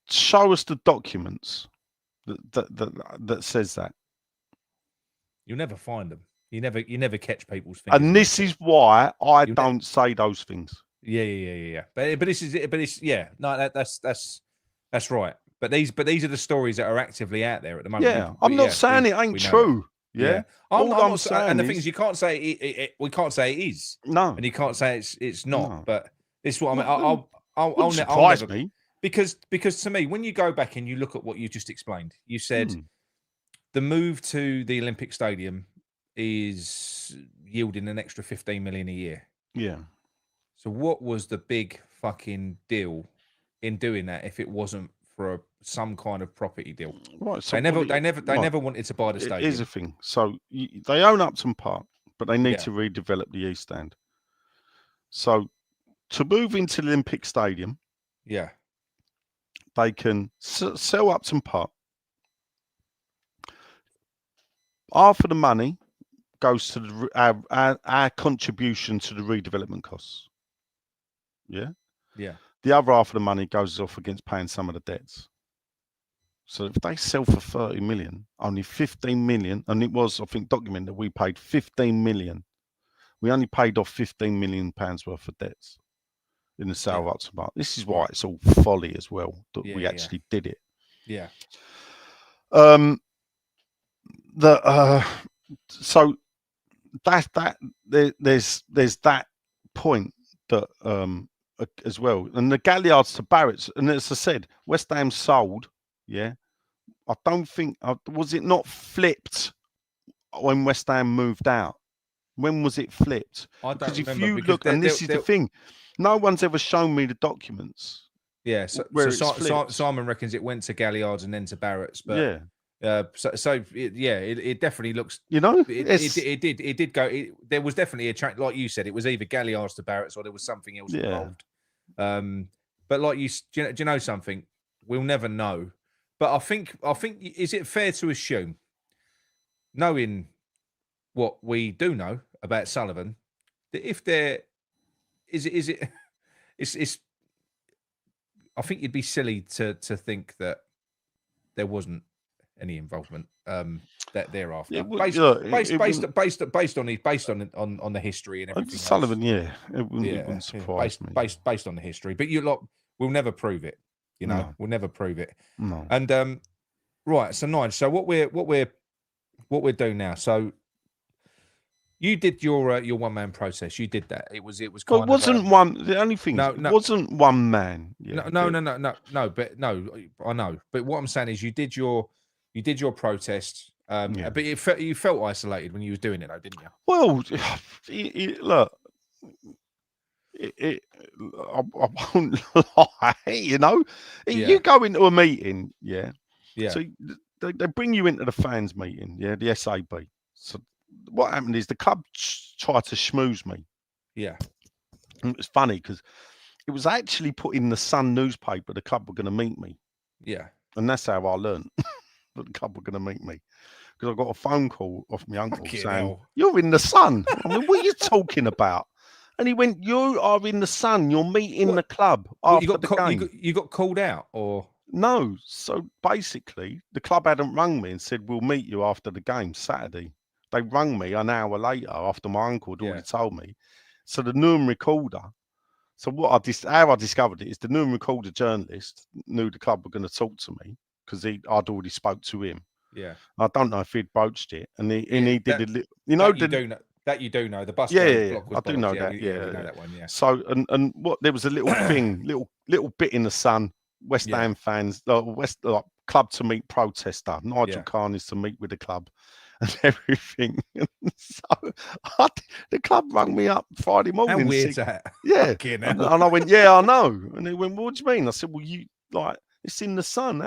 show us the documents that says that. You'll never find them. You never catch people's fingers. And this is why I don't say those things. Yeah. But this is it. But it's no, that's right. But these are the stories that are actively out there at the moment. Yeah, I'm not saying it ain't true. Yeah, I'm not saying, and the thing is, you can't say we can't say it is. No, and you can't say it's not. No. But this is what I mean. I'll surprise never, me, because to me, when you go back and you look at what you just explained, you said the move to the Olympic Stadium is yielding an extra 15 million a year. Yeah. So what was the big fucking deal in doing that if it wasn't for some kind of property deal? Right. So they never wanted to buy the stadium. Here's the thing. So they own Upton Park, but they need to redevelop the East Stand. So to move into the Olympic Stadium, they can sell Upton Park. Half of the money goes to our contribution to the redevelopment costs. Yeah. The other half of the money goes off against paying some of the debts. So if they sell for 30 million, only 15 million, and it was, I think, documented that we paid 15 million. We only paid off 15 million pounds worth of debts in the sale of Upton Park. This is why it's all folly as well that we actually did it. Yeah. So there's that point that as well, and the Galliards to Barrett's, and as I said, West Ham sold. Yeah, I don't think was it not flipped when West Ham moved out. When was it flipped? Because if you look, and this is the thing, no one's ever shown me the documents. Yeah, so Simon reckons it went to Galliards and then to Barrett's, but it definitely looks. It did go. There was definitely a track, like you said. It was either Galliards to Barrett's or there was something else involved. But like do you know something? We'll never know. But I think is it fair to assume, knowing what we do know about Sullivan, that if there it's I think you'd be silly to think that there wasn't any involvement that thereafter, based on the history and everything. Sullivan, it wouldn't surprise me. Based on the history, but we'll never prove it. We'll never prove it. No. And right, so Nigel, so what we're doing now. So you did your one-man process. You did that. It was kind of. It wasn't one. The only thing it wasn't one man. Yeah, no. But no, I know. But what I'm saying is, you did your protest. But you felt isolated when you was doing it, though, didn't you? Well, look. I won't lie, you go into a meeting, so they bring you into the fans meeting, the SAB. So what happened is the club tried to schmooze me. Yeah, and it was funny because it was actually put in the Sun newspaper the club were going to meet me. Yeah. And that's how I learned that the club were going to meet me. Because I got a phone call off my uncle saying, "You're in the Sun." I mean, what are you talking about? And he went, "You are in the Sun. You're meeting the club after the game." You got called out, or no? So basically, the club hadn't rung me and said, "We'll meet you after the game Saturday." They rung me an hour later after my uncle had already told me. So the Newham Recorder. So how I discovered it is the Newham Recorder journalist knew the club were going to talk to me because I'd already spoke to him. Yeah, I don't know if he'd broached it, and he did a little. You do know the bus. Block was I do know that. Yeah, we know that one. Yeah. So and what there was a little thing, little bit in the Sun. West Ham fans, club to meet protester. Nigel Khan is to meet with the club. And everything. And so the club rang me up Friday morning. How weird's that? Yeah. And I went, "Yeah, I know." And they went, "What do you mean?" I said, "Well, it's in the Sun."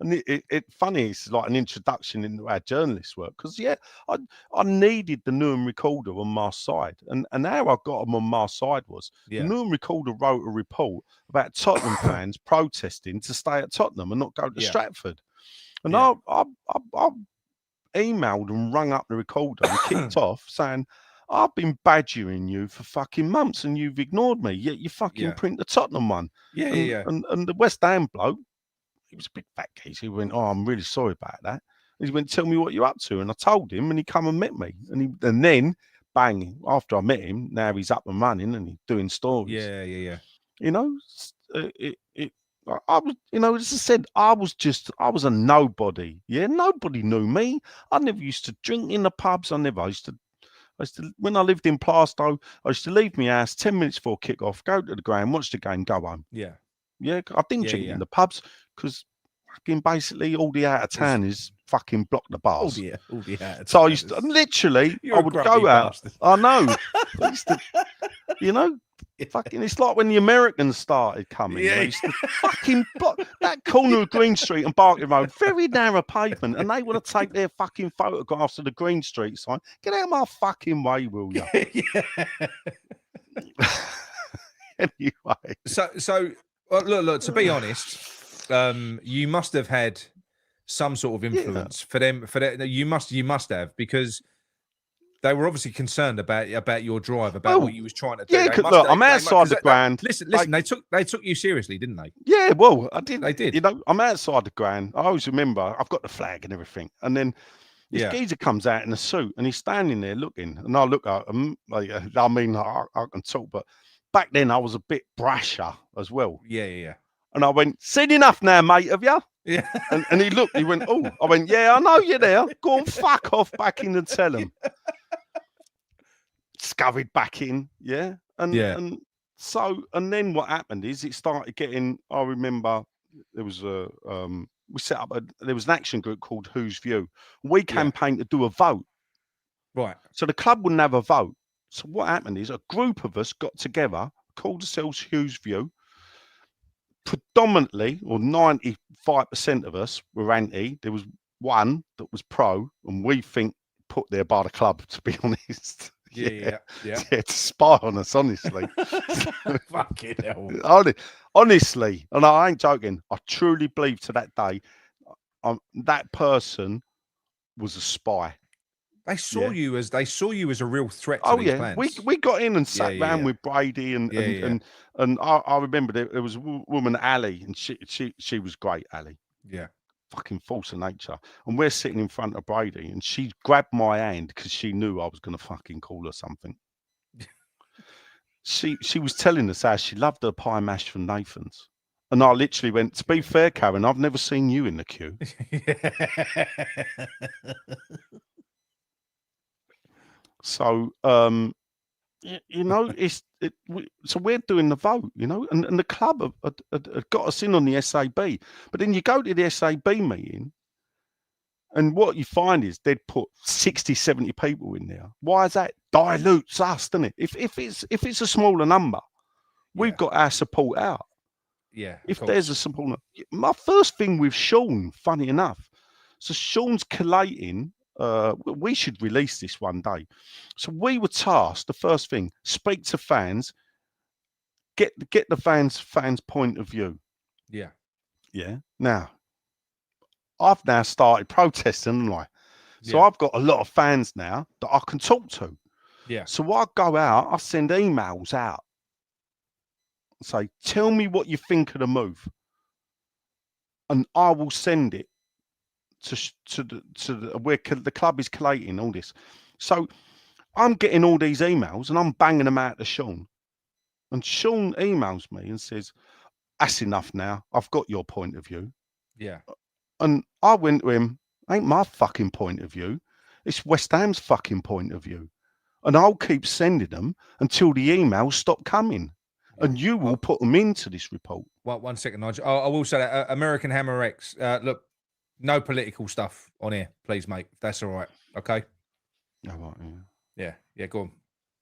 And it funny, it's like an introduction into our journalist work. Because I needed the Newham Recorder on my side. And how I got them on my side was the Newham Recorder wrote a report about Tottenham fans protesting to stay at Tottenham and not go to Stratford. And I emailed and rung up the Recorder and kicked off saying, "I've been badgering you for fucking months and you've ignored me, yet you fucking print the Tottenham one." And the West Ham bloke, he was a big fat geese. He went, "Oh, I'm really sorry about that." He went, "Tell me what you're up to." And I told him, and he come and met me. And then, bang, after I met him, now he's up and running and he's doing stories. Yeah. You know, I was, as I said, I was a nobody. Yeah, nobody knew me. I never used to drink in the pubs. I used to, when I lived in Plaistow, I used to leave my house 10 minutes before kick-off, go to the ground, watch the game, go home. Yeah. Yeah, I didn't drink in the pubs because fucking basically all the out of towners fucking block the bars. All the out of so I used to, literally, I would go out. I know. I used to, fucking, it's like when the Americans started coming. They used to fucking block that corner of Green Street and Barking Road, very narrow pavement, and they want to take their fucking photographs of the Green Street sign. Get out of my fucking way, will you? Anyway, so look. To be honest, you must have had some sort of influence for them. You must have, because they were obviously concerned about your drive, about what you was trying to do. Yeah, look, I'm outside the ground. Listen, they took you seriously, didn't they? Yeah, well, I did. They did. I'm outside the ground. I always remember I've got the flag and everything, and then this geezer comes out in a suit and he's standing there looking, and I look at him. I can talk, but back then I was a bit brasher as well. Yeah. And I went, "Seen enough now, mate, have you?" Yeah. And he looked. He went, "Oh." I went, "Yeah, I know you're there. Go and fuck off back in and tell him." Scurried back in, and then what happened is it started getting. I remember there was there was an action group called Whose View. We campaigned to do a vote, right? So the club wouldn't have a vote. So what happened is a group of us got together, called ourselves Whose View. Predominantly, or 95% of us were anti. There was one that was pro, and we think put there by the club, to be honest. Yeah, to spy on us, honestly. Fucking hell. Honestly, and I ain't joking, I truly believe to that day that person was a spy. They saw you as a real threat to these plans. We got in and sat round with Brady and I remember there was a woman, Ali, and she was great, Ali. Yeah. Fucking force of nature. And we're sitting in front of Brady, and she grabbed my hand because she knew I was going to fucking call her something. She was telling us how she loved her pie mash from Nathan's. And I literally went, "To be fair, Karen, I've never seen you in the queue." So, so we're doing the vote, and the club had got us in on the SAB. But then you go to the SAB meeting, and what you find is they'd put 60, 70 people in there. Why is that? Dilutes us, doesn't it? If it's a smaller number, we've got our support out. Yeah. If there's a support, my first thing with Sean, funny enough, so Sean's collating. We should release this one day. So we were tasked, the first thing, speak to fans, get the fans' point of view. Yeah. Yeah. Now, I've now started protesting, haven't I? So I've got a lot of fans now that I can talk to. Yeah. So I go out, I send emails out. Say, tell me what you think of the move, and I will send it to the where the club is collating all this. So I'm getting all these emails and I'm banging them out to Sean, and Sean emails me and says, "That's enough now. I've got your point of view." Yeah. And I went to him, "Ain't my fucking point of view. It's West Ham's fucking point of view." And I'll keep sending them until the emails stop coming. And you will put them into this report. One second, Nigel. I will say that American Hammer X. Look, no political stuff on here, please, mate. That's all right. Okay. All right. Yeah. Go on.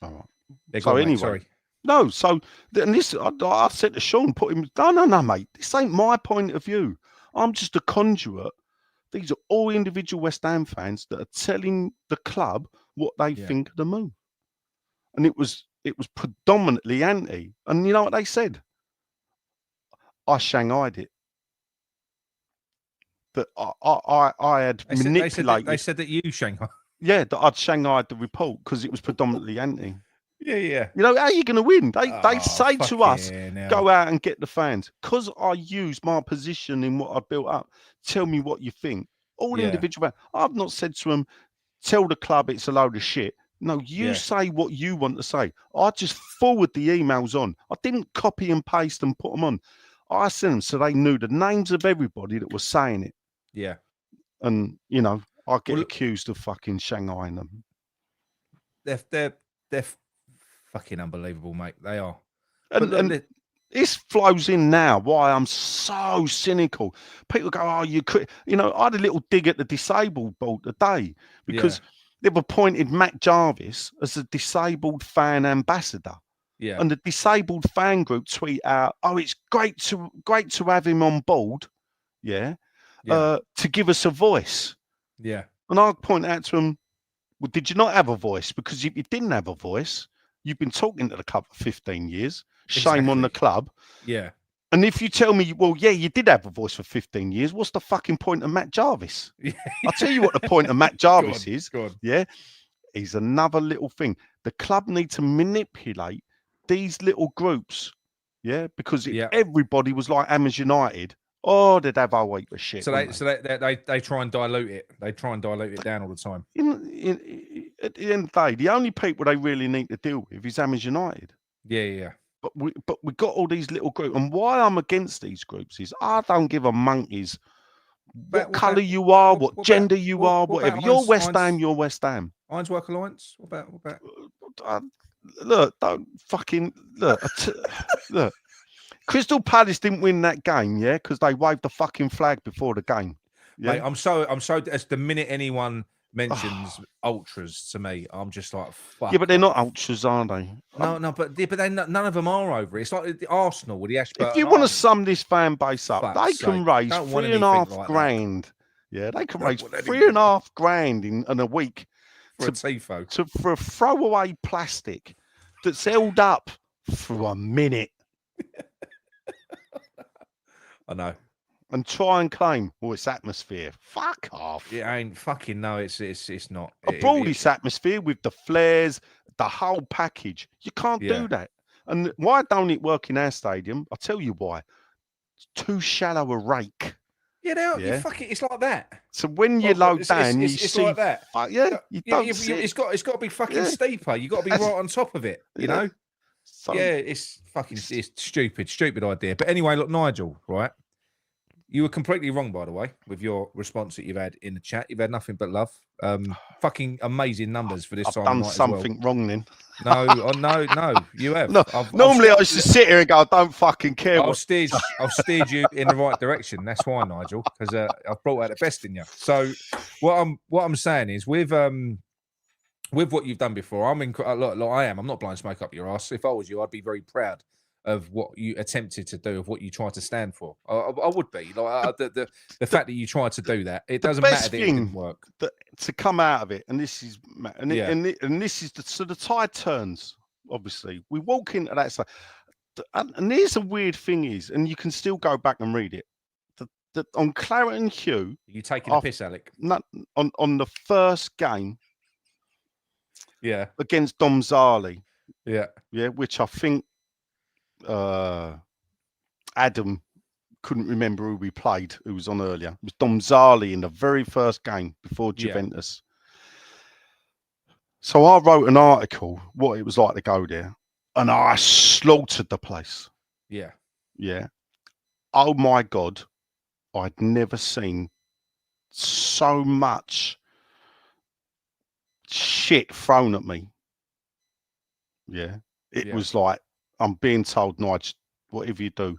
All right. Yeah, so on, anyway, mate, sorry. No. So and this, I said to Sean, put him. No, mate. This ain't my point of view. I'm just a conduit. These are all individual West Ham fans that are telling the club what they think of the move, and it was predominantly anti. And you know what they said? I shanghaied it. That I had manipulated. They said that you Shanghai. Yeah, that I'd shanghaied the report because it was predominantly anti. Yeah. You know, how are you going to win? They say to us, now. Go out and get the fans. Because I use my position in what I built up. Tell me what you think. All individual. I've not said to them, tell the club it's a load of shit. No, you say what you want to say. I just forward the emails on. I didn't copy and paste and put them on. I sent them so they knew the names of everybody that was saying it. Yeah. And, you know, I get accused of fucking shanghaiing them. They're fucking unbelievable, mate. They are. And this flows in now why I'm so cynical. People go, "Oh, you know." I had a little dig at the disabled board today because they've appointed Matt Jarvis as a disabled fan ambassador. Yeah. And the disabled fan group tweet out, "Oh, it's great to have him on board." To give us a voice. Yeah. And I point out to them, well, did you not have a voice? Because if you didn't have a voice, you've been talking to the club for 15 years. Shame on the club. Yeah. And if you tell me, well, yeah, you did have a voice for 15 years, what's the fucking point of Matt Jarvis? I'll tell you what the point of Matt Jarvis is. Go on. Yeah. He's another little thing. The club need to manipulate these little groups. Yeah. Because if everybody was like Hammers United, oh, they'd have our weight of shit. So they try and dilute it. They try and dilute it down all the time. At the end of the day, the only people they really need to deal with is Hammers United. Yeah. But we got all these little groups, and why I'm against these groups is I don't give a monkey's what colour you are, what gender you are, whatever. You're West Ham. You're West Ham. Ironwork Alliance. What about? Look, don't fucking look. Look. Crystal Palace didn't win that game, because they waved the fucking flag before the game. Yeah? Mate, I'm so. As the minute anyone mentions ultras to me, I'm just like, fuck. Yeah, but they're not ultras, are they? No, but they, none of them are over it. It's like the Arsenal with the Ashburton. If you want to sum this fan base up, Fuck's they can sake. raise Don't want $3.5 like grand. That. Yeah, they can raise $3.5 grand in a week for a tifo. For a throwaway plastic that's held up for a minute. I know. And try and claim, it's atmosphere. Fuck off. It ain't fucking no. It's not. This atmosphere with the flares, the whole package. You can't do that. And why don't it work in our stadium? I'll tell you why. It's too shallow a rake. Yeah, you fuck it. It's like that. So when you low down, you see like that. You don't. It's got to be fucking steeper. You got to be right on top of it. You know. So, it's stupid idea. But anyway, look, Nigel, right? You were completely wrong, by the way, with your response that you've had in the chat. You've had nothing but love. Fucking amazing numbers for this time. I've done something wrong then. No, you have. No, normally I used to sit here and go, I don't fucking care. I've steered you in the right direction. That's why, Nigel, because I've brought out the best in you. So what I'm saying is with what you've done before, I am. I'm not blowing smoke up your ass. If I was you, I'd be very proud of what you attempted to do, of what you tried to stand for. I would be. Like the fact that you tried to do that, it doesn't matter that it didn't work. To come out of it, and this is, and this is so the tide turns. Obviously, we walk into that side. and here's the weird thing is, and you can still go back and read it. On Claret and Hugh, you taking a piss, Alec? On the first game, against Domzali, which I think Adam couldn't remember who we played, who was on earlier. It was Domzali in the very first game before Juventus. So I wrote an article, what it was like to go there, and I slaughtered the place. Yeah. Oh my God, I'd never seen so much shit thrown at me. It was like, I'm being told, Nigel, whatever you do,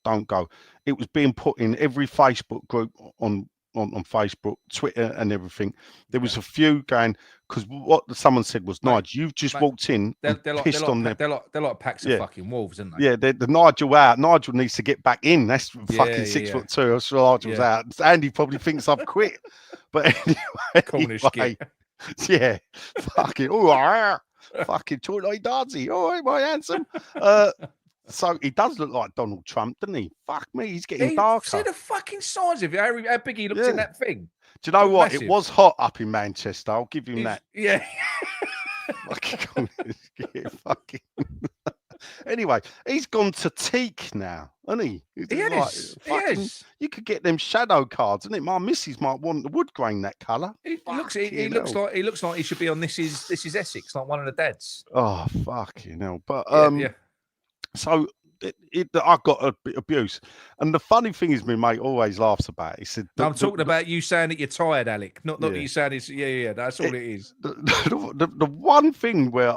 don't go. It was being put in every Facebook group on Facebook, Twitter, and everything. There was a few going, because what someone said was, Nigel, you've just walked in and pissed on them. They're like packs of fucking wolves, aren't they? Yeah, the Nigel out. Nigel needs to get back in. That's fucking 6'2". I'm sure Nigel's out. Andy probably thinks I've quit. But anyway, fucking, fucking Troy Darcy. All right, my handsome. So he does look like Donald Trump, doesn't he? Fuck me, he's getting darker. See the fucking size of it, how big he looks in that thing. Do you know what? Massive. It was hot up in Manchester. I'll give him that. Yeah. fucking. Anyway, he's gone to teak now, hasn't he? He is. You could get them shadow cards, isn't it? My missus might want the wood grain that colour. He looks like he should be on This Is Essex, like one of the dads. Oh fucking hell! But so I got a bit of abuse, and the funny thing is, my mate always laughs about it. He said, "I'm talking about you saying that you're tired, Alec. Not that you saying it's That's all it is." The one thing where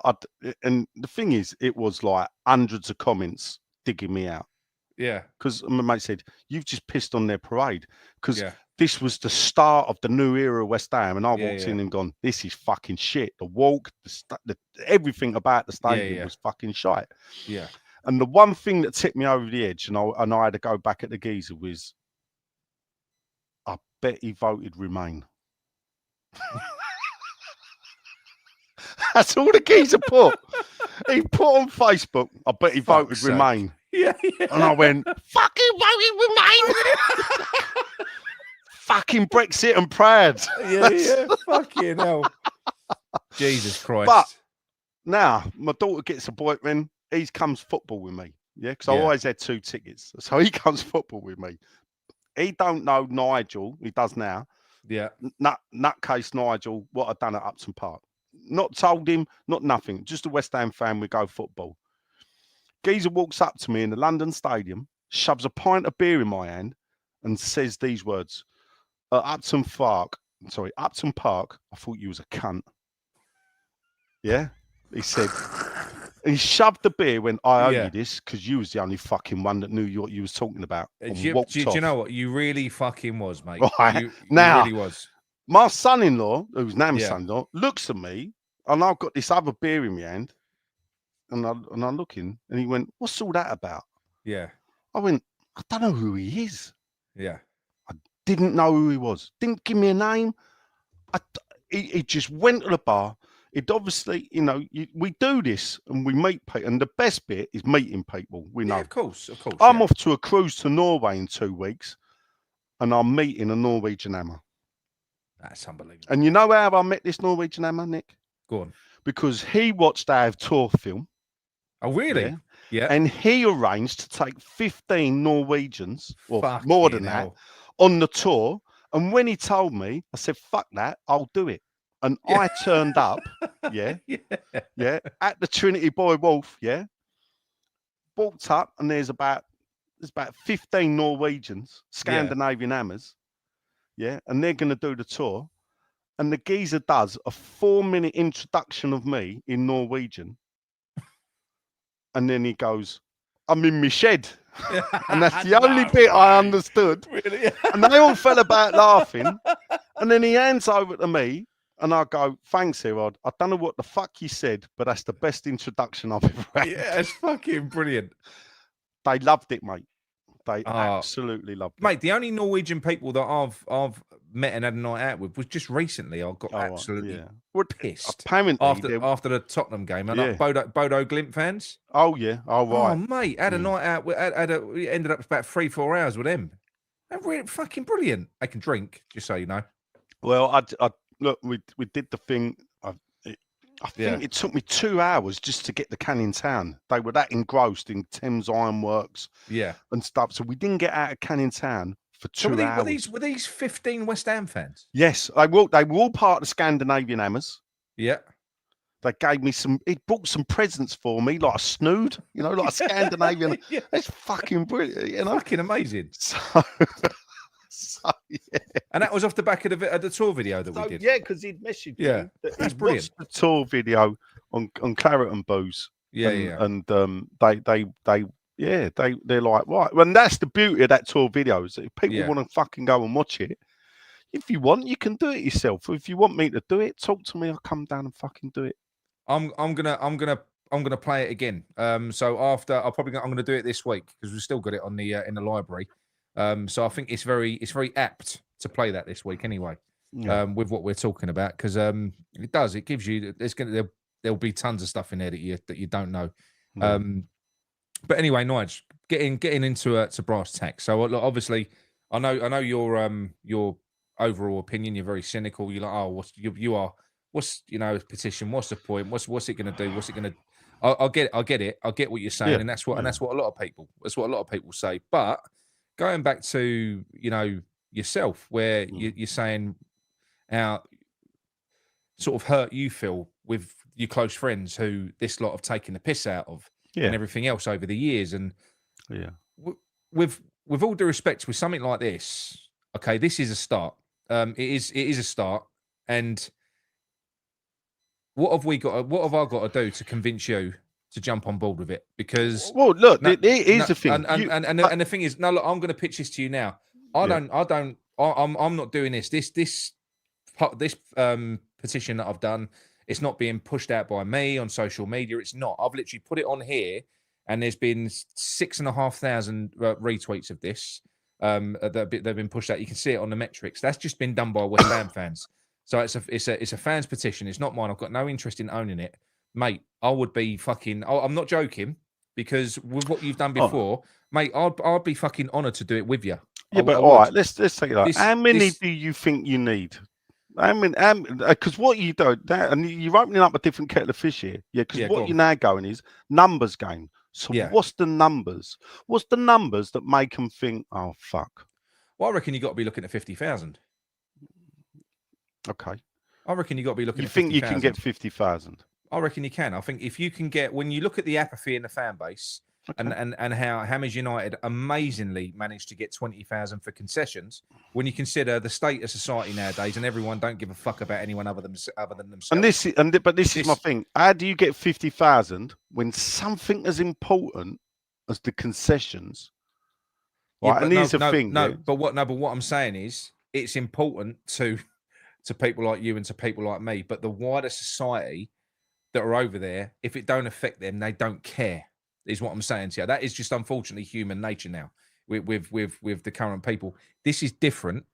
and the thing is, it was like hundreds of comments digging me out. Yeah, because my mate said, "You've just pissed on their parade," because this was the start of the new era of West Ham, and I walked in and gone, "This is fucking shit." The walk, everything about the stadium was fucking shite. Yeah. And the one thing that tipped me over the edge, and I had to go back at the geezer, was I bet he voted Remain. That's all the geezer put. He put on Facebook, I bet he voted Remain. Yeah. And I went, fucking voted Remain. Fucking Brexit and proud. Yeah. Fucking hell. Jesus Christ. But now my daughter gets a boyfriend. He comes football with me, because I always had 2 tickets. So he comes football with me. He don't know Nigel. He does now. Yeah. Nutcase Nigel, what I've done at Upton Park. Not told him, not nothing. Just a West Ham fan, we go football. Geezer walks up to me in the London Stadium, shoves a pint of beer in my hand, and says these words. Upton Park, I thought you was a cunt. Yeah? He said... He shoved the beer when I owe you this, because you was the only fucking one that knew what you was talking about. Do you know what? You really fucking was, mate. Right. You really was. My son-in-law, who's Nam's son-in-law, looks at me, and I've got this other beer in my hand, and I'm looking, and he went, "What's all that about?" Yeah. I went, "I don't know who he is." Yeah. I didn't know who he was. Didn't give me a name. He just went to the bar. It obviously, we do this and we meet people, and the best bit is meeting people. We know, of course. I'm off to a cruise to Norway in 2 weeks, and I'm meeting a Norwegian hammer. That's unbelievable. And you know how I met this Norwegian hammer, Nick? Go on. Because he watched our tour film. Oh, really? Yeah. And he arranged to take 15 Norwegians, or more than that, on the tour. And when he told me, I said, "Fuck that, I'll do it." And I turned up, at the Trinity Boy Wolf, walked up, and there's about 15 Norwegians, Scandinavian hammers, and they're going to do the tour. And the geezer does a 4-minute introduction of me in Norwegian, and then he goes, "I'm in my shed." And that's the only bit I understood. Really? And they all fell about laughing. And then he hands over to me. And I go, "Thanks, Herod. I don't know what the fuck you said, but that's the best introduction I've ever had." Yeah, it's fucking brilliant. They loved it, mate. They absolutely loved it. Mate, the only Norwegian people that I've met and had a night out with was just recently. I got absolutely pissed after the Tottenham game. And Bodo Glimt fans. Oh yeah, right. Oh mate, had a night out. We ended up about 3-4 hours with them. They're really fucking brilliant. They can drink, just so you know. Well, I look, we did the thing. I think it took me 2 hours just to get the Canning Town. They were that engrossed in Thames Ironworks, and stuff. So we didn't get out of Canning Town for 2 hours. Were these 15 West Ham fans? Yes, they were all part of the Scandinavian Hammers. Yeah. They gave me he brought some presents for me, like a snood, like a Scandinavian. It's fucking brilliant, Fucking amazing. So, yeah. And that was off the back of the tour video that we did. Yeah, because he'd messaged me. That's brilliant. The tour video on Claret and Booze. And they're like, right. Well, and that's the beauty of that tour video, is that if people want to fucking go and watch it, if you want, you can do it yourself. If you want me to do it, talk to me. I'll come down and fucking do it. I'm gonna play it again. So after I'm gonna do it this week because we've still got it on the in the library. So I think it's very apt to play that this week anyway. With what we're talking about, because it gives you there'll be tons of stuff in there that you don't know. But anyway, Nigel, getting into to brass tacks. So obviously, I know your overall opinion. You're very cynical. You're like, what's Petition? What's the point? What's it going to do? What's it going to? I get it. I get what you're saying, and that's what a lot of people say. But going back to yourself, where you're saying how sort of hurt you feel with your close friends who this lot have taken the piss out of, and everything else over the years, and with all due respect, with something like this, okay, this is a start. It is a start, and what have I got to do to convince you to jump on board with it? Because look, here's the thing, and the thing is, look, I'm going to pitch this to you now. I'm not doing this. This petition that I've done, it's not being pushed out by me on social media. It's not. I've literally put it on here, and there's been 6,500 retweets of this. They've been pushed out. You can see it on the metrics. That's just been done by West Ham fans. So it's a fans petition. It's not mine. I've got no interest in owning it, mate. I would be fucking. I'm not joking, because with what you've done before, mate, I'd be fucking honoured to do it with you. Yeah, but all right, let's take it out. How many do you think you need? I mean, because what you do, and you're opening up a different kettle of fish here. Yeah, because what you're now going is numbers game. So what's the numbers? What's the numbers that make them think, oh fuck? Well, I reckon you got to be looking at 50,000. Okay. I reckon you got to be looking. You think you can get 50,000? I reckon you can. I think if you can get, when you look at the apathy in the fan base, and how Hammers United amazingly managed to get 20,000 for concessions, when you consider the state of society nowadays, and everyone don't give a fuck about anyone other than themselves. And this is my thing. How do you get 50,000 when something as important as the concessions? Right, and here's the thing. But what I'm saying is, it's important to people like you and to people like me, but the wider society that are over there, if it don't affect them, they don't care. Is what I'm saying to you. That is just unfortunately human nature now with the current people. This is different.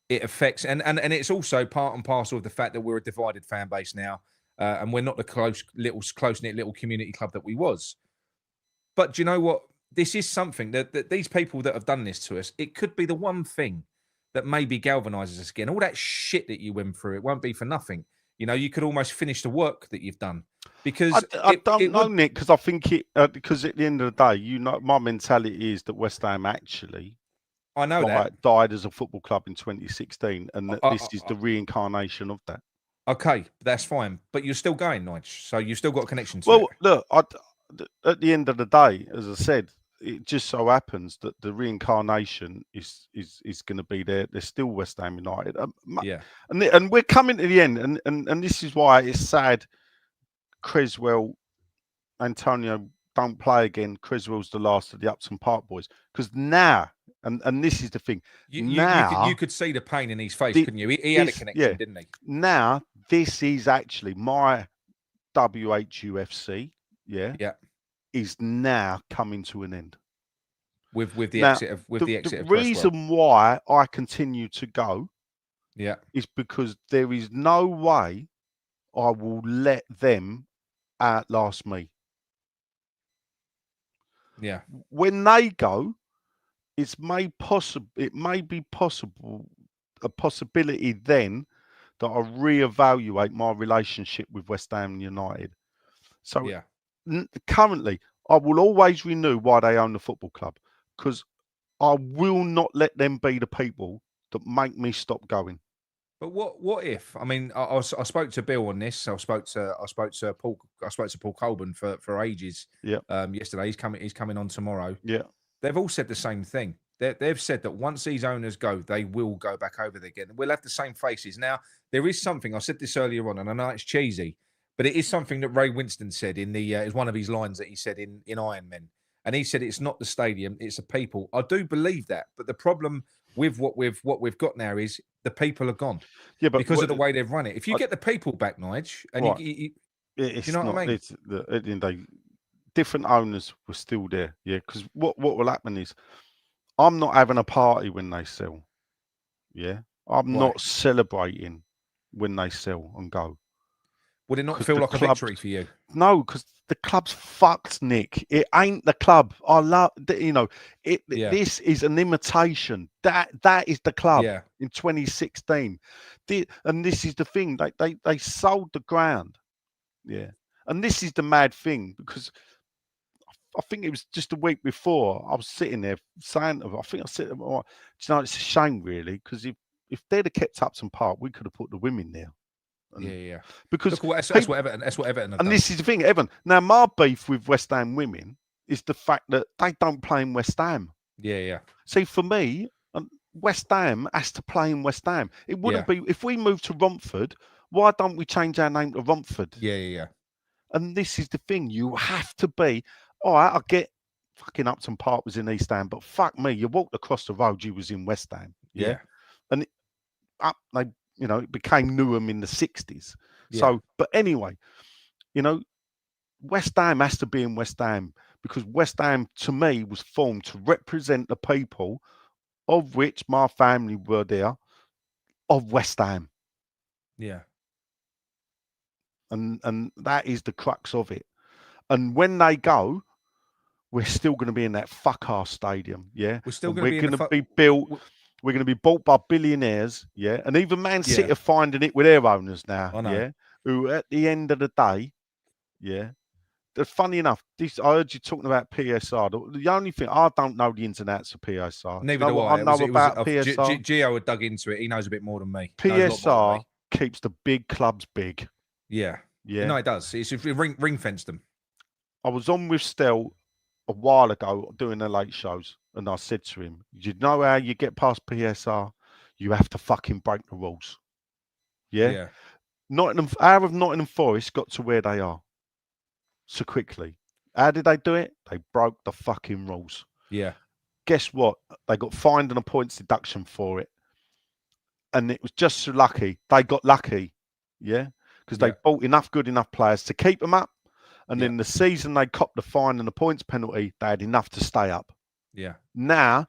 It affects, and it's also part and parcel of the fact that we're a divided fan base now, and we're not the close-knit little community club that we was. But do you know what? This is something that these people that have done this to us, it could be the one thing that maybe galvanizes us again. All that shit that you went through, it won't be for nothing. You could almost finish the work that you've done. Because I don't know, Nick, because I think because at the end of the day, my mentality is that West Ham actually, I know died as a football club in 2016, and that this is the reincarnation of that. Okay, that's fine, but you're still going, Nigel. So you've still got a connection to it. Well, look, at the end of the day, as I said, it just so happens that the reincarnation is going to be there. There's still West Ham United. And we're coming to the end, and this is why it's sad. Creswell, Antonio don't play again. Creswell's the last of the Upton Park boys, because now, and this is the thing. You could see the pain in his face, couldn't you? He had a connection, didn't he? Now this is actually my WHUFC. Yeah. Yeah. Is now coming to an end. with the now, exit of the reason why I continue to go, is because there is no way I will let them outlast me. Yeah. When they go, it may be possible a possibility then that I reevaluate my relationship with West Ham United. So currently, I will always renew why they own the football club, because I will not let them be the people that make me stop going. But what if? I mean, I spoke to Bill on this. I spoke to Paul. I spoke to Paul Colburn for ages. Yeah. Yesterday, he's coming on tomorrow. Yeah. They've all said the same thing. They've said that once these owners go, they will go back over there again. We'll have the same faces. Now, there is something, I said this earlier on, and I know it's cheesy, but it is something that Ray Winston said in is one of his lines that he said in Iron Men. And he said, it's not the stadium, it's the people. I do believe that. But the problem with what we've got now is the people are gone. Yeah, but because of the way they've run it. If you get the people back, Nige, and you know what I mean? At the end of the day, different owners were still there. Yeah, because what will happen is, I'm not having a party when they sell. Yeah, I'm not celebrating when they sell and go. Would it not feel like a victory for you? No, because the club's fucked, Nick. It ain't the club. I love, it. This is an imitation. That is the club in 2016. And this is the thing. They sold the ground. Yeah, and this is the mad thing, because I think it was just a week before, I was sitting there saying, I think I said, it's a shame really, because if they'd have kept Upton Park, we could have put the women there. And, because that's what Everton have done. This is the thing, Evan. Now, my beef with West Ham women is the fact that they don't play in West Ham. Yeah. See, for me, West Ham has to play in West Ham. It wouldn't be, if we move to Romford, why don't we change our name to Romford? Yeah. And this is the thing, you have to be, all right, I get fucking Upton Park was in East Ham, but fuck me, you walked across the road, you was in West Ham. Yeah. And it became Newham in the 60s. So, but anyway, West Ham has to be in West Ham, because West Ham, to me, was formed to represent the people, of which my family were there, of West Ham. Yeah. And that is the crux of it. And when they go, we're still going to be in that fuck-ass stadium, yeah? We're still going to be built. We're going to be bought by billionaires, yeah? And even Man City are finding it with their owners now, yeah? Who, at the end of the day, funny enough, I heard you talking about PSR. The only thing, I don't know the ins and outs of PSR. Neither do I. I know about PSR. Gio had dug into it. He knows a bit more than me. PSR keeps the big clubs big. Yeah. No, it does. It's ring fenced them. I was on with Stel a while ago doing the late shows, and I said to him, you know how you get past PSR? You have to fucking break the rules. Yeah. How have Nottingham Forest got to where they are so quickly? How did they do it? They broke the fucking rules. Yeah. Guess what? They got fined and a points deduction for it. And it was just so lucky. They got lucky. Yeah. Because they bought good enough players to keep them up. And then the season they copped the fine and the points penalty, they had enough to stay up. Yeah. Now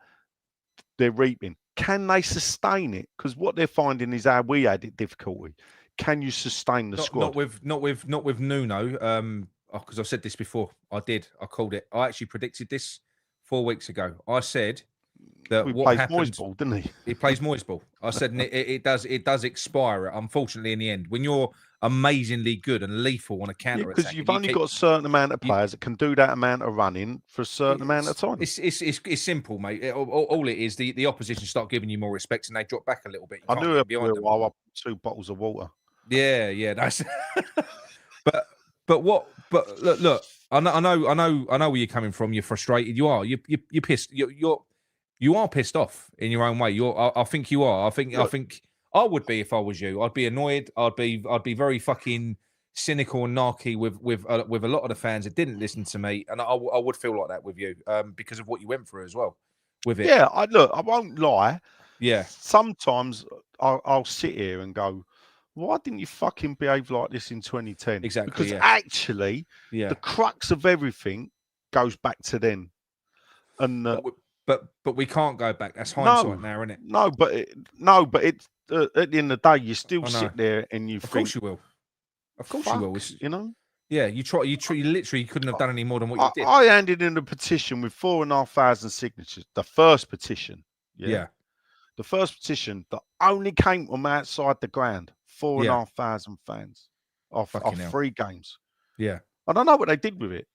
they're reaping. Can they sustain it? Because what they're finding is how we had it difficulty. Can you sustain the squad? Not with Nuno. Because I've said this before. I called it. I actually predicted this 4 weeks ago. I said that what happens. Moist ball, didn't he? He plays moist ball. I said it does expire. Unfortunately, in the end, when you're amazingly good and lethal on a counter attack, because you've only got a certain amount of players that can do that amount of running for a certain amount of time. It's simple, mate. All it is, the opposition start giving you more respect and they drop back a little bit. I knew it while I put 2 bottles of water. Yeah. That's. But look. I know where you're coming from. You're frustrated. You are. You're pissed. You are pissed off in your own way. I think you are. I think I would be if I was you. I'd be annoyed. I'd be very fucking cynical and narky with a lot of the fans that didn't listen to me, and I would feel like that with you because of what you went through as well with it. Yeah, I won't lie. Yeah. Sometimes I'll sit here and go, why didn't you fucking behave like this in 2010? Exactly. Because actually, the crux of everything goes back to then. And But we can't go back. That's hindsight now, isn't it? No, but it's at the end of the day, you still sit there and you think, of course you will. Of course you will. You know. Yeah, you literally couldn't have done any more than what you did. I handed in a petition with 4,500 signatures. The first petition. Yeah. The first petition that only came from outside the ground. 4,500 fans of 3 games. Yeah. I don't know what they did with it.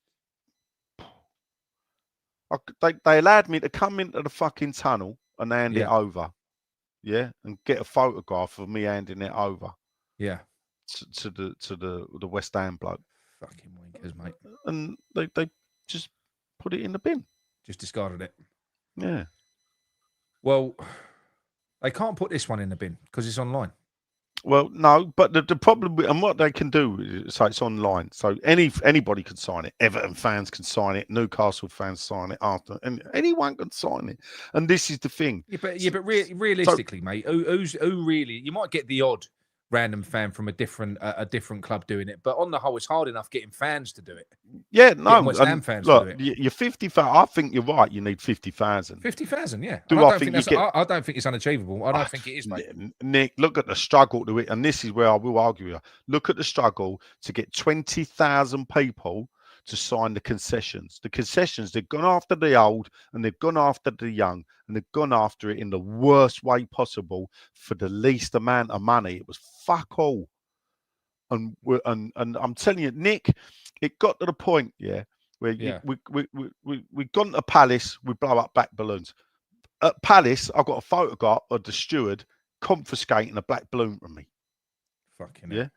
They allowed me to come into the fucking tunnel and hand it over. Yeah. And get a photograph of me handing it over. Yeah. To the West Ham bloke. Fucking wankers, mate. And they just put it in the bin. Just discarded it. Yeah. Well, they can't put this one in the bin because it's online. Well, no, but the problem and what they can do is, so it's online, so anybody can sign it. Everton fans can sign it. Newcastle fans sign it after, and anyone can sign it. And this is the thing. Yeah, but realistically, mate, who really? You might get the odd random fan from a different club doing it, but on the whole, it's hard enough getting fans to do it. Yeah, no, West Ham fans look, to do it. You're 50,000. I think you're right. You need 50,000. 50,000, yeah. I don't think it's unachievable. I don't think it is, mate. Nick, look at the struggle to it, and this is where I will argue with you. Look at the struggle to get 20,000 people to sign the concessions. The concessions, they've gone after the old and they've gone after the young, and they've gone after it in the worst way possible for the least amount of money. It was fuck all. And I'm telling you, Nick, it got to the point, where we gone to Palace, we blow up black balloons. At Palace, I got a photograph of the steward confiscating a black balloon from me. Fucking hell.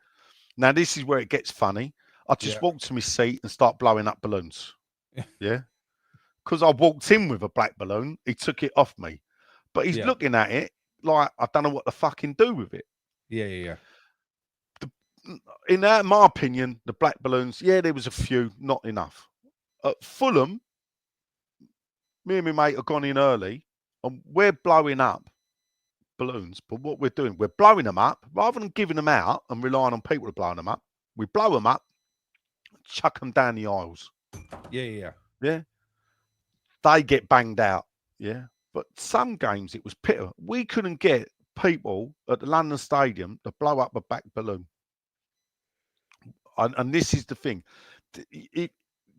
Now this is where it gets funny. I just walked to my seat and start blowing up balloons. Yeah. Because I walked in with a black balloon, he took it off me. But he's looking at it like I don't know what to fucking do with it. Yeah. In my opinion, the black balloons, there was a few, not enough. At Fulham, me and my mate have gone in early and we're blowing up balloons. But what we're doing, we're blowing them up rather than giving them out and relying on people to blow them up. We blow them up, chuck them down the aisles. Yeah. They get banged out. Yeah. But some games it was pitiful. We couldn't get people at the London Stadium to blow up a black balloon. And this is the thing.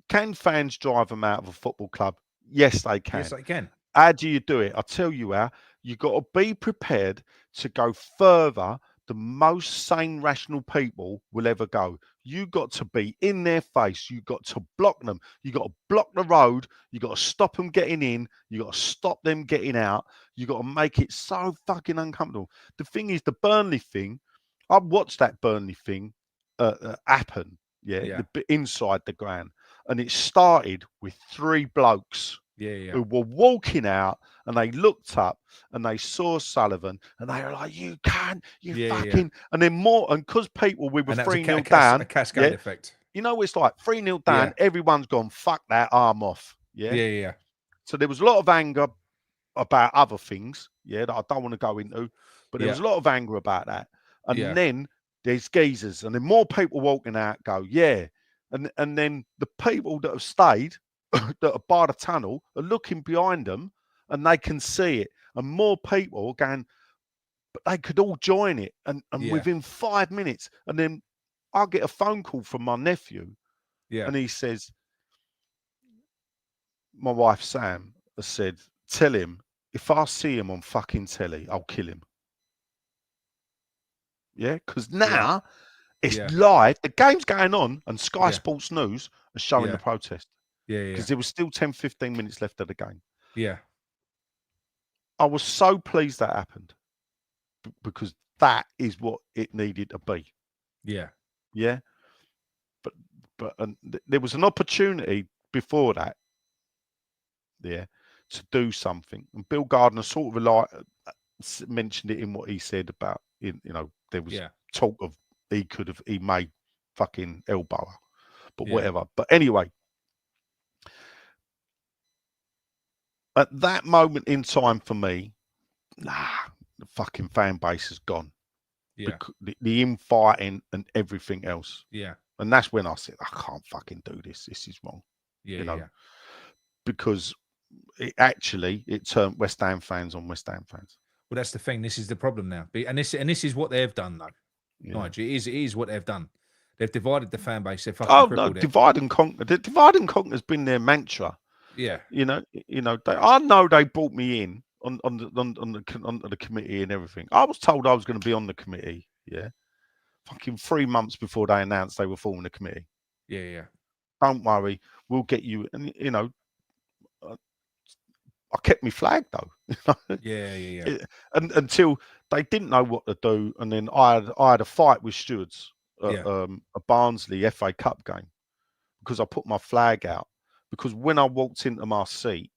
Can fans drive them out of a football club? Yes, they can. Yes, they can. How do you do it? I'll tell you how. You've got to be prepared to go further than most sane, rational people will ever go. You got to be in their face. You got to block them. You got to block the road. You got to stop them getting in. You got to stop them getting out. You got to make it so fucking uncomfortable. The thing is, the Burnley thing. I watched that Burnley thing happen. Inside the ground, and it started with 3 blokes. Who were walking out, and they looked up and they saw Sullivan and they were like, you can't, fucking. And then more, and because people, we were 3-0 down. A cascade effect. You know, it's like 3-0 down, everyone's gone, fuck that, arm off. Yeah. So there was a lot of anger about other things, that I don't want to go into, but there was a lot of anger about that. And then there's geezers, and then more people walking out go, and then the people that have stayed, that are by the tunnel, are looking behind them and they can see it, and more people are going, but they could all join it, and within 5 minutes, and then I get a phone call from my nephew, and he says, my wife Sam has said, tell him if I see him on fucking telly, I'll kill him. Because now it's live, the game's going on, and Sky Sports News are showing the protest. Because there was still 10-15 minutes left of the game. I was so pleased that happened, because that is what it needed to be. But there was an opportunity before that, to do something. And Bill Gardner sort of mentioned it in what he said about, there was talk of he may fucking elbow her, but whatever. But anyway. At that moment in time for me, the fucking fan base is gone. The infighting and everything else. And that's when I said, I can't fucking do this. This is wrong. Because it turned West Ham fans on West Ham fans. Well, that's the thing. This is the problem now, and this is what they've done, though. Yeah. Nigel, it is what they've done. They've divided the fan base. They've fucking crippled it. Divide and conquer. The divide and conquer has been their mantra. Yeah. I know they brought me in on the committee and everything. I was told I was going to be on the committee. Yeah. Fucking 3 months before they announced they were forming the committee. Yeah. Don't worry, we'll get you. And I kept my flag though. Yeah. And until they didn't know what to do, and then I had a fight with stewards at a Barnsley FA Cup game because I put my flag out, because when I walked into my seat,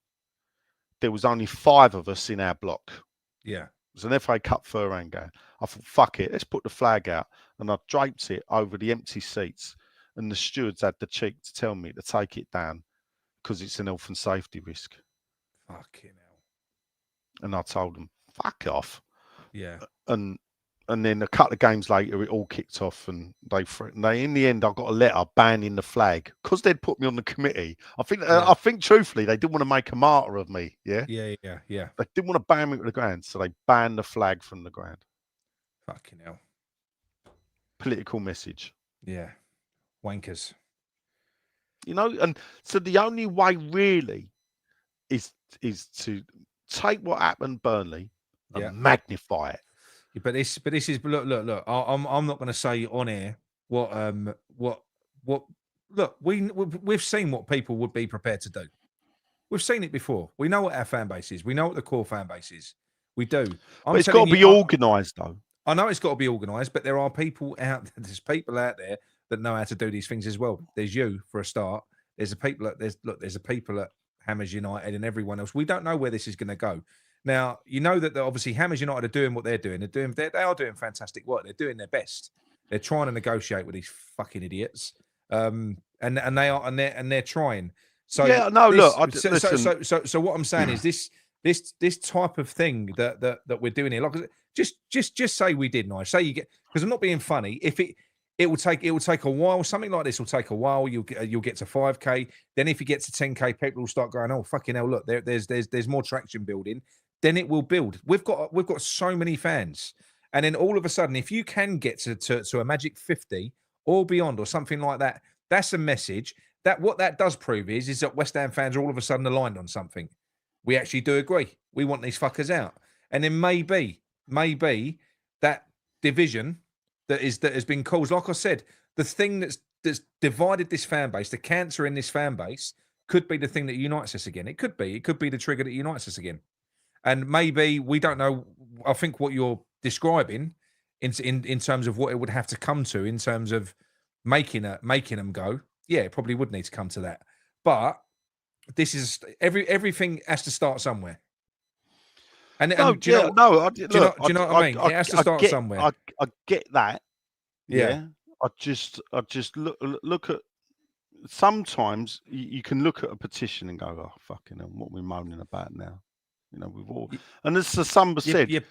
there was only 5 of us in our block. Yeah. It was an FA Cup fur-round game. I thought, fuck it, let's put the flag out, and I draped it over the empty seats, and the stewards had the cheek to tell me to take it down because it's an health and safety risk. Fucking hell. And I told them, fuck off. Yeah. And then a couple of games later, it all kicked off, and they in the end, I got a letter banning the flag because they'd put me on the committee. I think truthfully, they didn't want to make a martyr of me. Yeah. Yeah. They didn't want to ban me to the ground, so they banned the flag from the ground. Fucking hell. Political message. Yeah. Wankers. And so the only way really is to take what happened Burnley and magnify it. Yeah, but this is look. I'm not going to say on air what look. We've seen what people would be prepared to do. We've seen it before. We know what our fan base is. We know what the core fan base is. We do. But it's got to be organised though. I know it's got to be organised, but there are people out there. There's people out there that know how to do these things as well. There's you for a start. There's a people at Hammers United and everyone else. We don't know where this is going to go. Now, you know that obviously Hammers United are doing what they're doing. They are doing fantastic work. They're doing their best. They're trying to negotiate with these fucking idiots, and they're trying. So yeah, no, listen. So what I'm saying is this type of thing that we're doing here. Like, just say we did, nice. Say you get, because I'm not being funny. If it will take a while. Something like this will take a while. You'll get to 5K. Then if you get to 10K, people will start going, oh fucking hell! Look, there's more traction building. Then it will build. We've got so many fans, and then all of a sudden, if you can get to a magic 50 or beyond or something like that, that's a message. That what that does prove is that West Ham fans are all of a sudden aligned on something. We actually do agree. We want these fuckers out, and then maybe that division that has been caused, like I said, the thing that's divided this fan base, the cancer in this fan base, could be the thing that unites us again. It could be the trigger that unites us again. And maybe, we don't know. I think what you're describing in terms of what it would have to come to in terms of making them go, yeah, it probably would need to come to that. But this is everything has to start somewhere. Do you know what I mean? It has to start somewhere. I get that. Yeah. I just look at, sometimes you can look at a petition and go, oh fucking hell, what are we moaning about now? We've all, and as some said,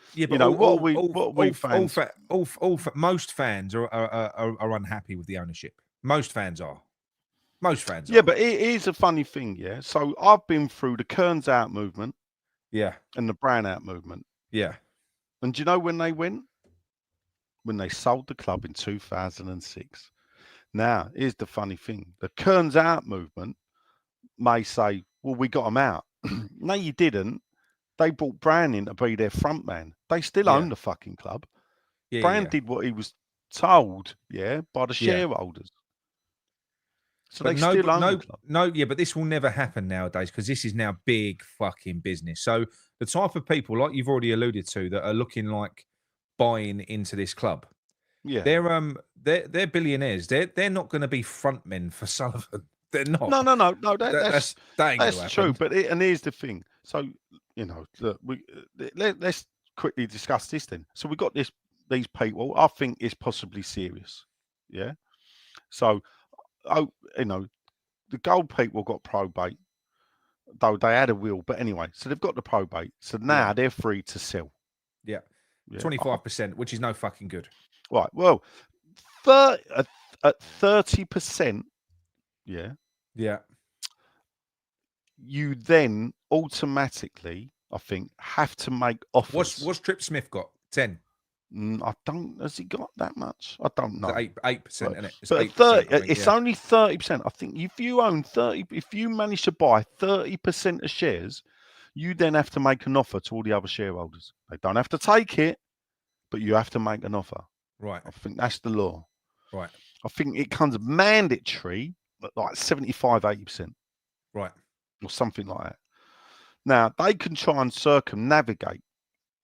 most fans are unhappy with the ownership. Most fans are. Yeah, but it is a funny thing, yeah. So I've been through the Kearns out movement, and the Brown out movement, And do you know when they went? When they sold the club in 2006. Now, here's the funny thing: the Kearns out movement may say, "Well, we got them out." No, you didn't. They brought Brown in to be their front man. They still own the fucking club. Brown did what he was told, by the shareholders. So but they still own the club. But this will never happen nowadays because this is now big fucking business. So the type of people, like you've already alluded to, that are looking like buying into this club, they're billionaires. They're not going to be frontmen for Sullivan. They're not. No. That's true. But and here's the thing. So look, let's quickly discuss this then. So we got these people. I think it's possibly serious. Yeah. So, the gold people got probate, though they had a will. But anyway, so they've got the probate. So now they're free to sell. Yeah. 25%, which is no fucking good. Right. Well, at 30%. Yeah. you then automatically, I think, have to make offers. What's Trip Smith got? 10. I don't. Has he got that much? I don't know. 8%, isn't it? It's but 30. It's only 30%. I think if you own 30, if you manage to buy 30% of shares, you then have to make an offer to all the other shareholders. They don't have to take it, but you have to make an offer. Right. I think that's the law. Right. I think it comes mandatory, like 75, 80%. Right. Or something like that. Now, they can try and circumnavigate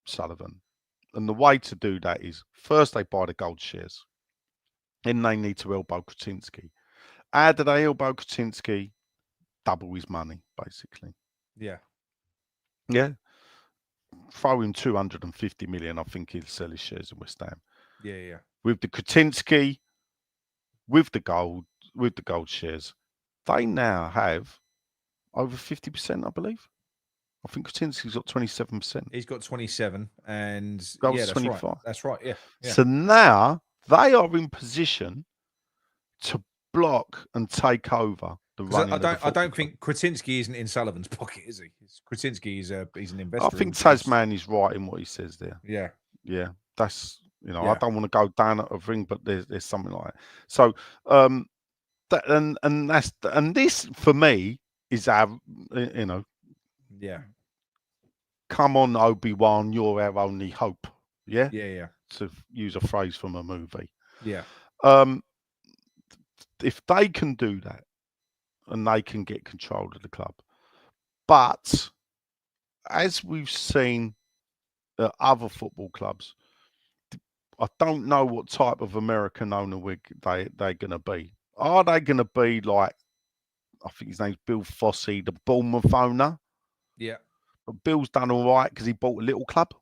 Sullivan. And the way to do that is, first they buy the gold shares. Then they need to elbow Kretinsky. How do they elbow Kretinsky? Double his money, basically. Yeah. Yeah. Throw in 250 million, I think he'll sell his shares in West Ham. Yeah, yeah. With the Kretinsky, with the gold shares, they now have over 50%, I believe. I think Kretinsky's got 27%. He's got 27, and that's 25. Right. That's right. Yeah. So now they are in position to block and take over the running. I don't think Kretinsky isn't in Sullivan's pocket, is he? Kretinsky he's an investor. I think Tasman is right in what he says there. Yeah. Yeah. That's I don't want to go down a ring, but there's something like that. So that and this for me is our Yeah. Come on, Obi-Wan, you're our only hope. Yeah? Yeah, yeah. To use a phrase from a movie. Yeah. If they can do that and they can get control of the club. But as we've seen at other football clubs, I don't know what type of American owner they're going to be. Are they going to be like, I think his name's Bill Fossey, the Bournemouth owner? Yeah. But Bill's done all right because he bought a little club.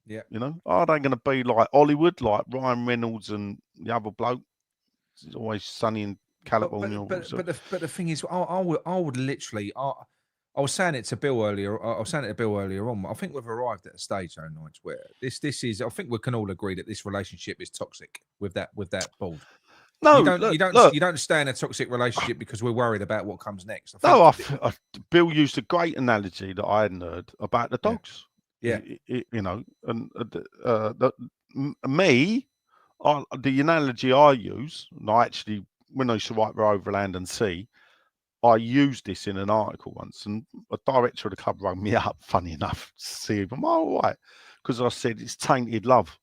Yeah. Are they going to be like Hollywood, like Ryan Reynolds and the other bloke? It's always sunny in California. But the thing is, I would literally. I was saying it to Bill earlier. I was saying it to Bill earlier on. I think we've arrived at a stage, though, Nigel, where this is. I think we can all agree that this relationship is toxic with that board. No, you don't stay in a toxic relationship because we're worried about what comes next. Bill used a great analogy that I hadn't heard about the dogs. Yeah, the analogy I use, and I actually, when I used to write for Overland and Sea, I used this in an article once, and a director of the club rang me up, funny enough, to see if I'm all right, because I said it's tainted love.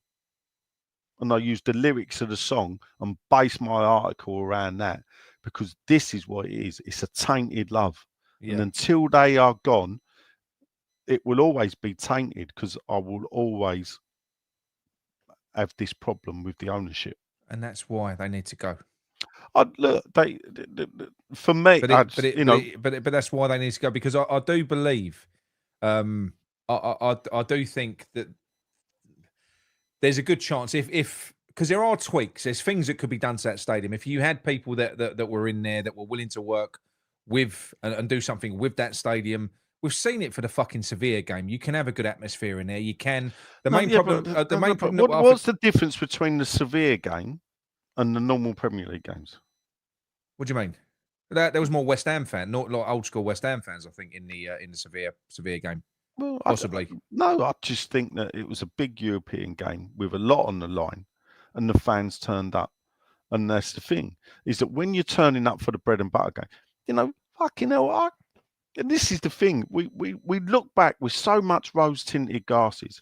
And I used the lyrics of the song and based my article around that, because this is what it is. It's a tainted love. Yeah. And until they are gone, it will always be tainted, because I will always have this problem with the ownership. And that's why they need to go. For me, but that's why they need to go, because I do believe, I do think that there's a good chance if because there are tweaks, there's things that could be done to that stadium. If you had people that were in there that were willing to work with and do something with that stadium. We've seen it for the fucking Sevilla game. You can have a good atmosphere in there. You can. What's the difference between the Sevilla game and the normal Premier League games? What do you mean? There was more West Ham fans, not like old school West Ham fans, I think, in the Sevilla game. Well, possibly. I just think that it was a big European game with a lot on the line, and the fans turned up. And that's the thing, is that when you're turning up for the bread and butter game, fucking hell, and this is the thing, we look back with so much rose-tinted glasses.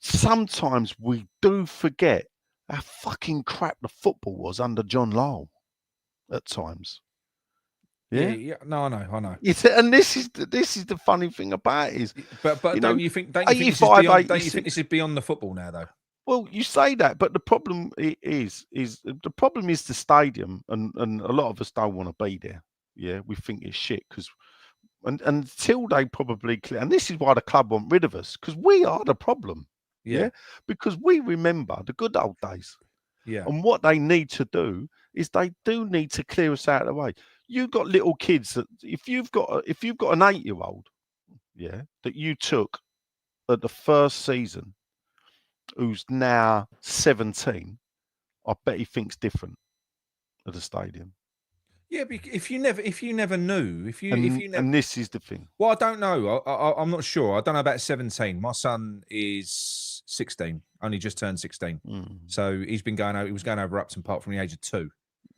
Sometimes we do forget how fucking crap the football was under John Lyall at times. Yeah. No, I know. And this is the funny thing about it is, but don't you think this is beyond the football now, though? Well, you say that, but the problem is the stadium, and a lot of us don't want to be there. Yeah, we think it's shit because. And until they probably clear, and this is why the club want rid of us, because we are the problem. Yeah. Because we remember the good old days. Yeah. And what they need to do is they do need to clear us out of the way. You've got little kids that if you've got an 8-year-old, that you took at the first season, who's now 17, I bet he thinks different at the stadium. Yeah, if you never knew, and this is the thing. Well, I don't know. I'm not sure. I don't know about 17. My son is 16, only just turned 16. So he's been going over. He was going over Upton Park from the age of 2.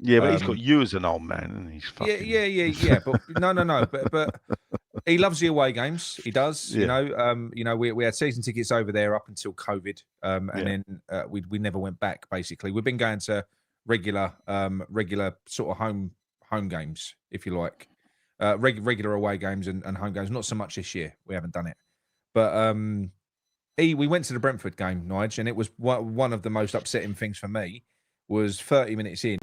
Yeah, but he's got you as an old man, and he's fucking... Yeah. But no. But he loves the away games. He does. Yeah. We had season tickets over there up until COVID, and then we never went back. Basically, we've been going to regular sort of home games, if you like, regular away games and home games. Not so much this year. We haven't done it, but we went to the Brentford game, Nige, and it was one of the most upsetting things for me. Was 30 minutes in,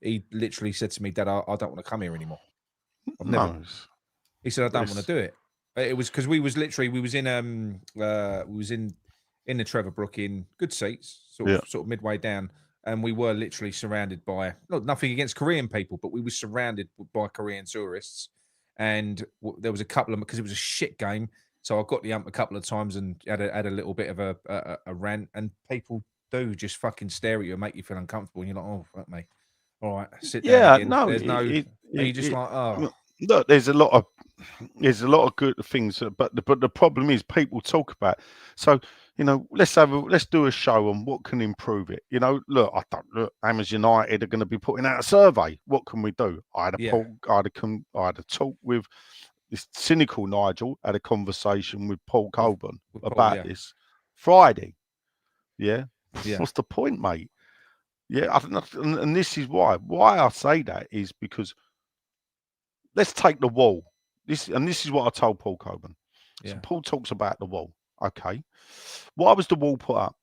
he literally said to me, "Dad, I don't want to come here anymore." He said, "I don't want to do it." It was because we was in the Trevor Brook in good seats, sort of midway down, and we were literally surrounded by nothing against Korean people, but we were surrounded by Korean tourists, and there was a couple of because it was a shit game, so I got the ump a couple of times and had a little bit of a rant, and people do just fucking stare at you and make you feel uncomfortable, and you're like, "Oh, fuck me, all right, sit down." Yeah, again. no, there's no. You just like, oh. Look, there's a lot of good things, but the problem is people talk about. So let's do a show on what can improve it. Look, Hammers United are going to be putting out a survey. What can we do? I had a talk with this cynical Nigel. Had a conversation with Paul Colburn about this Friday. Yeah. What's the point, mate? Yeah, I think and this is why I say that is because let's take the wall. This is what I told Paul Colburn. Yeah. So Paul talks about the wall. Okay, why was the wall put up?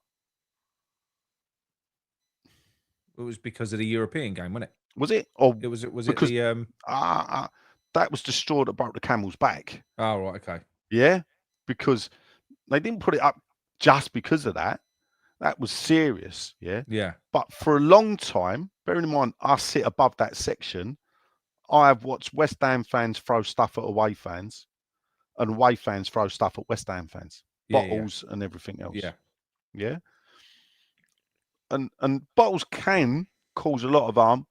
It was because of the European game, wasn't it? Was it? Or was because it the that was the straw that broke the camel's back. Oh, right, okay. Yeah, because they didn't put it up just because of that. That was serious, yeah? Yeah. But for a long time, bearing in mind, I sit above that section, I have watched West Ham fans throw stuff at away fans and away fans throw stuff at West Ham fans. Bottles and everything else. Yeah. Yeah? And bottles can cause a lot of harm.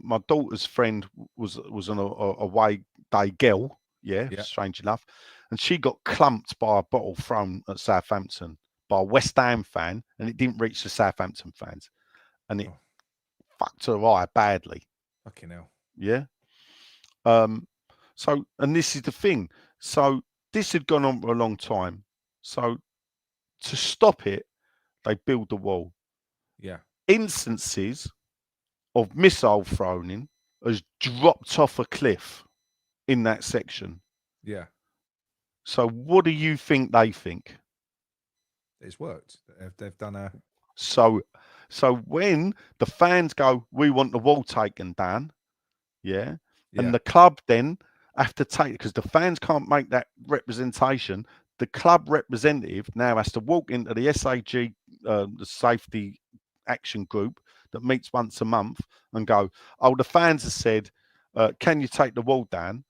My daughter's friend was on a away day girl, strange enough, and she got clumped by a bottle thrown at Southampton by a West Ham fan, and it didn't reach the Southampton fans, and it fucked her eye badly. Fucking hell. Yeah. So, and this is the thing. So this had gone on for a long time. So to stop it, they build the wall. Yeah. Instances of missile throwing has dropped off a cliff in that section. Yeah. So what do you think they think? It's worked. They've done a... So when the fans go, we want the wall taken down, and the club then have to take it because the fans can't make that representation. The club representative now has to walk into the SAG, the Safety Action Group that meets once a month, and go, "Oh, the fans have said, can you take the wall down?"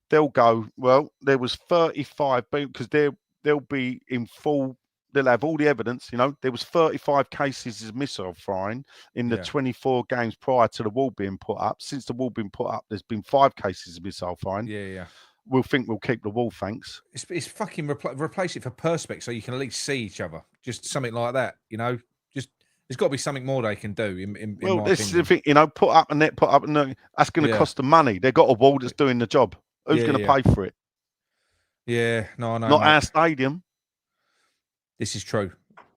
They'll go, "Well, there was 35 because they'll be in full." They'll have all the evidence, there was 35 cases of missile firing in the 24 games prior to the wall being put up. Since the wall being put up, there's been 5 cases of missile firing. Yeah. We'll keep the wall, thanks. It's fucking replace it for Perspex so you can at least see each other. Just something like that, Just there's got to be something more they can do. Well, this is the thing, put up a net, put up a net. That's going to cost them money. They've got a wall that's doing the job. Who's going to pay for it? Yeah, no, I know. Not our stadium. This is true.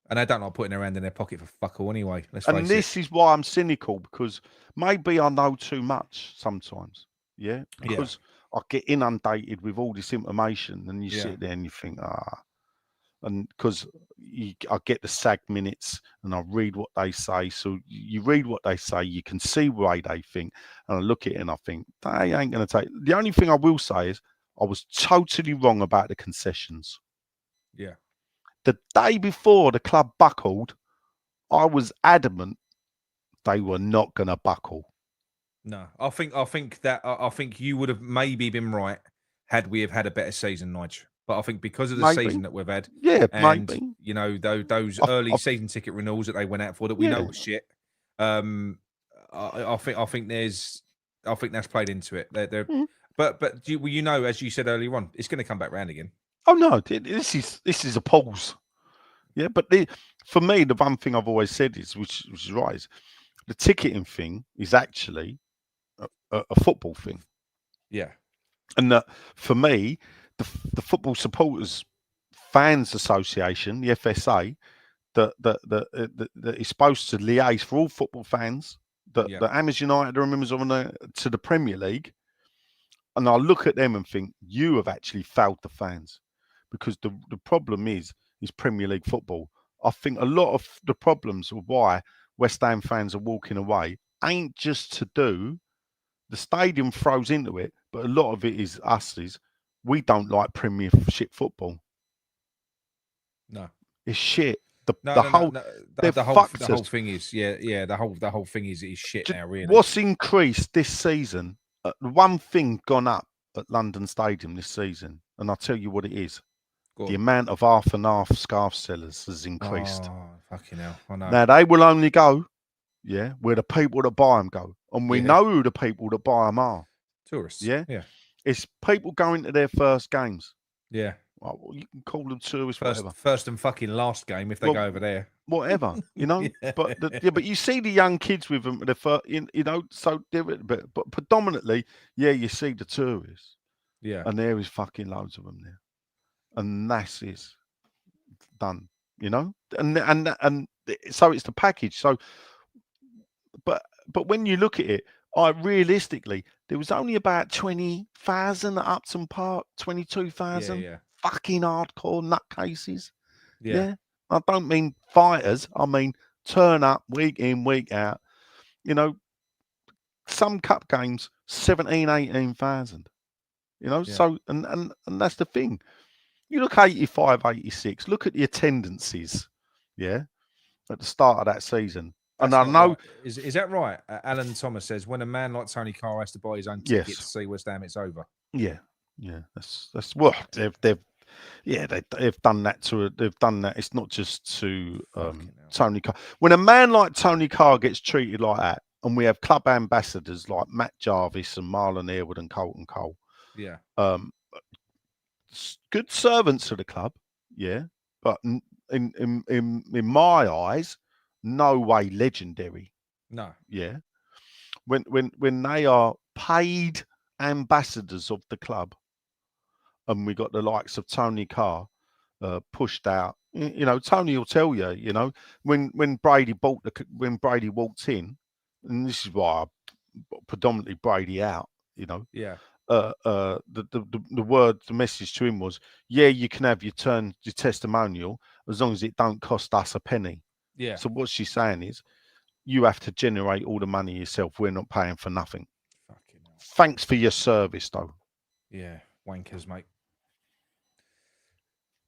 And they don't like putting their hand in their pocket for fuck all anyway. And this is why I'm cynical, because maybe I know too much sometimes. Yeah. Because I get inundated with all this information and you sit there and you think, and because I get the SAG minutes and I read what they say. So you read what they say, you can see the way they think. And I look at it and I think, they ain't going to take. The only thing I will say is I was totally wrong about the concessions. Yeah. The day before the club buckled, I was adamant they were not going to buckle. No, I think you would have maybe been right had we have had a better season, Nige. But I think because of the season that we've had, and maybe. Those early season ticket renewals that they went out for that we know was shit. I think there's I think that's played into it. But you know, as you said earlier on, it's going to come back round again. Oh no, this is a pause. Yeah, but for me, the one thing I've always said is, which is right, is the ticketing thing is actually a football thing. Yeah, and that for me, the Football Supporters Fans Association, the FSA, that is supposed to liaise for all football fans, that Amers United are members of to the Premier League, and I look at them and think you have actually failed the fans, because the problem is Premier League football. I think a lot of the problems of why West Ham fans are walking away ain't just to do. The stadium throws into it, but a lot of it is we don't like Premiership football. No, it's shit. The whole thing is the whole thing is shit now. Really, what's increased this season? One thing gone up at London Stadium this season, and I'll tell you what it is. The amount of half and half scarf sellers has increased. Oh, fucking hell! I know. Now they will only go, where the people that buy them go, and we know who the people that buy them are. Tourists. Yeah. It's people going to their first games. Yeah. Well, you can call them tourists, first and fucking last game if they go over there. Whatever, you know. But you see the young kids with them. So but predominantly, you see the tourists. Yeah. And there is fucking loads of them there, and that's is done. You know, and so it's the package. So, but when you look at it, realistically, there was only about 20,000 at Upton Park, 22,000. Yeah. Fucking hardcore nutcases. Yeah. I don't mean fighters. I mean turn up week in, week out. You know, some cup games, 17, 18,000. You know, so and that's the thing. You look 85, 86, look at the attendances, at the start of that season. That's and I know right. Is that right? Alan Thomas says when a man like Tony Carr has to buy his own ticket to see West Ham, it's over. Yeah. That's what they've done that to it. They've done that. It's not just to Tony Carr. When a man like Tony Carr gets treated like that, and we have club ambassadors like Matt Jarvis and Marlon Airwood and Colton Cole, good servants of the club, but in my eyes, no way legendary. No, when they are paid ambassadors of the club, and we got the likes of Tony Carr pushed out. You know, Tony will tell you. You know, when Brady walked in, and this is why I predominantly Brady out. You know, the message to him was, you can have your testimonial as long as it don't cost us a penny. Yeah. So what she's saying is, you have to generate all the money yourself. We're not paying for nothing. Fucking hell. Thanks for your service, though. Yeah, wankers, mate.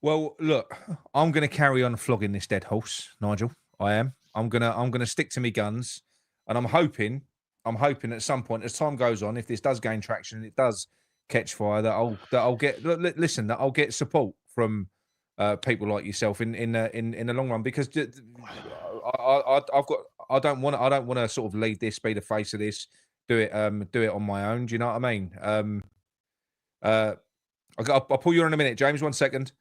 Well, look, I'm going to carry on flogging this dead horse, Nigel. I am. I'm gonna stick to my guns, and I'm hoping at some point, as time goes on, if this does gain traction and it does catch fire, that I'll get support from people like yourself in the long run, because I don't want to sort of lead this, be the face of this, do it on my own. Do you know what I mean? I'll pull you on in a minute, James. 1 second.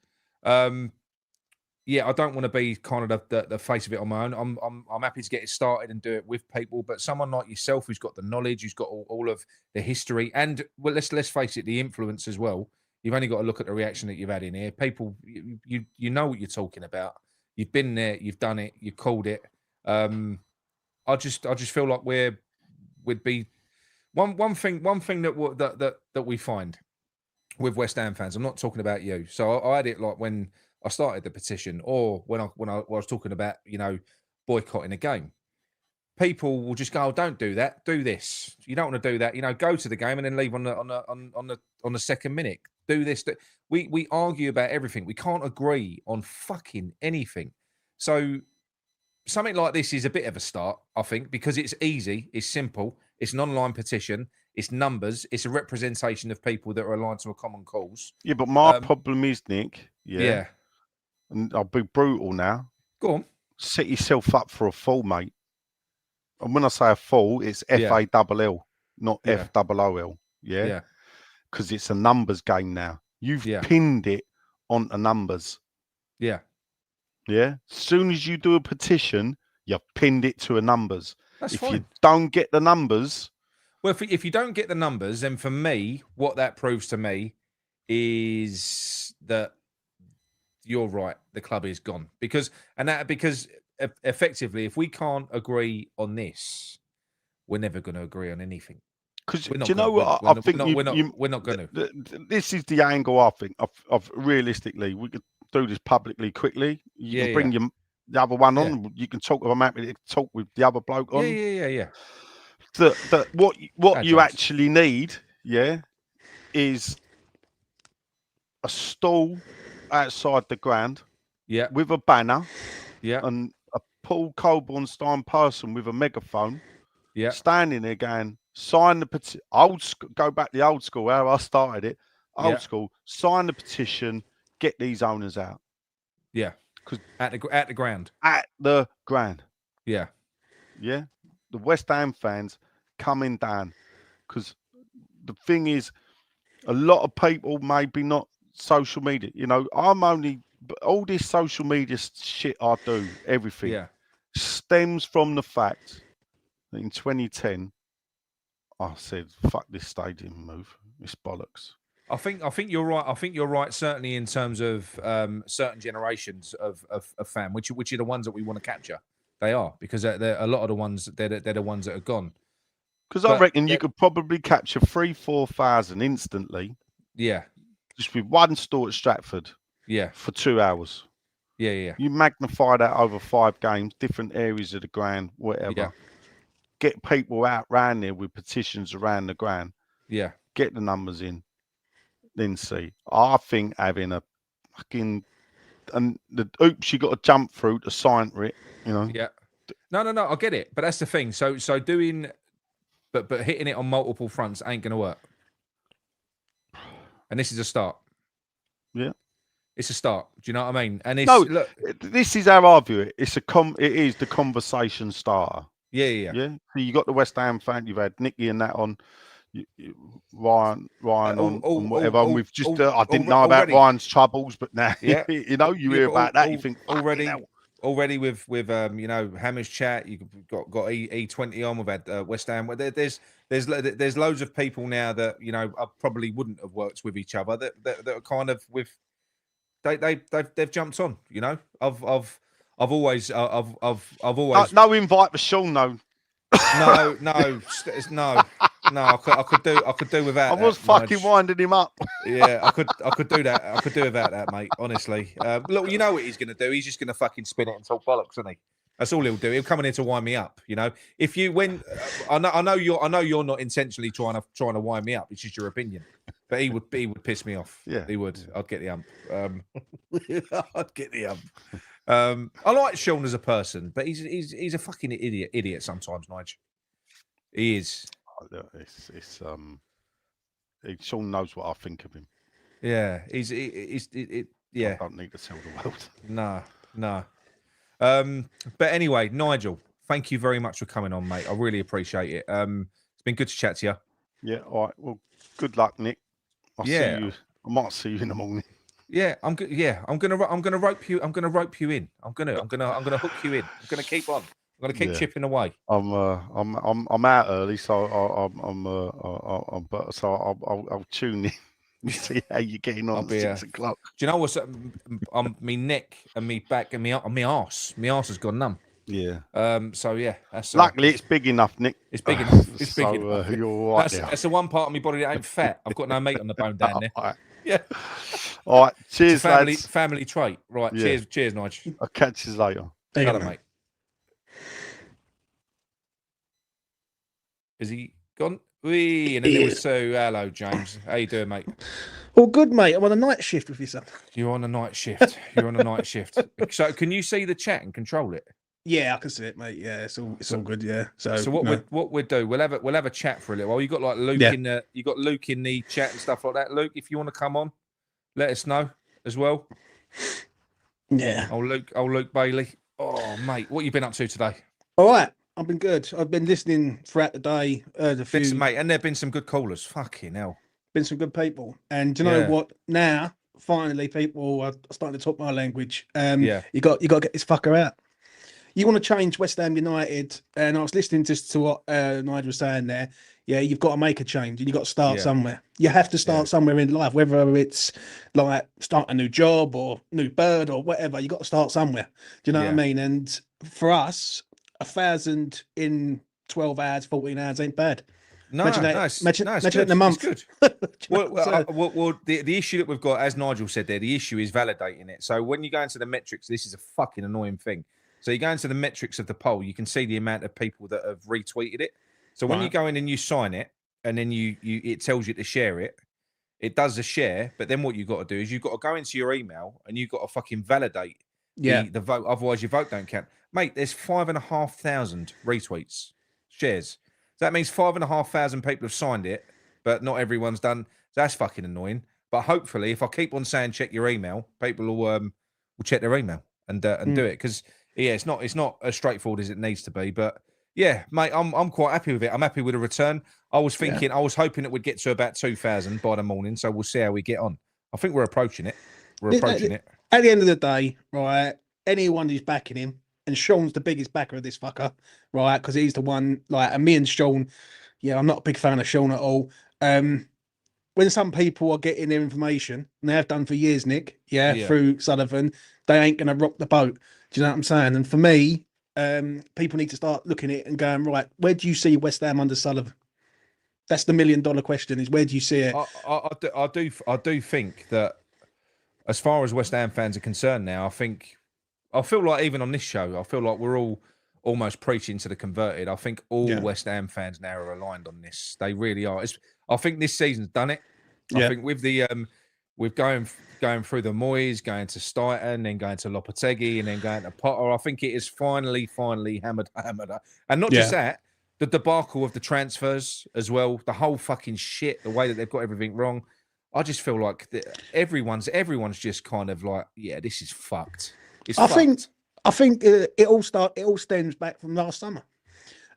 I don't want to be kind of the face of it on my own. I'm happy to get it started and do it with people, but someone like yourself who's got the knowledge, who's got all of the history, and let's face it, the influence as well. You've only got to look at the reaction that you've had in here. People, you know what you're talking about. You've been there, you've done it, you called it. I just feel like we'd be one thing that we find with West Ham fans. I'm not talking about you. So I had it like when I started the petition, or when I was talking about, you know, boycotting a game. People will just go, "Oh, don't do that. Do this. You don't want to do that. You know, go to the game and then leave on the second minute. Do this." We argue about everything. We can't agree on fucking anything. So something like this is a bit of a start, I think, because it's easy, it's simple, it's an online petition, it's numbers, it's a representation of people that are aligned to a common cause. Yeah, but my problem is, Nick. Yeah. And I'll be brutal now. Go on. Set yourself up for a fall, mate. And when I say a fall, it's FALL. not FOOL. Yeah. Because it's a numbers game now. You've pinned it onto numbers. Yeah. Yeah. As soon as you do a petition, you've pinned it to a numbers. That's if fine. you don't get the numbers. Well, if you don't get the numbers, then for me, what that proves to me is that you're right. The club is gone because effectively, if we can't agree on this, we're never going to agree on anything. Because do you know what I think? We're not going to. This is the angle I think of realistically. We could do this publicly quickly. You can bring the other one on. You can talk. I'm happy to talk with the other bloke on. Yeah. What you actually need, is a stall outside the ground, with a banner, and a Paul Colborne-Stein person with a megaphone, standing there going, sign the petition. Go back to the old school, how I started it. Old school, sign the petition, get these owners out. Yeah, because at the ground. At the ground. Yeah. Yeah. The West Ham fans coming down, because the thing is, a lot of people maybe not social media. You know, all this social media shit I do, everything stems from the fact that in 2010, I said, "Fuck this stadium move. It's bollocks." I think you're right. I think you're right. Certainly in terms of certain generations of fan, which are the ones that we want to capture. They are, because they're a lot of the ones they're the ones that are gone. Because I reckon you could probably capture 3,000-4,000 instantly. Yeah. Just with one store at Stratford. Yeah. For 2 hours. Yeah. You magnify that over 5 games, different areas of the ground, whatever. Yeah. Get people out round there with petitions around the ground. Yeah. Get the numbers in. Then see. I think having a fucking the hoops you got to jump through to sign for it, you know. Yeah. No. I get it, but that's the thing. So doing, but hitting it on multiple fronts ain't gonna work. And this is a start. Yeah. It's a start. Do you know what I mean? And look, this is how I view it. It is the conversation starter. Yeah. So you got the West Ham fan. You've had Nicky and that on. Ryan on whatever. We've just I didn't know about Ryan's troubles, but now you know you hear about that. You think already with you know, Hamish chat. You got E20 on. We've had West Ham. There's loads of people now that, you know, I probably wouldn't have worked with each other that are kind of with they've jumped on. You know, I've always no invite for Sean though. No, I could do without. I was fucking winding him up. Yeah, I could do that. I could do without that, mate. Honestly, look, you know what he's going to do? He's just going to fucking spin it and talk bollocks, isn't he? That's all he'll do. He'll come in here to wind me up. You know, I know you're not intentionally trying to wind me up. It's just your opinion, but he would piss me off. Yeah, he would. I'd get the ump. I'd get the ump. I like Sean as a person, but he's a fucking idiot sometimes, Nigel. He is. Sean knows what I think of him. Yeah, he's yeah. I don't need to tell the world. No. But anyway, Nigel, thank you very much for coming on, mate. I really appreciate it. It's been good to chat to you. Yeah. All right. Well, good luck, Nick. I'll see you. I might see you in the morning. Yeah, I'm good. Yeah, I'm gonna rope you. I'm gonna rope you in. I'm gonna hook you in. I'm gonna keep on. I'm gonna keep chipping away. I'm out early, so I'll tune in. See how you're getting on. 6 o'clock. Do you know what's me neck and me back and me arse? My arse has gone numb. Yeah. So yeah, that's luckily it's big enough, Nick. It's big enough. It's big enough. You're all right. That's the one part of my body that ain't fat. I've got no meat on the bone down there. Right. Yeah. All right. Cheers, lads. Family trait. Right. Yeah. Cheers, Nigel. I'll catch you later. Hello, mate. Is he gone? And then there was Sue. Hello, James. How you doing, mate? All good, mate. I'm on a night shift with you, son. You're on a night shift. So can you see the chat and control it? Yeah, I can see it, mate. Yeah, it's all good. Yeah. So what we'll do, we'll have a chat for a little while. You got like Luke in the chat and stuff like that. Luke, if you want to come on, let us know as well. Yeah. Luke Bailey. Oh, mate, what you been up to today? All right. I've been good. I've been listening throughout the day. Mate, and there've been some good callers. Fucking hell. Been some good people. And do you know what? Now, finally, people are starting to talk my language. You got to get this fucker out. You want to change West Ham United, and I was listening just to what Nigel was saying there. Yeah, you've got to make a change, and you've got to start somewhere. You have to start somewhere in life, whether it's like start a new job or new bird or whatever. You got to start somewhere. Do you know what I mean? And for us, 1,000 in 12 hours, 14 hours ain't bad. No, imagine it in a month. It's good. well, the issue that we've got, as Nigel said there, the issue is validating it. So when you go into the metrics, this is a fucking annoying thing. So you go into the metrics of the poll, you can see the amount of people that have retweeted it. So when you go in and you sign it, and then it tells you to share it, it does the share. But then what you've got to do is you've got to go into your email and you've got to fucking validate the vote. Otherwise, your vote don't count. Mate, there's 5,500 retweets, shares. So that means 5,500 people have signed it, but not everyone's done. That's fucking annoying. But hopefully, if I keep on saying check your email, people will check their email and do it. Because it's not as straightforward as it needs to be. But yeah, mate, I'm quite happy with it. I'm happy with the return. I was thinking, I was hoping it would get to about 2,000 by the morning. So we'll see how we get on. I think we're approaching it. At the end of the day, right? Anyone who's backing him. And Sean's the biggest backer of this fucker, right? Because he's the one, like, and me and Sean, I'm not a big fan of Sean at all. When some people are getting their information, and they have done for years, Nick, through Sullivan, they ain't going to rock the boat. Do you know what I'm saying? And for me, people need to start looking at it and going, right, where do you see West Ham under Sullivan? That's the $1 million question, is where do you see it? I do think that as far as West Ham fans are concerned now, I feel like even on this show, I feel like we're all almost preaching to the converted. I think all West Ham fans now are aligned on this. They really are. I think this season's done it. I think with the with going through the Moyes, going to Stuyton, then going to Lopetegui, and then going to Potter, I think it is finally hammered. And not just that, the debacle of the transfers as well, the whole fucking shit, the way that they've got everything wrong. I just feel like everyone's just kind of like, this is fucked. I think it all stems back from last summer,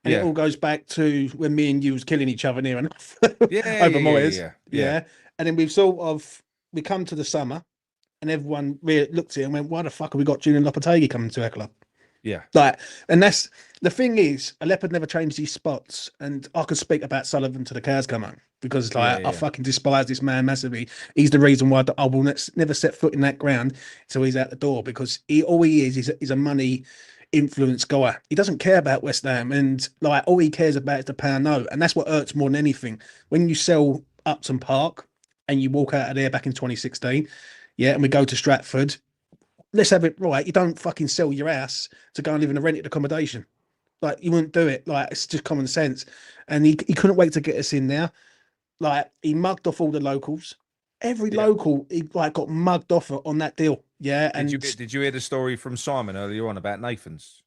and it all goes back to when me and you was killing each other near enough over Moyes. And then we come to the summer, and everyone really looked at it and went, "Why the fuck have we got Julian Lopetegui coming to our club?" Yeah, and that's the thing is, a leopard never changed his spots, and I could speak about Sullivan to the cows come home. Because I fucking despise this man massively. He's the reason why I will never set foot in that ground until he's out the door. Because all he is a money influence guy. He doesn't care about West Ham, and all he cares about is the pound note. And that's what hurts more than anything. When you sell Upton Park and you walk out of there back in 2016, and we go to Stratford, let's have it right. You don't fucking sell your house to go and live in a rented accommodation. You wouldn't do it. It's just common sense. And he couldn't wait to get us in there. He mugged off all the locals. Every local he got mugged off on that deal. Yeah. And did you hear the story from Simon earlier on about Nathan's?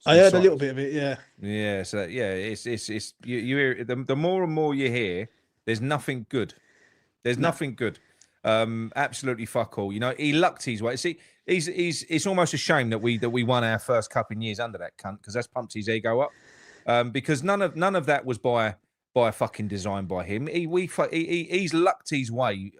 I heard a little bit of it. Yeah. Yeah. So it's you hear the more and more you hear, there's nothing good. There's nothing good. Absolutely fuck all. He lucked his way. See, it's almost a shame that we won our first cup in years under that cunt, because that's pumped his ego up. Because none of that was by a fucking design by him. He's lucked his way.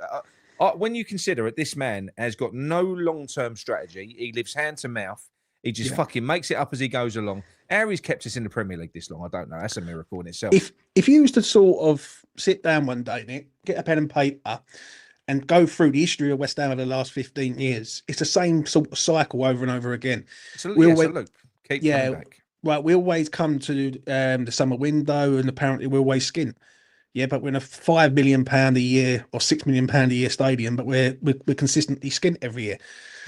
When you consider it, this man has got no long-term strategy. He lives hand to mouth. He just fucking makes it up as he goes along. How he's kept us in the Premier League this long, I don't know. That's a miracle in itself. If you used to sort of sit down one day, Nick, get a pen and paper, and go through the history of West Ham over the last 15 years, it's the same sort of cycle over and over again. It's a loop. Keep coming back. Right, we always come to the summer window, and apparently we always skin. Yeah, but we're in a £5 million a year or £6 million a year stadium, but we're consistently skint every year.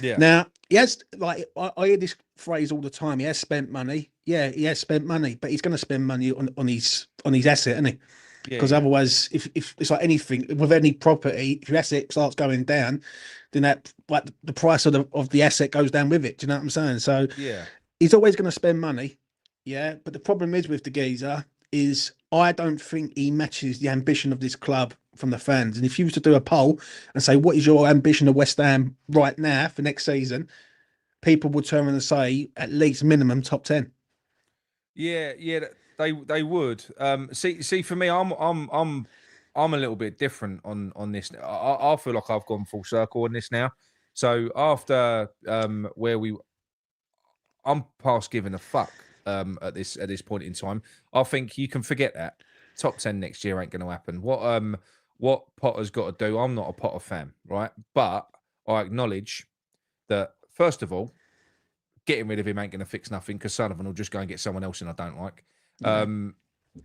Yeah. Now he has I hear this phrase all the time. He has spent money. Yeah, he has spent money, but he's going to spend money on his asset, isn't he? Because otherwise, if it's like anything with any property, if your asset starts going down, then that the price of the asset goes down with it. Do you know what I'm saying? So he's always going to spend money. Yeah, but the problem is with the geezer is I don't think he matches the ambition of this club from the fans. And if you was to do a poll and say, what is your ambition of West Ham right now for next season, people would turn around and say at least minimum top 10. Yeah, they would. See, for me, I'm a little bit different on this. I feel like I've gone full circle on this now. So after I'm past giving a fuck at this point in time. I think you can forget that. Top 10 next year ain't going to happen. What Potter's got to do? I'm not a Potter fan, right? But I acknowledge that first of all, getting rid of him ain't going to fix nothing because Sullivan will just go and get someone else in I don't like. Yeah.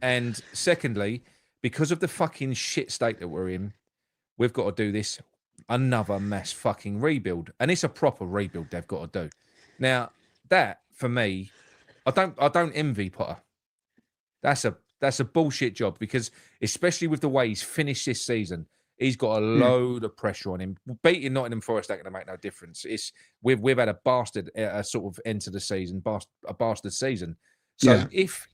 And secondly, because of the fucking shit state that we're in, we've got to do this another mass fucking rebuild, and it's a proper rebuild they've got to do. Now that for me, I don't envy Potter. That's a bullshit job because especially with the way he's finished this season, he's got a load of pressure on him. Beating Nottingham Forest ain't going to make no difference. We've had a bastard sort of end to the season, a bastard season. So if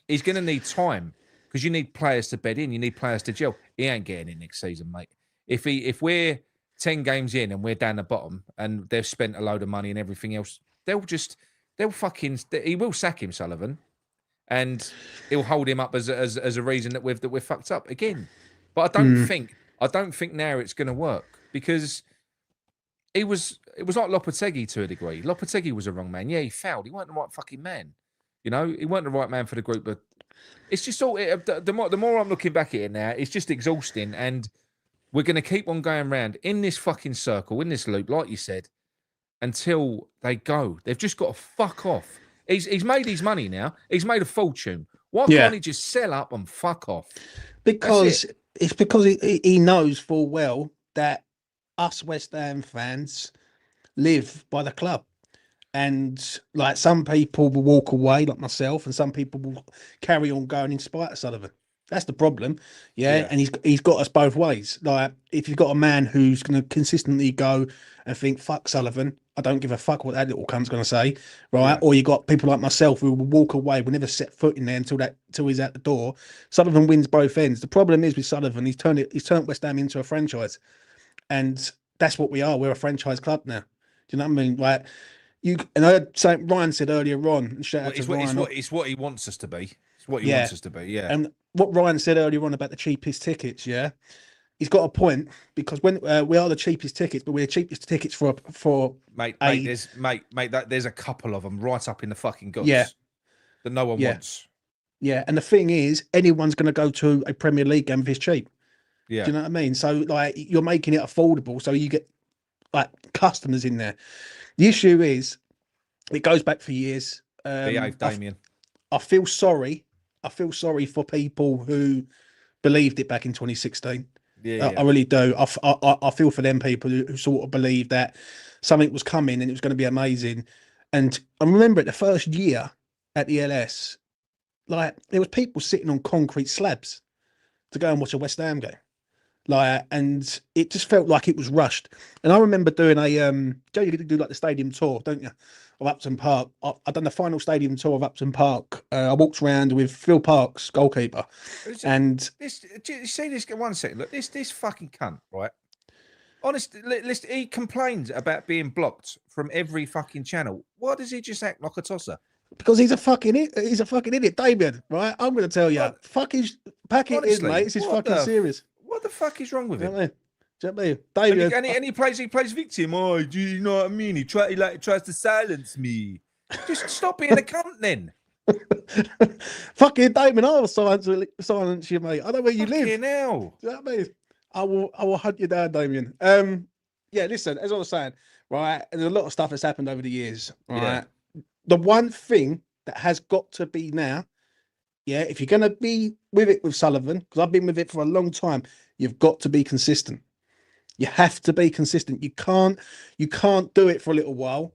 he's going to need time because you need players to bed in, you need players to gel. He ain't getting in next season, mate. If we're 10 games in and we're down the bottom and they've spent a load of money and everything else, he will sack him, Sullivan, and he'll hold him up as a reason that we're fucked up again. But I don't think now it's going to work because it was like Lopetegui to a degree. Lopetegui was a wrong man. Yeah, he fouled. He weren't the right fucking man. You know, he weren't the right man for the group. But it's just all the more I'm looking back at it now, it's just exhausting. And we're going to keep on going round in this fucking circle, in this loop, like you said, until they go. They've just got to fuck off. He's made his money now. He's made a fortune. Why can't he just sell up and fuck off? Because it's because he knows full well that us West Ham fans live by the club. And like some people will walk away, like myself, and some people will carry on going in spite of Sullivan. That's the problem. Yeah. And he's got us both ways. Like if you've got a man who's going to consistently go and think, fuck Sullivan, I don't give a fuck what that little cunt's going to say, right? Yeah. Or you got people like myself who will walk away, will never set foot in there until he's at the door. Sullivan wins both ends. The problem is with Sullivan, he's turned West Ham into a franchise, and that's what we are. We're a franchise club now. Do you know what I mean? Like and I heard something Ryan said earlier on. And shout out to Ryan. It's what he wants us to be. It's what he wants us to be. Yeah. And what Ryan said earlier on about the cheapest tickets, he's got a point because when we are the cheapest tickets, but we're the cheapest tickets for there's a couple of them right up in the fucking guts that no one wants. Yeah, and the thing is, anyone's going to go to a Premier League game if it's cheap. Yeah, do you know what I mean? So like, you're making it affordable, so you get like customers in there. The issue is, it goes back for years. Behave, Damien. I feel sorry. I feel sorry for people who believed it back in 2016. I really do. I feel for them people who sort of believed that something was coming and it was going to be amazing. And I remember it the first year at the LS, like there was people sitting on concrete slabs to go and watch a West Ham game. Like, and it just felt like it was rushed. And I remember doing Joe, you get to do like the stadium tour, don't you, of Upton Park. I've done the final stadium tour of Upton Park. I walked around with Phil Parks, goalkeeper. And you see this? One second, look, this fucking cunt, right? Honestly, listen, he complains about being blocked from every fucking channel. Why does he just act like a tosser? Because he's a fucking idiot, Damien. Right? I'm going to tell you, fucking pack it in, mate. This is fucking serious. What the fuck is wrong with him? Do you know what I mean? David, and he plays victim. Oh, do you know what I mean? He tries to silence me. Just stop being a cunt then. Fucking Damon, I will silence you, mate. I know where you live. Now. Do you know what I mean? I will hunt you down, Damien. Yeah, listen, as I was saying, right, there's a lot of stuff that's happened over the years. Right. Yeah. The one thing that has got to be now, if you're going to be with it with Sullivan, because I've been with it for a long time, you've got to be consistent. You have to be consistent. You can't do it for a little while,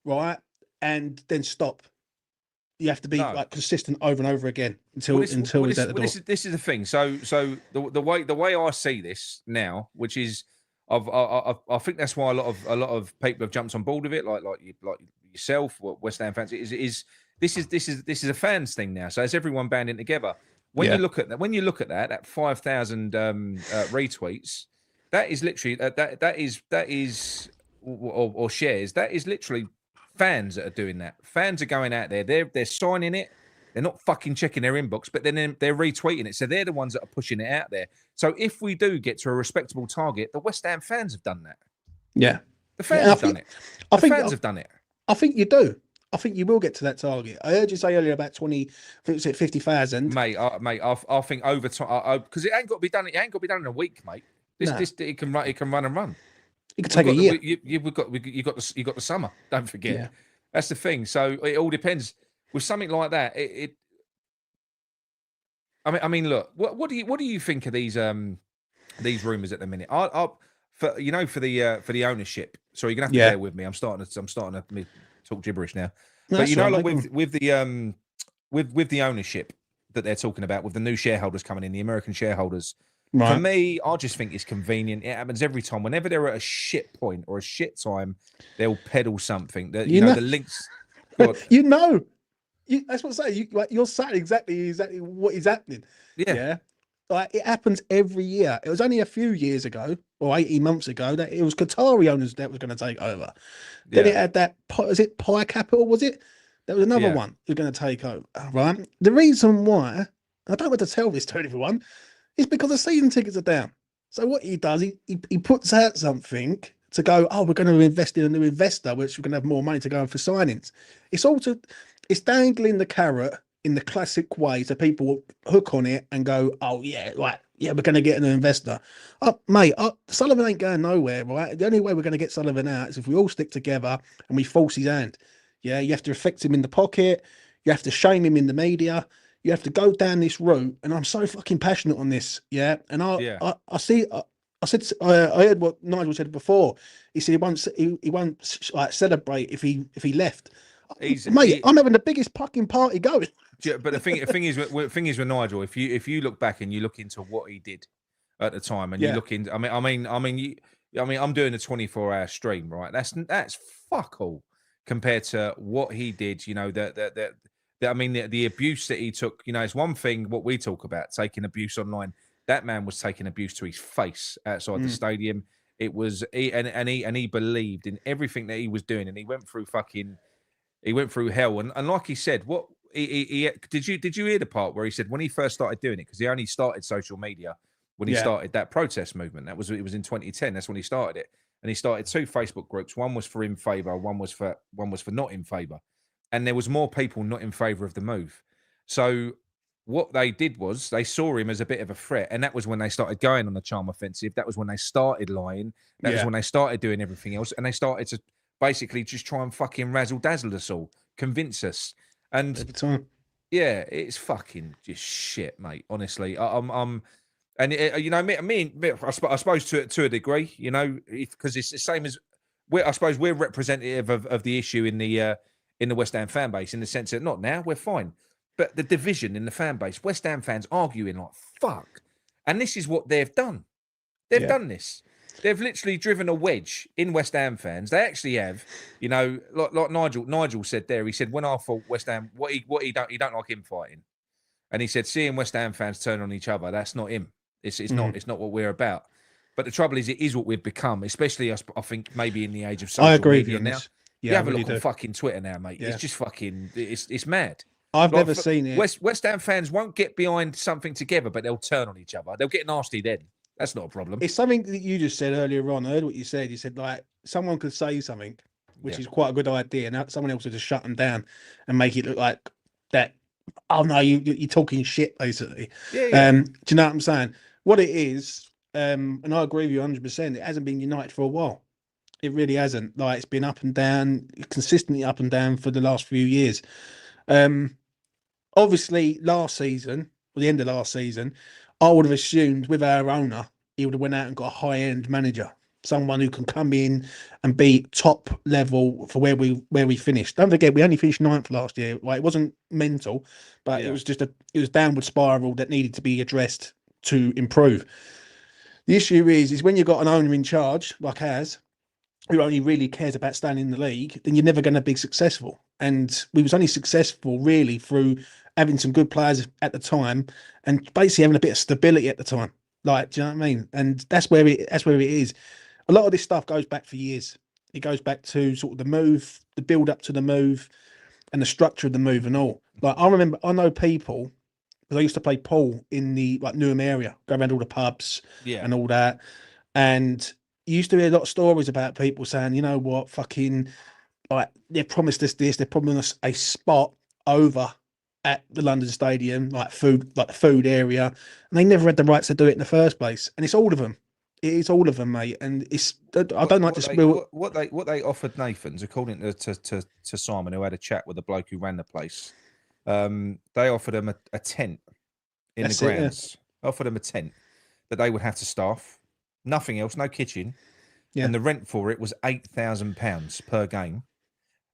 right, and then stop. You have to be like consistent over and over again until he's at the door. This is the thing. So the way I see this now, which is, I think that's why a lot of people have jumped on board with it, like yourself, West Ham fans. This is a fans thing now. So it's everyone banding together. When you look at that 5,000 retweets, that is literally that is or shares. That is literally fans that are doing that. Fans are going out there. They're signing it. They're not fucking checking their inbox, but then they're retweeting it. So they're the ones that are pushing it out there. So if we do get to a respectable target, the West Ham fans have done that. Yeah. The fans have done it. The fans have done it. I think you do. I think you will get to that target. I heard you say earlier about 50,000. Mate, I think over time, because it ain't got to be done. It ain't got to be done in a week, mate. It can run and run. It could take a year. You've got the summer. Don't forget. Yeah. That's the thing. So it all depends. With something like that, I mean, look. What do you think of these rumours at the minute? For the ownership. So you're gonna have to bear with me. I'm starting to talk gibberish now. No, but like with the ownership that they're talking about, with the new shareholders coming in, the American shareholders. Right. For me, I just think it's convenient. It happens every time. Whenever they're at a shit point or a shit time, they'll peddle something. That you know the links. That's what I say. You're saying exactly what is happening. Yeah. Like it happens every year. It was only a few years ago or 18 months ago that it was Qatari owners that was going to take over. Then it had that, is it Pi Capital, was it? There was another one who was going to take over, right? The reason why, I don't want to tell this to everyone, is because the season tickets are down. So what he does, he puts out something to go, we're going to invest in a new investor, which we're going to have more money to go in for signings. It's dangling the carrot in the classic way, so people will hook on it and go, we're going to get an investor. Mate, Sullivan ain't going nowhere, right? The only way we're going to get Sullivan out is if we all stick together and we force his hand. Yeah, you have to affect him in the pocket. You have to shame him in the media. You have to go down this route. And I'm so fucking passionate on this. Yeah, and I heard what Nigel said before. He said he won't like celebrate if he left. I'm having the biggest fucking party going. But the thing is with Nigel, if you look back and you look into what he did at the time, and you look into, I'm doing a 24-hour stream, right? That's fuck all compared to what he did. You know the abuse that he took. You know, it's one thing what we talk about, taking abuse online. That man was taking abuse to his face outside the stadium. It was he believed in everything that he was doing, and he went through hell. And like he said, what he did you hear the part where he said when he first started doing it, because he only started social media when he started that protest movement. It was in 2010. That's when he started it, and he started 2 Facebook groups. One was for in favor, one was for not in favor, and there was more people not in favor of the move. So what they did was they saw him as a bit of a threat, and that was when they started going on the charm offensive. That was when they started lying. That was when they started doing everything else, and they started to basically just try and fucking razzle dazzle us all, convince us. And it's fucking just shit, mate. Honestly, I suppose to a degree, you know, because it's the same as I suppose we're representative of the issue in the West Ham fan base, in the sense that not now we're fine, but the division in the fan base, West Ham fans arguing like fuck, and this is what they've done. They've done this. They've literally driven a wedge in West Ham fans. They actually have, you know, like Nigel said there. He said when I fought West Ham, he don't like infighting, and he said seeing West Ham fans turn on each other, that's not him. It's not what we're about. But the trouble is, it is what we've become, especially I think maybe in the age of social media now. You have a look on fucking Twitter now, mate. Yeah. It's just fucking it's mad. I've never seen it. West Ham fans won't get behind something together, but they'll turn on each other. They'll get nasty then. That's not a problem. It's something that you just said earlier on. I heard what you said. You said like someone could say something, which is quite a good idea, and someone else would just shut them down and make it look like that. Oh no, you're talking shit, basically. Yeah. Do you know what I'm saying? What it is, and I agree with you 100%. It hasn't been united for a while. It really hasn't. Like it's been up and down, consistently up and down for the last few years. Obviously, last season, or the end of last season, I would have assumed with our owner, he would have went out and got a high-end manager, someone who can come in and be top level for where we finished. Don't forget, we only finished 9th last year. Like it wasn't mental, but it was just it was downward spiral that needed to be addressed to improve. The issue is when you've got an owner in charge like ours, who only really cares about staying in the league, then you're never going to be successful. And we was only successful really through having some good players at the time and basically having a bit of stability at the time. Like, do you know what I mean? And that's where it is. A lot of this stuff goes back for years. It goes back to sort of the move, the build up to the move. and the structure of the move and all. Like I know people, because I used to play pool in the like Newham area, go around all the pubs and all that, and you used to hear a lot of stories about people saying, you know what, fucking, like they promised us this, they promised us a spot over at the London Stadium, like the food area, and they never had the rights to do it in the first place. And it's all of them. It is all of them, mate. And it's what they offered Nathan's, according to Simon, who had a chat with the bloke who ran the place. They offered him a tent in the grounds. Offered him a tent that they would have to staff, nothing else, no kitchen, and the rent for it was £8,000 per game.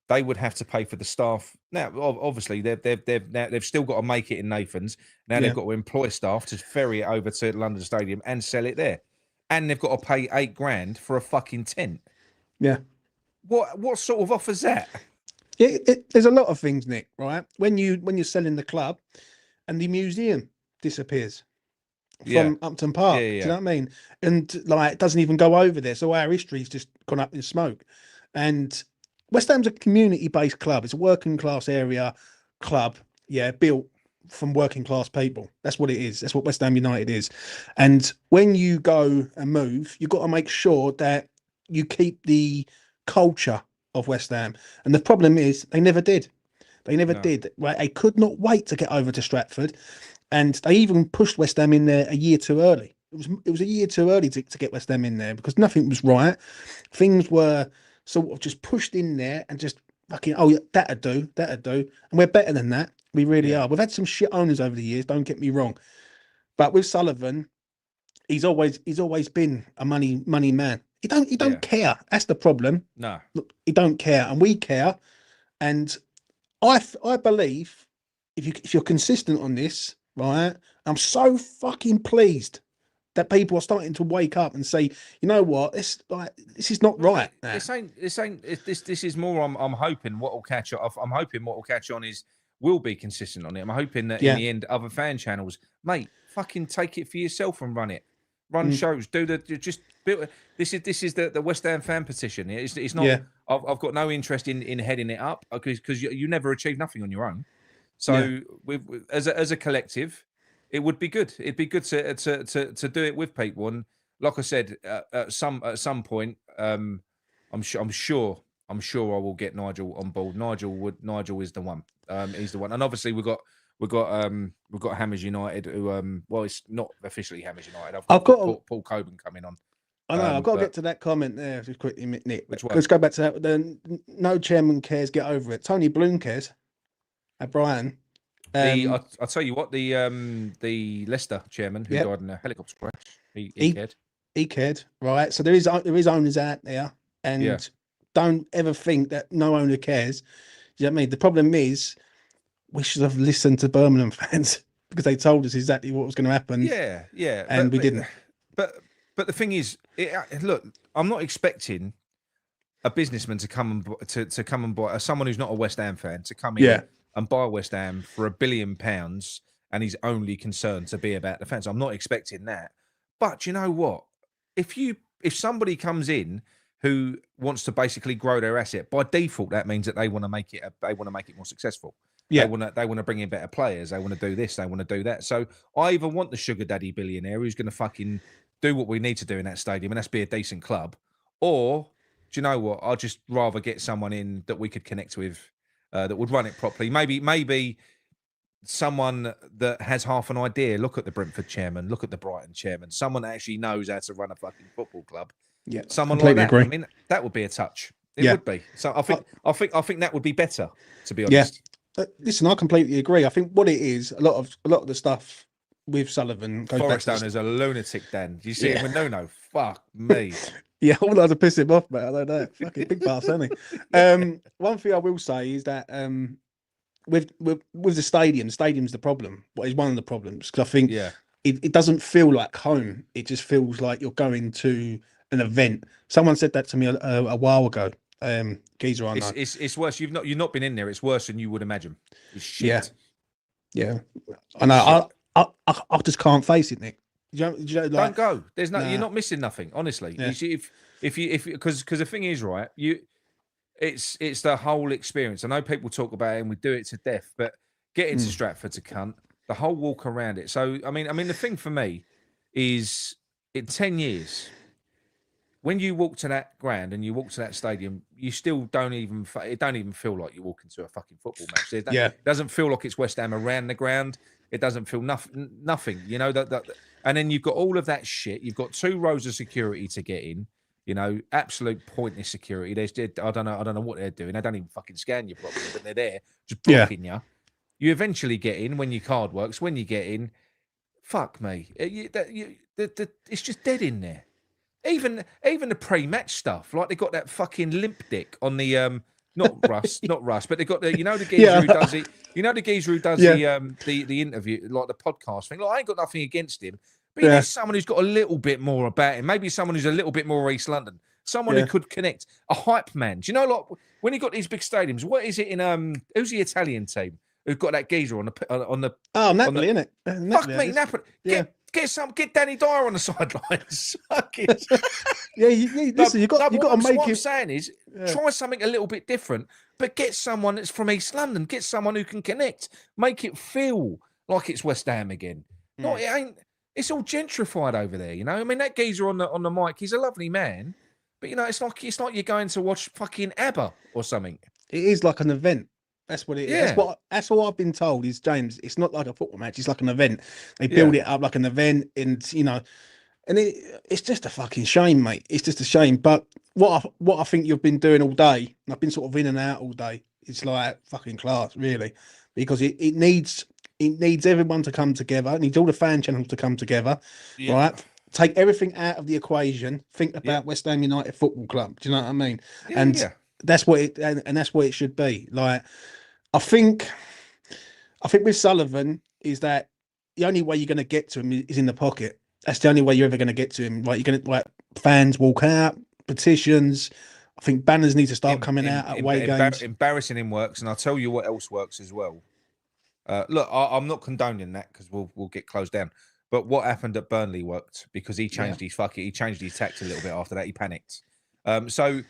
They would have to pay for the staff. Now, obviously, they've still got to make it in Nathan's. Now they've got to employ staff to ferry it over to London Stadium and sell it there, and they've got to pay £8,000 for a fucking tent. Yeah. What sort of offer's that? There's a lot of things, Nick. Right? When you're selling the club, and the museum disappears from Upton Park. Do you know what I mean? And like, it doesn't even go over there. So our history's just gone up in smoke. And West Ham's a community-based club. It's a working-class area club, built from working-class people. That's what it is. That's what West Ham United is. And when you go and move, you've got to make sure that you keep the culture of West Ham. And the problem is they never did. They never did. Right? They could not wait to get over to Stratford. And they even pushed West Ham in there a year too early. It was a year too early to get West Ham in there because nothing was right. Things were sort of just pushed in there and just fucking, that'd do. And we're better than that. We really are. We've had some shit owners over the years, don't get me wrong. But with Sullivan, he's always been a money man. He don't care. That's the problem. No. Look, he don't care. And we care. And I believe if you're consistent on this, right, I'm so fucking pleased that people are starting to wake up and say, you know what, this is not right. This is more. I'm hoping what will catch on. I'm hoping what will catch on is we'll be consistent on it. I'm hoping that in the end, other fan channels, mate, fucking take it for yourself and run it. Run shows. This is the West Ham fan petition. It's not. Yeah. I've got no interest in heading it up because you never achieve nothing on your own. So as a collective, it would be good. It'd be good to do it with people. And like I said, at some point, I'm sure I will get Nigel on board. Nigel is the one. He's the one. And obviously we've got Hammers United, who well, it's not officially Hammers United. I've got Paul Coburn coming on. I know. I've got to get to that comment there just quickly, Nick. Which one? Let's go back to that. Then no chairman cares. Get over it. Tony Bloom cares. At Brian. I'll tell you what. The Leicester chairman who died in a helicopter crash. He cared. He cared. Right. So there is owners out there, and don't ever think that no owner cares. You know what I mean? The problem is we should have listened to Birmingham fans because they told us exactly what was going to happen. Yeah. And we didn't. But the thing is, look, I'm not expecting a businessman to come and buy someone who's not a West Ham fan to come in and buy West Ham for £1 billion, and he's only concerned to be about the fans. I'm not expecting that. But you know what? If somebody comes in who wants to basically grow their asset, by default, that means that they want to make it more successful. Yeah. They want to bring in better players. They want to do this. They want to do that. So I either want the sugar daddy billionaire who's going to fucking do what we need to do in that stadium, and that's be a decent club, or do you know what? I'd just rather get someone in that we could connect with, that would run it properly. Maybe someone that has half an idea. Look at the Brentford chairman. Look at the Brighton chairman. Someone that actually knows how to run a fucking football club. Yeah, someone like that. Agree. I mean, that would be a touch. It would be. So I think that would be better, to be honest. Yeah. Listen, I completely agree. I think what it is, a lot of the stuff with Sullivan goes Forest back to is a lunatic, Dan. Do you see him with no? Fuck me. Yeah, I would like to piss him off, mate. I don't know. Fucking big pass, isn't he? One thing I will say is that with the stadium's the problem. What is one of the problems? Because I think it doesn't feel like home. It just feels like you're going to an event. Someone said that to me a while ago. Geezer, I know. It's worse. You've not been in there. It's worse than you would imagine. It's shit. Yeah. I know. I just can't face it, Nick. Don't go. There's no. You're not missing nothing. Honestly, if you because the thing is, right, it's the whole experience. I know people talk about it and we do it to death, but getting to Stratford's a cunt. The whole walk around it. So I mean, the thing for me is in 10 years, when you walk to that ground and you walk to that stadium, you still it don't even feel like you're walking to a fucking football match. It doesn't feel like it's West Ham around the ground. It doesn't feel nothing. You know that. And then you've got all of that shit. You've got 2 rows of security to get in. You know, absolute pointless security. I don't know what they're doing. They don't even fucking scan you properly, but they're there just blocking you. You eventually get in when your card works. When you get in, fuck me, it's just dead in there. Even the pre-match stuff, like they got that fucking limp dick on the not Russ, but they got the the geezer who does it. You know the geezer who does the interview, like the podcast thing. Like I ain't got nothing against him, but there's someone who's got a little bit more about him. Maybe someone who's a little bit more East London. Someone who could connect. A hype man. Do you know, like when you got these big stadiums? What is it in who's the Italian team who've got that geezer on the Napoli, isn't it? Fuck me, Napoli. Get Danny Dyer on the sidelines. Listen, you got to make it. What I'm saying is, try something a little bit different, but get someone that's from East London. Get someone who can connect. Make it feel like it's West Ham again. No, it ain't. It's all gentrified over there. You know, I mean, that geezer on the mic, he's a lovely man, but you know, it's like you're going to watch fucking ABBA or something. It is like an event. That's what it is. Yeah. That's what I've been told is, James, it's not like a football match, it's like an event. They build it up like an event, and and it's just a fucking shame, mate. It's just a shame. But what I think you've been doing all day, and I've been sort of in and out all day, it's like fucking class, really. Because it needs everyone to come together, it needs all the fan channels to come together, right? Take everything out of the equation, think about West Ham United Football Club. Do you know what I mean? That's what it should be. Like, I think with Sullivan is that the only way you're going to get to him is in the pocket. That's the only way you're ever going to get to him. Like, you're going to fans walk out, petitions. I think banners need to start coming out at away games. Embarrassing him works, and I'll tell you what else works as well. Look, I'm not condoning that because we'll get closed down. But what happened at Burnley worked because he changed his tact a little bit after that. He panicked. So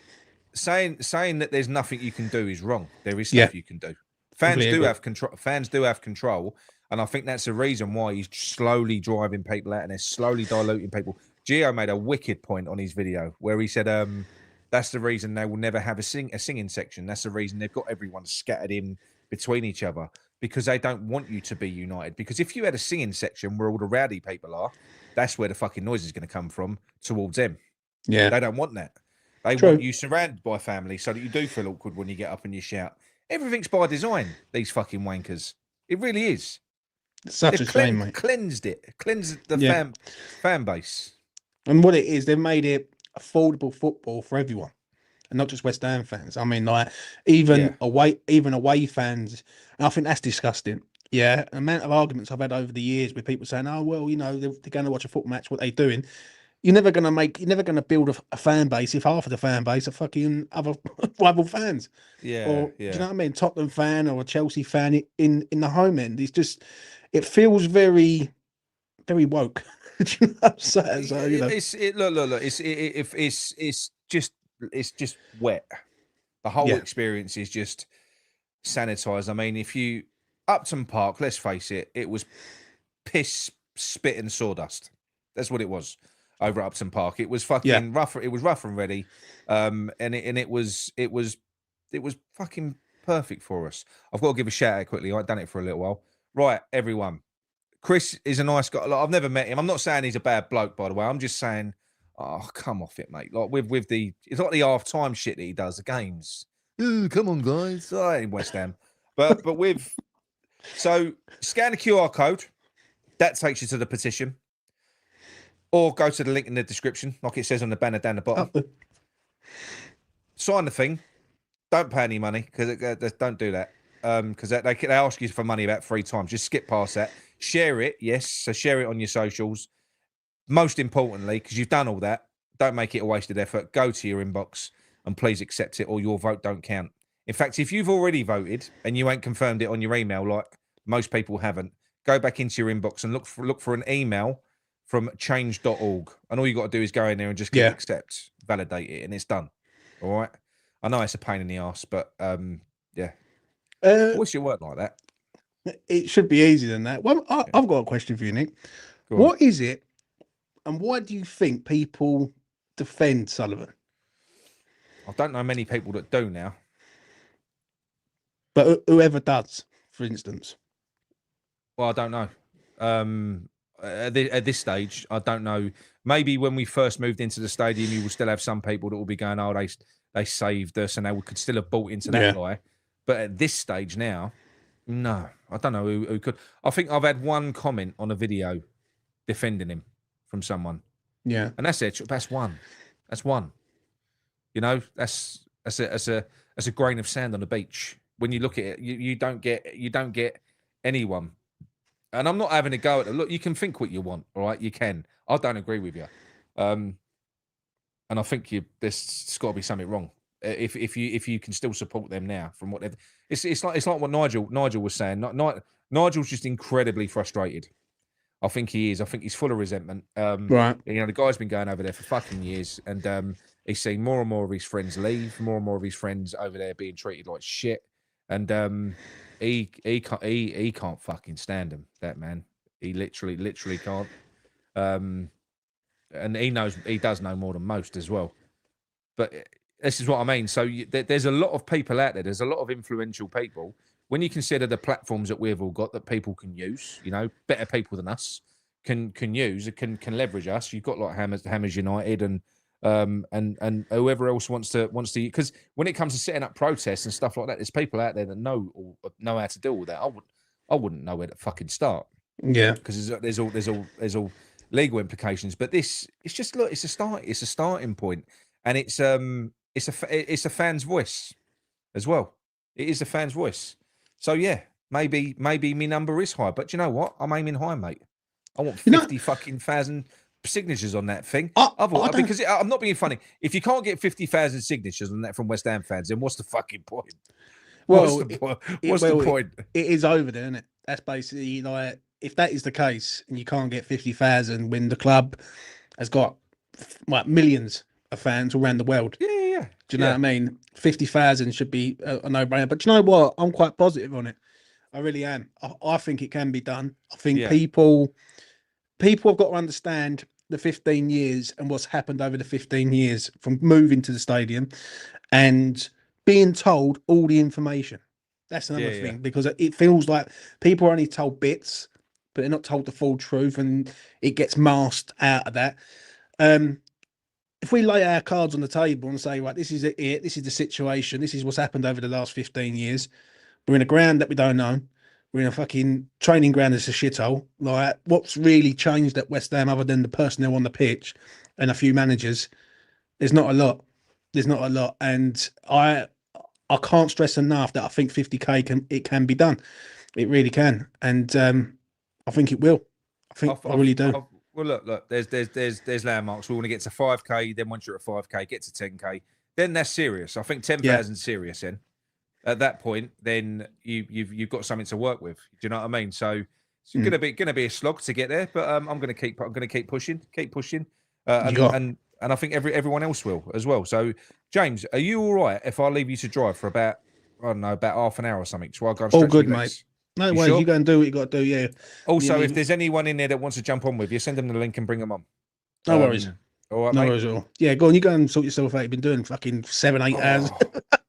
saying that there's nothing you can do is wrong. There is stuff you can do. Fans do have control. Fans do have control, and I think that's the reason why he's slowly driving people out and they're slowly diluting people. Gio made a wicked point on his video where he said, "That's the reason they will never have a singing section. That's the reason they've got everyone scattered in between each other because they don't want you to be united. Because if you had a singing section where all the rowdy people are, that's where the fucking noise is going to come from towards them. Yeah, they don't want that. They want you surrounded by family so that you do feel awkward when you get up and you shout. Everything's by design, these fucking wankers. It really is. It's such a shame, mate. Cleansed the fan base. And what it is, they've made it affordable football for everyone. And not just West Ham fans. I mean, like, even away fans. And I think that's disgusting. Yeah, the amount of arguments I've had over the years with people saying, "Oh, well, they're going to watch a football match. What are they doing?" You're never going to build a fan base if half of the fan base are fucking other rival fans. Yeah. Do you know what I mean? Tottenham fan or a Chelsea fan in the home end. It's just, it feels very, very woke. Do you know what I'm saying? So, look. It's just wet. The whole experience is just sanitized. I mean, if you Upton Park, let's face it, it was piss, spit, and sawdust. That's what it was. Over at Upton Park, it was fucking rough. It was rough and ready, and it was fucking perfect for us. I've got to give a shout out quickly. I've done it for a little while. Right, everyone. Chris is a nice guy. Like, I've never met him. I'm not saying he's a bad bloke, by the way. I'm just saying, oh, come off it, mate. Like with it's like the half-time shit that he does. The games. Ooh, come on, guys. Oh, in West Ham, but so scan the QR code. That takes you to the petition. Or go to the link in the description, like it says on the banner down the bottom. Sign the thing. Don't pay any money because don't do that. Because they ask you for money about 3 times. Just skip past that. Share it, yes. So share it on your socials. Most importantly, because you've done all that, don't make it a wasted effort. Go to your inbox and please accept it, or your vote don't count. In fact, if you've already voted and you ain't confirmed it on your email, like most people haven't, go back into your inbox and look for an email from change.org, and all you got to do is go in there and just click accept, validate it, and it's done. All right. I know it's a pain in the arse, but yeah. I wish it worked like that. It should be easier than that. Well, I've got a question for you, Nick. What is it, and why do you think people defend Sullivan? I don't know many people that do now. But whoever does, for instance. Well, I don't know. At this stage, I don't know. Maybe when we first moved into the stadium, you will still have some people that will be going, "Oh, they saved us," and they could still have bought into that lie. But at this stage now, no, I don't know who could. I think I've had one comment on a video defending him from someone. Yeah, and that's it. That's one. That's one. You know, that's a grain of sand on the beach. When you look at it, you don't get anyone. And I'm not having a go at it. Look, you can think what you want, all right? You can. I don't agree with you. And I think there's got to be something wrong. If you can still support them now from what it's like what Nigel was saying. Nigel's just incredibly frustrated. I think he is. I think he's full of resentment. Right. You know, the guy's been going over there for fucking years, and he's seen more and more of his friends leave, more and more of his friends over there being treated like shit, and he can't fucking stand him. That man, he literally can't. And he does know more than most as well. But this is what I mean. So there's a lot of people out there. There's a lot of influential people. When you consider the platforms that we've all got that people can use, you know, better people than us can use, can leverage us. You've got like Hammers United and whoever else wants to, because when it comes to setting up protests and stuff like that, there's people out there that know how to deal with that. I wouldn't know where to fucking start. Yeah, because there's all legal implications. But it's a starting point, and it's a fan's voice as well. It is a fan's voice. So yeah, maybe my number is high, but you know what? I'm aiming high, mate. I want 50,000 signatures on that thing. Because I'm not being funny. If you can't get 50,000 signatures on that from West Ham fans, then what's the fucking point? Well, what's the point? It is over there, isn't it? That's basically like, if that is the case, and you can't get 50,000 when the club has got like millions of fans all around the world. Yeah. Do you know what I mean? 50,000 should be a no-brainer. But you know what? I'm quite positive on it. I really am. I think it can be done. I think people have got to understand the 15 years and what's happened over the 15 years from moving to the stadium and being told all the information. That's another thing, because it feels like people are only told bits, but they're not told the full truth, and it gets masked out of that. If we lay our cards on the table and say, right, this is it, this is the situation, this is what's happened over the last 15 years. We're in a ground that we don't know. We're in a fucking training ground that's a shithole. Like, what's really changed at West Ham other than the personnel on the pitch and a few managers? There's not a lot. And I can't stress enough that I think 50k can be done. It really can. And I think it will. I really do. Well, look. There's landmarks. We want to get to 5k. Then once you're at 5k, get to 10k. Then that's serious. I think 10,000 serious. Then at that point, then you've got something to work with. Do you know what I mean? So it's gonna be a slog to get there. But I'm gonna keep pushing. And I think everyone else will as well. So James, are you all right if I leave you to drive for about half an hour or something? So I'll go and stretch all good, my mate. legs? No way, you go and do what you got to do, yeah. Also, if there's anyone in there that wants to jump on with you, send them the link and bring them on. No worries. All right, no mate? worries at all. Yeah, go on, you go and sort yourself out. You've been doing fucking 7-8 hours.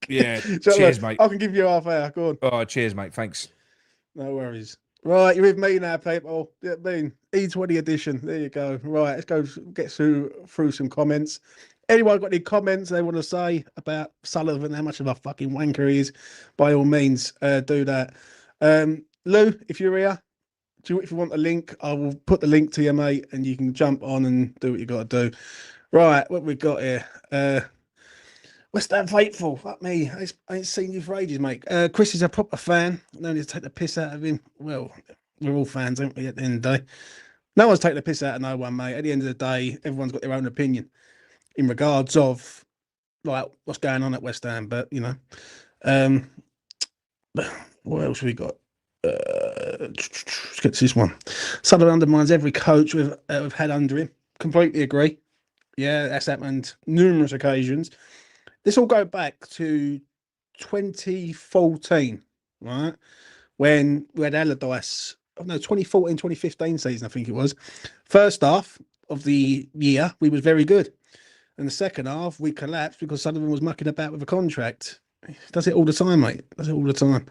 Yeah, So cheers, mate. I can give you half hour, go on. Oh, cheers, mate, thanks. No worries. Right, you're with me now, people. Yeah, E20 edition. There you go. Right, let's go get through some comments. Anyone got any comments they want to say about Sullivan, how much of a fucking wanker he is, by all means, do that. Lou, if you're here, if you want a link, I will put the link to you, mate, and you can jump on and do what you got to do. Right, what we got here? West Ham faithful. Fuck me, I ain't seen you for ages, mate. Chris is a proper fan. No need to take the piss out of him. Well, we're all fans, aren't we, at the end of the day? No one's taking the piss out of no one, mate. At the end of the day, everyone's got their own opinion in regards of like what's going on at West Ham. But you know, what else have we got? Let's get to this one. Sullivan undermines every coach we've had under him. Completely agree. Yeah, that's happened numerous occasions. this will go back to 2014, right? When we had Allardyce, 2014, 2015 season, I think it was. First half of the year, we was very good. And the second half, we collapsed because Sullivan was mucking about with a contract. He does it all the time, mate. Does it all the time.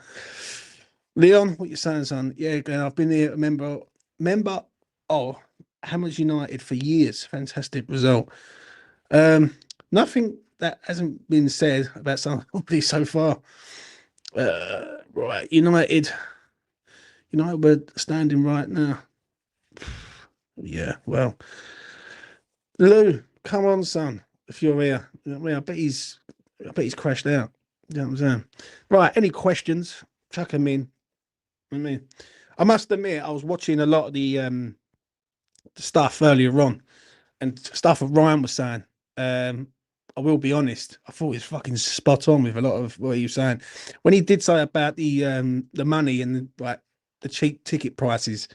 Leon, what you saying, son? Yeah, Glenn, I've been here a member of Hammers United for years. Fantastic result. Nothing that hasn't been said about somebody so far. Right, United we're standing right now. Yeah, well, Lou, come on, son. If you're here, I bet he's crashed out. You know what I'm saying? Right, any questions? Chuck them in. I must admit, I was watching a lot of the stuff earlier on, and stuff that Ryan was saying. I will be honest, I thought he was fucking spot on with a lot of what he was saying. When he did say about the money and the cheap ticket prices,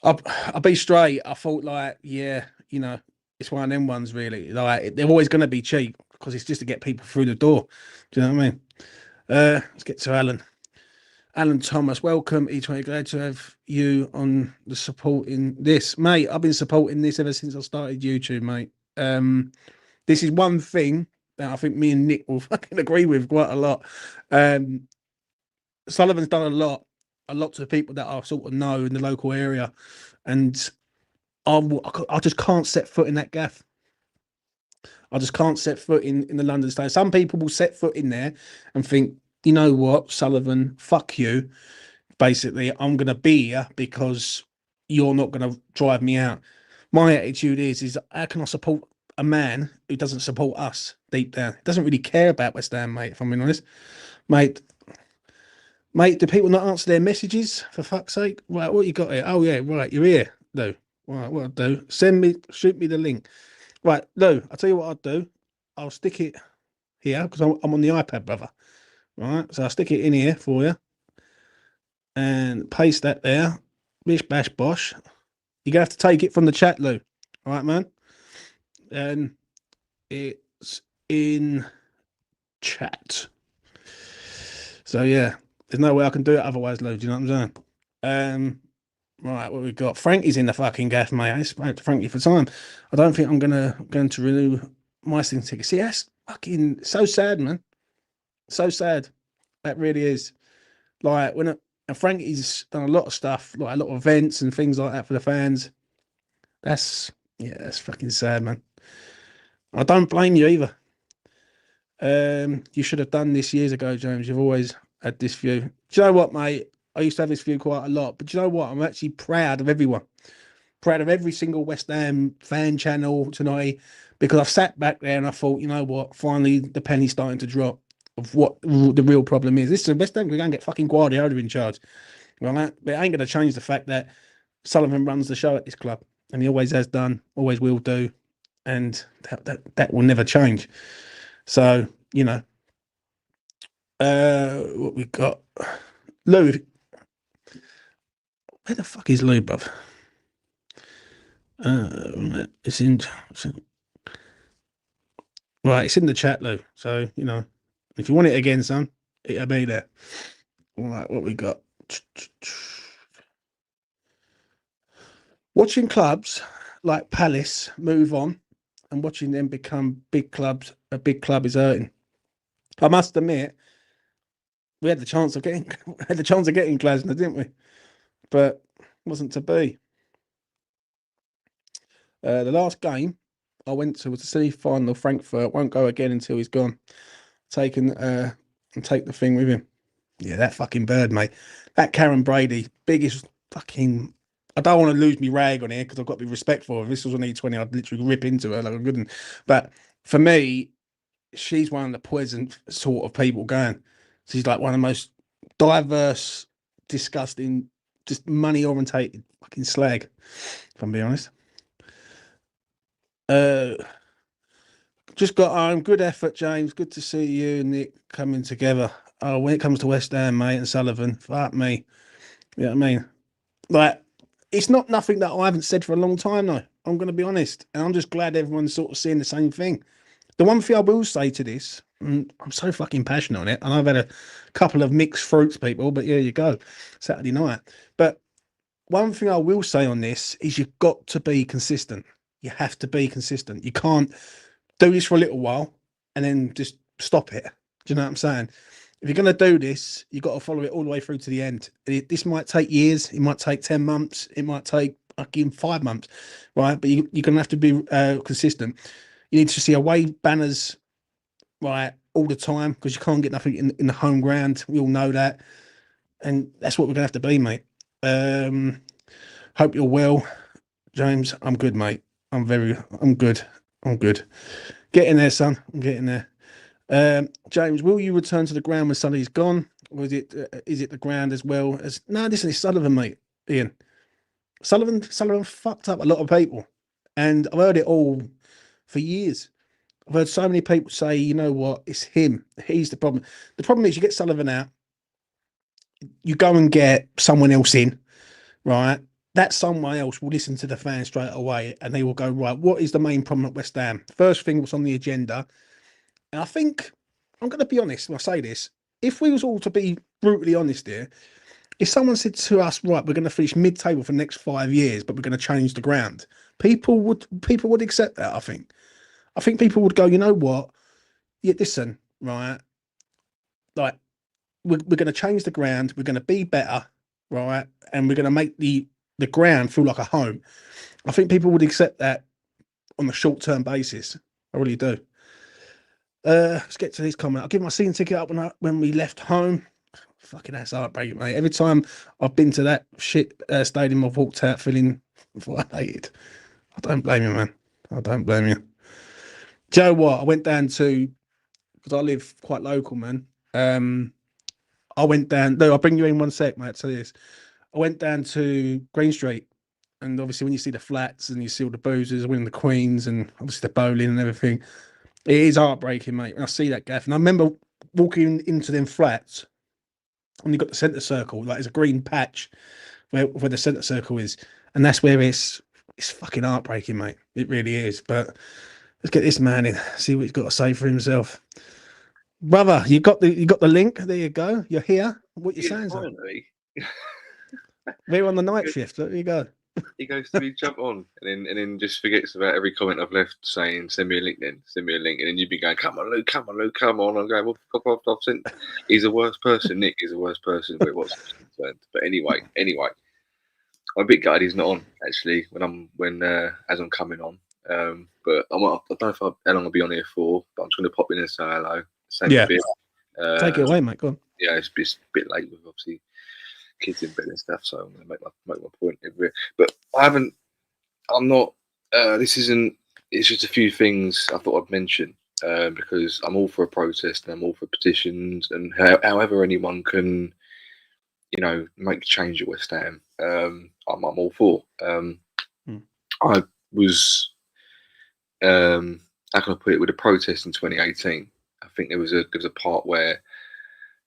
I'll be straight. I thought it's one of them ones really. Like they're always going to be cheap because it's just to get people through the door. Do you know what I mean? Let's get to Alan. Alan Thomas, welcome. E20, glad to have you on the supporting this, mate. I've been supporting this ever since I started YouTube, mate. This is one thing that I think me and Nick will fucking agree with quite a lot. Sullivan's done a lot to people that I sort of know in the local area, and I just can't set foot in that gaff. I just can't set foot in the London Stadium. Some people will set foot in there and think, you know what, Sullivan, fuck you. Basically, I'm going to be here because you're not going to drive me out. My attitude is how can I support a man who doesn't support us deep down? He doesn't really care about West Ham, mate, if I'm being honest. Mate, do people not answer their messages, for fuck's sake? Right, what you got here? Oh, yeah, right, you're here, Lou. Right, what I'll do, shoot me the link. Right, Lou, I'll tell you what I'll do. I'll stick it here because I'm on the iPad, brother. Right, so I'll stick it in here for you and paste that there. Bish, bash, bosh. You're going to have to take it from the chat, Lou. All right, man? And it's in chat. So, yeah, there's no way I can do it otherwise, Lou. Do you know what I'm saying? Right, what we've got. Frankie's in the fucking gaff, mate. I spoke to Frankie for time. I don't think I'm going to renew my season ticket. See, that's fucking so sad, man. So sad. That really is. Like and Frankie's done a lot of stuff, like a lot of events and things like that for the fans. That's fucking sad, man. I don't blame you either. You should have done this years ago, James. You've always had this view. Do you know what, mate? I used to have this view quite a lot, but do you know what? I'm actually proud of everyone. Proud of every single West Ham fan channel tonight, because I've sat back there and I thought, you know what? Finally, the penny's starting to drop of what the real problem is. This is West Ham. We're going to get fucking Guardiola in charge. Well, but it ain't going to change the fact that Sullivan runs the show at this club, and he always has done, always will do, and that will never change. So, you know, what we got, Lou. Where the fuck is Lou, bruv? It's in right. It's in the chat, Lou. So you know, if you want it again, son, it'll be there. All right, what we got? Watching clubs like Palace move on and watching them become big clubs. A big club is hurting. I must admit, we had the chance of getting Glasner, didn't we? But wasn't to be. The last game I went to was the semi-final of Frankfurt. Won't go again until he's gone. Taken and take the thing with him. Yeah, that fucking bird, mate. That Karen Brady, biggest fucking. I don't want to lose me rag on here because I've got to be respectful. If this was on E20, I'd literally rip into her like I couldn't. But for me, she's one of the poison sort of people going. She's like one of the most diverse, disgusting, just money orientated fucking slag, if I'm being honest. Just got home. Good effort, James. Good to see you and Nick coming together. Oh, when it comes to West Ham, mate, and Sullivan, fuck me. You know what I mean? Like, it's not nothing that I haven't said for a long time, though. I'm going to be honest. And I'm just glad everyone's sort of seeing the same thing. The one thing I will say to this, I'm so fucking passionate on it, and I've had a couple of mixed fruits, people, but here you go, Saturday night. But one thing I will say on this is you've got to be consistent. You have to be consistent. You can't do this for a little while and then just stop it. Do you know what I'm saying? If you're going to do this, you've got to follow it all the way through to the end. This might take years. It might take 10 months. It might take fucking 5 months, right? But you're going to have to be consistent. You need to see away banners, right, all the time, because you can't get nothing in the home ground. We all know that. And that's what we're going to have to be, mate. Hope you're well, James. I'm good, mate. I'm good. Get in there, son. I'm getting there. James, will you return to the ground when Sonny's gone? Or is it the ground as well as... No, listen, it's Sullivan, mate. Ian. Sullivan fucked up a lot of people. And I've heard it all for years. I've heard so many people say, you know what, it's him. He's the problem. The problem is you get Sullivan out, you go and get someone else in, right? That someone else will listen to the fans straight away and they will go, right, what is the main problem at West Ham? First thing was on the agenda. And I think, I'm going to be honest when I say this, if we was all to be brutally honest here, if someone said to us, right, we're going to finish mid-table for the next 5 years, but we're going to change the ground, people would accept that, I think. I think people would go, you know what? Yeah, listen, right? Like, we're going to change the ground. We're going to be better, right? And we're going to make the ground feel like a home. I think people would accept that on a short-term basis. I really do. Let's get to this comment. I'll give my season ticket up when we left home. Fucking ass heartbreaking, mate. Every time I've been to that shit stadium, I've walked out feeling violated. I don't blame you, man. I don't blame you. Joe, what? I went down to, because I live quite local, man. I went down. No, I'll bring you in one sec, mate. To this, I went down to Green Street, and obviously when you see the flats and you see all the boozers winning the Queens, and obviously the bowling and everything, it is heartbreaking, mate. When I see that, Gaff, and I remember walking into them flats, and you got the centre circle, like there's a green patch where the centre circle is, and that's where it's fucking heartbreaking, mate. It really is. But let's get this man in, see what he's got to say for himself. Brother, you got the link. There you go. You're here. What you saying? We're on the night shift. There you go. He goes to me, jump on, and then just forgets about every comment I've left saying, send me a link, and then you'd be going, come on, Luke, come on. I'm going, well, I've sent. He's the worst person. Nick is the worst person where what's concerned. But anyway, I'm a bit gutted he's not on actually as I'm coming on. But I don't know how long I'll be on here for, but I'm just going to pop in and say hello. Yeah. Take it away, mate. Go on. Yeah, it's a bit late with obviously kids in bed and stuff, so I'm going to make my point everywhere. But it's just a few things I thought I'd mention because I'm all for a protest and I'm all for petitions and however anyone can, make a change at West Ham. I'm all for. I was, how can I put it, with a protest in 2018. I think there was a part where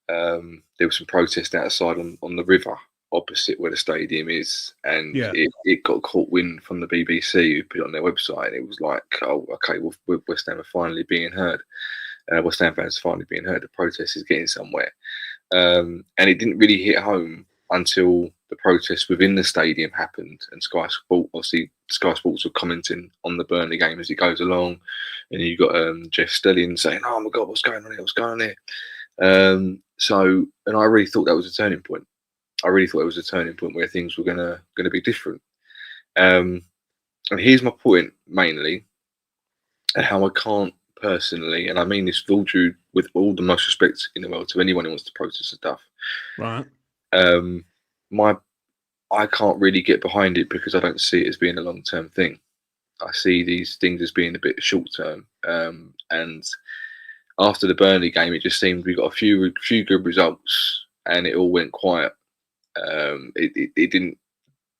there was some protest outside on the river opposite where the stadium is, and it got caught wind from the BBC who put it on their website, and it was like, oh, okay, well, West Ham are finally being heard. West Ham fans are finally being heard. The protest is getting somewhere, and it didn't really hit home until the protest within the stadium happened, and Sky Sports were commenting on the Burnley game as it goes along, and you got Jeff Stelling saying, "Oh my God, what's going on here? What's going on here?" And I really thought that was a turning point. I really thought it was a turning point where things were gonna be different. And here's my point mainly, and how I can't personally, and I mean this with all the most respect in the world to anyone who wants to protest and stuff. Right. I can't really get behind it because I don't see it as being a long-term thing. I see these things as being a bit short-term. And after the Burnley game, it just seemed we got a few good results, and it all went quiet. It didn't.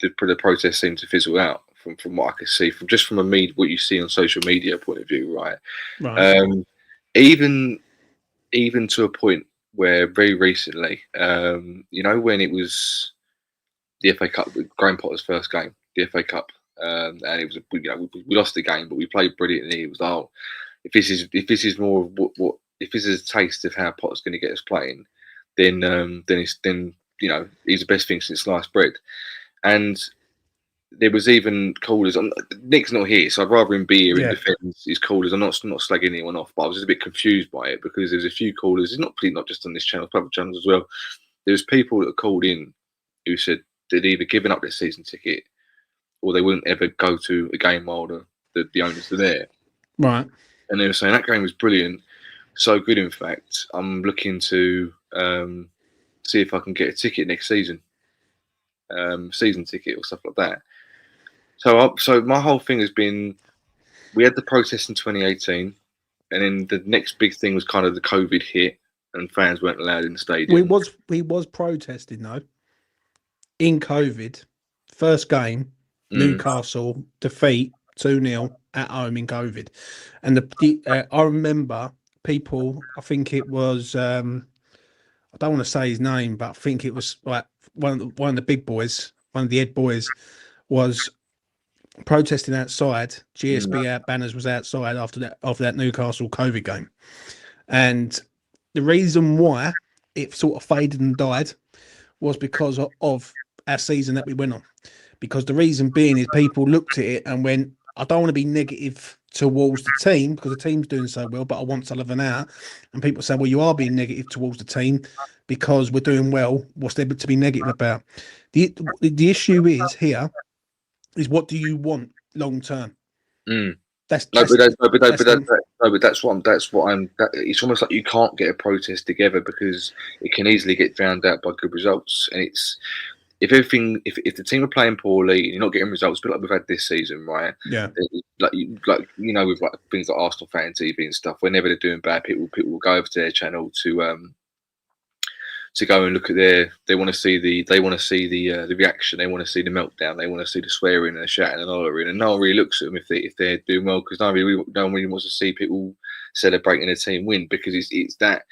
The protest seemed to fizzle out from what I could see, from what you see on social media point of view, right? Even to a point where very recently, when it was the FA Cup, Graham Potter's first game, the FA Cup, and it was we lost the game, but we played brilliantly. It was if this is more what if this is a taste of how Potter's going to get us playing, then he's the best thing since sliced bread. And there was even callers. Nick's not here, so I'd rather him be here and defend his callers. I'm not slagging anyone off, but I was just a bit confused by it because there's a few callers. It's not just on this channel, public channels as well. There was people that called in who said they'd either given up their season ticket or they wouldn't ever go to a game while the owners are there. Right. And they were saying that game was brilliant, so good. In fact, I'm looking to see if I can get a ticket next season, season ticket or stuff like that. So my whole thing has been, we had the protest in 2018, and then the next big thing was kind of the COVID hit, and fans weren't allowed in the stadium. We was protesting though in COVID. First game, Newcastle defeat 2-0 at home in COVID, and I remember people. I think it was I don't want to say his name, but I think it was like one of the big boys, one of the head boys, was protesting outside. GSB banners was outside after that Newcastle COVID game, and the reason why it sort of faded and died was because of our season that we went on. Because the reason being is people looked at it and went, I don't want to be negative towards the team because the team's doing so well, but I want Sullivan out. And people say, well, you are being negative towards the team because we're doing well. What's there to be negative about? The issue is here is, what do you want long term? That's it's almost like you can't get a protest together because it can easily get drowned out by good results. And it's if the team are playing poorly and you're not getting results, a bit like we've had this season, right? Yeah. With like things like Arsenal fan TV and stuff, whenever they're doing bad, people will go over to their channel to go and look at they want to see the reaction, they want to see the meltdown, they want to see the swearing and the shouting and hollering, and no one really looks at them if they're doing well, because no one really wants to see people celebrating a team win, because it's that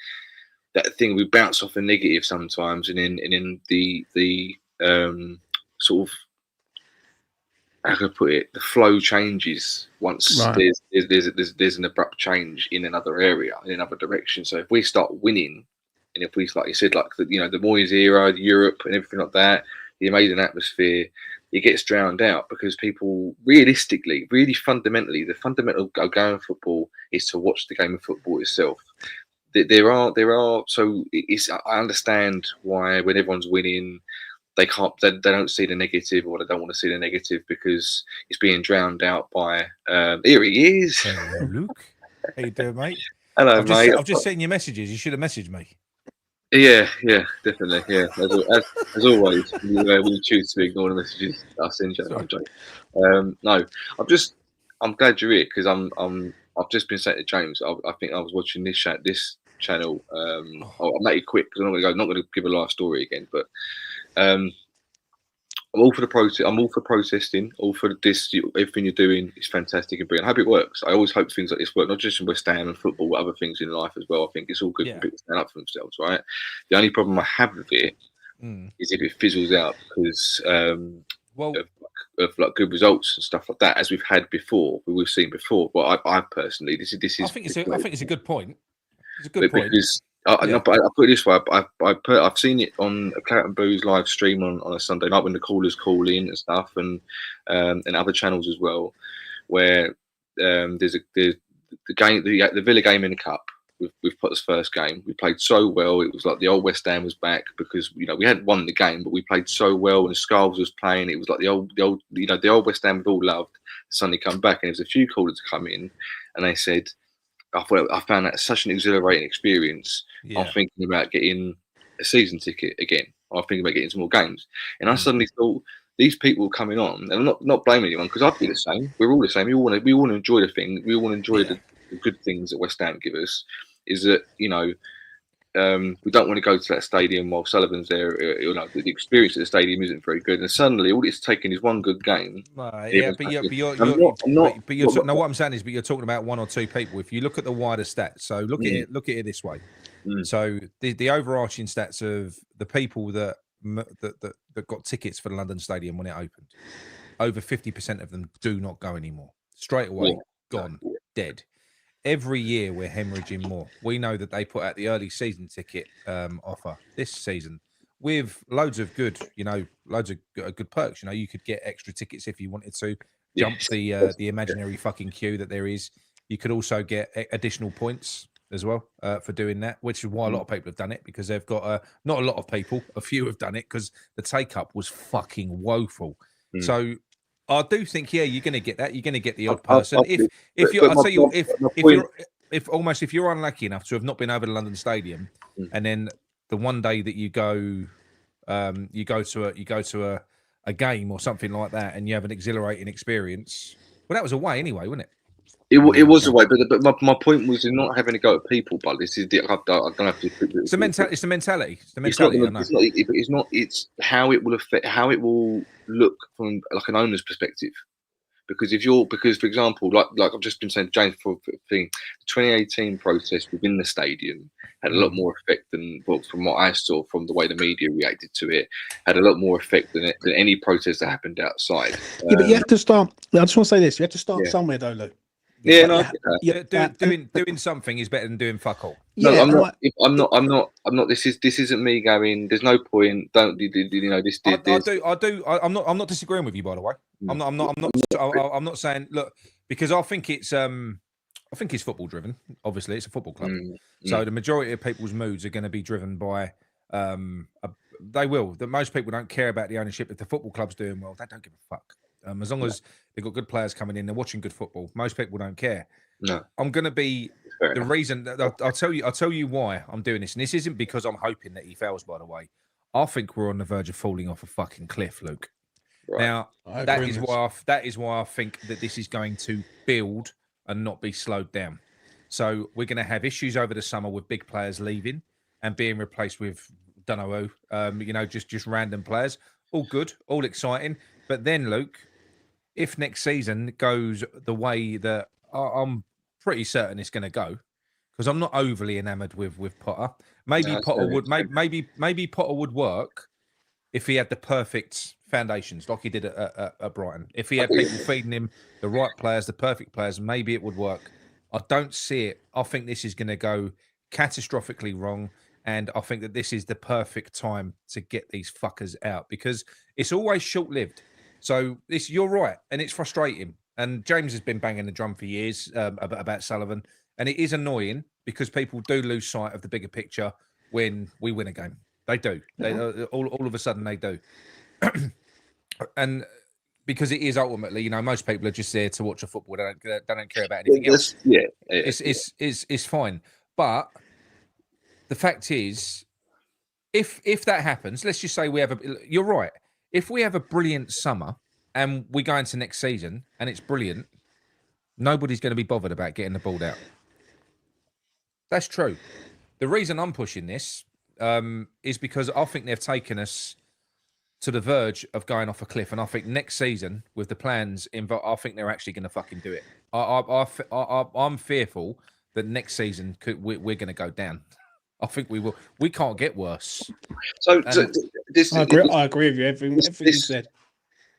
thing, we bounce off the negative sometimes, and in the sort of, how can I put it, the flow changes once there's an abrupt change in another area, in another direction. So if we start winning, and if we, like you said, like the Moyes era, Europe and everything like that, the amazing atmosphere, it gets drowned out because people realistically, really fundamentally, the fundamental of going football is to watch the game of football itself. There are so it's, I understand why when everyone's winning, they don't see the negative, or they don't want to see the negative because it's being drowned out by here he is. Hello, Luke. How you doing, mate? Hello, mate. I've just seen your messages. You should have messaged me. Yeah, definitely. Yeah, as always, we choose to ignore the messages I send you. No, I'm glad you're here because I've just been saying to James. I think I was watching this channel. I'll make it quick because I'm not going to give a live story again. But I'm all for the protest. I'm all for protesting. All for this. Everything you're doing is fantastic and brilliant. I hope it works. I always hope things like this work, not just in West Ham and football, but other things in life as well. I think it's all good for people to stand up for themselves, right? The only problem I have with it is if it fizzles out because of like good results and stuff like that, as we've had before, we've seen before. But I personally, this is. I think it's a good point. It's a good point because. I put it this way: I've seen it on a Claret and Booze live stream on a Sunday night when the callers call in and stuff, and other channels as well, where there's the Villa game in the cup. We've put this first game. We played so well. It was like the old West Ham was back because we hadn't won the game, but we played so well. And Scarves was playing. It was like the old West Ham we've all loved. Suddenly come back, and there was a few callers to come in, and they said, I found that such an exhilarating experience. Yeah. I'm thinking about getting a season ticket again. I'm thinking about getting some more games. And I suddenly thought, these people coming on, and I'm not blaming anyone because I'd be the same. We're all the same. We all want to enjoy the thing. We all want to enjoy the good things that West Ham give us. Is that, we don't want to go to that stadium while Sullivan's there. The experience at the stadium isn't very good. And suddenly all it's taken is one good game. What I'm saying is, but you're talking about one or two people. If you look at the wider stats, so look at it this way. So the overarching stats of the people that got tickets for the London Stadium when it opened, over 50% of them do not go anymore. Straight away, gone, dead. every year we're hemorrhaging more. We know that they put out the early season ticket offer this season with loads of good, loads of good perks. You could get extra tickets if you wanted to jump the imaginary fucking queue that there is. You could also get additional points as well for doing that, which is why a lot of people have done it, because they've got not a lot of people, a few have done it because the take up was fucking woeful. So I do think, you're going to get that. You're going to get the odd person. If you're unlucky enough to have not been over the London Stadium, and then the one day that you go to a game or something like that, and you have an exhilarating experience. Well, that was away anyway, wasn't it? It was away, but my point was in not having to go at people. But this is I don't have to. It's the mentality. It's the mentality. It's how it will affect, how it will look from like an owner's perspective. Because for example, like I've just been saying, James, for the 2018 protest within the stadium had a lot more effect than, from what I saw from the way the media reacted to it, had a lot more effect than any protest that happened outside. Yeah, but you have to start. I just want to say this: you have to start somewhere, though, Luke. Yeah, no, doing something is better than doing fuck all. No, I'm not. This isn't me going. There's no point. Don't this. I'm not disagreeing with you, by the way. I'm not saying, look, because I think it's football driven. Obviously, it's a football club, so the majority of people's moods are going to be driven by. Most people don't care about the ownership. If the football club's doing well, they don't give a fuck. As long as they've got good players coming in, they're watching good football. Most people don't care. No, I'm going to be the reason that I'll tell you why I'm doing this, and this isn't because I'm hoping that he fails. By the way, I think we're on the verge of falling off a fucking cliff, Luke. Right. Now that is why I think that this is going to build and not be slowed down. So we're going to have issues over the summer with big players leaving and being replaced with don't know who, just random players. All good, all exciting, but then Luke, if next season goes the way that I'm pretty certain it's going to go, because I'm not overly enamoured with Potter. Maybe Potter would work if he had the perfect foundations, like he did at Brighton. If he had people feeding him the right players, the perfect players, maybe it would work. I don't see it. I think this is going to go catastrophically wrong, and I think that this is the perfect time to get these fuckers out, because it's always short-lived. So you're right, and it's frustrating. And James has been banging the drum for years about Sullivan, and it is annoying because people do lose sight of the bigger picture when we win a game. They do. All of a sudden they do, and because it is ultimately, most people are just there to watch a football. They don't care about anything else. It's fine. But the fact is, if that happens, let's just say you're right. If we have a brilliant summer and we go into next season and it's brilliant, nobody's going to be bothered about getting the ball out. That's true. The reason I'm pushing this is because I think they've taken us to the verge of going off a cliff, and I think next season, with the plans involved, I think they're actually going to fucking do it. I'm fearful that next season we're going to go down. I think we will. We can't get worse. I agree with you. Everything you said.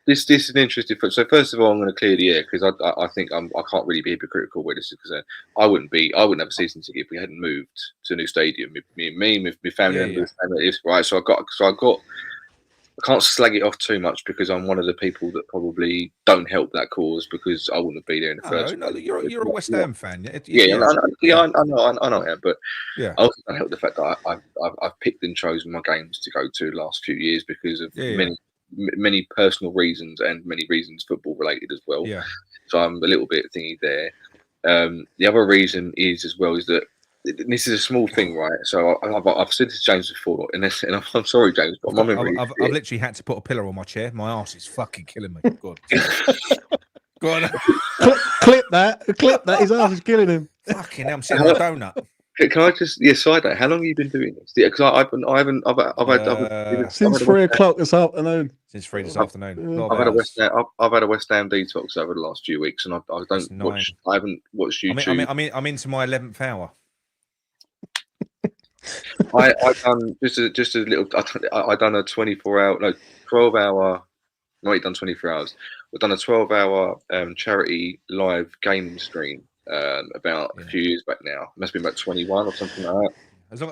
This is an interesting. So first of all, I'm going to clear the air because I think I can't really be hypocritical where this is concerned. I wouldn't have a season ticket if we hadn't moved to a new stadium. My family members, right? So I can't slag it off too much because I'm one of the people that probably don't help that cause because I wouldn't be there in the first. No, you're a West Ham fan. I know, but I also don't help the fact that I've picked and chosen my games to go to the last few years because of many personal reasons and many reasons football related as well. Yeah. So I'm a little bit thingy there. The other reason is that this is a small thing, right? So I've said to James before, and I'm sorry, James, but I've literally had to put a pillow on my chair. My arse is fucking killing me. Go on. Clip that. His arse is killing him. Fucking hell, I'm sitting on a donut. Can I just side note? How long have you been doing this? Because I've had since 3 o'clock this afternoon. Since 3 this afternoon. I've had a West Ham detox over the last few weeks, and I haven't watched YouTube. I'm into my 11th hour. I've done just a little. I done a 12 hour. Not done 24 hours. We've done a 12-hour charity live gaming stream about a few years back now. It must be about 21 or something like that. As long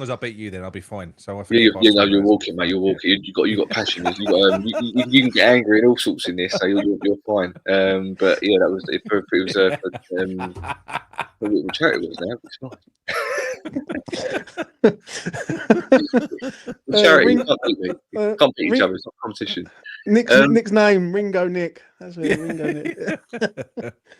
as I beat you, then I'll be fine. So I think you're walking, mate. You're walking. You got passion. You can get angry and all sorts in this, so you're fine. But yeah, that was it. It was a charity was now. It's fine. Charity can't beat me. Can't beat each other. It's not competition. Nick's name, Ringo Nick. That's it, Ringo Nick.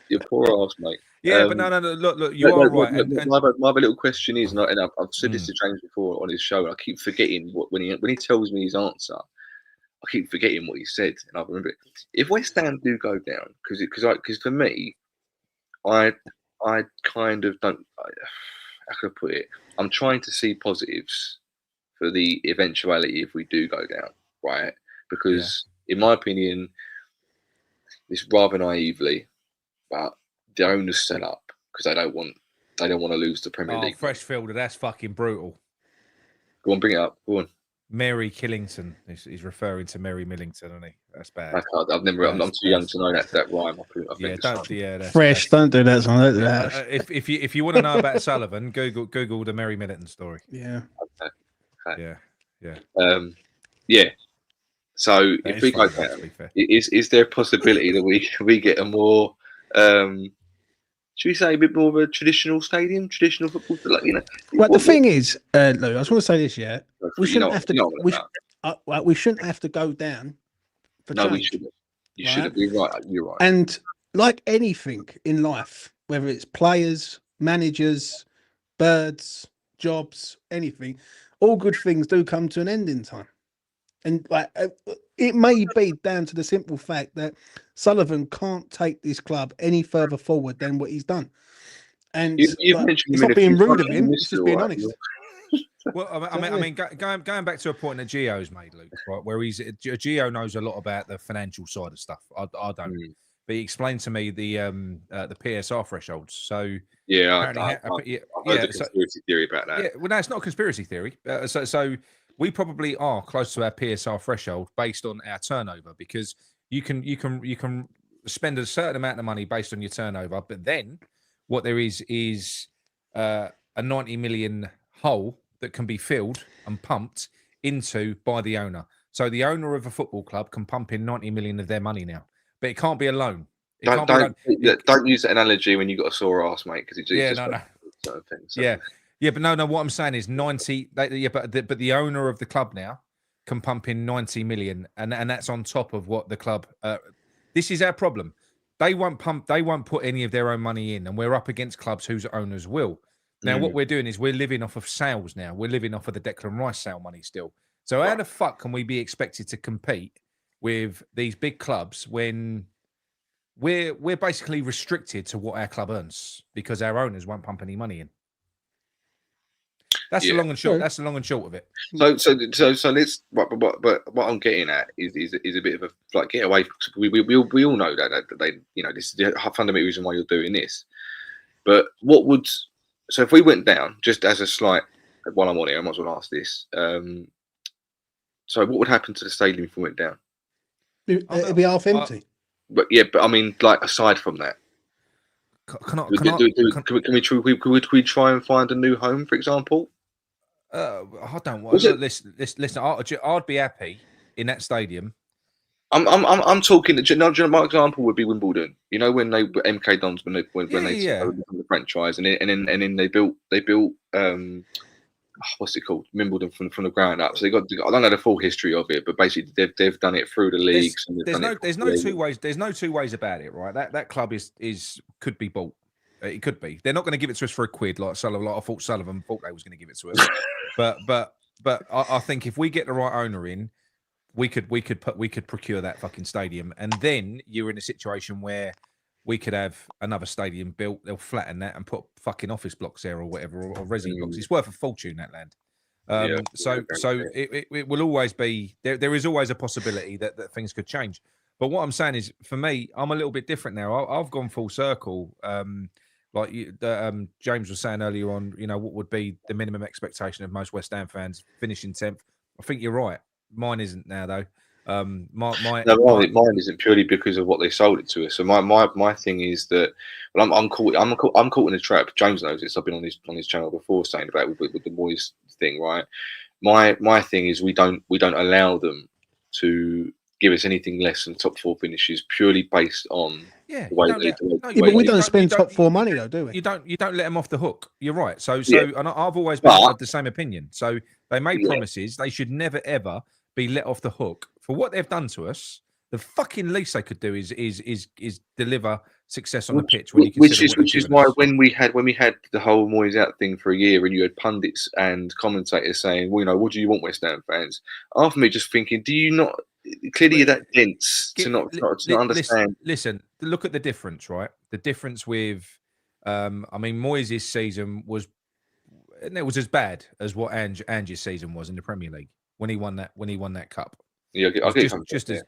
Your poor ass, mate. Yeah, but no. Look, you are right. My other little question is, and I've said this to James before on his show, and I keep forgetting when he tells me his answer. I keep forgetting what he said, and I remember it. If West Ham do go down, because for me, I kind of don't. How can I put it? I'm trying to see positives for the eventuality if we do go down, right? Because in my opinion, it's rather naively, but the owners set up because they don't want to lose the Premier League. Freshfielder, that's fucking brutal. Go on, bring it up. Go on. Mary Killington. He's referring to Mary Millington, isn't he? That's bad. I'm too young to know that rhyme. That's Fresh. Don't do that. Don't do that. If you want to know about Sullivan, Google the Mary Millington story. Yeah. Okay. Yeah. So if we go down, is there a possibility that we get a more should we say a bit more of a traditional stadium, traditional football? Well, the thing is, Lou, I just want to say this. Yeah, we shouldn't have to. We shouldn't have to go down. We shouldn't. You shouldn't be right. You're right. And like anything in life, whether it's players, managers, birds, jobs, anything, all good things do come to an end in time. And it may be down to the simple fact that Sullivan can't take this club any further forward than what he's done. And it's not being rude of him; it's just being honest. Well, I mean, going back to a point that Gio's made, Luke, right, where Gio knows a lot about the financial side of stuff. I don't, but he explained to me the PSR thresholds. So I heard a conspiracy theory about that. Yeah, well, no, it's not a conspiracy theory. So we probably are close to our PSR threshold based on our turnover, because you can spend a certain amount of money based on your turnover, but then what there is a 90 million hole that can be filled and pumped into by the owner. So the owner of a football club can pump in 90 million of their money now, but it can't be a loan. Don't use that analogy when you've got a sore ass, mate, because it's certain things. So. Yeah, but no. What I'm saying is 90. But the owner of the club now can pump in 90 million, and that's on top of what the club. This is our problem. They won't put any of their own money in, and we're up against clubs whose owners will. Now, what we're doing is we're living off of sales now. We're living off of the Declan Rice sale money still. So how the fuck can we be expected to compete with these big clubs when we're basically restricted to what our club earns because our owners won't pump any money in? That's the long and short. That's the long and short of it. So let's. But what I'm getting at is a bit of a get away. We all know that they this is the fundamental reason why you're doing this. But what would if we went down, just as a slight while I'm on here, I might as well ask this. So what would happen to the stadium if we went down? It'd be half empty. But I mean, aside from that. Can we try and find a new home, for example? I don't want. Listen. I'd be happy in that stadium. I'm talking. My example would be Wimbledon. You know when MK Dons when they the franchise and then they built what's it called, Wimbledon from the ground up. So I don't know the full history of it, but basically they've done it through the leagues. There's no two ways. There's no two ways about it, right? That club could be bought. It could be. They're not going to give it to us for a quid, like Sullivan. Like I thought Sullivan thought they was going to give it to us. but I think if we get the right owner in, we could procure that fucking stadium, and then you're in a situation where we could have another stadium built. They'll flatten that and put fucking office blocks there or whatever, or resi blocks. It's worth a fortune, that land. So it will always be there. There is always a possibility that things could change. But what I'm saying is, for me, I'm a little bit different now. I've gone full circle. James was saying earlier on, what would be the minimum expectation of most West Ham fans finishing 10th? I think you're right. Mine isn't now, though. Mine isn't purely because of what they sold it to us. So my thing is that, well, I'm caught in a trap. James knows this. I've been on his channel before saying about with the Moyes thing, right? My thing is we don't allow them to give us anything less than top 4 finishes purely based on the way but we don't spend top 4 money though, do we? You don't let them off the hook. You're right. So and I've always been of the same opinion. So they made promises. They should never ever be let off the hook for what they've done to us. The fucking least they could do is deliver success on the pitch. Which is why when we had the whole Moyes out thing for a year, and you had pundits and commentators saying, well, what do you want, West Ham fans? After me, just thinking, do you not? Clearly, you're that dense to not understand. Listen, look at the difference, right? The difference with, Moyes' season was as bad as what Angie's season was in the Premier League when he won that cup. Yeah,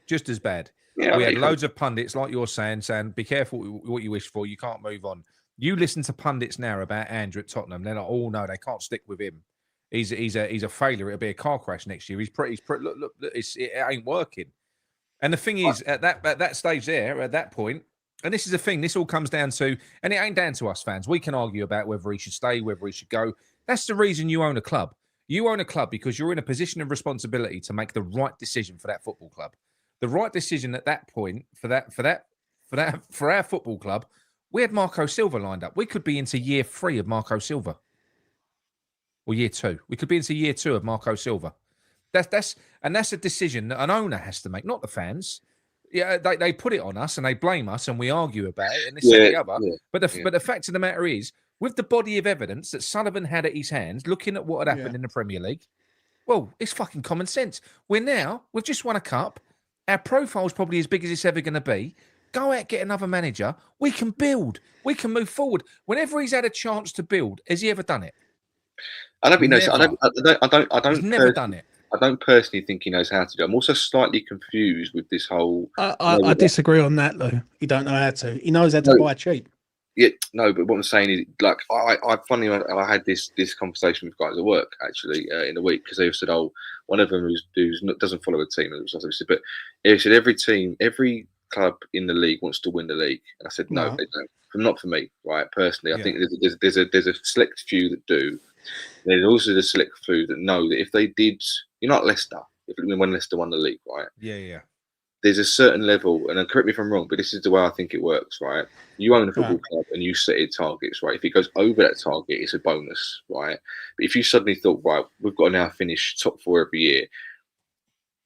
just as bad. Yeah, we had loads of pundits, like you're saying, be careful what you wish for. You can't move on. You listen to pundits now about Andrew at Tottenham. They're like, oh no, they can't stick with him. He's a failure. It'll be a car crash next year. He's pretty. Look, it ain't working. And the thing is, at that stage there, at that point, and this is the thing. This all comes down to, and it ain't down to us fans. We can argue about whether he should stay, whether he should go. That's the reason you own a club. You own a club because you're in a position of responsibility to make the right decision for that football club. The right decision at that point for our football club, we had Marco Silva lined up. We could be into year 3 of Marco Silva. Or year 2. We could be into year 2 of Marco Silva. That's a decision that an owner has to make, not the fans. Yeah, they put it on us and they blame us and we argue about it and this and the other. But the fact of the matter is, with the body of evidence that Sullivan had at his hands, looking at what had happened in the Premier League, well, it's fucking common sense. We've just won a cup. Our profile's probably as big as it's ever going to be. Go out, get another manager. We can build. We can move forward. Whenever he's had a chance to build, has he ever done it? I don't think knows. I don't. He's never done it. I don't personally think he knows how to do it. I'm also slightly confused with this whole. I disagree on that, though. He don't know how to. He knows how to buy cheap. Yeah, no, but what I'm saying is, like, I had this conversation with guys at work actually in the week because they said, oh, one of them doesn't follow a team, but he said every club in the league wants to win the league, and I said no, they don't. Not for me, right? Personally, I think there's a select few that do. There's also the select few that know that if they did, you're not Leicester. When Leicester won the league, right? Yeah. There's a certain level, and correct me if I'm wrong, but this is the way I think it works, right? You own a football club and you set it targets, right? If it goes over that target, it's a bonus, right? But if you suddenly thought, right, we've got to now finish top 4 every year,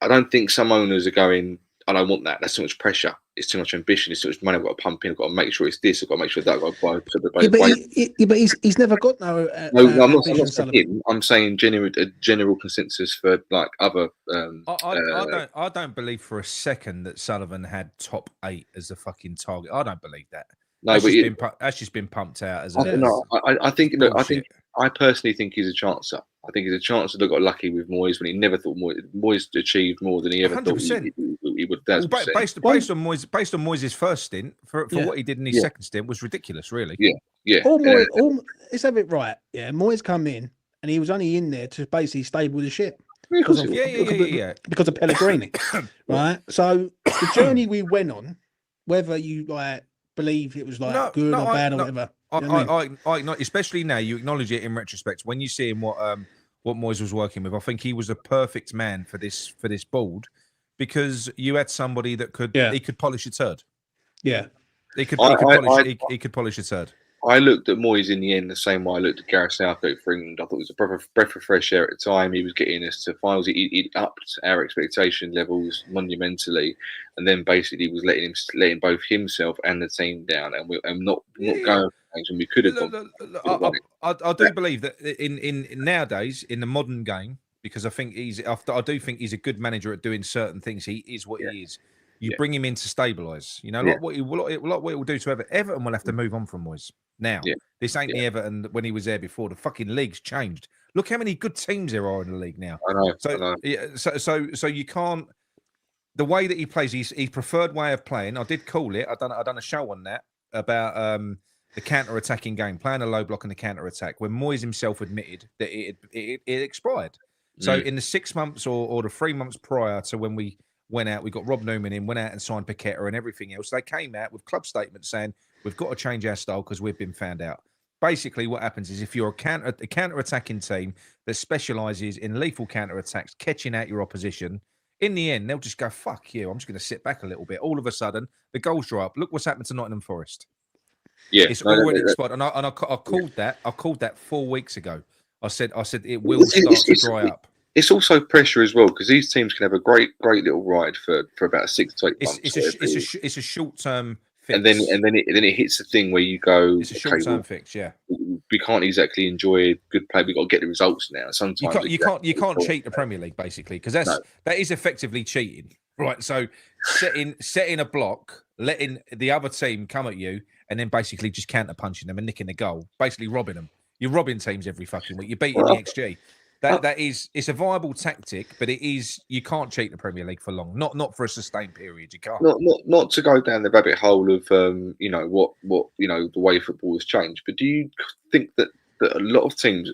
I don't think some owners are going, I don't want that. That's too much pressure. It's too much ambition. It's too much money. I've got to pump in. I've got to make sure it's this. I've got to make sure that. I've got to buy. But he's never got no. No, I'm not saying him. I'm saying general consensus for like other. I don't believe for a second that Sullivan had top 8 as a fucking target. I don't believe that. No, that's just been pumped out as. I think. Look, I personally think he's a chancer. I think he's a chancer that got lucky with Moyes when he never thought Moyes achieved more than he ever 100%. Thought he would. Well, based on Moyes' first stint, for what he did in his second stint was ridiculous, really. Yeah. Let's have it right. Yeah, Moyes come in and he was only in there to basically stable the ship. Because of Pellegrini, right? So the journey we went on, whether you believe it was good or bad or whatever. I especially now you acknowledge it in retrospect when you see him what Moyes was working with. I think he was a perfect man for this board because you had somebody that could polish a turd. Yeah, he could polish a turd. I looked at Moyes in the end the same way I looked at Gareth Southgate for England. I thought it was a breath of fresh air at the time. He was getting us to finals. He upped our expectation levels monumentally, and then basically was letting both himself and the team down, and not going for things when we could have gone. I do believe that in nowadays in the modern game, because I do think he's a good manager at doing certain things. He is what he is. You bring him in to stabilise. Like what it will do to Everton will have to move on from Moyes. Now, this ain't the Everton when he was there before. The fucking league's changed. Look how many good teams there are in the league now. I know. So you can't. The way that he plays, his preferred way of playing. I did call it. I done a show on that about the counter-attacking game, playing a low block and the counter-attack. When Moyes himself admitted that it expired. So in the 6 months or the 3 months prior to when we went out. We got Rob Newman in, went out and signed Paqueta and everything else. They came out with club statements saying we've got to change our style because we've been found out. Basically, what happens is if you're a counter-attacking team that specialises in lethal counter-attacks, catching out your opposition, in the end, they'll just go, fuck you, I'm just going to sit back a little bit. All of a sudden, the goals dry up. Look what's happened to Nottingham Forest. Yeah, it's already expired. And I called that 4 weeks ago. I said it will start to dry up. It's also pressure as well because these teams can have a great little ride for about 6 to 8 months. It's a short term fix. And then it hits the thing where you go. It's a short term fix. Yeah, we can't exactly enjoy good play. We've got to get the results now. Sometimes you can't cheat the Premier League basically because that is effectively cheating, right? So setting a block, letting the other team come at you, and then basically just counter punching them and nicking the goal, basically robbing them. You're robbing teams every fucking week. You're beating the XG. It's a viable tactic, but you can't cheat the Premier League for long. Not for a sustained period. You can't. Not to go down the rabbit hole of what the way football has changed. But do you think that a lot of teams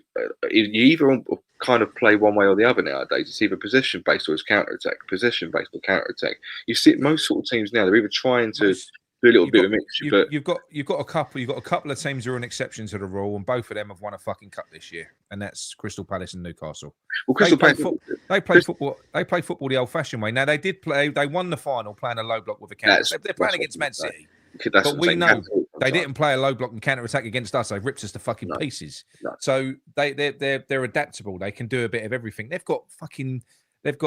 you either kind of play one way or the other nowadays? It's either possession based or it's counter attack. Possession based or counter attack. You see most sort of teams now. They're either trying to do a little bit of a mixture. But you've got a couple of teams who are an exception to the rule, and both of them have won a fucking cup this year, and that's Crystal Palace and Newcastle. Well, Crystal Palace they play football. They play football the old-fashioned way. Now they did play. They won the final playing a low block with a counter. They're playing against Man City, but we know they didn't play a low block and counter attack against us. They ripped us to fucking pieces. No. So they're adaptable. They can do a bit of everything. They've got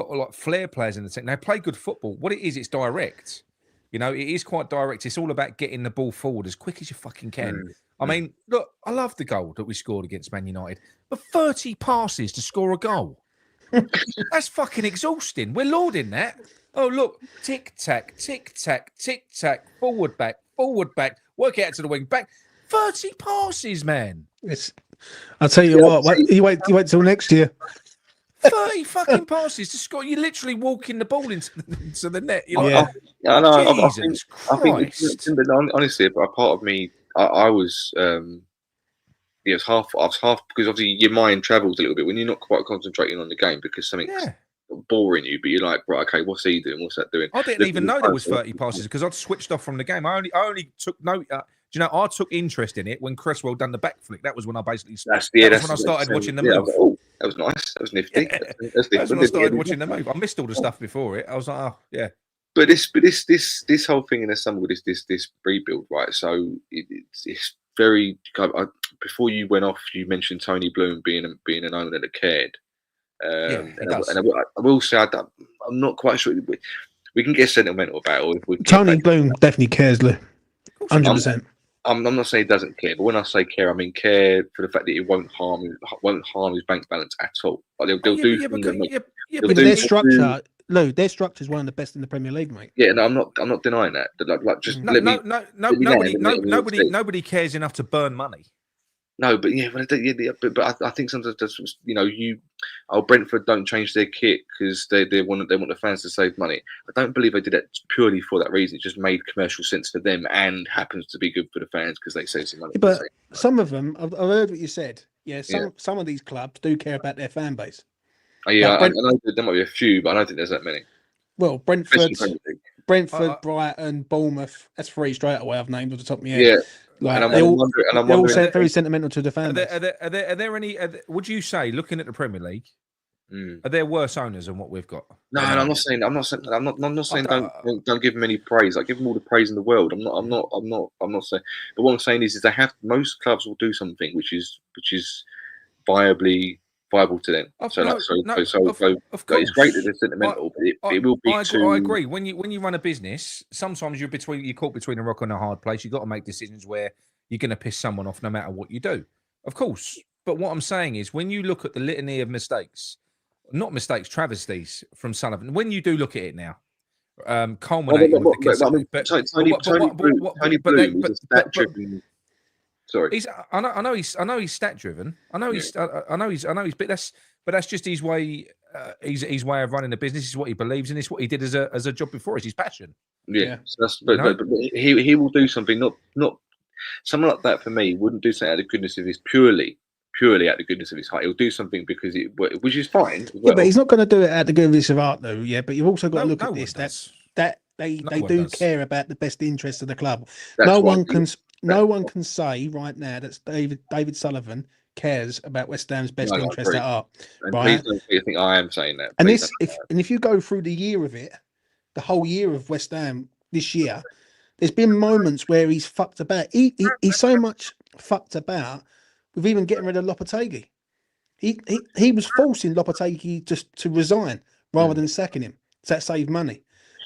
like flair players in the team. They play good football. What it is, it's direct. You know, it is quite direct. It's all about getting the ball forward as quick as you fucking can. I mean, look, I love the goal that we scored against Man United, but 30 passes to score a goal. That's fucking exhausting. We're lauding that. Oh, look, tick-tack, tick-tack, tick-tack, forward, back, work it out to the wing, back. 30 passes, man. I'll tell you what, you wait till next year. 30 fucking passes to score. You literally walking the ball into the net. You know? Yeah, I know. Jesus I think honestly, a part of me, I was, it's half. I was half because obviously your mind travels a little bit when you're not quite concentrating on the game because something's boring you, but you're like, right, okay, what's he doing? What's that doing? I didn't even know there was 30 passes because I'd switched off from the game. I only took note. I took interest in it when Cresswell done the back flick. That was when I basically. That's when I started watching the move. That was nice. That was nifty. Yeah. That's when I started watching the move. I missed all the stuff before it. I was like, oh yeah. But this whole thing in the summer with this rebuild, right? So it's very. Before you went off, you mentioned Tony Bloom being an owner that cared. And I will say I'm not quite sure. We can get sentimental about it. Tony Bloom definitely cares, Lou. 100%. I'm not saying he doesn't care, but when I say care, I mean care for the fact that it won't harm his bank balance at all. Like they'll do. But their structure, Lou, their structure is one of the best in the Premier League, mate. Yeah, no, I'm not denying that. Nobody cares enough to burn money. No, but but I think sometimes Brentford don't change their kit because they want the fans to save money. I don't believe they did that purely for that reason. It just made commercial sense for them and happens to be good for the fans because they save some money. But some of them, I've heard what you said. Yeah, some of these clubs do care about their fan base. Oh, yeah, I know there might be a few, but I don't think there's that many. Well, Brentford, Brighton, Bournemouth. That's 3 straight away. I've named off the top of my head. Yeah. Like, they're all very sentimental to the fan base. Are there any? Would you say, looking at the Premier League, are there worse owners than what we've got? No, I'm not saying. I'm not saying. Don't give them any praise. I give them all the praise in the world. I'm not saying. But what I'm saying is they have. Most clubs will do something which is viable to them. Of course. It's great that they're sentimental, but it will be I agree. When you run a business, sometimes you're caught between a rock and a hard place. You've got to make decisions where you're going to piss someone off no matter what you do. Of course. But what I'm saying is when you look at the litany of travesties from Sullivan, when you do look at it now, culminating with Tony Bloom is a stat-driven. Sorry, I know he's stat driven. I know he's but that's just his way. His way of running the business is what he believes in. It's what he did as a job before. It's his passion. Yeah. So but he will do something. Not someone like that for me wouldn't do something out of goodness of his purely purely out of the goodness of his heart. He'll do something because which is fine. Yeah, but he's not going to do it out of the goodness of heart, though. Yeah, but you've also got to look at this. That they do care about the best interest of the club. No one can say right now that David Sullivan cares about West Ham's best interest at heart. And please don't think I am saying that. And if you go through the year of it, the whole year of West Ham this year, there's been moments where he's fucked about. He's so much fucked about with even getting rid of Lopetegui. He was forcing Lopetegui just to resign rather than sacking him. So that saved money.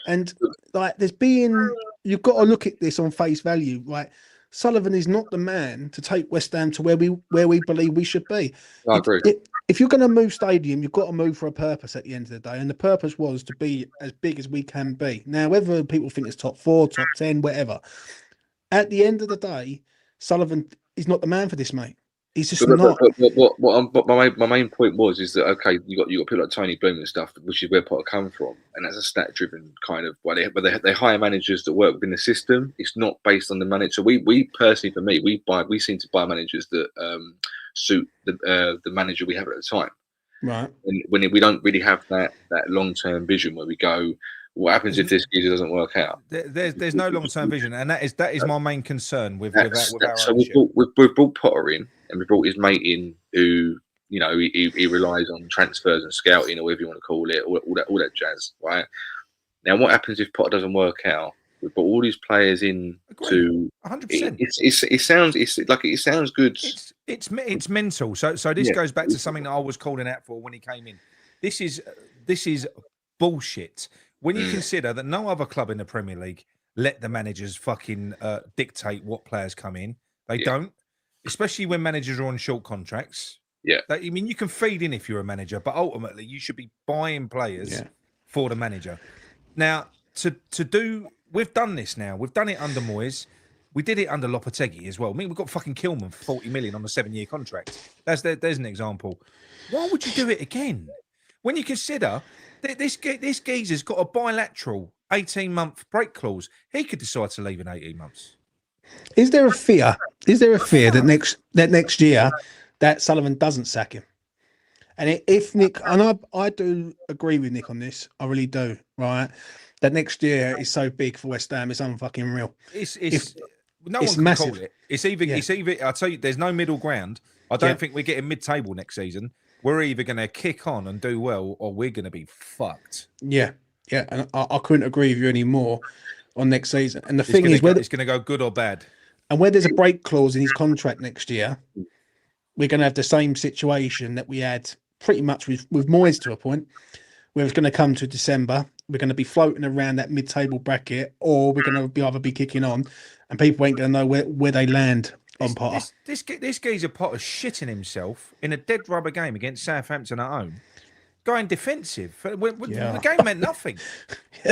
And like you've got to look at this on face value. Right, Sullivan is not the man to take West Ham to where we believe we should be. I agree. If you're going to move stadium, you've got to move for a purpose at the end of the day, and the purpose was to be as big as we can be. Now, whether people think it's top 4, top 10, whatever, at the end of the day, Sullivan is not the man for this, mate. He's just not. But my main point is that okay, you got people like Tony Bloom and stuff, which is where Potter come from, and that's a stat-driven kind of. They hire managers that work within the system. It's not based on the manager. So we personally, for me, we seem to buy managers that suit the manager we have at the time. Right. And when we don't really have that long-term vision where we go, what happens if this geezer doesn't work out? There's no long-term vision, and that is my main concern with our so we've brought Potter in, and we brought his mate in, who he relies on transfers and scouting, or whatever you want to call it, all that jazz, right? Now, what happens if Potter doesn't work out? We've brought all these players in to 100%. It sounds good. It's mental. So this goes back to something that I was calling out for when he came in. This is bullshit. When you consider that no other club in the Premier League let the managers fucking dictate what players come in, they don't, especially when managers are on short contracts. Yeah, I mean, you can feed in if you're a manager, but ultimately you should be buying players for the manager. Now, we've done this now. We've done it under Moyes. We did it under Lopetegui as well. I mean, we've got fucking Kilman for 40 million on a 7-year contract. There's an example. Why would you do it again? When you consider this geezer's got a bilateral 18-month break clause. He could decide to leave in 18 months. Is there a fear that next year that Sullivan doesn't sack him? And if Nick, and I do agree with Nick on this, I really do, right? That next year is so big for West Ham, it's unfucking real. No one can massive. Call it. It's either. I'll tell you, there's no middle ground. I don't think we're getting mid-table next season. We're either going to kick on and do well, or we're going to be fucked. Yeah, and I couldn't agree with you anymore on next season. And the thing is, whether it's going to go good or bad, and where there's a break clause in his contract next year, we're going to have the same situation that we had pretty much with Moyes to a point, where it's going to come to December. We're going to be floating around that mid-table bracket, or we're going to either be kicking on, and people ain't going to know where they land. This geezer Potter shitting himself in a dead rubber game against Southampton at home, going defensive. The game meant nothing.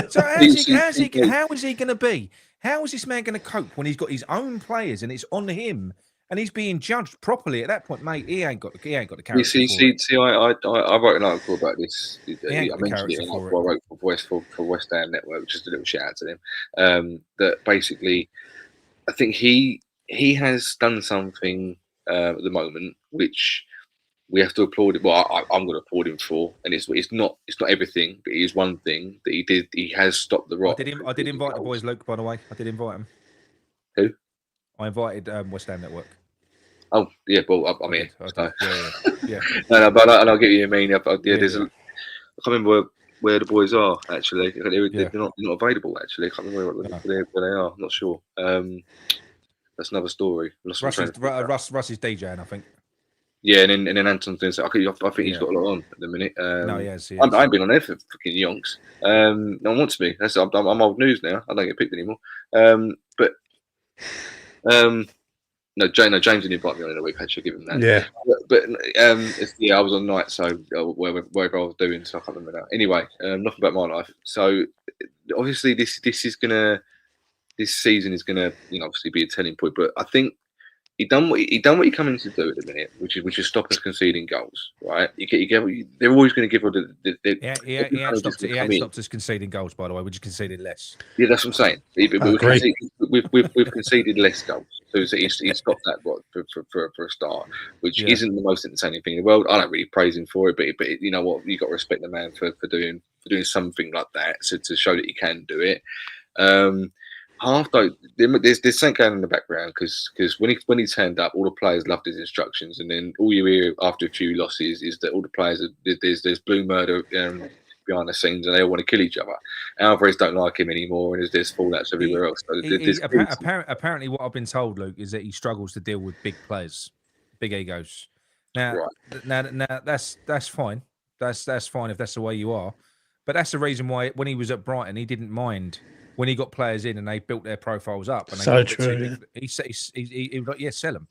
So how is he going to be? How is this man going to cope when he's got his own players and it's on him and he's being judged properly at that point, mate? He ain't got the character. I wrote an article about this. I mentioned it in I wrote for West Ham Network, just a little shout out to them. That basically, I think he has done something at the moment which we have to applaud him. Well, I'm going to applaud him for, and it's not everything, but it is one thing that he did. He has stopped the rot. I did invite the boys, Luke. By the way, I did invite him. Who? I invited West Ham Network. Oh yeah, well I'm here. So. Yeah. No, but I'll get you. I mean, there's I can't remember where the boys are actually. They're not available actually. I can't remember where they are. I'm not sure. That's another story. Russ is DJing, I think. Yeah, and then Anton's doing so. I think he's got a lot on at the minute. No, he has. I ain't been on there for fucking yonks. No one wants me. I'm old news now. I don't get picked anymore. No, James didn't invite me on in a week. I should give him that. Yeah. But I was on night, so whatever I was doing, so I can't remember now. Anyway, nothing about my life. So obviously this season is gonna, obviously be a telling point. But I think He done what he come in to do at the minute, which is stop us conceding goals, right? They're always going to give he ain't stopped us conceding goals, by the way. We just conceded less. Yeah, that's what I'm saying. We've conceded less goals, so he's stopped that for a start, which isn't the most entertaining thing in the world. I don't really praise him for it, but you know what? You got to respect the man for doing something like that, so to show that he can do it. Half though, there's something going in the background because when he turned up, all the players loved his instructions, and then all you hear after a few losses is that all the players there's blue murder behind the scenes, and they all want to kill each other. Alvarez don't like him anymore, and there's fallouts everywhere else. So apparently, what I've been told, Luke, is that he struggles to deal with big players, big egos. Now, that's fine. That's fine if that's the way you are, but that's the reason why when he was at Brighton, he didn't mind. When he got players in and they built their profiles up, and so true. He was like, sell them.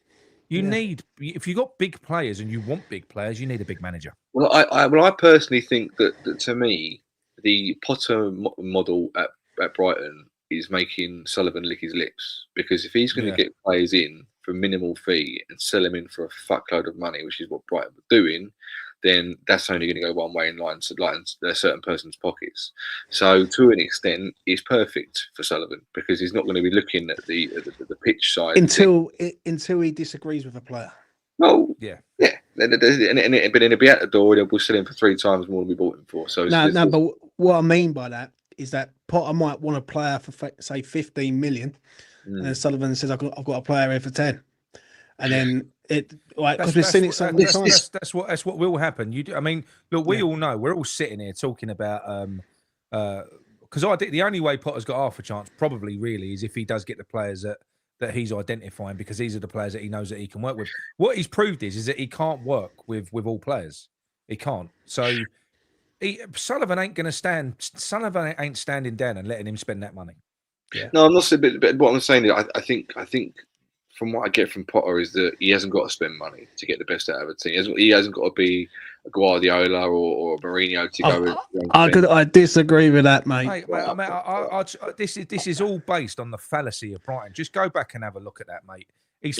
You need, if you got big players and you want big players, you need a big manager. Well, I personally think that to me, the Potter model at Brighton is making Sullivan lick his lips, because if he's going to get players in for a minimal fee and sell them in for a fuckload of money, which is what Brighton were doing, then that's only going to go one way in line a certain person's pockets. So to an extent, it's perfect for Sullivan because he's not going to be looking at the pitch side until he disagrees with a player. Oh, yeah. But then he'll be at the door and we'll sell him for 3 times more than we bought him for. So but what I mean by that is that Potter might want a player for say 15 million, and Sullivan says I've got a player here for 10, and then. Because we've seen it so many times. That's what will happen. I mean, look, we all know we're all sitting here talking about because I think the only way Potter's got half a chance probably really is if he does get the players that he's identifying, because these are the players that he knows that he can work with. What he's proved is that he can't work with all players. He can't. So Sullivan ain't going to stand. Sullivan ain't standing down and letting him spend that money. Yeah. No, I'm not saying. But what I'm saying is, I think. From what I get from Potter is that he hasn't got to spend money to get the best out of a team. He hasn't got to be a Guardiola or a Mourinho to go. I disagree with that, mate. This is all based on the fallacy of Brighton. Just go back and have a look at that, mate. He's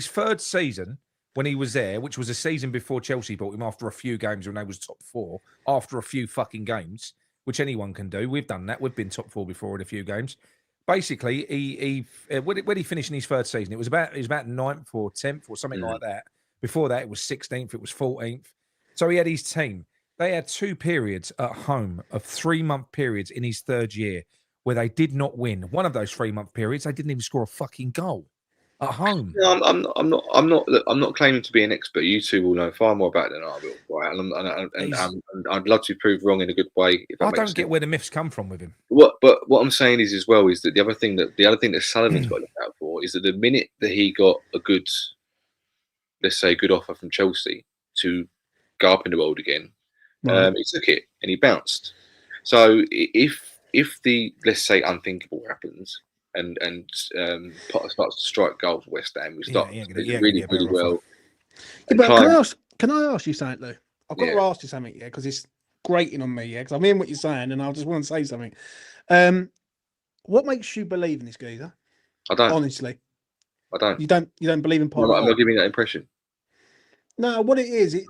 third season when he was there, which was a season before Chelsea bought him after a few games when they was top 4, after a few fucking games, which anyone can do. We've done that. We've been top 4 before in a few games. Basically, when he finished in his third season, it was about 9th or 10th or something like that. Before that, it was 16th, it was 14th. So he had his team. They had 2 periods at home of 3-month periods in his third year where they did not win. One of those 3-month periods, they didn't even score a fucking goal at home. No, I'm not claiming to be an expert. You two will know far more about it than I will, right? And I'd love to be proved wrong in a good way. I don't get where the myths come from with him. What I'm saying is that the other thing that Sullivan's got to look out for is that the minute that he got a good offer from Chelsea to go up in the world again, he took it and he bounced. So if the, let's say, unthinkable happens, and Potter starts to strike goals for West Ham, we start really well. Yeah, but can I ask you something, Lou? I've got to ask you something, because it's grating on me, because I'm hearing what you're saying, and I just want to say something. What makes you believe in this geezer? I don't. Honestly, I don't. You don't believe in Potter? I'm not giving that impression. No, what it is,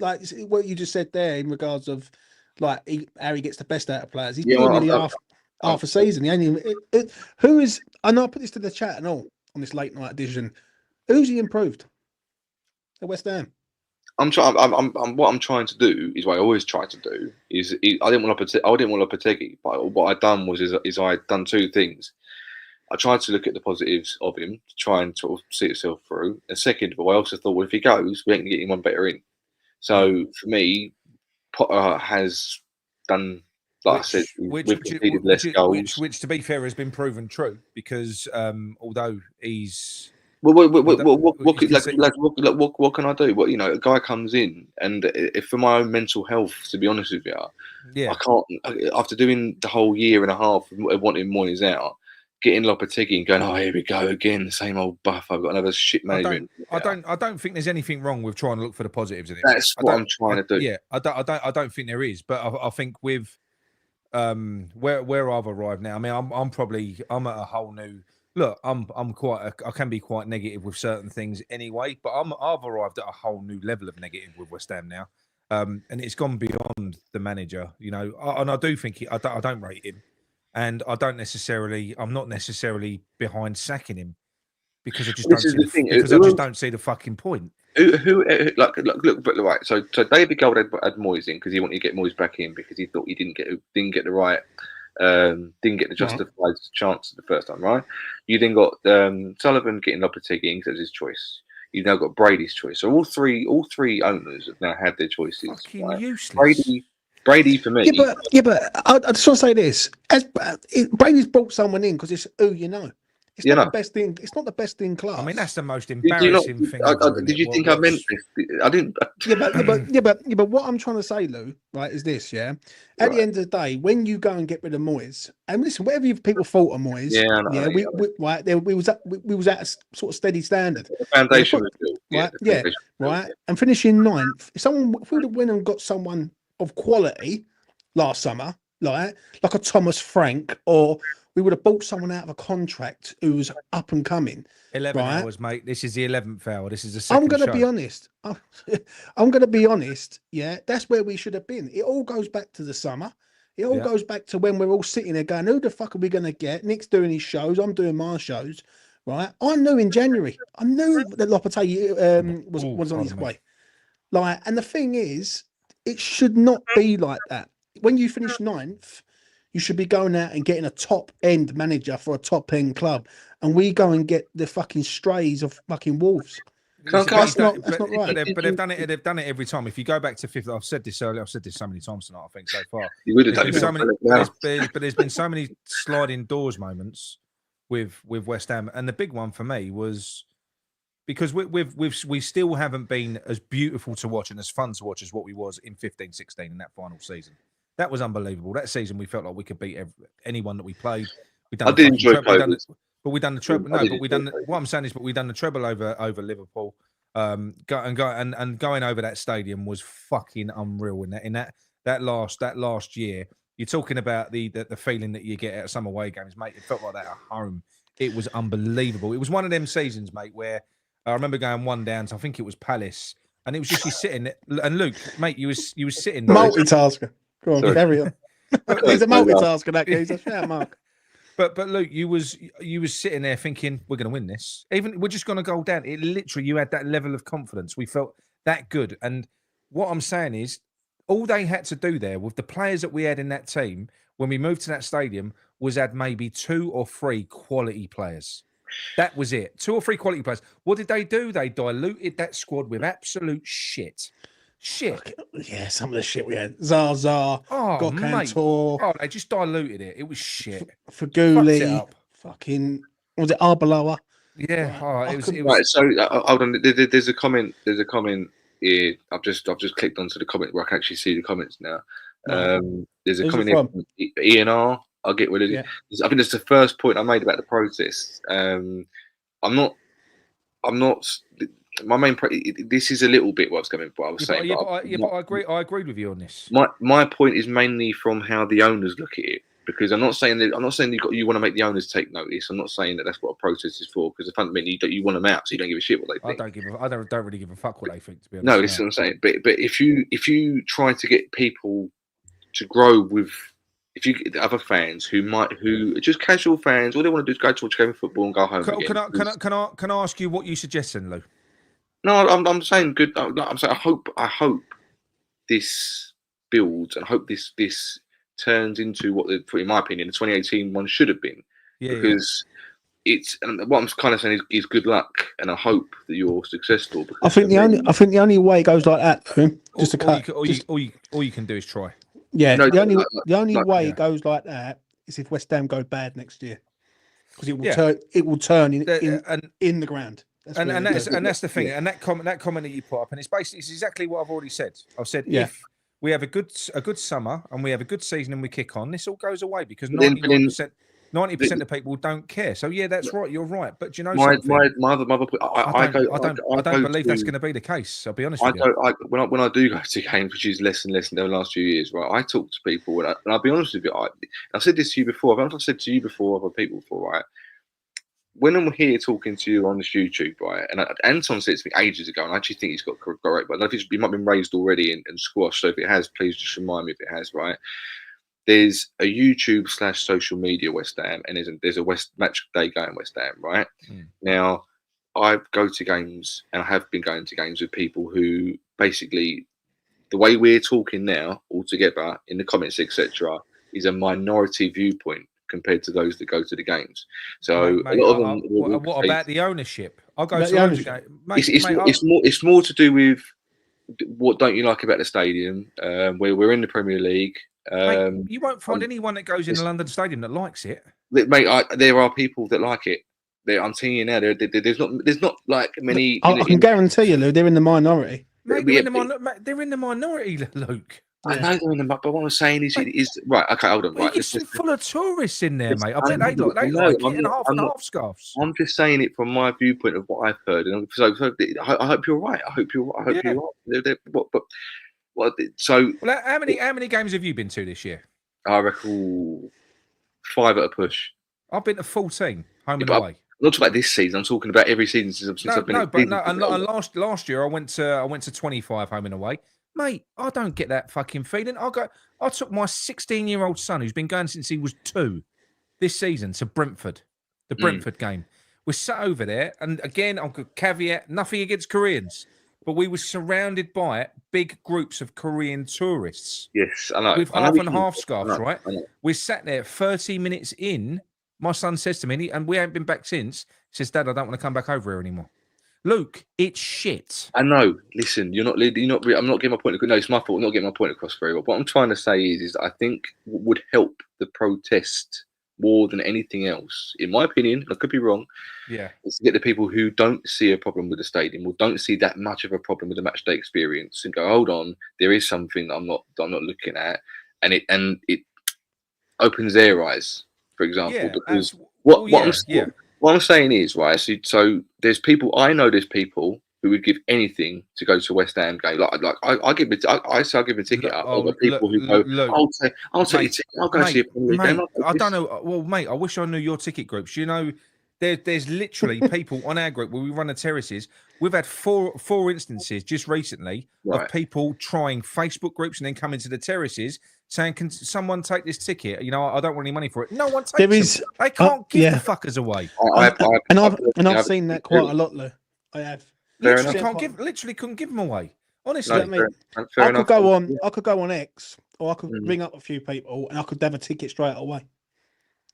what you just said there in regards of how he gets the best out of players. He's been nearly half a season. He ain't even, who is? I know I put this to the chat and all on this late night edition. Who's he improved at West Ham? What I'm trying to do is what I always try to do is I didn't want Lopetegui, but what I'd done is I'd done 2 things. I tried to look at the positives of him to try and sort of see itself through. And second of all, I also thought, well, if he goes, we ain't gonna get anyone better in. So for me, Potter has done, like I said, we've conceded less goals. Which, to be fair, has been proven true because although he's what can I do? A guy comes in, and if for my own mental health, to be honest with you, I can't. After doing the whole year and a half of wanting Moyes out, getting Lopetegui and going, oh, here we go again, the same old buff. I've got another shit manager. I don't think there's anything wrong with trying to look for the positives in it. That's what I'm trying to do. Yeah, I don't think there is, but I think with where I've arrived now, I mean, I'm at a whole new look, I can be quite negative with certain things anyway, but I've arrived at a whole new level of negative with West Ham now, and it's gone beyond the manager, you know. And I do think I don't rate him, and I'm not necessarily behind sacking him because I just don't see the fucking point. Who look, but right. So David Gold had Moyes in because he wanted to get Moyes back in because he thought he didn't get the right. Didn't get the justified chance the first time, right? You then got Sullivan getting Lopetegui in because it was his choice. You've now got Brady's choice. So all three owners have now had their choices. Fucking right? Useless. Brady for me. Yeah, but I just want to say this: Brady's brought someone in because it's who you know. It's not the best thing. It's not the best in class. I mean, that's the most embarrassing thing. Did you think I meant this? I didn't. But what I'm trying to say, Lou, right, is this: at the end of the day, when you go and get rid of Moyes, and listen, whatever you people thought of Moyes, we was at a sort of steady standard. The foundation was built. Right, and finishing ninth. If we would have went and got someone of quality last summer, like a Thomas Frank, or we would have bought someone out of a contract who was up and coming. 11 hours, mate. This is the 11th hour. This is the second I'm going to show. be honest. I'm going to be honest. Yeah, that's where we should have been. It all goes back to the summer. It all goes back to when we're all sitting there going, who the fuck are we going to get? Nick's doing his shows. I'm doing my shows. Right. I knew in January. I knew that Lopetegui was on his way. Like, and the thing is, it should not be like that. When you finish ninth, you should be going out and getting a top-end manager for a top-end club, and we go and get the fucking strays of fucking Wolves. That's not right. But they've done it. They've done it every time. If you go back to fifth, I've said this earlier. I've said this so many times tonight. I think so far. You would have done but there's been so many sliding doors moments with West Ham, and the big one for me was because we still haven't been as beautiful to watch and as fun to watch as what we was in 15-16 in that final season. That was unbelievable. That season, we felt like we could beat anyone that we played. I did enjoy playing, but we done the treble. No, but we done. What I'm saying is, but we done the treble over Liverpool. Going over that stadium was fucking unreal. In that last year, you're talking about the feeling that you get at some away games, mate. It felt like that at home. It was unbelievable. It was one of them seasons, mate, where I remember going 1-0 to, I think it was Palace, and it was just you sitting there. And Luke, mate, you was sitting there. Multitasker. Go on, carry on. He's a multitasker, that geezer. Shout out, Mark. But Luke, you was sitting there thinking we're going to win this. Even we're just going to go down. It literally, you had that level of confidence. We felt that good. And what I'm saying is, all they had to do there with the players that we had in that team when we moved to that stadium was add maybe 2 or 3 quality players. That was it. 2 or 3 quality players. What did they do? They diluted that squad with absolute shit. Yeah, some of the shit we had. Zaza, Cantor. Oh, they just diluted it. It was shit. Faguli, fucking, was it Arbeloa? Yeah, it was. Right, so hold on. There's a comment here. I've just clicked onto the comment where I can actually see the comments now. There's a comment here from ENR. I'll get rid of it. I think that's the first point I made about the protest. I'm not. My main this is a little bit what I was saying. But I agree. I agreed with you on this. My point is mainly from how the owners look at it, because I'm not saying you want to make the owners take notice. I'm not saying that that's what a protest is for, because fundamentally you want them out, so you don't give a shit what they think. I don't really give a fuck what they think, to be honest. No, this is what I'm saying. But if you try to get people to grow with, if you get other fans who are just casual fans, all they want to do is go to watch game of football and go home. Can I ask you what you suggest then, Lou? No, I'm saying good. I'm saying I hope this builds, and I hope this turns into what, in my opinion, the 2018 one should have been. Because it's, and what I'm kind of saying is good luck, and I hope that you're successful. I think the only way it goes like that, just to cut. All you can do is try. Yeah, the only way it goes like that is if West Ham go bad next year, because it will turn in the ground. That's the thing. And that comment that you put up, and it's exactly what I've already said. I've said if we have a good summer and we have a good season and we kick on, this all goes away, because 90% of people don't care. So that's right. You're right. But do you know something? My other point, I don't believe that's going to be the case. I'll be honest with you. When I do go to games, which is less and less in the last few years, right? I talk to people, and I'll be honest with you. I've said this to you before. I've said to you before, other people before, right? when I'm here talking to you on this YouTube, right, and Anton said to me ages ago, and I actually think he's got correct, but I don't know if he might have been raised already and squashed. So if it has, please just remind me if it has, right? There's a YouTube/social media West Ham, and there's a West match day going West Ham, right? Now, I go to games, and I have been going to games with people who basically, the way we're talking now, all together in the comments, etc., is a minority viewpoint compared to those that go to the games. So mate, a lot of them. What about the ownership? I'll go to the ownership. It's more to do with what don't you like about the stadium? Where we're in the Premier League. Mate, you won't find anyone that goes in the London Stadium that likes it. Mate, there are people that like it. I'm telling you now, there's not like many. I can guarantee you, Lou, they're in the minority. Mate, they're in the minority, Luke. I know they're in the but what I'm saying is right. Okay, hold on. Right, it's full of tourists in there, mate. I bet they like it in half and half scarves. I'm just saying it from my viewpoint of what I've heard, and so I hope you're right. I hope you're right. So, how many games have you been to this year? I reckon 5 at a push. I've been to 14, home and away. I'm not talking about this season. I'm talking about every season since I've been. And last year I went to 25 home and away. Mate, I don't get that fucking feeling. I took my 16-year-old son, who's been going since he was 2, this season to Brentford, the Brentford game. We're sat over there, and again, I'll caveat, nothing against Koreans, but we were surrounded by big groups of Korean tourists. Yes, I know. With half and half scarves, right? We sat there 30 minutes in. My son says to me, and we haven't been back since, he says, Dad, I don't want to come back over here anymore. Luke, it's shit. I know. Listen, I'm not getting my point across. No, it's my fault. I'm not getting my point across very well. What I'm trying to say is I think what would help the protest more than anything else, in my opinion, I could be wrong, is to get the people who don't see a problem with the stadium or don't see that much of a problem with the match day experience and go, hold on, there is something that I'm not looking at, and it opens their eyes, for example, because what I'm saying is, right, so there's people, I know there's people who would give anything to go to a West Ham game. I'll give it, I'll give a ticket up. I've got people who go, I'll take a ticket, I'll go see a Premier League game. I don't know. Well, mate, I wish I knew your ticket groups. You know, there's literally people on our group where we run the terraces. We've had four instances just recently of people trying Facebook groups and then coming to the terraces saying, can someone take this ticket? You know, I don't want any money for it. No one takes them. They can't give the fuckers away. I've seen that quite a lot, Lou. I have. Literally couldn't give them away. Honestly, I could go on X, or I could ring up a few people, and I could have a ticket straight away.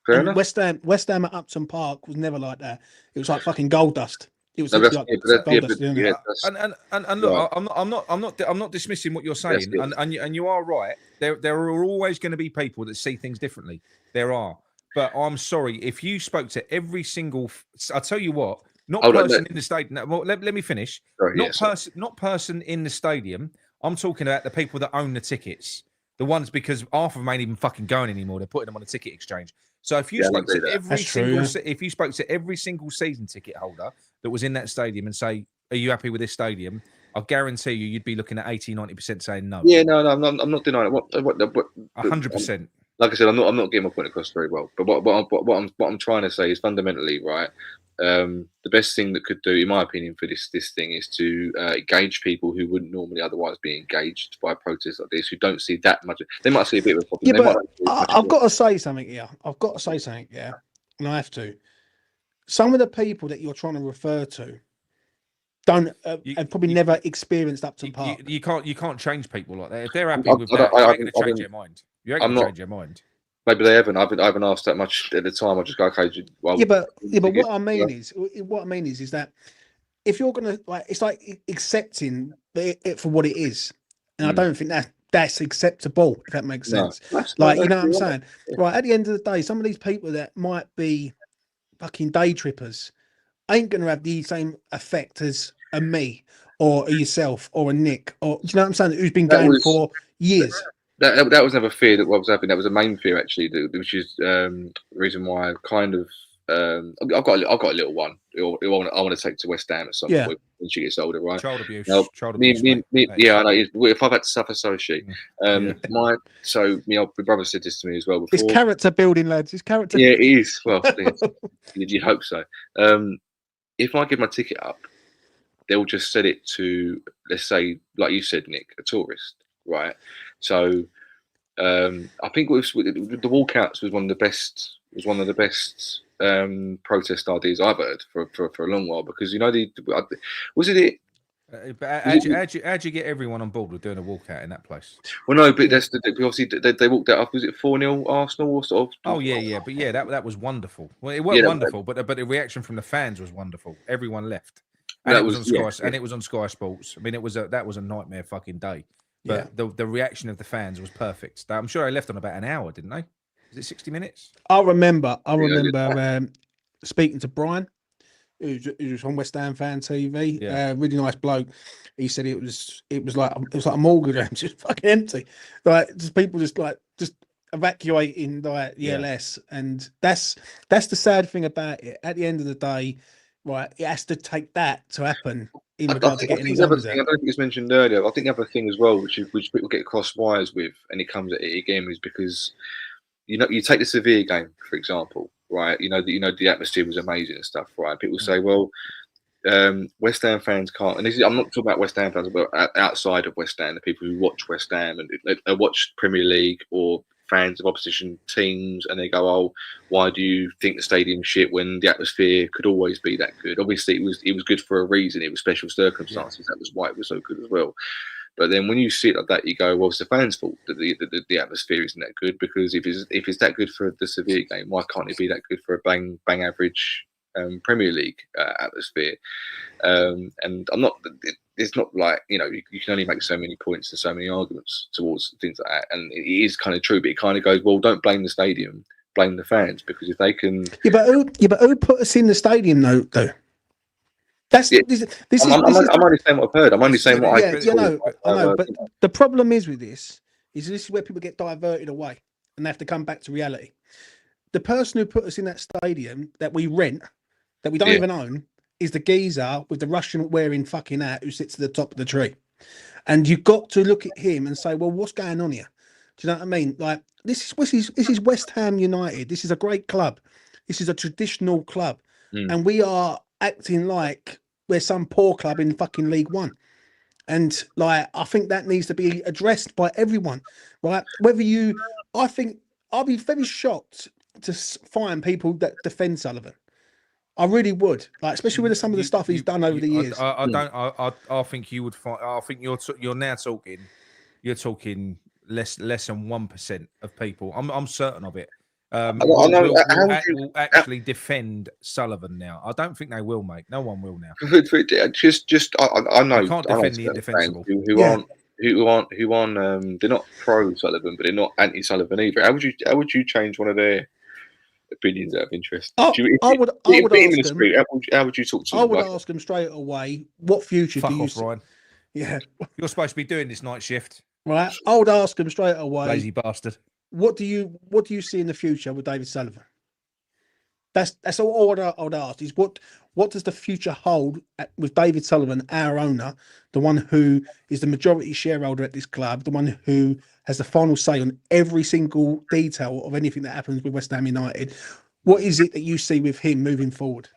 Fair enough. West Ham at Upton Park was never like that. It was like fucking gold dust. It was gold dust. And look, I'm not dismissing what you're saying, and you are right. There are always going to be people that see things differently. There are, but I'm sorry if you spoke to every single. I'll tell you what. Not person in the stadium. No, well, let me finish. Sorry, not person in the stadium. I'm talking about the people that own the tickets. The ones, because half of them ain't even fucking going anymore. They're putting them on a ticket exchange. So if you spoke to every single season ticket holder that was in that stadium and say, "Are you happy with this stadium?" I guarantee you'd be looking at 80-90% saying no. Yeah, no, I'm not denying it. 100%. Like I said, I'm not getting my point across very well. But what I'm trying to say is fundamentally, right. The best thing that could do, in my opinion, for this thing is to engage people who wouldn't normally otherwise be engaged by protests like this, who don't see that much. They might see a bit of a problem. Yeah, but I've got to say something here. And I have to. Some of the people that you're trying to refer to don't have probably never experienced Upton Park. You can't change people like that. If they're happy with that, you're going to change their mind. You ain't going to change your mind. Maybe they haven't. I haven't asked that much at the time. I just go, okay. Well, but what I mean is that if you're gonna it's like accepting it for what it is, and I don't think that's acceptable. If that makes sense, you know what I'm saying? Right. At the end of the day, some of these people that might be fucking day trippers ain't gonna have the same effect as a me or a yourself or a Nick or do you know what I'm saying? Who's been going for years. That was never fear that what was happening. That was a main fear actually, which is the reason why I kind of I've got a little one I want to take to West Ham at some point when she gets older, right? Child abuse. Now, child abuse. I know. If I've had to suffer, so she. My brother said this to me as well before. It's character building, lads. It's character. Yeah, it is. Well, you hope so. If I give my ticket up, they'll just set it to, let's say, like you said, Nick, a tourist, right? So I think the walkouts was one of the best. Protest ideas I've heard for a long while, because how'd you get everyone on board with doing a walkout in that place? Well, no, but obviously they walked out. Was it 4-0 Arsenal or sort of? Oh yeah, but that was wonderful. Well, it wasn't wonderful, but the reaction from the fans was wonderful. Everyone left, and it was on Sky, and it was on Sky Sports. I mean, that was a nightmare fucking day. But the reaction of the fans was perfect. I'm sure they left on about an hour, didn't they? Was it 60 minutes? I remember speaking to Brian, who's on West Ham Fan TV. Really nice bloke. He said it was like a mortgage, just fucking empty. Like just people just evacuating like the LS, and that's the sad thing about it. At the end of the day, right, it has to take that to happen in regard to getting his numbers out. I don't think it's mentioned earlier. I think the other thing as well, which people get cross wires with, and it comes at it again, is because you take the Sevilla game, for example, right? The atmosphere was amazing and stuff, right? People say, well, West Ham fans can't, and I'm not talking about West Ham fans, but outside of West Ham, the people who watch West Ham and they watch Premier League or fans of opposition teams, and they go, oh, why do you think the stadium's shit when the atmosphere could always be that good? Obviously, it was good for a reason. It was special circumstances. That was why it was so good as well. But then when you see it like that, you go, well, it's the fans' fault that the atmosphere isn't that good, because if it's that good for the Sevilla game, why can't it be that good for a bang average Premier League atmosphere? And I'm not. It's not like, you can only make so many points and so many arguments towards things like that. And it is kind of true, but it kind of goes, well, don't blame the stadium, blame the fans, because if they can. But who put us in the stadium though? That's I'm only saying what I've heard. I'm only saying what I know. But the problem is with this is where people get diverted away and they have to come back to reality. The person who put us in that stadium that we rent, that we don't even own, is the geezer with the Russian wearing fucking hat who sits at the top of the tree. And you've got to look at him and say, well, what's going on here? Do you know what I mean? Like, this is West Ham United. This is a great club. This is a traditional club. And we are acting like we're some poor club in fucking League One. And like, I think that needs to be addressed by everyone, right? I think I'll be very shocked to find people that defend Sullivan. I really would, like, especially with some of the stuff he's done over the years. I think you would find. I think you're now talking. You're talking less than 1% of people. I'm certain of it. Will actually defend Sullivan now. I don't think they will, mate. No one will now. I know. You can't defend the indefensible. Who aren't they're not pro Sullivan, but they're not anti Sullivan either. How would you change one of their opinions out of interest? I would ask them. How would you talk to them? I would ask them straight away, what future do you see? Ryan. Yeah. You're supposed to be doing this night shift. Right. I would ask them straight away. Lazy bastard. What do you see in the future with David Sullivan? That's all I would ask is what does the future hold with David Sullivan, our owner, the one who is the majority shareholder at this club, the one who has the final say on every single detail of anything that happens with West Ham United. What is it that you see with him moving forward?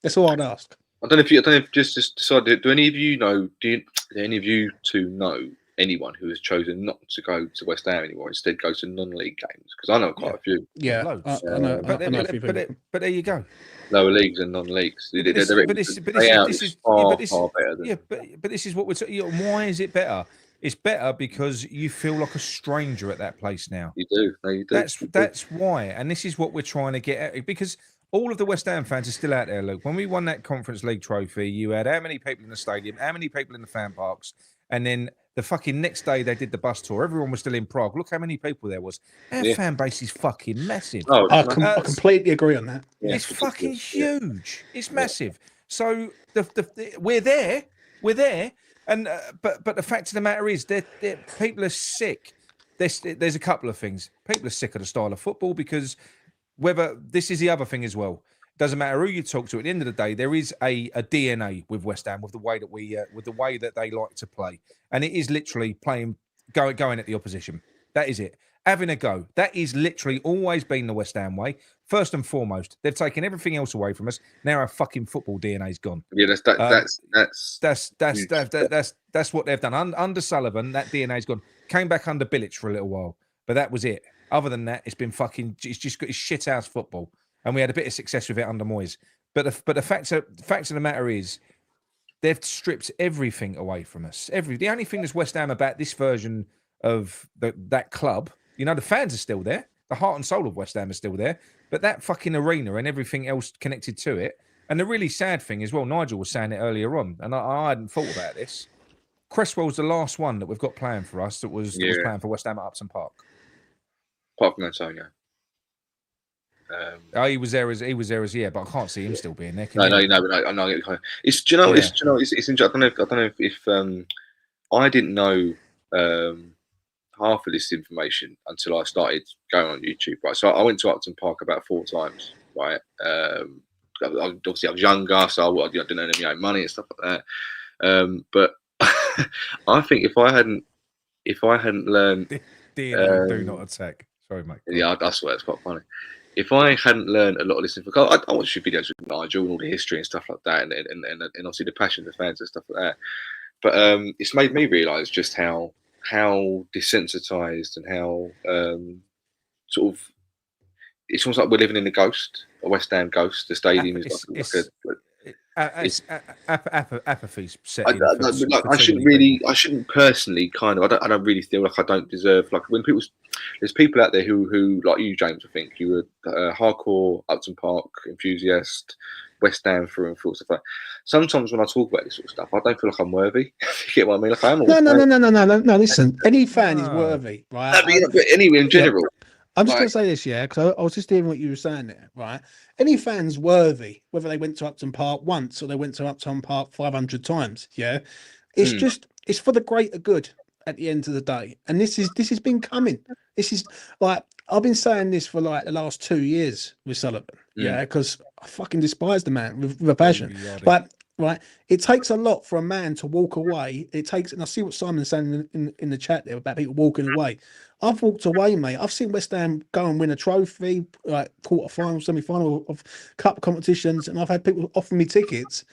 That's all I'd ask. I don't know if just decided. Do any of you know? Do any of you two know anyone who has chosen not to go to West Ham anymore, instead go to non-league games? Because I know quite a few. Yeah, loads. I know. But there you go. Lower leagues and non-leagues. But this is far better. But this is what we're talking. Why is it better? It's better because you feel like a stranger at that place now. You do. No, you do. That's why. And this is what we're trying to get at, because all of the West Ham fans are still out there, Luke. When we won that Conference League trophy, you had how many people in the stadium, how many people in the fan parks, and then the fucking next day they did the bus tour. Everyone was still in Prague. Look how many people there was. Our fan base is fucking massive. Oh, I completely agree on that. Yeah. It's fucking huge. It's massive. So we're there. And but the fact of the matter is that people are sick. There's a couple of things. People are sick of the style of football, because whether this is the other thing as well. Doesn't matter who you talk to. At the end of the day, there is a DNA with West Ham, with the way that with the way that they like to play, and it is literally going at the opposition. That is it. Having a go. That is literally always been the West Ham way. First and foremost, they've taken everything else away from us. Now our fucking football DNA's gone. Yeah, that's what they've done. Under Sullivan, that DNA's gone. Came back under Bilic for a little while, but that was it. Other than that, it's been fucking. It's just got shit house football. And we had a bit of success with it under Moyes. But the fact of the matter is, they've stripped everything away from us. The only thing that's West Ham about this version of that club, the fans are still there. The heart and soul of West Ham is still there. But that fucking arena and everything else connected to it. And the really sad thing as well, Nigel was saying it earlier on, and I hadn't thought about this. Cresswell's the last one that we've got playing for us that was playing for West Ham at Upton Park. Apart from Antonio. He was there as yeah, but I can't see him still being there. But I know. It's interesting. I don't know if I didn't know half of this information until I started going on YouTube. Right, so I went to Upton Park about 4 times. Right, obviously I was younger, so I didn't earn any money and stuff like that. But I think if I hadn't learned, do not attack. Sorry, mate. Yeah, I swear it's quite funny. If I hadn't learned a lot of this information, I watched your videos with Nigel and all the history and stuff like that, and obviously the passion of the fans and stuff like that. But it's made me realise just how desensitized and how sort of it's almost like we're living in a ghost, a West Ham ghost. The stadium is apathy's set in. I shouldn't personally kind of. I don't really feel like I don't deserve. Like when there's people out there who like you, James. I think you were a hardcore Upton Park enthusiast, West Ham through and through stuff like that. Sometimes when I talk about this sort of stuff, I don't feel like I'm worthy. You get what I mean? Like I am. No. Listen, any fan is worthy, right? But anyway, in general. Yeah. I'm just going to say this, yeah, because I was just hearing what you were saying there, right? Any fan's worthy, whether they went to Upton Park once or they went to Upton Park 500 times, yeah? It's just, it's for the greater good at the end of the day. And this has been coming. This is like, I've been saying this for like the last 2 years with Sullivan, yeah, because I fucking despise the man with a passion. But, right, it takes a lot for a man to walk away. It takes, and I see what Simon's saying in the chat there about people walking away. I've walked away, mate. I've seen West Ham go and win a trophy, like quarter-final, semi-final of cup competitions, and I've had people offer me tickets,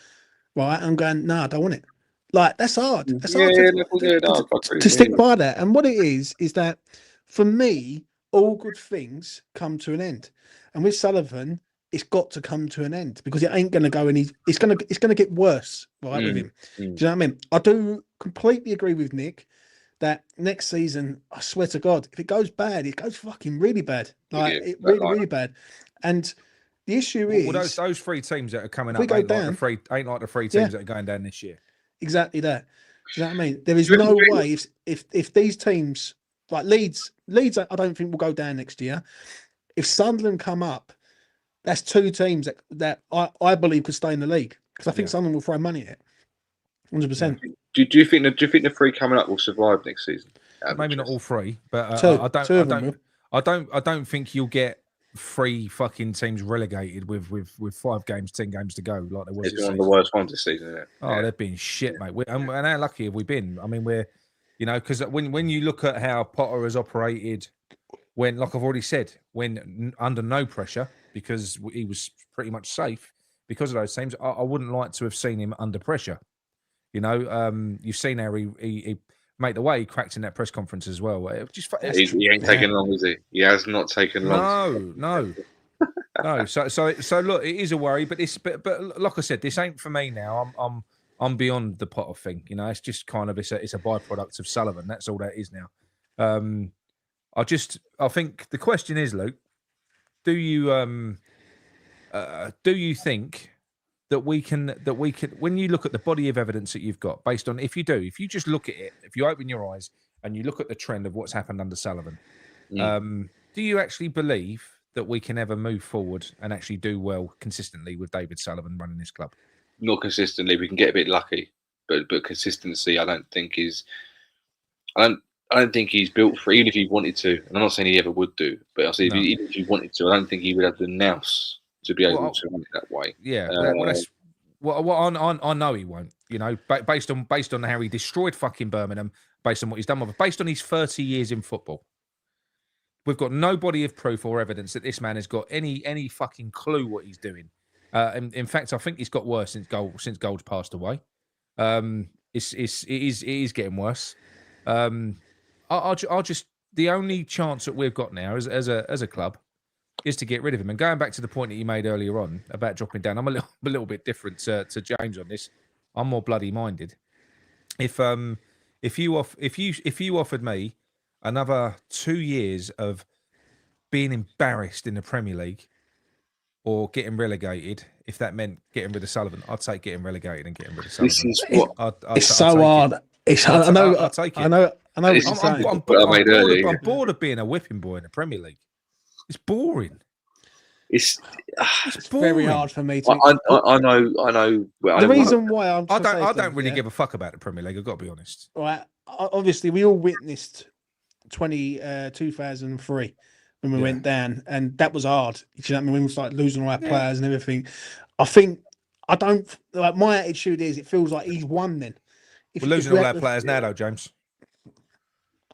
right? And I'm going, no, I don't want it. Like, that's hard. That's hard to stick by that. And what it is that, for me, all good things come to an end. And with Sullivan, it's got to come to an end because it ain't going to go any. It's going to get worse, right, with him. Do you know what I mean? I do completely agree with Nick that next season, I swear to God, if it goes bad, it goes fucking really bad. Like really bad. And the issue is, those 3 teams that are coming up ain't like the 3 teams that are going down this year. Exactly that. Do you know what I mean? There is no way if these teams like Leeds, I don't think will go down next year. If Sunderland come up, that's 2 teams that I believe could stay in the league because I think Sunderland will throw money at it. 100%. Do you think the 3 coming up will survive next season? Maybe not all 3, but I don't think you'll get 3 fucking teams relegated with 5 games, 10 games to go like there was. It's one of the worst ones this season, isn't it? Oh, they've been shit, mate. And how lucky have we been? I mean, we're, because when you look at how Potter has operated, when, like I've already said, when under no pressure because he was pretty much safe because of those teams, I wouldn't like to have seen him under pressure. You've seen how he made the way he cracked in that press conference as well. He ain't taken long, is he? He has not taken long. No. So look, it is a worry, but like I said, this ain't for me now. I'm beyond the Potter thing. It's just kind of it's a byproduct of Sullivan. That's all that is now. I think the question is, Luke, do you think that we can, when you look at the body of evidence that you've got, based on, if you just look at it, if you open your eyes and you look at the trend of what's happened under Sullivan, do you actually believe that we can ever move forward and actually do well consistently with David Sullivan running this club? Not consistently. We can get a bit lucky, but consistency, I don't think he's built for. Even if he wanted to, and I'm not saying he ever would do, but I'll say even if he wanted to, I don't think he would have the nous to be able to run it that way. Yeah, that's what I know he won't. You know, based on how he destroyed fucking Birmingham, based on what he's done, based on his 30 years in football. We've got no body of proof or evidence that this man has got any fucking clue what he's doing. In fact, I think it's got worse since Gold's passed away. It is getting worse. I'll just the only chance that we've got now as a club is to get rid of him. And going back to the point that you made earlier on about dropping down, I'm a little bit different to James on this. I'm more bloody minded. If you offered me another 2 years of being embarrassed in the Premier League or getting relegated, if that meant getting rid of Sullivan, I'd take getting relegated and getting rid of Sullivan. This is what it's so hard. I'll take it. I know. I'm bored of being a whipping boy in the Premier League. It's boring. It's very hard for me to. I know. Well, the reason why I don't really give a fuck about the Premier League. I've got to be honest. Right. Obviously, we all witnessed 2003 when we went down, and that was hard. You know what I mean? When we started losing all our players and everything. I don't like my attitude is it feels like he's won then. We're losing all our players now, though, James.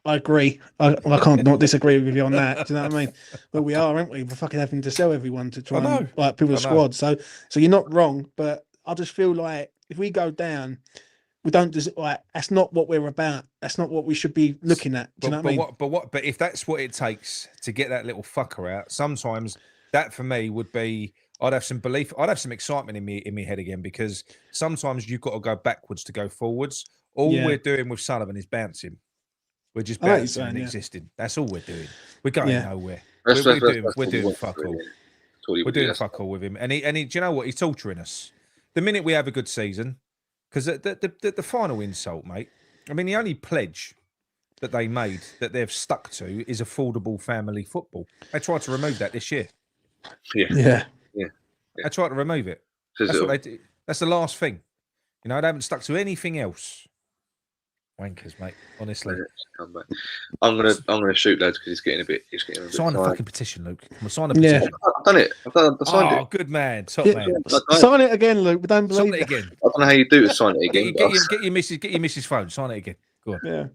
I agree. I can't not disagree with you on that. Do you know what I mean? But we are, aren't we? We're fucking having to sell everyone to try and like people's squad. So you're not wrong, but I just feel like if we go down, we don't just like that's not what we're about. That's not what we should be looking at. Do you know what I mean? But if that's what it takes to get that little fucker out, sometimes that for me would be I'd have some belief, I'd have some excitement in my head again, because sometimes you've got to go backwards to go forwards. All we're doing with Sullivan is bouncing. We're just bouncing and existing. That's all we're doing. We're going nowhere. We're doing fuck all. We're doing fuck all with him. And he, do you know what? He's torturing us. The minute we have a good season, because the final insult, mate. I mean, the only pledge that they made that they've stuck to is affordable family football. They tried to remove that this year. Yeah. They tried to remove it. That's what they did. That's the last thing. You know, they haven't stuck to anything else. Wankers, mate. Honestly, I'm gonna shoot lads because it's getting a bit. Sign a fucking petition, Luke. I'm sign a petition. Yeah. I've done it. I signed it. Oh, good man, top man. Sign it again, Luke. We don't believe it again. I don't know how you do it. Sign it again. Get your missus' phone. Sign it again. Go on. Yeah.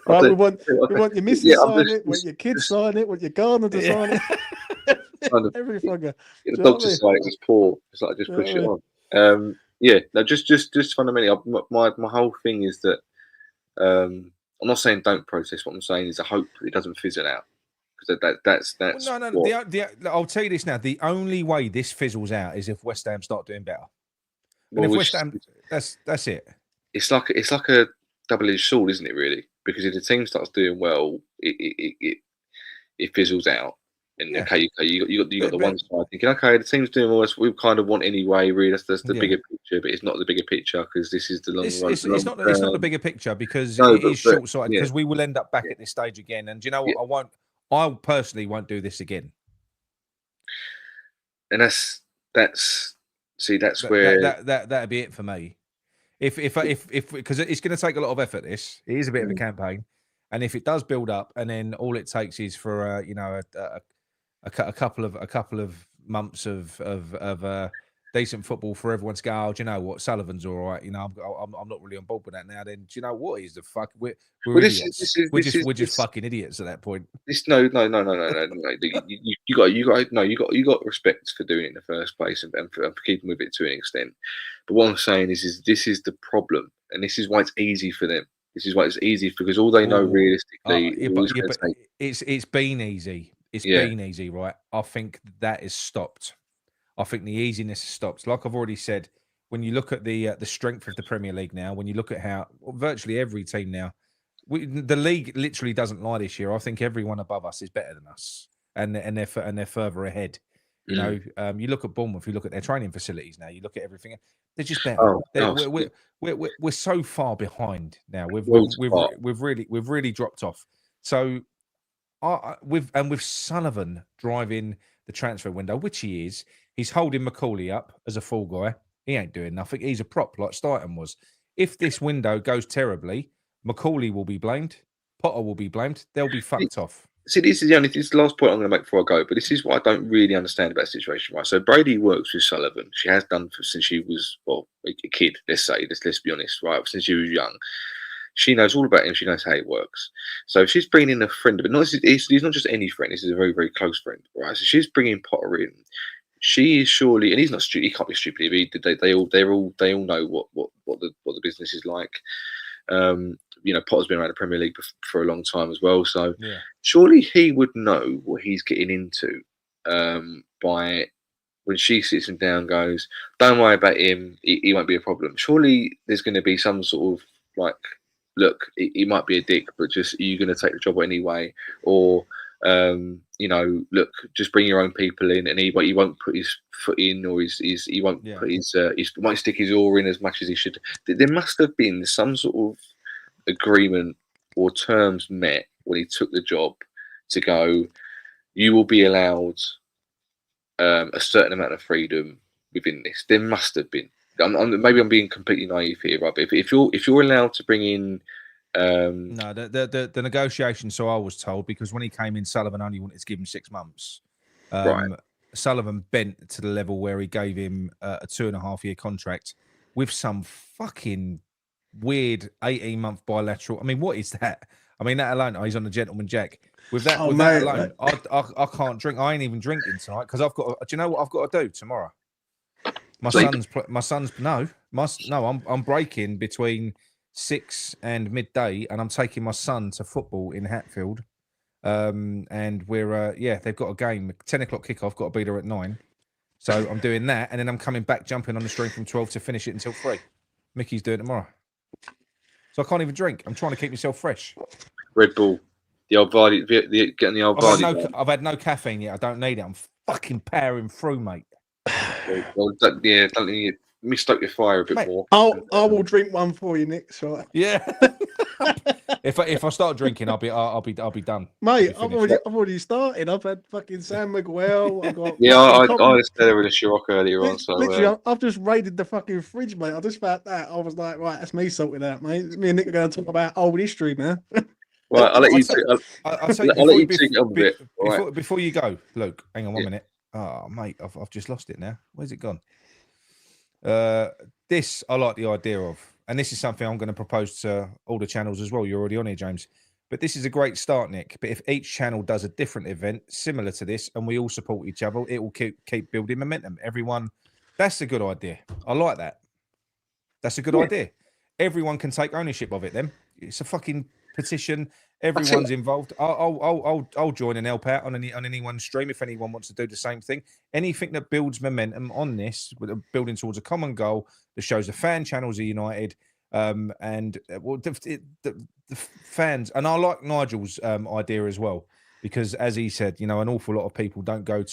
Right, we want your missus to sign it. Want your kids sign it. Want your gardener to sign it. Every fucker. The doctor sign it. It's poor. It's like just push it on. No, just fundamentally, my whole thing is that. I'm not saying don't protest. What I'm saying is I hope it doesn't fizzle out, because that's. No. I'll tell you this now. The only way this fizzles out is if West Ham start doing better. And if West Ham, that's it. It's like a double-edged sword, isn't it? Really, because if the team starts doing well, it fizzles out. And okay, you got the one side thinking, okay, the team's doing all this we kind of want anyway. Really, that's the bigger picture, but it's not the bigger picture because this is the long run. It's not the bigger picture because it is short-sighted. Because we will end up back at this stage again. And do you know what? I personally won't do this again. And that's where that'd be it for me. If because it's going to take a lot of effort. This it is a bit of a campaign, and if it does build up, and then all it takes is for a couple of months of decent football for everyone to go, oh, do you know what, Sullivan's all right. You know, I'm not really on board with that now. Then do you know what? He's the fuck. We're idiots. We're just fucking idiots at that point. No. You got respect for doing it in the first place and for keeping with it to an extent. But what I'm saying is this is the problem, and this is why it's easy for them. This is why it's easy because all they know realistically. It's been easy. It's been easy, right? I think that is stopped. I think the easiness has stopped. Like I've already said, when you look at the strength of the Premier League now, when you look at how virtually every team now, the league literally doesn't lie this year. I think everyone above us is better than us, and they're further ahead. You know, you look at Bournemouth, you look at their training facilities now, you look at everything. They're just better. We're so far behind now. We've really dropped off. So. With Sullivan driving the transfer window, which he is, he's holding McCauley up as a fall guy. He ain't doing nothing. He's a prop like Stighton was. If this window goes terribly, McCauley will be blamed. Potter will be blamed. They'll be fucked off. See, this is the last point I'm going to make before I go, but this is what I don't really understand about the situation, right? So Brady works with Sullivan. She has done since she was, well, a kid, let's say, let's be honest, right? Since she was young. She knows all about him. She knows how it works. So if she's bringing in a friend, but he's not just any friend. This is a very, very close friend, right? So she's bringing Potter in. She is surely, and he's not stupid. He can't be stupid. They all know what the business is like. Potter's been around the Premier League for a long time as well. So surely he would know what he's getting into by when she sits him down, goes, "Don't worry about him. He won't be a problem." Surely there's going to be some sort of like, look, he might be a dick, but just are you going to take the job anyway? Or, look, just bring your own people in, and he won't put his foot in, or he won't put he won't stick his oar in as much as he should. There must have been some sort of agreement or terms met when he took the job to go, you will be allowed a certain amount of freedom within this. There must have been. Maybe I'm being completely naive here, right? But if you're allowed to bring in, no, the negotiation. So I was told, because when he came in, Sullivan only wanted to give him 6 months. Right. Sullivan bent to the level where he gave him a 2.5-year contract with some fucking weird 18-month bilateral. I mean, what is that? I mean, that alone, he's on the gentleman jack. With that, that alone, I can't drink. I ain't even drinking tonight because I've got. Do you know what I've got to do tomorrow? I'm breaking between 6 and midday, and I'm taking my son to football in Hatfield. And we're they've got a game, 10 o'clock kickoff. Got to be there at 9. So I'm doing that, and then I'm coming back, jumping on the stream from 12 to finish it until 3. Mickey's doing it tomorrow, so I can't even drink. I'm trying to keep myself fresh. Red Bull, the old Vardy, getting the old Vardy. I've had no caffeine yet. I don't need it. I'm fucking powering through, mate. Well, don't you mistook your fire a bit more. I will drink one for you, Nick. Right? Yeah. if I start drinking, I'll be done, mate. I've already started. I've had fucking San Miguel. I had Stella with a Ciroc earlier on. So literally, I've just raided the fucking fridge, mate. I just found that. I was like, right, that's me sorted out, mate. Me and Nick are going to talk about old history now. Right, I'll let you. I'll let you take it on a bit. Before you go, Luke, hang on 1 minute. Oh, mate, I've just lost it now. Where's it gone? This I like the idea of, and this is something I'm going to propose to all the channels as well. You're already on here, James, but this is a great start, Nick. But if each channel does a different event similar to this, and we all support each other, it will keep building momentum. Everyone, that's a good idea. I like that. That's a good idea. Everyone can take ownership of it. Then it's a fucking petition. Everyone's involved. I'll join and help out on anyone's stream if anyone wants to do the same thing. Anything that builds momentum on this, building towards a common goal that shows the fan channels are united, and the fans. And I like Nigel's idea as well, because as he said, an awful lot of people don't do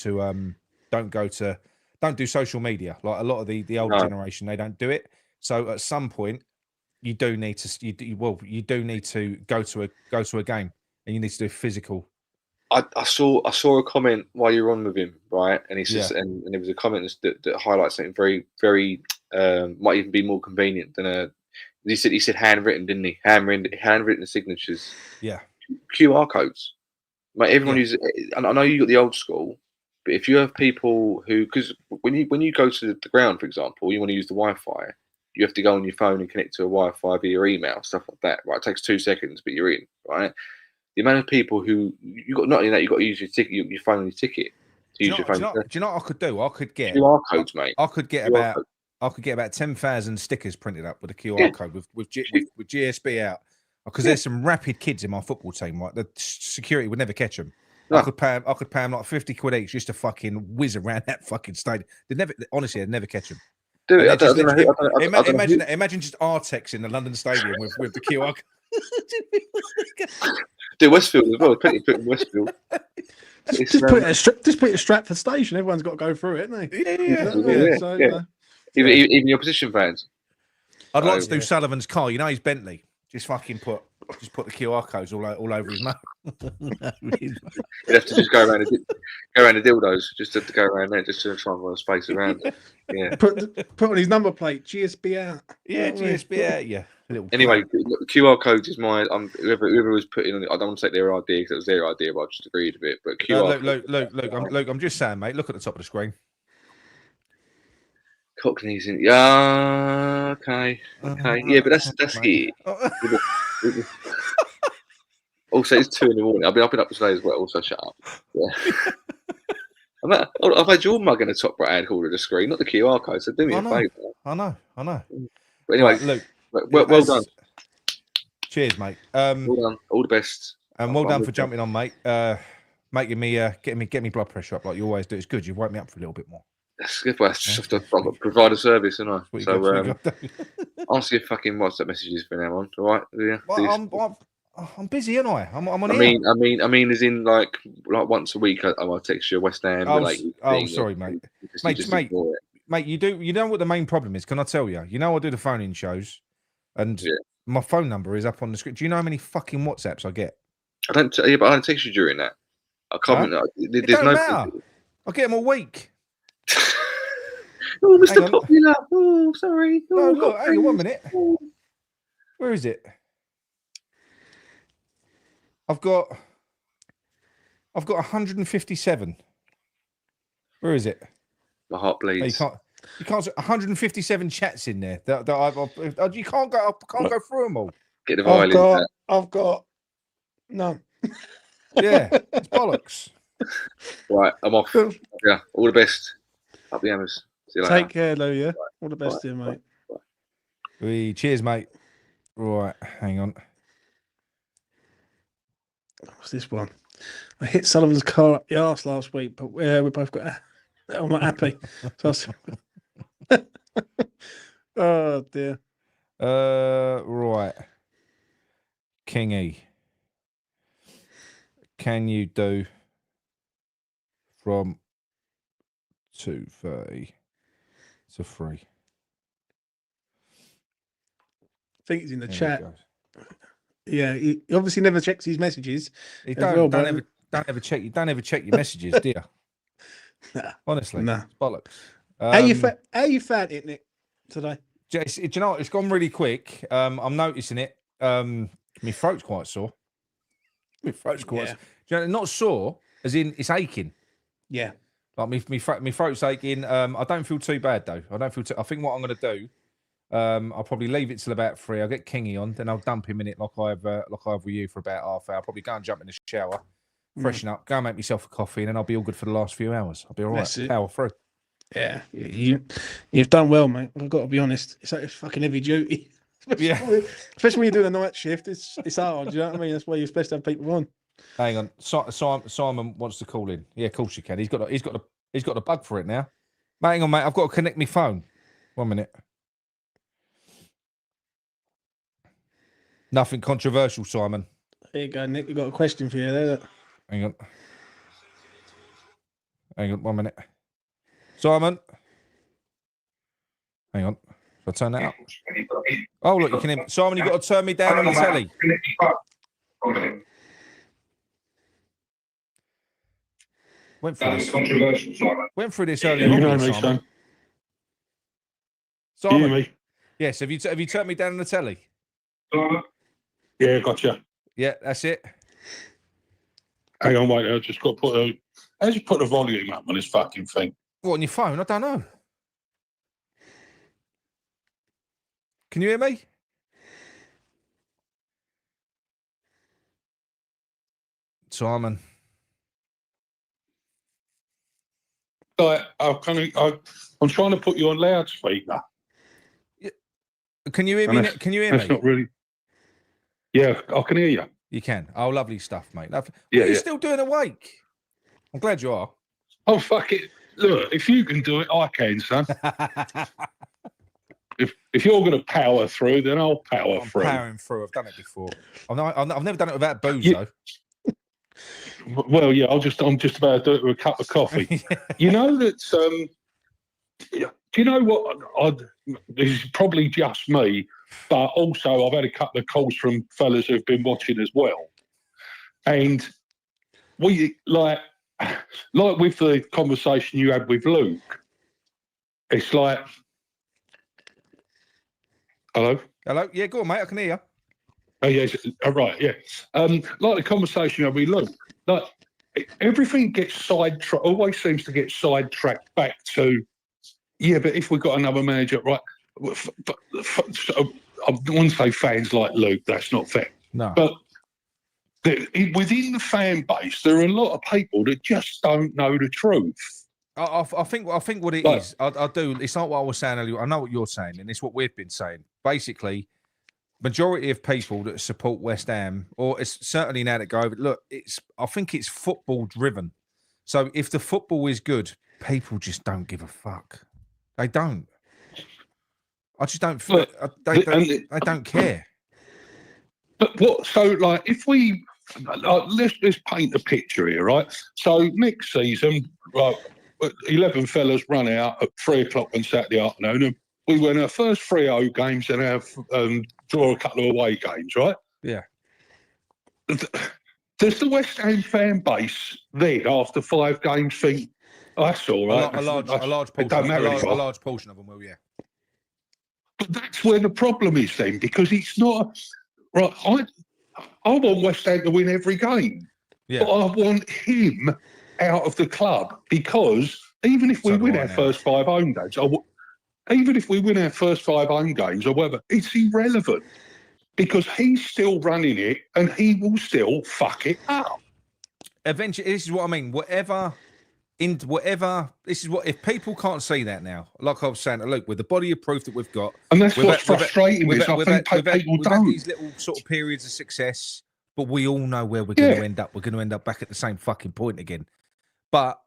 social media. Like a lot of the older generation, they don't do it. So at some point, you do need to go to a game, and you need to do physical. I saw a comment while you were on with him, right? And he says, and there was a comment that highlights something very, very might even be more convenient than he said handwritten, didn't he? Handwritten signatures. Yeah. QR codes. Mate, everyone uses. I know you got the old school, but if you have people who, because when you go to the ground, for example, you want to use the Wi-Fi. You have to go on your phone and connect to a Wi-Fi via email, stuff like that, right? It takes 2 seconds, but you're in, right? The amount of people who not only that, you've got to use your ticket, your phone and your ticket to use your phone. Do you know what I could do? I could get QR codes, mate. I could get about 10,000 stickers printed up with a QR code with GSB out, because there's some rapid kids in my football team, right? The security would never catch them. No. I could pay them like 50 quid each just to fucking whiz around that fucking stadium. They'd never catch them. Do it. Imagine just Artex in the London Stadium with the QR code. Do Westfield as well. Put in Westfield. Just put it at Stratford Station. Everyone's got to go through it, haven't they? Yeah. Even your opposition fans. I'd like to do Sullivan's car. His Bentley. Just fucking put Just put the QR codes all over his mouth. You'd have to just go around the dildos, just have to go around there, just to try and find space around. Yeah. Put on his number plate. GSB out. Yeah, GSB out. Yeah. Anyway, QR codes is my. Whoever was putting on it. I don't want to take their idea because it was their idea, but I just agreed with it. But QR. Look, I'm just saying, mate. Look at the top of the screen. Cockneys in. Yeah. Okay. Yeah, but that's here. Also, it's 2 a.m. I've been up today as well. Also, shut up. Yeah. I've had your mug in the top right-hand corner of the screen, not the QR code. So do me a favour. I know. But anyway, Luke, well done. Cheers, mate. Well done. All the best. And well done for jumping on, mate. Making me get me blood pressure up like you always do. It's good. You've woke me up for a little bit more. That's good. Well, just have to provide a service, isn't I? So answer your fucking WhatsApp messages from now on. All right? Yeah. Well, I'm busy, aren't I? I'm on. I mean, as in like once a week, I'll text you West Ham. Sorry, mate. Mate, you know what the main problem is? Can I tell you? You know I do the phone-in shows, and my phone number is up on the screen. Do you know how many fucking WhatsApps I get? I don't. But I don't text you during that. I can't. There's no matter. I get them all week. Oh, Mr. Popular. Oh, sorry. No, look, hang on 1 minute. Where is it? I've got 157. Where is it? My heart bleeds. You can't. 157 chats in there. You can't go. I can't go through them all. Get the violin. I've got none. Yeah, it's bollocks. Right, I'm off. Yeah, all the best. Up the hammers. See you later. Take care, though. Yeah, all the best to you, mate. Cheers, mate. Right, hang on. What's this one? I hit Sullivan's car up the arse last week, but we both got. I'm not happy. Oh dear. Right. Kingy. Can you do from 2:30 to 3? I think he's in the chat. Yeah, he obviously never checks his messages. He don't ever check. You don't ever check your messages, do you? Nah, honestly, nah. It's bollocks. How you found it, Nick, today? Do you know what? It's gone really quick. I'm noticing it. My throat's quite sore. My throat's quite. Do you know, not sore, as in it's aching. Yeah. Like my throat's aching. I don't feel too bad though. I think what I'm going to do. I'll probably leave it till about 3. I'll get Kingy on, then I'll dump him in it like I have with you for about half hour. I'll probably go and jump in the shower, freshen up, go and make myself a coffee, and then I'll be all good for the last few hours. I'll be all right. Power through. Yeah, you've done well, mate. I've got to be honest. It's fucking heavy duty. Especially when you do the night shift. It's hard. Do you know what I mean? That's why you're supposed to have people on. Hang on, Simon wants to call in. Yeah, of course you can. He's got the bug for it now. Mate, hang on, mate. I've got to connect my phone. 1 minute. Nothing controversial, Simon. There you go, Nick. We've got a question for you there. Hang on 1 minute. Simon. Hang on. Shall I turn that up? Oh, look, you can hear me. Simon, you've got to turn me down on the telly. Went through this earlier. You know me, son. Simon. You hear me? Yes, have you turned me down on the telly? Yeah, gotcha. Yeah, that's it. Hang on, wait. I just got to put how'd you put the volume up on this fucking thing? What, on your phone? I don't know. Can you hear me? Simon. I'm trying to put you on loudspeaker. Can you hear me? Can you hear me? That's not really. Yeah, I can hear you. You can. Oh, lovely stuff, mate. You're still doing awake. I'm glad you are. Oh, fuck it. Look, if you can do it, I can, son. If you're going to power through, then I'll power through. Powering through. I've done it before. I've never done it without booze, though. Well, yeah, I'm just about to do it with a cup of coffee. You know that. Do you know what? This is probably just me, But also, I've had a couple of calls from fellas who've been watching as well. And we, like with the conversation you had with Luke, it's like... Hello? Hello? Yeah, go on, mate. I can hear you. Oh, yes. Oh, right, yeah. Like the conversation you had with Luke, like, everything gets sidetracked, always seems to get sidetracked back to, yeah, but if we've got another manager, right, I wouldn't say fans like Luke, that's not fair. No. But within the fan base, there are a lot of people that just don't know the truth. I think what it is, I do. It's not what I was saying earlier. I know what you're saying, and it's what we've been saying. Basically, majority of people that support West Ham, or it's certainly now that go over. Look, I think it's football driven. So if the football is good, people just don't give a fuck. They don't. I just don't. They don't care. But what? So, like, if we let's paint a picture here, right? So next season, right, 11 fellas run out at 3 o'clock on Saturday afternoon, and we win our first 3-0 games and have draw a couple of away games, right? Yeah. Does the West Ham fan base then, after 5 games, think, oh, that's all right? A large portion of them will, yeah. But that's where the problem is then, because it's not right. I want West Ham to win every game, but I want him out of the club, because even if we win our first 5 home games, even if we win our first 5 home games or whatever, it's irrelevant, because he's still running it and he will still fuck it up. Eventually, this is what I mean. If people can't see that now, like I was saying to Luke, with the body of proof that we've got, and that's what's frustrating. We've had these little sort of periods of success, but we all know where we're going to end up. We're going to end up back at the same fucking point again. But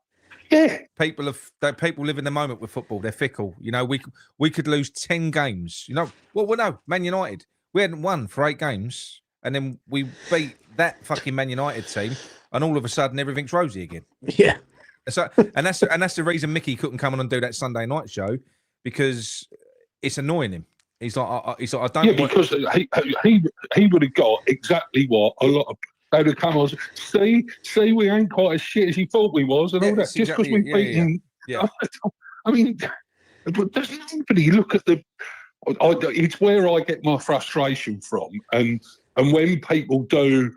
people live in the moment with football. They're fickle. You know, we could lose 10 games. You know, no, Man United, we hadn't won for 8 games, and then we beat that fucking Man United team, and all of a sudden everything's rosy again. Yeah. So, and that's the reason Mickey couldn't come on and do that Sunday night show, because it's annoying him. He's like, I don't. Yeah, because he would have got exactly what a lot of they'd have come on. See, we ain't quite as shit as he thought we was, and all that. Just because we've beaten. Yeah. I mean, does nobody look at the? It's where I get my frustration from, and when people do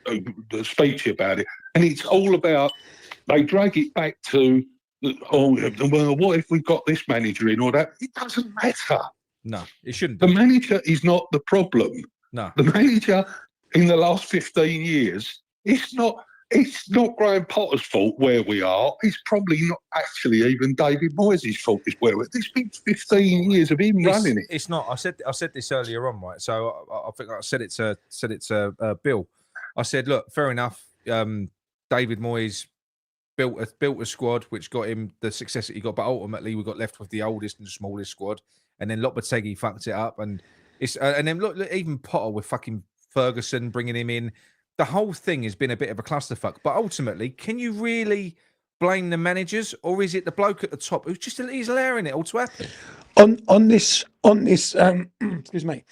the speech about it, and it's all about, they drag it back to, well, what if we've got this manager in or that? It doesn't matter. No, it shouldn't. The manager is not the problem. No. The manager in the last 15 years, it's not Graham Potter's fault where we are. It's probably not actually even David Moyes' fault is where we're. It's been 15 years of him running it. It's not. I said this earlier on, right? So I think I said it to Bill. I said, look, fair enough. David Moyes built a squad which got him the success that he got, but ultimately we got left with the oldest and smallest squad, and then Lopetegui fucked it up, and then look, even Potter with fucking Ferguson bringing him in. The whole thing has been a bit of a clusterfuck. But ultimately, can you really blame the managers, or is it the bloke at the top who's just allowing it all to happen? On this excuse me,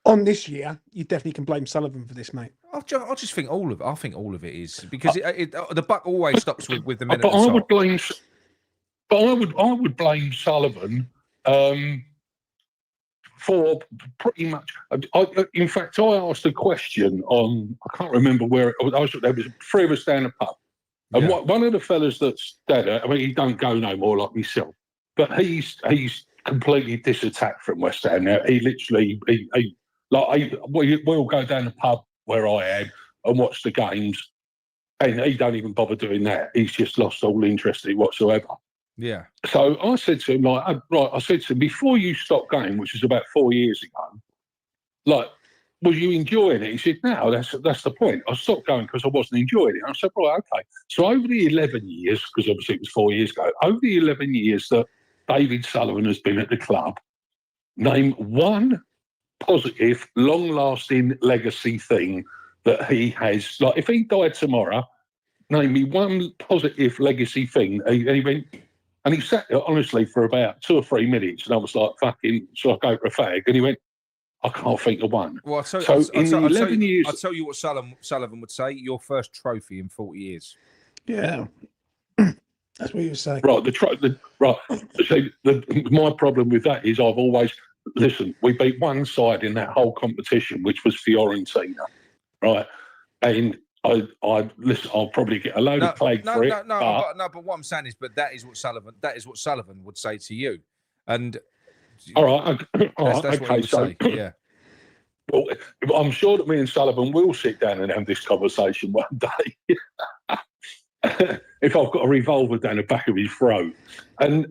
on this year, you definitely can blame Sullivan for this, mate. I just think all of it. I think all of it is because the buck always stops with the men. But I would blame. But I would blame Sullivan for pretty much. In fact, I asked a question on. I can't remember where it was. There was 3 of us down the pub, and one of the fellas that's dead. I mean, he don't go no more like myself, but he's completely disattached from West Ham now. He literally we'll go down the pub where I am and watch the games, and he don't even bother doing that. He's just lost all interest in it whatsoever. Yeah. So I said to him, I said to him, before you stopped going, which was about 4 years ago, was you enjoying it? He said, no, that's the point. I stopped going because I wasn't enjoying it. I said, right, okay. So over the 11 years, because obviously it was 4 years ago, over the 11 years that David Sullivan has been at the club, name one positive, long-lasting legacy thing that he has. Like, if he died tomorrow, name me one positive legacy thing. And he went, And he sat there, honestly, for about 2 or 3 minutes. And I was like, fucking, so I go for a fag. And he went, I can't think of one. Well, I'll tell you what Sullivan would say. Your first trophy in 40 years. Yeah. That's what you were saying. Right. My problem with that is I've always, listen, we beat one side in that whole competition, which was Fiorentina. Right. And listen, I'll probably get a load of plague for it. But what I'm saying is, that is what Sullivan would say to you. And all right, that's what he would say. Yeah. Well, I'm sure that me and Sullivan will sit down and have this conversation one day. If I've got a revolver down the back of his throat, and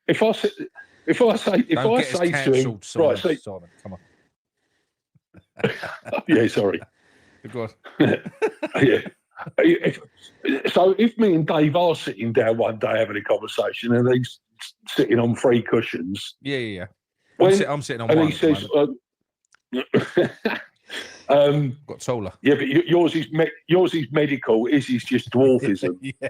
if I say to him, right, Simon, come on. Yeah, sorry. Go Yeah. So if me and Dave are sitting down one day having a conversation, and he's sitting on 3 cushions, yeah. I'm sitting on and one. He says, got taller. Yeah, but yours is medical. His is just dwarfism. Yeah.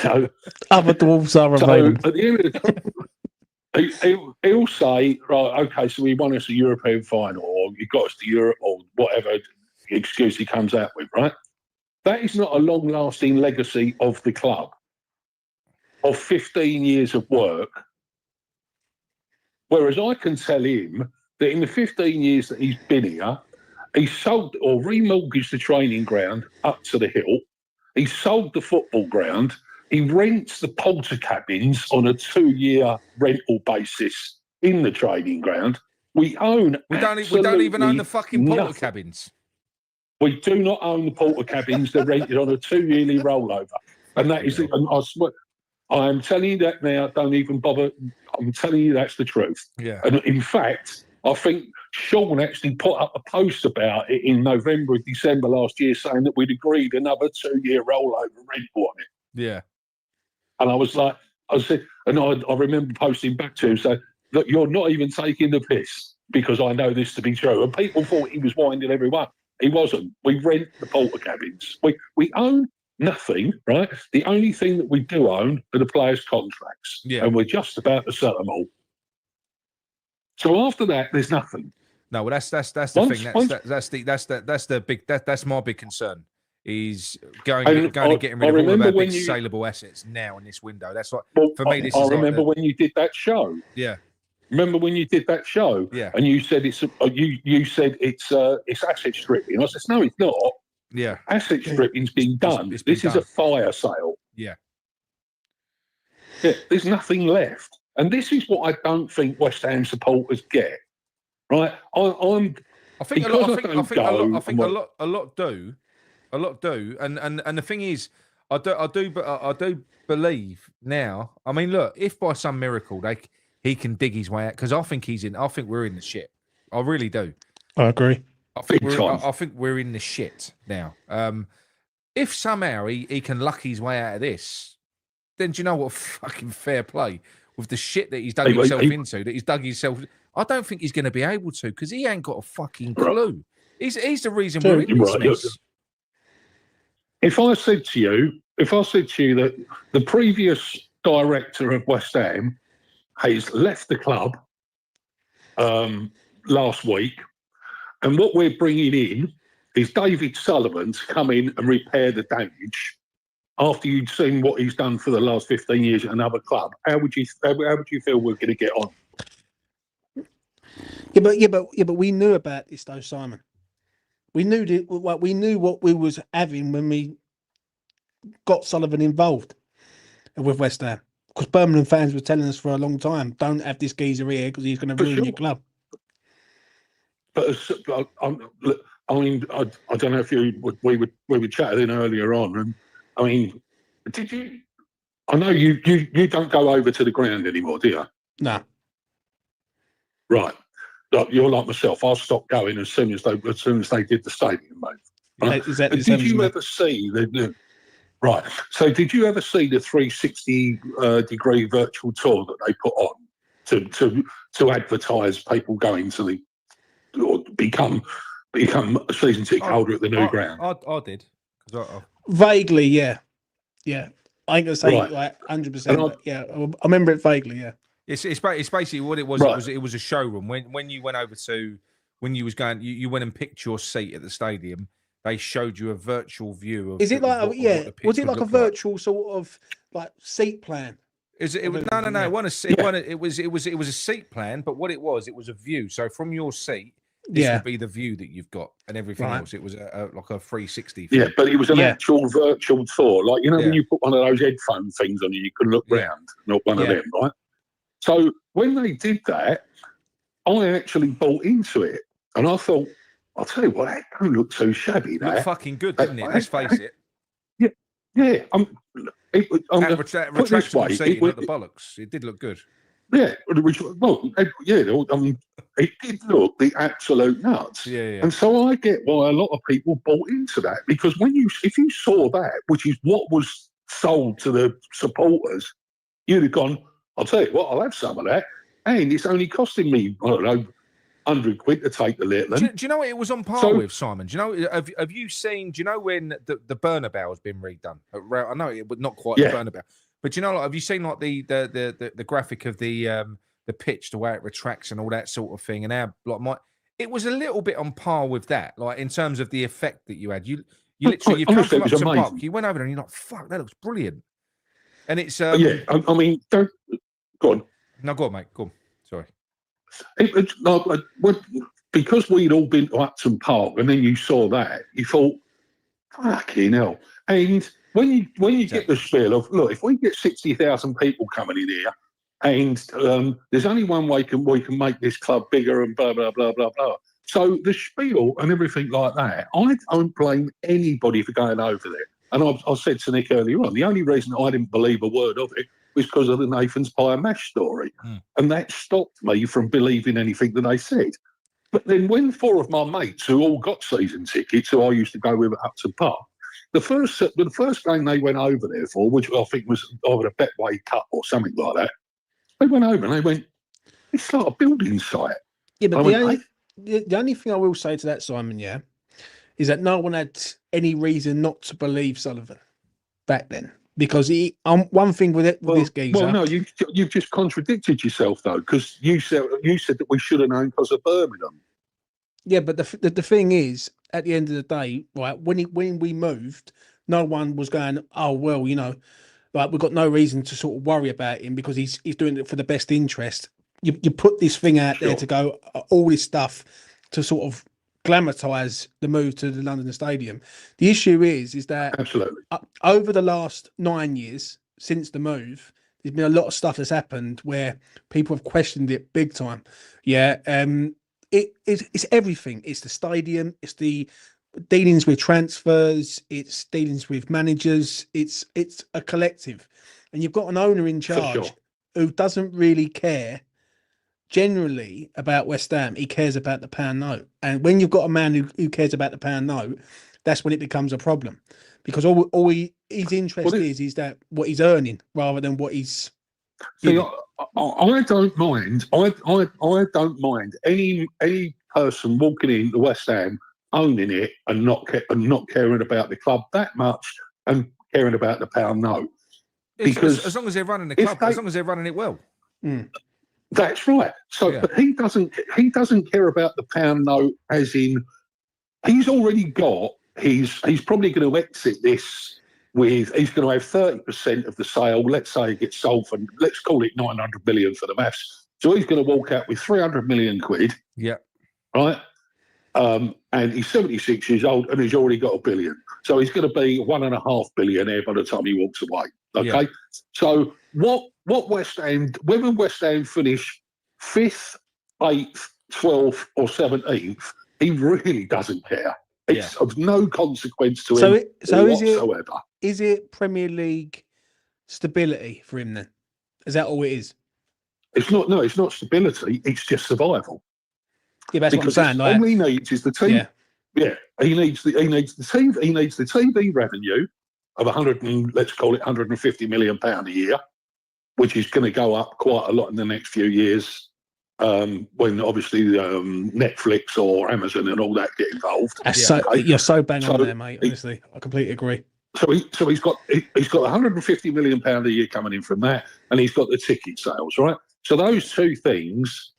So, other dwarfs are available. At the end of the time, he'll say, right, okay, so we won us a European final, or you got us to Europe, or whatever excuse he comes out with, right? That is not a long-lasting legacy of the club, of 15 years of work. Whereas I can tell him that in the 15 years that he's been here, he sold or remortgaged the training ground up to the hill. He sold the football ground. He rents the porter cabins on a 2-year rental basis in the training ground. We don't even own the fucking porter cabins. We do not own the porter cabins. They're rented on a 2-yearly rollover. And that is, and I swear, I am telling you that now. Don't even bother. I'm telling you that's the truth. Yeah. And in fact, I think Sean actually put up a post about it in November or December last year, saying that we'd agreed another 2-year rollover rental on it. Yeah. And I was like, I remember posting back to him saying, look, you're not even taking the piss because I know this to be true. And people thought he was winding everyone. He wasn't. We rent the porter cabins. We own nothing, right? The only thing that we do own are the players' contracts. Yeah. And we're just about to sell them all. So after that, there's nothing. No, well, that's the thing. That's my big concern. Is going and getting rid of all of our big saleable assets now in this window. That's what for me. I remember when you did that show. Yeah. Remember when you did that show? Yeah. And you said it's asset stripping. I said no, it's not. Yeah. Asset stripping's been done. This is a fire sale. Yeah. Yeah. There's nothing left, and this is what I don't think West Ham supporters get. Right. I think a lot do. A lot do, and the thing is, I do believe now. I mean, look, if by some miracle he can dig his way out, because I think we're in the shit. I really do. I agree. I think we're in the shit now. If somehow he can luck his way out of this, then do you know what? Fucking fair play with the shit that he's dug himself into. That he's dug himself. I don't think he's going to be able to because he ain't got a fucking clue. He's the reason we're in this mess. If I said to you that the previous director of West Ham has left the club last week, and what we're bringing in is David Sullivan to come in and repair the damage after you'd seen what he's done for the last 15 years at another club, how would you feel we're going to get on? Yeah, but we knew about this though, Simon. We knew what we was having when we got Sullivan involved with West Ham. Because Birmingham fans were telling us for a long time, don't have this geezer here because he's going to ruin your club. But I mean, I don't know if we were chatting earlier on, and I mean, did you? I know you don't go over to the ground anymore, do you? No. Right. You're like myself. I stopped going as soon as they did the stadium move. Right? Did you ever see the right? So did you ever see the 360 degree virtual tour that they put on to advertise people going to the or become a season ticket holder at the new ground? I did. Vaguely, yeah. I ain't gonna say like 100%, but yeah, I remember it vaguely. Yeah, it's basically what it was. Right. It was a showroom. When you went over to you went and picked your seat at the stadium. They showed you a virtual view of. Is it like was it like a virtual sort of like seat plan? Is it? No. It was a seat plan, but what it was a view. So from your seat, this would be the view that you've got, and everything else. It was like a 360. Yeah, but it was an actual virtual tour, like when you put one of those headphone things on, you can look round, not one of them, right? So when they did that, I actually bought into it, and I thought, I'll tell you what, that don't look too shabby. That looked fucking good, didn't it? Let's face it. Yeah. Put it this way, it the bollocks. It did look good. Yeah, it did look the absolute nuts. Yeah. And so I get why a lot of people bought into that, because if you saw that, which is what was sold to the supporters, you'd have gone, I'll tell you what, I'll have some of that, and it's only costing me, I don't know, £100 to take the little. Do you know what it was on par with, Simon? Do you know? Have you seen? Do you know when the Bernabeu has been redone? I know it would not quite the Bernabeu, but you know, like, have you seen like the graphic of the pitch, the way it retracts and all that sort of thing? And how it was a little bit on par with that, like in terms of the effect that you had. You literally come from Upton Park, you went over there and you're like, fuck, that looks brilliant. And it's I mean, don't go on. No, go on, mate. Go on. Sorry. Because we'd all been to Upton Park, and then you saw that, you thought, fucking hell. And when you get the spiel of, look, if we get 60,000 people coming in here, and there's only one way we can make this club bigger, and blah blah blah blah blah. So the spiel and everything like that, I don't blame anybody for going over there. And I said to Nick earlier on, the only reason I didn't believe a word of it was because of the Nathan's Pie Mash story. And that stopped me from believing anything that they said. But then when 4 of my mates, who all got season tickets, who I used to go with at Upton Park, the first game they went over there for, which I think was either a Betway Cup or something like that, they went over and they went, it's like a building site. Yeah, but the only thing I will say to that, Simon, is that no one had any reason not to believe Sullivan back then. Because one thing with this geezer. Well, no, you've just contradicted yourself though, because you said that we should have known because of Birmingham. Yeah, but the thing is, at the end of the day, right, when we moved, no one was going, oh well, like we've got no reason to sort of worry about him because he's doing it for the best interest. You put this thing out there to go all this stuff to sort of glamorize the move to the London Stadium. The issue is that absolutely over the last 9 years since the move, there's been a lot of stuff that's happened where people have questioned it big time. It's everything. It's the stadium, it's the dealings with transfers, it's dealings with managers, it's a collective, and you've got an owner in charge who doesn't really care generally about West Ham. He cares about the pound note, and when you've got a man who cares about the pound note, that's when it becomes a problem, because all his interest is that what he's earning rather than what he's. See, I don't mind. I don't mind any person walking into West Ham, owning it, and not caring about the club that much, and caring about the pound note. Because as long as they're running the club, as long as they're running it well. That's right. So, but he doesn't care about the pound note, as in he's already got. He's probably going to exit this with. He's going to have 30% of the sale. Let's say it gets sold for. Let's call it 900 million for the maths. So he's going to walk out with 300 million quid. Yeah. Right. And he's 76 years old and he's already got $1 billion. So he's going to be 1.5 billionaire by the time he walks away. Okay. Yeah. So what West Ham, whether West Ham finish 5th, 8th, 12th, or 17th, he really doesn't care. It's of no consequence to him whatsoever. Is it Premier League stability for him then? Is that all it is? It's not. No, it's not stability. It's just survival. Yeah, that's because what I'm saying. All he needs is the team. Yeah, he needs the team. He needs the TV revenue of let's call it 150 million pound a year, which is going to go up quite a lot in the next few years. When obviously Netflix or Amazon and all that get involved. You're so bang on there, mate. Honestly, I completely agree. So he's got 150 million pound a year coming in from that, and he's got the ticket sales, right? So those two things,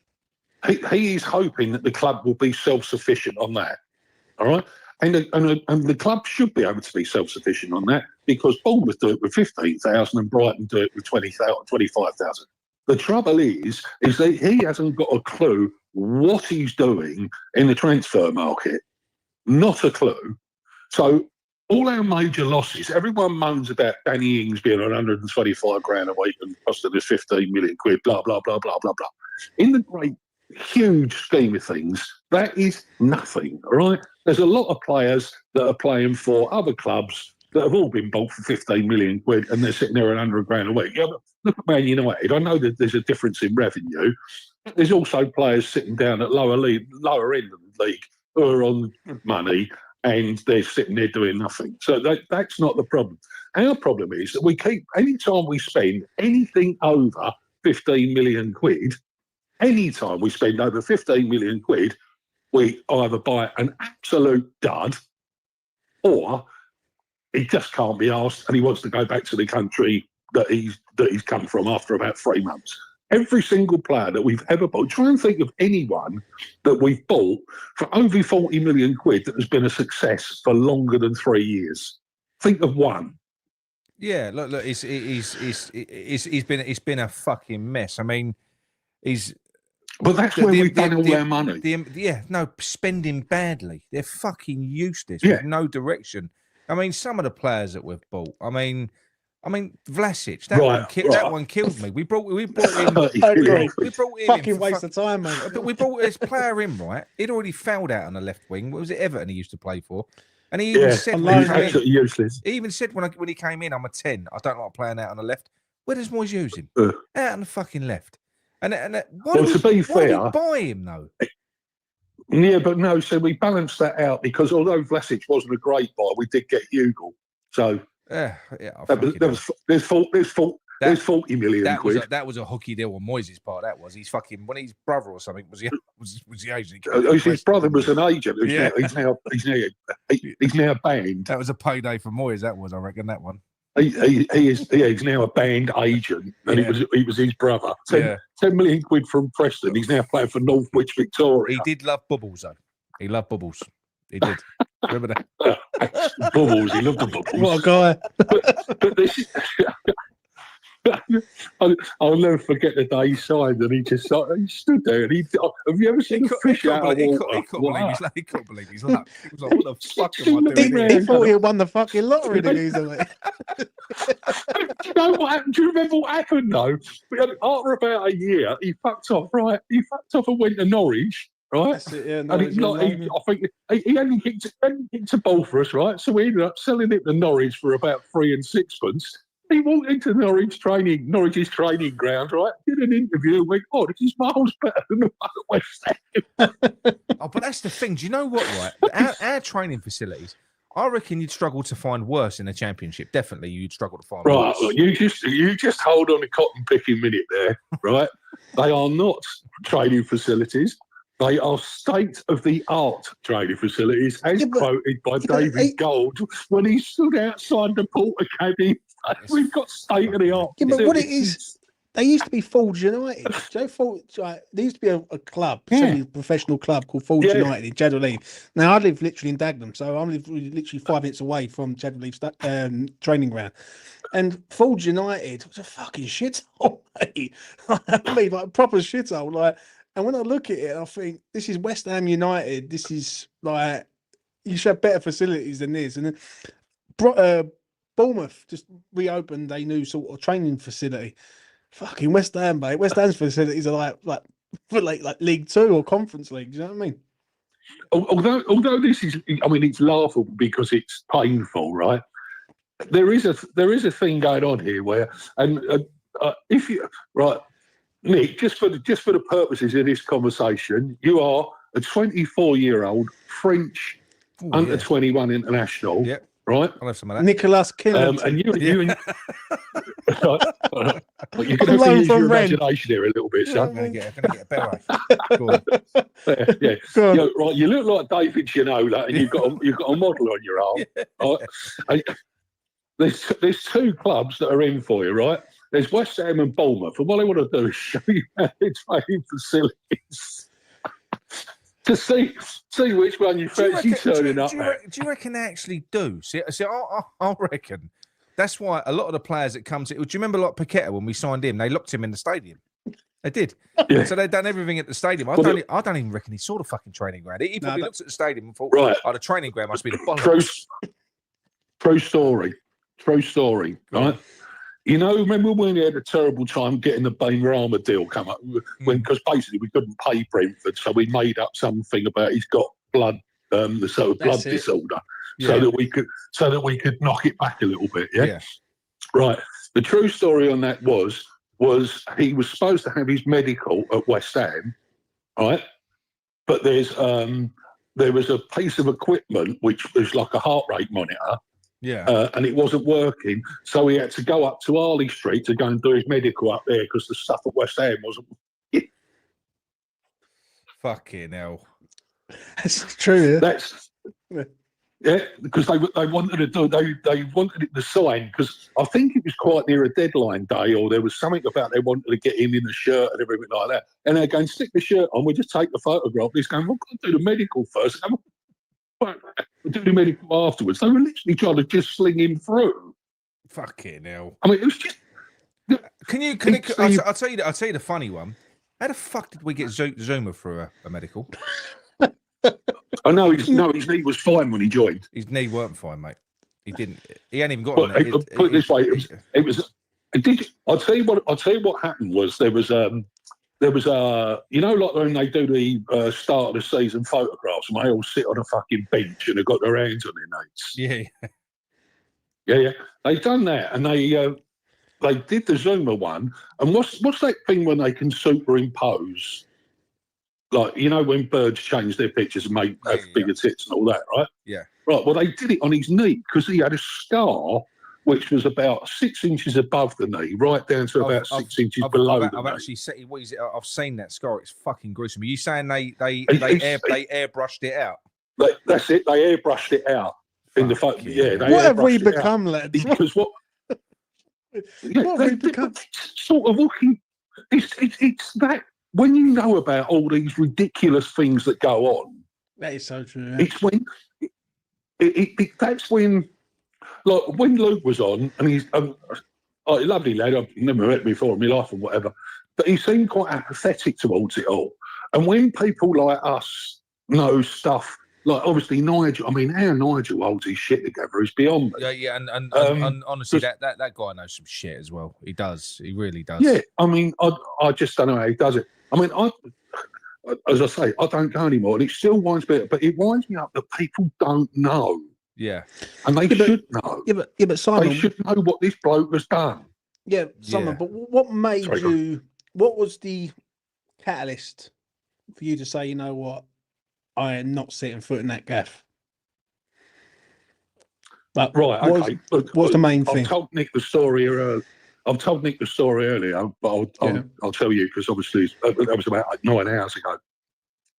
he is hoping that the club will be self-sufficient on that, all right? And the club should be able to be self-sufficient on that because Bournemouth do it with 15,000 and Brighton do it with 20,000, 25,000. The trouble is that he hasn't got a clue what he's doing in the transfer market. Not a clue. So all our major losses, everyone moans about Danny Ings being on 125 grand a week and costing us 15 million quid, blah, blah, blah, blah, blah, blah. In the great, huge scheme of things, that is nothing, all right? There's a lot of players that are playing for other clubs that have all been bought for 15 million quid and they're sitting there at 100 grand a week. Yeah, but look at Man United. I know that there's a difference in revenue. There's also players sitting down at lower end of the league who are on money and they're sitting there doing nothing. So that's not the problem. Our problem is that any time we spend anything over 15 million quid, any time we spend over 15 million quid, we either buy an absolute dud or he just can't be asked and he wants to go back to the country that he's come from after about 3 months. Every single player that we've ever bought, try and think of anyone that we've bought for over 40 million quid that has been a success for longer than 3 years. Think of one. Yeah, look, it's been a fucking mess. I mean, But that's where we've done all our money. Spending badly. They're fucking useless with no direction. I mean, some of the players that we've bought. I mean, Vlasic. That one killed me. We brought him. Fucking waste of time, mate. But we brought this player in, right? He'd already fouled out on the left wing. What was it, Everton? He used to play for, and he even said, absolutely useless. He even said when he came in, I'm a 10. I don't like playing out on the left. Where does Moyes use him? Out on the fucking left. And why did we buy him though? Yeah, but no. So we balanced that out because although Vlasic wasn't a great buy, we did get Hugo. So there's 40 million quid. That was a hooky deal on Moyes' part. That was he's fucking when his brother or something was the agent. His brother was an agent. He's now banned. That was a payday for Moyes. That was, I reckon, that one. He's now a banned agent, and he was his brother. 10 million quid from Preston. He's now playing for Northwich Victoria. He did love Bubbles though. He loved Bubbles. He did. Remember that? Bubbles. He loved the Bubbles. What a guy! But this, I'll never forget the day he signed, and he stood there, and have you ever seen a fish out of water? He couldn't believe his luck. He was like, "What the fuck am I doing here?" He thought he had won the fucking lottery. Do you know what happened? Do you remember what happened though? After about a year, he fucked off. Right, he fucked off and went to Norwich. Right, that's it, yeah, and I think he only kicked a ball for us, right? So we ended up selling it to Norwich for about 3 and 6pence. He walked into Norwich's training ground, right? Did an interview, went, "Oh, this is miles better than the one at West Ham." But that's the thing. Do you know what? Right, our training facilities. I reckon you'd struggle to find worse in the Championship. Definitely, you'd struggle to find worse. Right, you just hold on a cotton picking minute there, right? They are not training facilities. They are state-of-the-art training facilities, as quoted by David Gold when he stood outside the Port Academy. We've got state-of-the-art facilities. But what it is, they used to be Forge United. There used to be a club, semi-professional club called Forge United in Chadwell Heath. Now, I live literally in Dagenham, so I'm literally 5 minutes away from Chadwell Heath training ground. And Forge United was a fucking shithole, mate. I mean, like a proper shithole, like. And when I look at it, I think this is West Ham United. This is like you should have better facilities than this. And then Bournemouth just reopened a new sort of training facility. Fucking West Ham, mate. West Ham's facilities are like League Two or Conference League. Do you know what I mean? Although this is, I mean, it's laughable because it's painful, right? There is a thing going on here where, and if you right. Nick, just for the purposes of this conversation, you are a 24-year-old French under 21 international, right? I'll have some of that. Nicolas Killen. And you you're going to have to use your imagination here a little bit, son. I'm going to get a better. Right, you look like David Ginola, and you've got a model on your arm. Right? there's two clubs that are in for you, right? There's West Ham and Bournemouth, and what they want to do is show you how their training facilities to see which one you fancy turning up. Do you reckon they actually do? See, I reckon that's why a lot of the players that come to. Do you remember like Paqueta when we signed him? They locked him in the stadium. They did. Yeah. So they've done everything at the stadium. I don't even reckon he saw the fucking training ground. He probably looked at the stadium and thought, right, the training ground must be the bollocks. True story, right? You know, remember when we had a terrible time getting the Bain-Rama deal come up? Because basically we couldn't pay Brentford, so we made up something about he's got blood, the sort of blood disorder, so that we could knock it back a little bit. Yeah. Right. The true story on that was he was supposed to have his medical at West Ham, right? But there was a piece of equipment which was like a heart rate monitor. Yeah, and it wasn't working, so he had to go up to Harley Street to go and do his medical up there because the stuff at West Ham wasn't. Fucking hell, that's true. Yeah, because they wanted to do they wanted it to sign because I think it was quite near a deadline day, or there was something about they wanted to get him in the shirt and everything like that. And they're going, stick the shirt on, we just take the photograph. He's going, we've got to do the medical first. We'll do the medical afterwards. They were literally trying to just sling him through. Fucking hell. I mean, it was just. I'll tell you the funny one. How the fuck did we get Zuma through a medical? I know his knee was fine when he joined. His knee weren't fine, mate. He didn't. He hadn't even got on it. Put it this way, it was. I'll tell you what happened was there was you know, like when they do the start of the season photographs and they all sit on a fucking bench and they've got their hands on their knees. Yeah. They've done that and they did the Zuma one. And what's that thing when they can superimpose? Like, you know, when birds change their pictures and have bigger tits and all that, right? Yeah. Right. Well, they did it on his knee because he had a scar which was about 6 inches above the knee, right down to about 6 inches below the knee. I've actually seen what is it? I've seen that scar. It's fucking gruesome. Are you saying they airbrushed it out? That's it. They airbrushed it out in the photo. Yeah. What have we become, lads? Because what have we become? Sort of looking. It's that when you know about all these ridiculous things that go on. That is so true. It's when that's when. Like when Luke was on, and he's a lovely lad. I've never met him before in my life and whatever, but he seemed quite apathetic towards it all. And when people like us know stuff, like obviously Nigel, I mean, how Nigel holds his shit together is beyond me. Yeah, and honestly, that guy knows some shit as well. He does. He really does. Yeah, I mean, I just don't know how he does it. I mean, as I say, I don't go anymore, and it still winds me up, but it winds me up that people don't know. Yeah, and they should know. Yeah, but Simon, they should know what this bloke has done. Yeah, Simon. But what made you? What was the catalyst for you to say, you know what, I am not setting foot in that gaff? But okay. What's the main thing? I've told Nick the story earlier, but I'll tell you because obviously that was about 9 hours ago.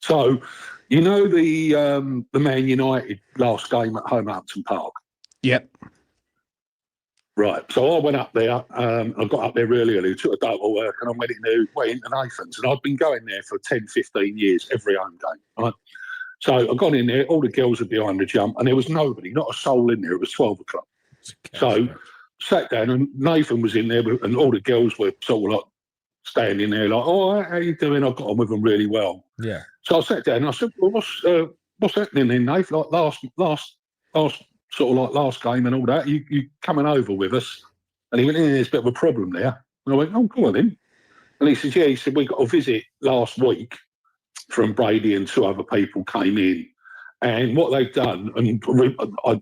So. You know the Man United last game at home at Upton Park? Yep. Right. So I went up there. I got up there really early, took a day of work, and I went into Nathan's. And I'd been going there for 10, 15 years, every home game. Right? So I got in there, all the girls were behind the jump, and there was nobody, not a soul in there. It was 12 o'clock. So sat down, and Nathan was in there, and all the girls were sort of like standing there like, oh, how you doing? I got on with them really well. Yeah. So I sat down and I said, well, what's happening then, Nate? Like last sort of like last game and all that, you coming over with us? And he went, there's a bit of a problem there. And I went, oh, come on then. And he said, he said, we got a visit last week from Brady and 2 other people came in. And what they've done, and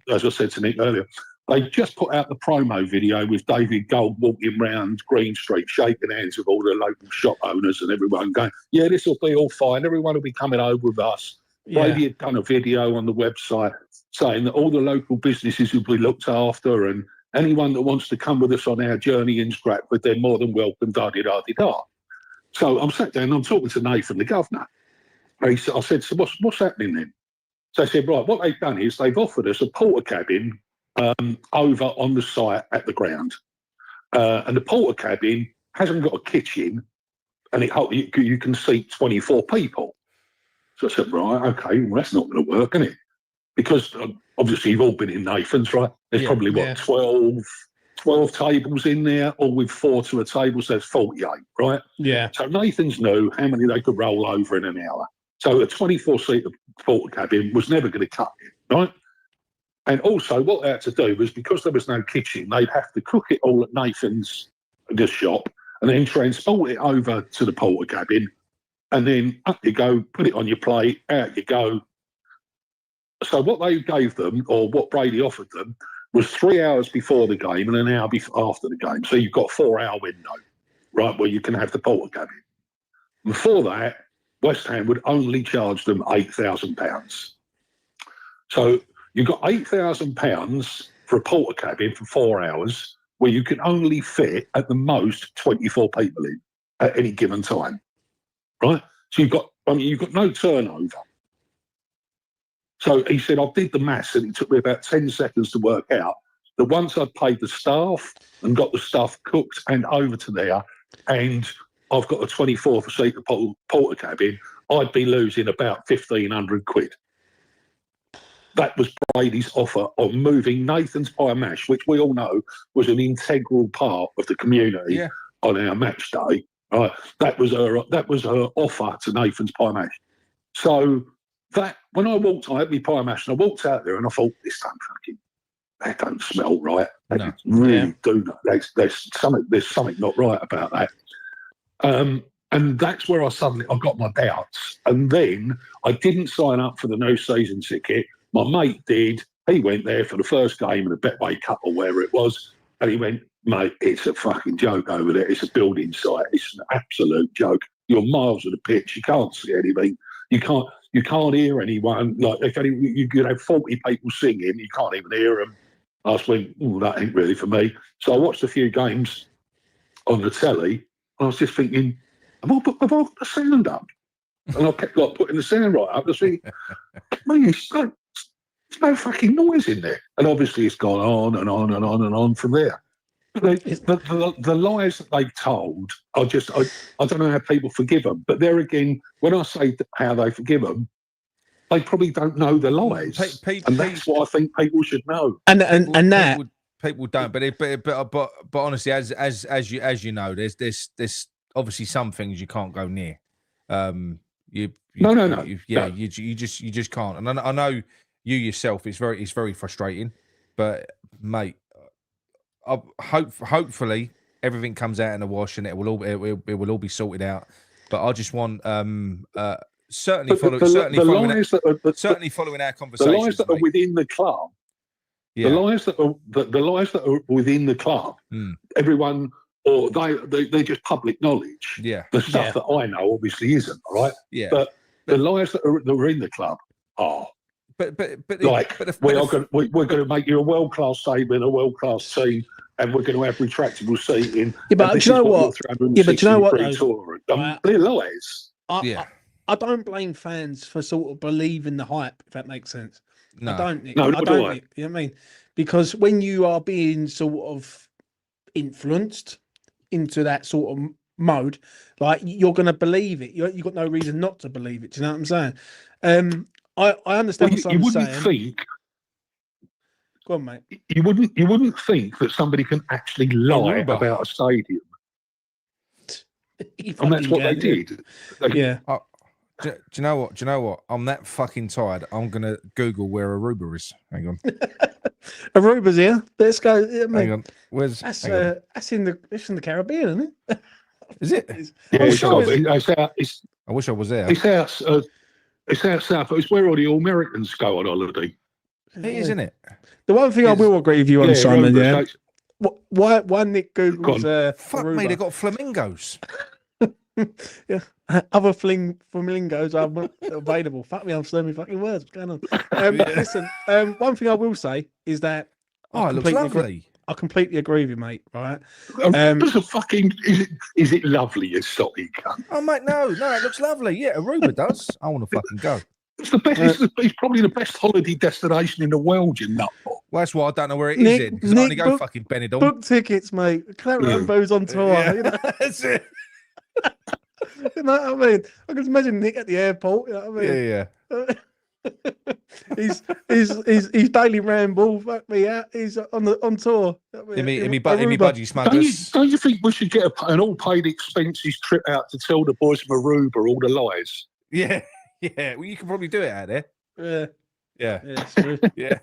as I said to Nick earlier, they just put out the promo video with David Gold walking around Green Street, shaking hands with all the local shop owners and everyone going, yeah, this will be all fine. Everyone will be coming over with us. Yeah. Brady had done a video on the website saying that all the local businesses will be looked after and anyone that wants to come with us on our journey in Stratford, they're more than welcome, da-di-da-di-da. So I'm sat down and I'm talking to Nathan, the governor. I said, so what's happening then? So I said, right, what they've done is they've offered us a porter cabin over on the site at the ground. And the porter cabin hasn't got a kitchen, and you can seat 24 people. So I said, right, okay, well, that's not going to work, is it? Because obviously you've all been in Nathan's, right? There's probably, 12 tables in there, all with 4 to a table, so there's 48, right? Yeah. So Nathan's knew how many they could roll over in an hour. So a 24-seater porter cabin was never going to cut it, right? And also what they had to do was, because there was no kitchen, they'd have to cook it all at Nathan's, the shop, and then transport it over to the porter cabin, and then up you go, put it on your plate, out you go. So what they gave them, or what Brady offered them, was 3 hours before the game and an hour after the game. So you've got a 4-hour window, right, where you can have the porter cabin. Before that, West Ham would only charge them £8,000. So you've got £8,000 for a porter cabin for 4 hours, where you can only fit at the most 24 people in at any given time, right? So you've got no turnover. So he said, I did the maths, and it took me about 10 seconds to work out that once I'd paid the staff and got the stuff cooked and over to there, and I've got a 24-seater porter cabin, I'd be losing about 1,500 quid. That was Brady's offer of moving Nathan's Pie Mash, which we all know was an integral part of the community on our match day. Right? That was her offer to Nathan's Pie Mash. So that, when I had my pie mash, and I walked out there and I thought, that don't smell right. They really do not. There's something not right about that. And that's where I got my doubts. And then I didn't sign up for the no season ticket. My mate did. He went there for the first game of the Betway Cup or wherever it was. And he went, mate, it's a fucking joke over there. It's a building site. It's an absolute joke. You're miles of the pitch. You can't see anything. You can't hear anyone. Like, if you could have 40 people singing, you can't even hear them. I just went, that ain't really for me. So I watched a few games on the telly, and I was just thinking, have I put the sound up? And I kept putting the sound right up. I was thinking, man, there's no fucking noise in there. And obviously it's gone on and on and on and on from there. The lies that they've told, I don't know how people forgive them. But there again, when I say how they forgive them, they probably don't know the lies, and that's what I think people should know. And that people don't. But honestly, as you know, there's obviously some things you can't go near. You just can't. And I know you yourself. It's very frustrating. But mate, hopefully everything comes out in the wash and it will all be sorted out. But I just want certainly following our conversation. The lies that are within the club. Yeah. The lies that are within the club. Everyone, or they just public knowledge. Yeah. The stuff that I know obviously isn't, right? Yeah. But the lies that are in the club are. We're going to make you a world-class stadium, a world-class team, and we're going to have retractable seating. Yeah, but do you know what? Yeah, but do you know what? They're lies. I don't blame fans for sort of believing the hype, if that makes sense. No. I don't. No, I don't. You know what I mean? Because when you are being sort of influenced into that sort of mode, like, you're going to believe it. You've got no reason not to believe it. Do you know what I'm saying? I understand what I'm saying. Think, go on, mate. You wouldn't think that somebody can actually lie about a stadium. And that's what they did. Yeah. Do you know what? I'm that fucking tired. I'm gonna Google where Aruba is. Hang on. Aruba's here. Let's go. Hang on. Where's that's in the Caribbean, isn't it? Is it? Yeah, I wish I was there. It's out south. It's where all the All-Americans go on holiday. It is, isn't it? The one thing I will agree with you on, Simon, why Nick Google's fuck Aruba. me, they got flamingos. Yeah, other flamingos are available. Fuck me, I'm slurring my fucking words. What's going on? Listen, one thing I will say is that it looks lovely. I completely agree with you, mate. Right? Is it lovely, you soppy cunt? Oh, mate, no, it looks lovely. Yeah, Aruba does. I want to fucking go. It's the best. It's probably the best holiday destination in the world, you nutbot. Well, that's why I don't know where it is in. Because I only go fucking Benidorm. Book tickets, mate. Claret and Booze on tour. Yeah. You know? That's it. You know what I mean? I can imagine Nick at the airport. You know what I mean? Yeah. He's daily ramble. Fuck me out. He's on tour. In me budgie smugglers. Don't you think we should get an all-paid expenses trip out to tell the boys from Aruba all the lies? Yeah, yeah. Well, you can probably do it out there. Yeah. Yeah. True. Yeah.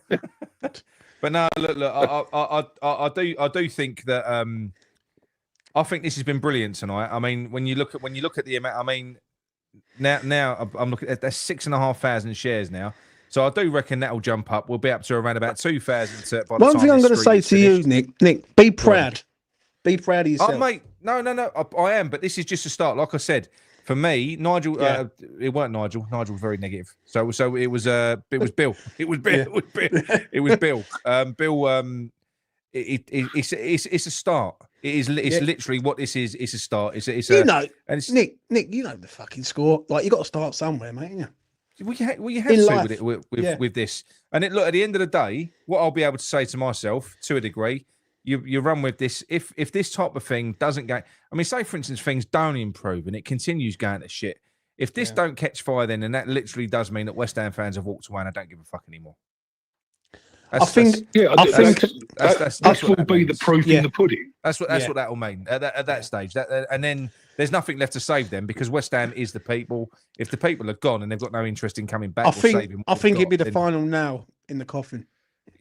But no, look. I do think that. I think this has been brilliant tonight. I mean, when you look at the amount. I mean, now I'm looking at that's 6,500 shares now. So I do reckon that'll jump up. We'll be up to around about 2,000. One thing I'm going to say to you, Nick, be proud. Be proud of yourself. Oh, mate, no. I am, but this is just a start. Like I said, for me, Nigel, it weren't Nigel. Nigel was very negative. So it was Bill. It was Bill. It was Bill. Bill. It's a start. It's literally what this is. It's a start. It's Nick, you know the fucking score. Like you got to start somewhere, mate. Yeah. We have to with this. And look, at the end of the day, what I'll be able to say to myself, to a degree, you run with this. If this type of thing doesn't go, I mean, say for instance, things don't improve and it continues going to shit. If this don't catch fire, then that literally does mean that West Ham fans have walked away and I don't give a fuck anymore. I think that will be the proof in the pudding. That's what that will mean at that stage. And then there's nothing left to save them because West Ham is the people. If the people are gone and they've got no interest in coming back, I think it'd be the final nail in the coffin.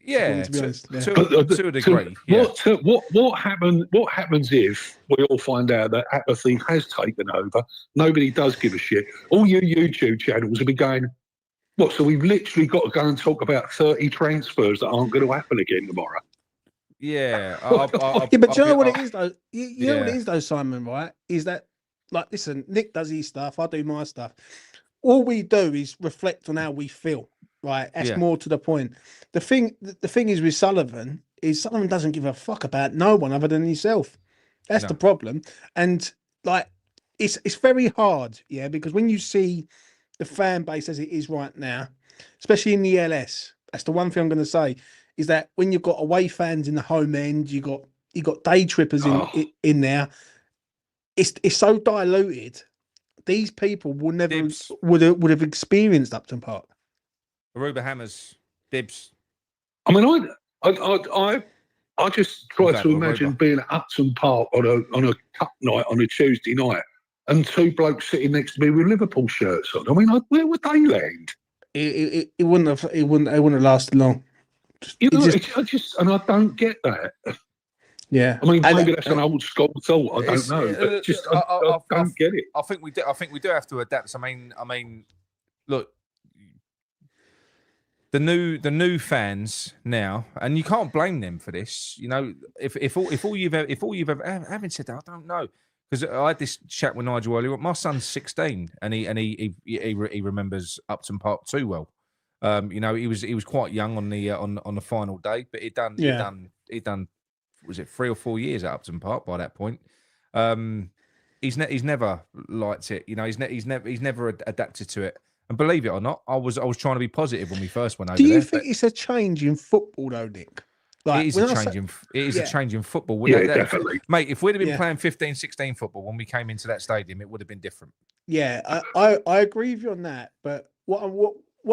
Yeah, to be honest, to a degree. What happens if we all find out that apathy has taken over? Nobody does give a shit. All your YouTube channels will be going, what? So we've literally got to go and talk about 30 transfers that aren't going to happen again tomorrow. Yeah, but you know what it is though. You know what it is though, Simon. Right? Is that like listen? Nick does his stuff. I do my stuff. All we do is reflect on how we feel. Right? That's more to the point. The thing is with Sullivan is Sullivan doesn't give a fuck about no one other than himself. That's the problem. And like it's very hard, because when you see the fan base as it is right now, especially in the LS, that's the one thing I'm going to say is that when you've got away fans in the home end, you got day trippers in there. It's so diluted. These people will never would have experienced Upton Park. Aruba Hammers, Dibs. I mean, I just try to imagine being at Upton Park on a cup night on a Tuesday night. And two blokes sitting next to me with Liverpool shirts on. I mean, where would they land? It wouldn't have lasted long. I don't get that. Yeah, I mean, maybe that's an old school thought. I don't know, but I don't get it. I think we do have to adapt. I mean, look, the new fans now, and you can't blame them for this. You know, if all you've ever, having said that, I don't know. Because I had this chat with Nigel earlier. My son's 16, and he remembers Upton Park too well. You know, he was quite young on the final day, but he done was it 3 or 4 years at Upton Park by that point. He's never liked it. You know, he's never adapted to it. And believe it or not, I was trying to be positive when we first went over there. Do you think it's a change in football, though, Nick? Like, it is a change in football. Yeah, definitely. Mate, if we'd have been playing 15-16 football when we came into that stadium, it would have been different. Yeah, I agree with you on that. But what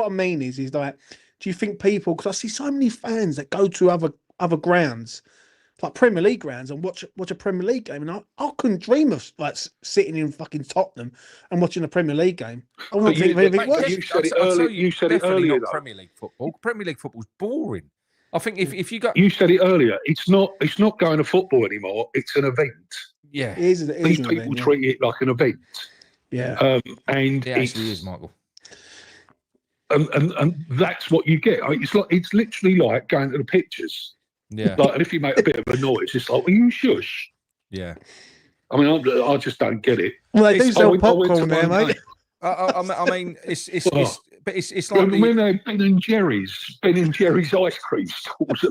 I mean is like, do you think people, because I see so many fans that go to other grounds, like Premier League grounds, and watch a Premier League game, and I couldn't dream of like sitting in fucking Tottenham and watching a Premier League game. I wouldn't think of anything worse. You said it earlier. Premier League football. Premier League football's boring. I think if you got, you said it earlier. It's not going to football anymore. It's an event. Yeah, these people treat it like an event. Yeah, and it actually is, Michael. And that's what you get. It's literally like going to the pictures. Yeah. Like, and if you make a bit of a noise, it's like, well, you shush. Yeah. I mean, I just don't get it. Well, they do sell popcorn there, mate. I mean, it's like when they're Ben and Jerry's ice cream stores.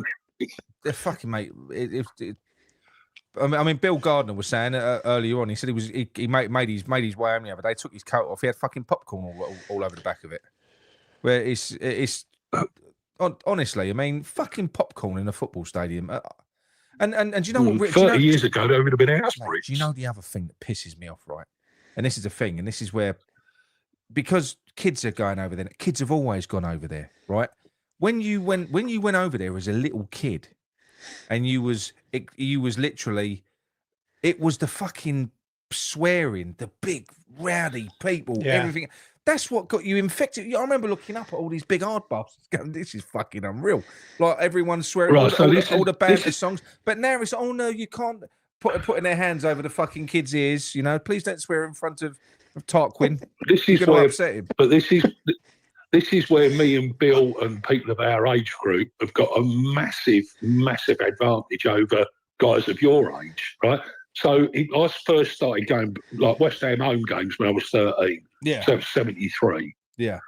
They're fucking, mate. I mean, Bill Gardner was saying earlier on. He said he made his way home the other day. Took his coat off. He had fucking popcorn all over the back of it. Where it's honestly, I mean, fucking popcorn in a football stadium. And do you know what? Rich, 30 years ago, there would have been house bricks. Do you know the other thing that pisses me off, right? And this is the thing, and this is where, because kids are going over there, kids have always gone over there, right? When you went over there as a little kid, and you was literally, it was the fucking swearing, the big rowdy people, everything. That's what got you infected. I remember looking up at all these big hard bastards going, this is fucking unreal. Like everyone's swearing all the banter songs. But now it's, oh no, you can't putting their hands over the fucking kids' ears. You know, please don't swear in front of Tarquin. This is where upset him. But this is where me and Bill and people of our age group have got a massive, massive advantage over guys of your age, right? So I first started going like West Ham home games when I was 13. Yeah. So 73. Yeah.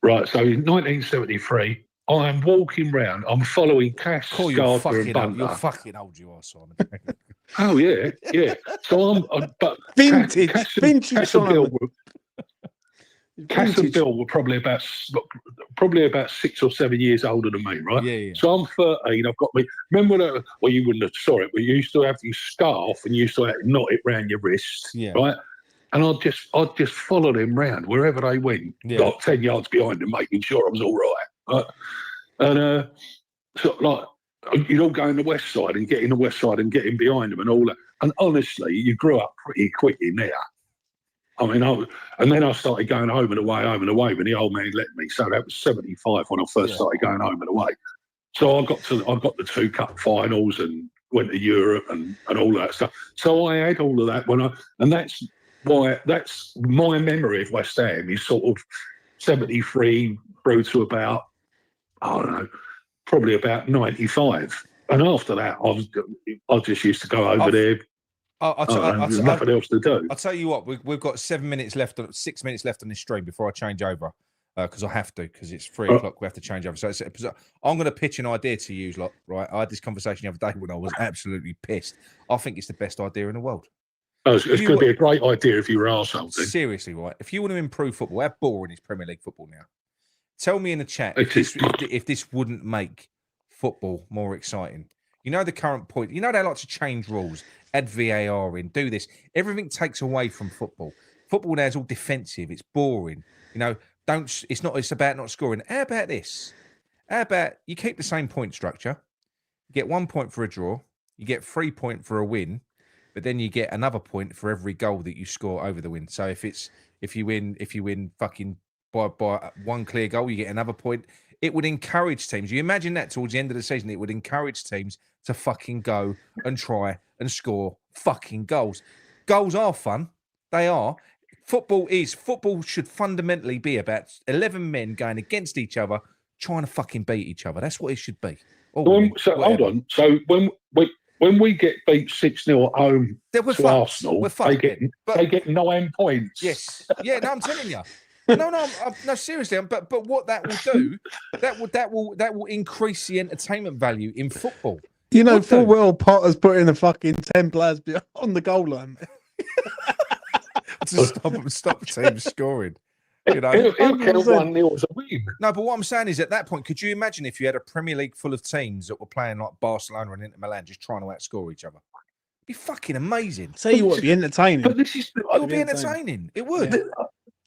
Right. So in 1973, I'm walking round. I'm following Cass, Gardner, and Bunter. You're fucking old, you are, Simon. Oh yeah, yeah. So but vintage. Cass and Bill were probably about 6 or 7 years older than me, right? Yeah. So I'm 13. I've got me. Remember well, you wouldn't have saw it, but you used to have your scarf and you used to have to knot it round your wrist, right? And I'd just follow them round wherever they went, like 10 yards behind them, making sure I was all right. And so like you'd all go in the west side and get in the west side and get in behind them and all that. And honestly, you grew up pretty quick in there. I mean, and then I started going home and away when the old man let me. So that was 75 when I first started going home and away. So I got the 2 cup finals and went to Europe and all that stuff. So I had all of that and that's my memory of West Ham is sort of 73 through to about, I don't know, probably about 95. And after that, I just used to go over there. There's nothing else to do. I'll tell you what, we've got 6 minutes left on this stream before I change over, because I have to, because it's 3 o'clock. We have to change over. So I'm going to pitch an idea to you lot, right? I had this conversation the other day when I was absolutely pissed. I think it's the best idea in the world. Oh, it's going to be a great idea if you were asked something. Seriously, right? If you want to improve football, how boring is Premier League football now? Tell me in the chat if this wouldn't make football more exciting. You know the current point. You know they like to change rules, add VAR in, do this. Everything takes away from football. Football now is all defensive. It's boring. You know, it's about not scoring. How about this? How about you keep the same point structure? You get 1 point for a draw. You get 3 points for a win. But then you get another point for every goal that you score over the win. So if you win fucking by one clear goal, you get another point. It would encourage teams. You imagine that towards the end of the season, it would encourage teams to fucking go and try and score fucking goals. Goals are fun. They are. Football should fundamentally be about 11 men going against each other, trying to fucking beat each other. That's what it should be. Hold on. So when we get beat 6-0 at home to Arsenal, they get 9 points. Yes. Yeah, no, I'm telling you. No, seriously. But what that will do, that will increase the entertainment value in football. You know, full well Potter's putting the fucking 10 players on the goal line to stop teams scoring. You know, he'll count 1-0 as a win. No, but what I'm saying is, at that point, could you imagine if you had a Premier League full of teams that were playing like Barcelona and Inter Milan, just trying to outscore each other? It'd be fucking amazing. Tell you what, it'd be entertaining. But it would be entertaining. It would. Yeah.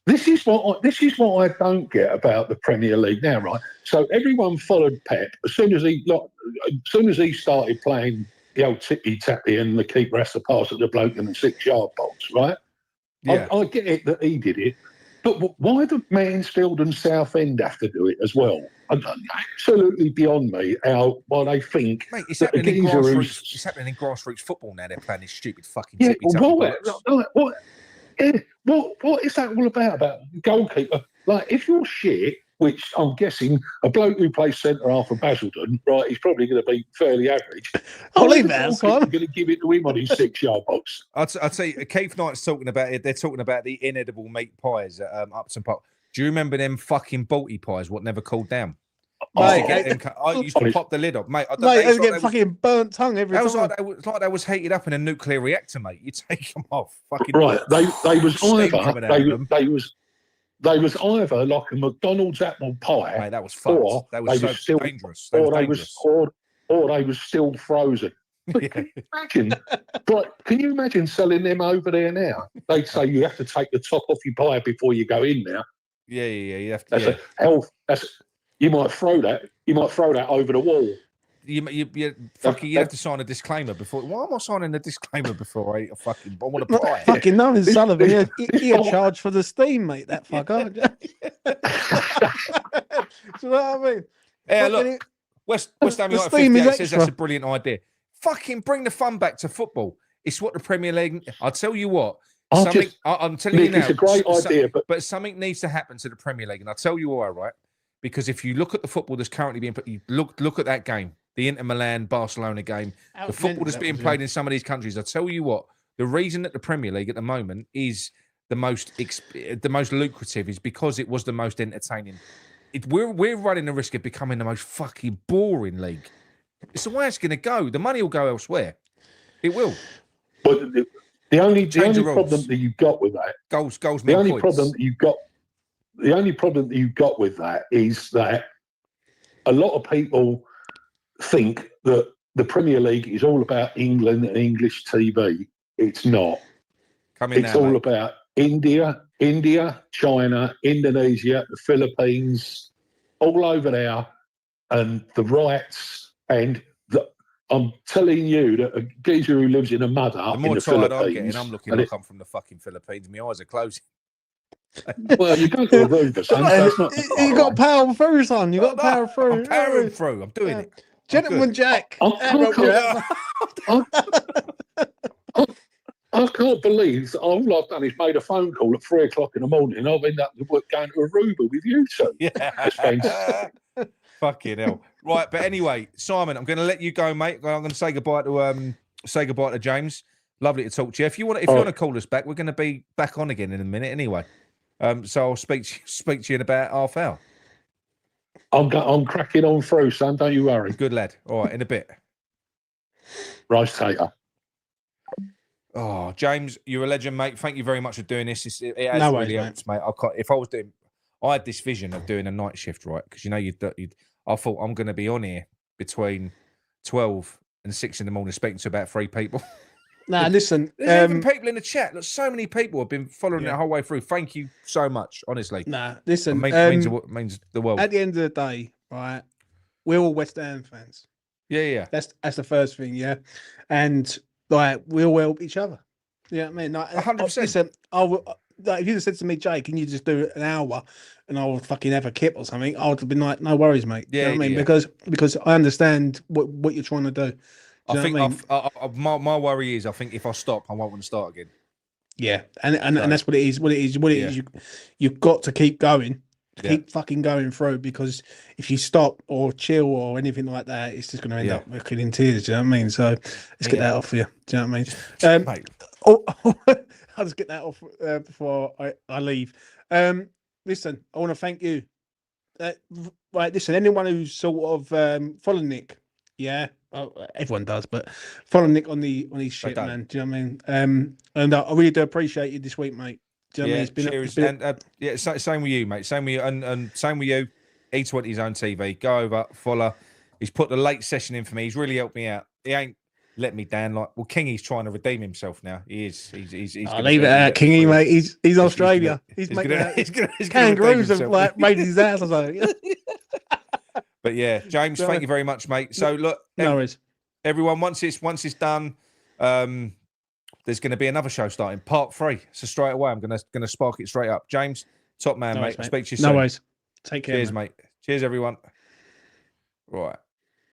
This is what I don't get about the Premier League now, right? So everyone followed Pep as soon as he started playing the old ticky tacky and the keeper has to pass at the bloke in the 6-yard box, right? Yeah. I get it that he did it. But why do Mansfield and Southend have to do it as well? Absolutely beyond me why they think. Mate, it's happening in grassroots football now. They're playing this stupid fucking tippy-tappy what is that all about? About goalkeeper? Like, if you're shit, which I'm guessing a bloke who plays centre half for Basildon, right, he's probably going to be fairly average. I'll leave that. I'm going to give it to him on his 6-yard box. I'll tell you, Keith Knight's talking about it. They're talking about the inedible meat pies at Upton Park. Do you remember them fucking Balti pies? What never cooled down? I used to pop the lid off, mate. They get fucking burnt tongue every time. Like they was heated up in a nuclear reactor, mate. You take them off, fucking right. They they was either like a McDonald's apple pie, mate, that was fucked. Or that was so still dangerous. Or they was still frozen. But can you imagine? But can you imagine selling them over there now? They'd say you have to take the top off your pie before you go in now. Yeah. You have to. That's a health. You might throw that. You might throw that over the wall. You have to sign a disclaimer before. Why am I signing a disclaimer before I want to buy it? Fucking no, it's Sullivan. He'll charge for the steam, mate. That fucker. Do you know what I mean? Yeah, look, West Ham United 58 says that's a brilliant idea. Fucking bring the fun back to football. It's what the Premier League. I'll tell you what. I'm telling you now. It's a great idea, but something needs to happen to the Premier League, and I'll tell you why. Right? Because if you look at the football that's currently being put, you look at that game. The Inter Milan Barcelona game, the football that's being played in some of these countries. I tell you what, the reason that the Premier League at the moment is the most lucrative is because it was the most entertaining. We're running the risk of becoming the most fucking boring league. It's the way it's going to go. The money will go elsewhere. It will. But the only problem that you've got with that goals. The only problem that you've got with that is that a lot of people think that the Premier League is all about England and English TV. It's not. It's all about India, China, Indonesia, the Philippines, all over there, and the rights. And I'm telling you that a geezer who lives in a mud hut in the Philippines. I'm looking like I'm from the fucking Philippines. My eyes are closing. Well, you go to Aruba, son. You got to power through, son. You got to power through. I'm powering through. I'm doing it. Gentleman Jack. I can't believe that all I've done is made a phone call at 3 o'clock in the morning. I've ended up going to Aruba with you, son. Yeah. Fucking hell. Right, but anyway, Simon, I'm going to let you go, mate. I'm going to say goodbye to James. Lovely to talk to you. If you want to call us back, we're going to be back on again in a minute anyway. So I'll speak to you in about half hour. I'm cracking on through, son. Don't you worry. Good lad. All right, in a bit. Rice tater. Oh, James, you're a legend, mate. Thank you very much for doing this. It has really helped, mate. I had this vision of doing a night shift, right? Because I thought I'm going to be on here between 12 and 6 in the morning, speaking to about 3 people. Nah, listen. There's even people in the chat. Look, so many people have been following it the whole way through. Thank you so much, honestly. Nah, listen. It means the world. At the end of the day, right, we're all West Ham fans. Yeah. That's the first thing, yeah. And like we all help each other. Yeah, I mean, like 100%. Listen, if you'd have said to me, Jay, can you just do an hour and I'll fucking have a kip or something, I would have been like, no worries, mate. Yeah, you know what I mean? Because I understand what you're trying to do. I think my worry is I think if I stop, I won't want to start again. Yeah, and that's what it is. What it is. You've got to keep going. Keep fucking going through, because if you stop or chill or anything like that, it's just going to end up looking in tears. Do you know what I mean? So let's get that off for you. Do you know what I mean? Mate. I'll just get that off before I leave. Listen, I want to thank you. Right, listen, anyone who's sort of following Nick, everyone does, but follow Nick on his shit, man. Do you know what I mean? And I really do appreciate you this week, mate. Do you know what I mean? Cheers. And same with you, mate. Same with you, and same with you. E20's own TV. Go over, follow. He's put the late session in for me. He's really helped me out. He ain't let me down. Kingy's trying to redeem himself now. He is. He's I'll leave it at Kingy, mate. He's Australia. He's kangaroos have like raided his ass or something. But yeah, James, thank you very much, mate. So look, no worries. Everyone, once it's done, there's going to be another show starting, part 3. So straight away, I'm going to spark it straight up. James, top man, mate. I'll speak to you soon. No worries. Take care. Cheers, mate. Cheers, everyone. Right.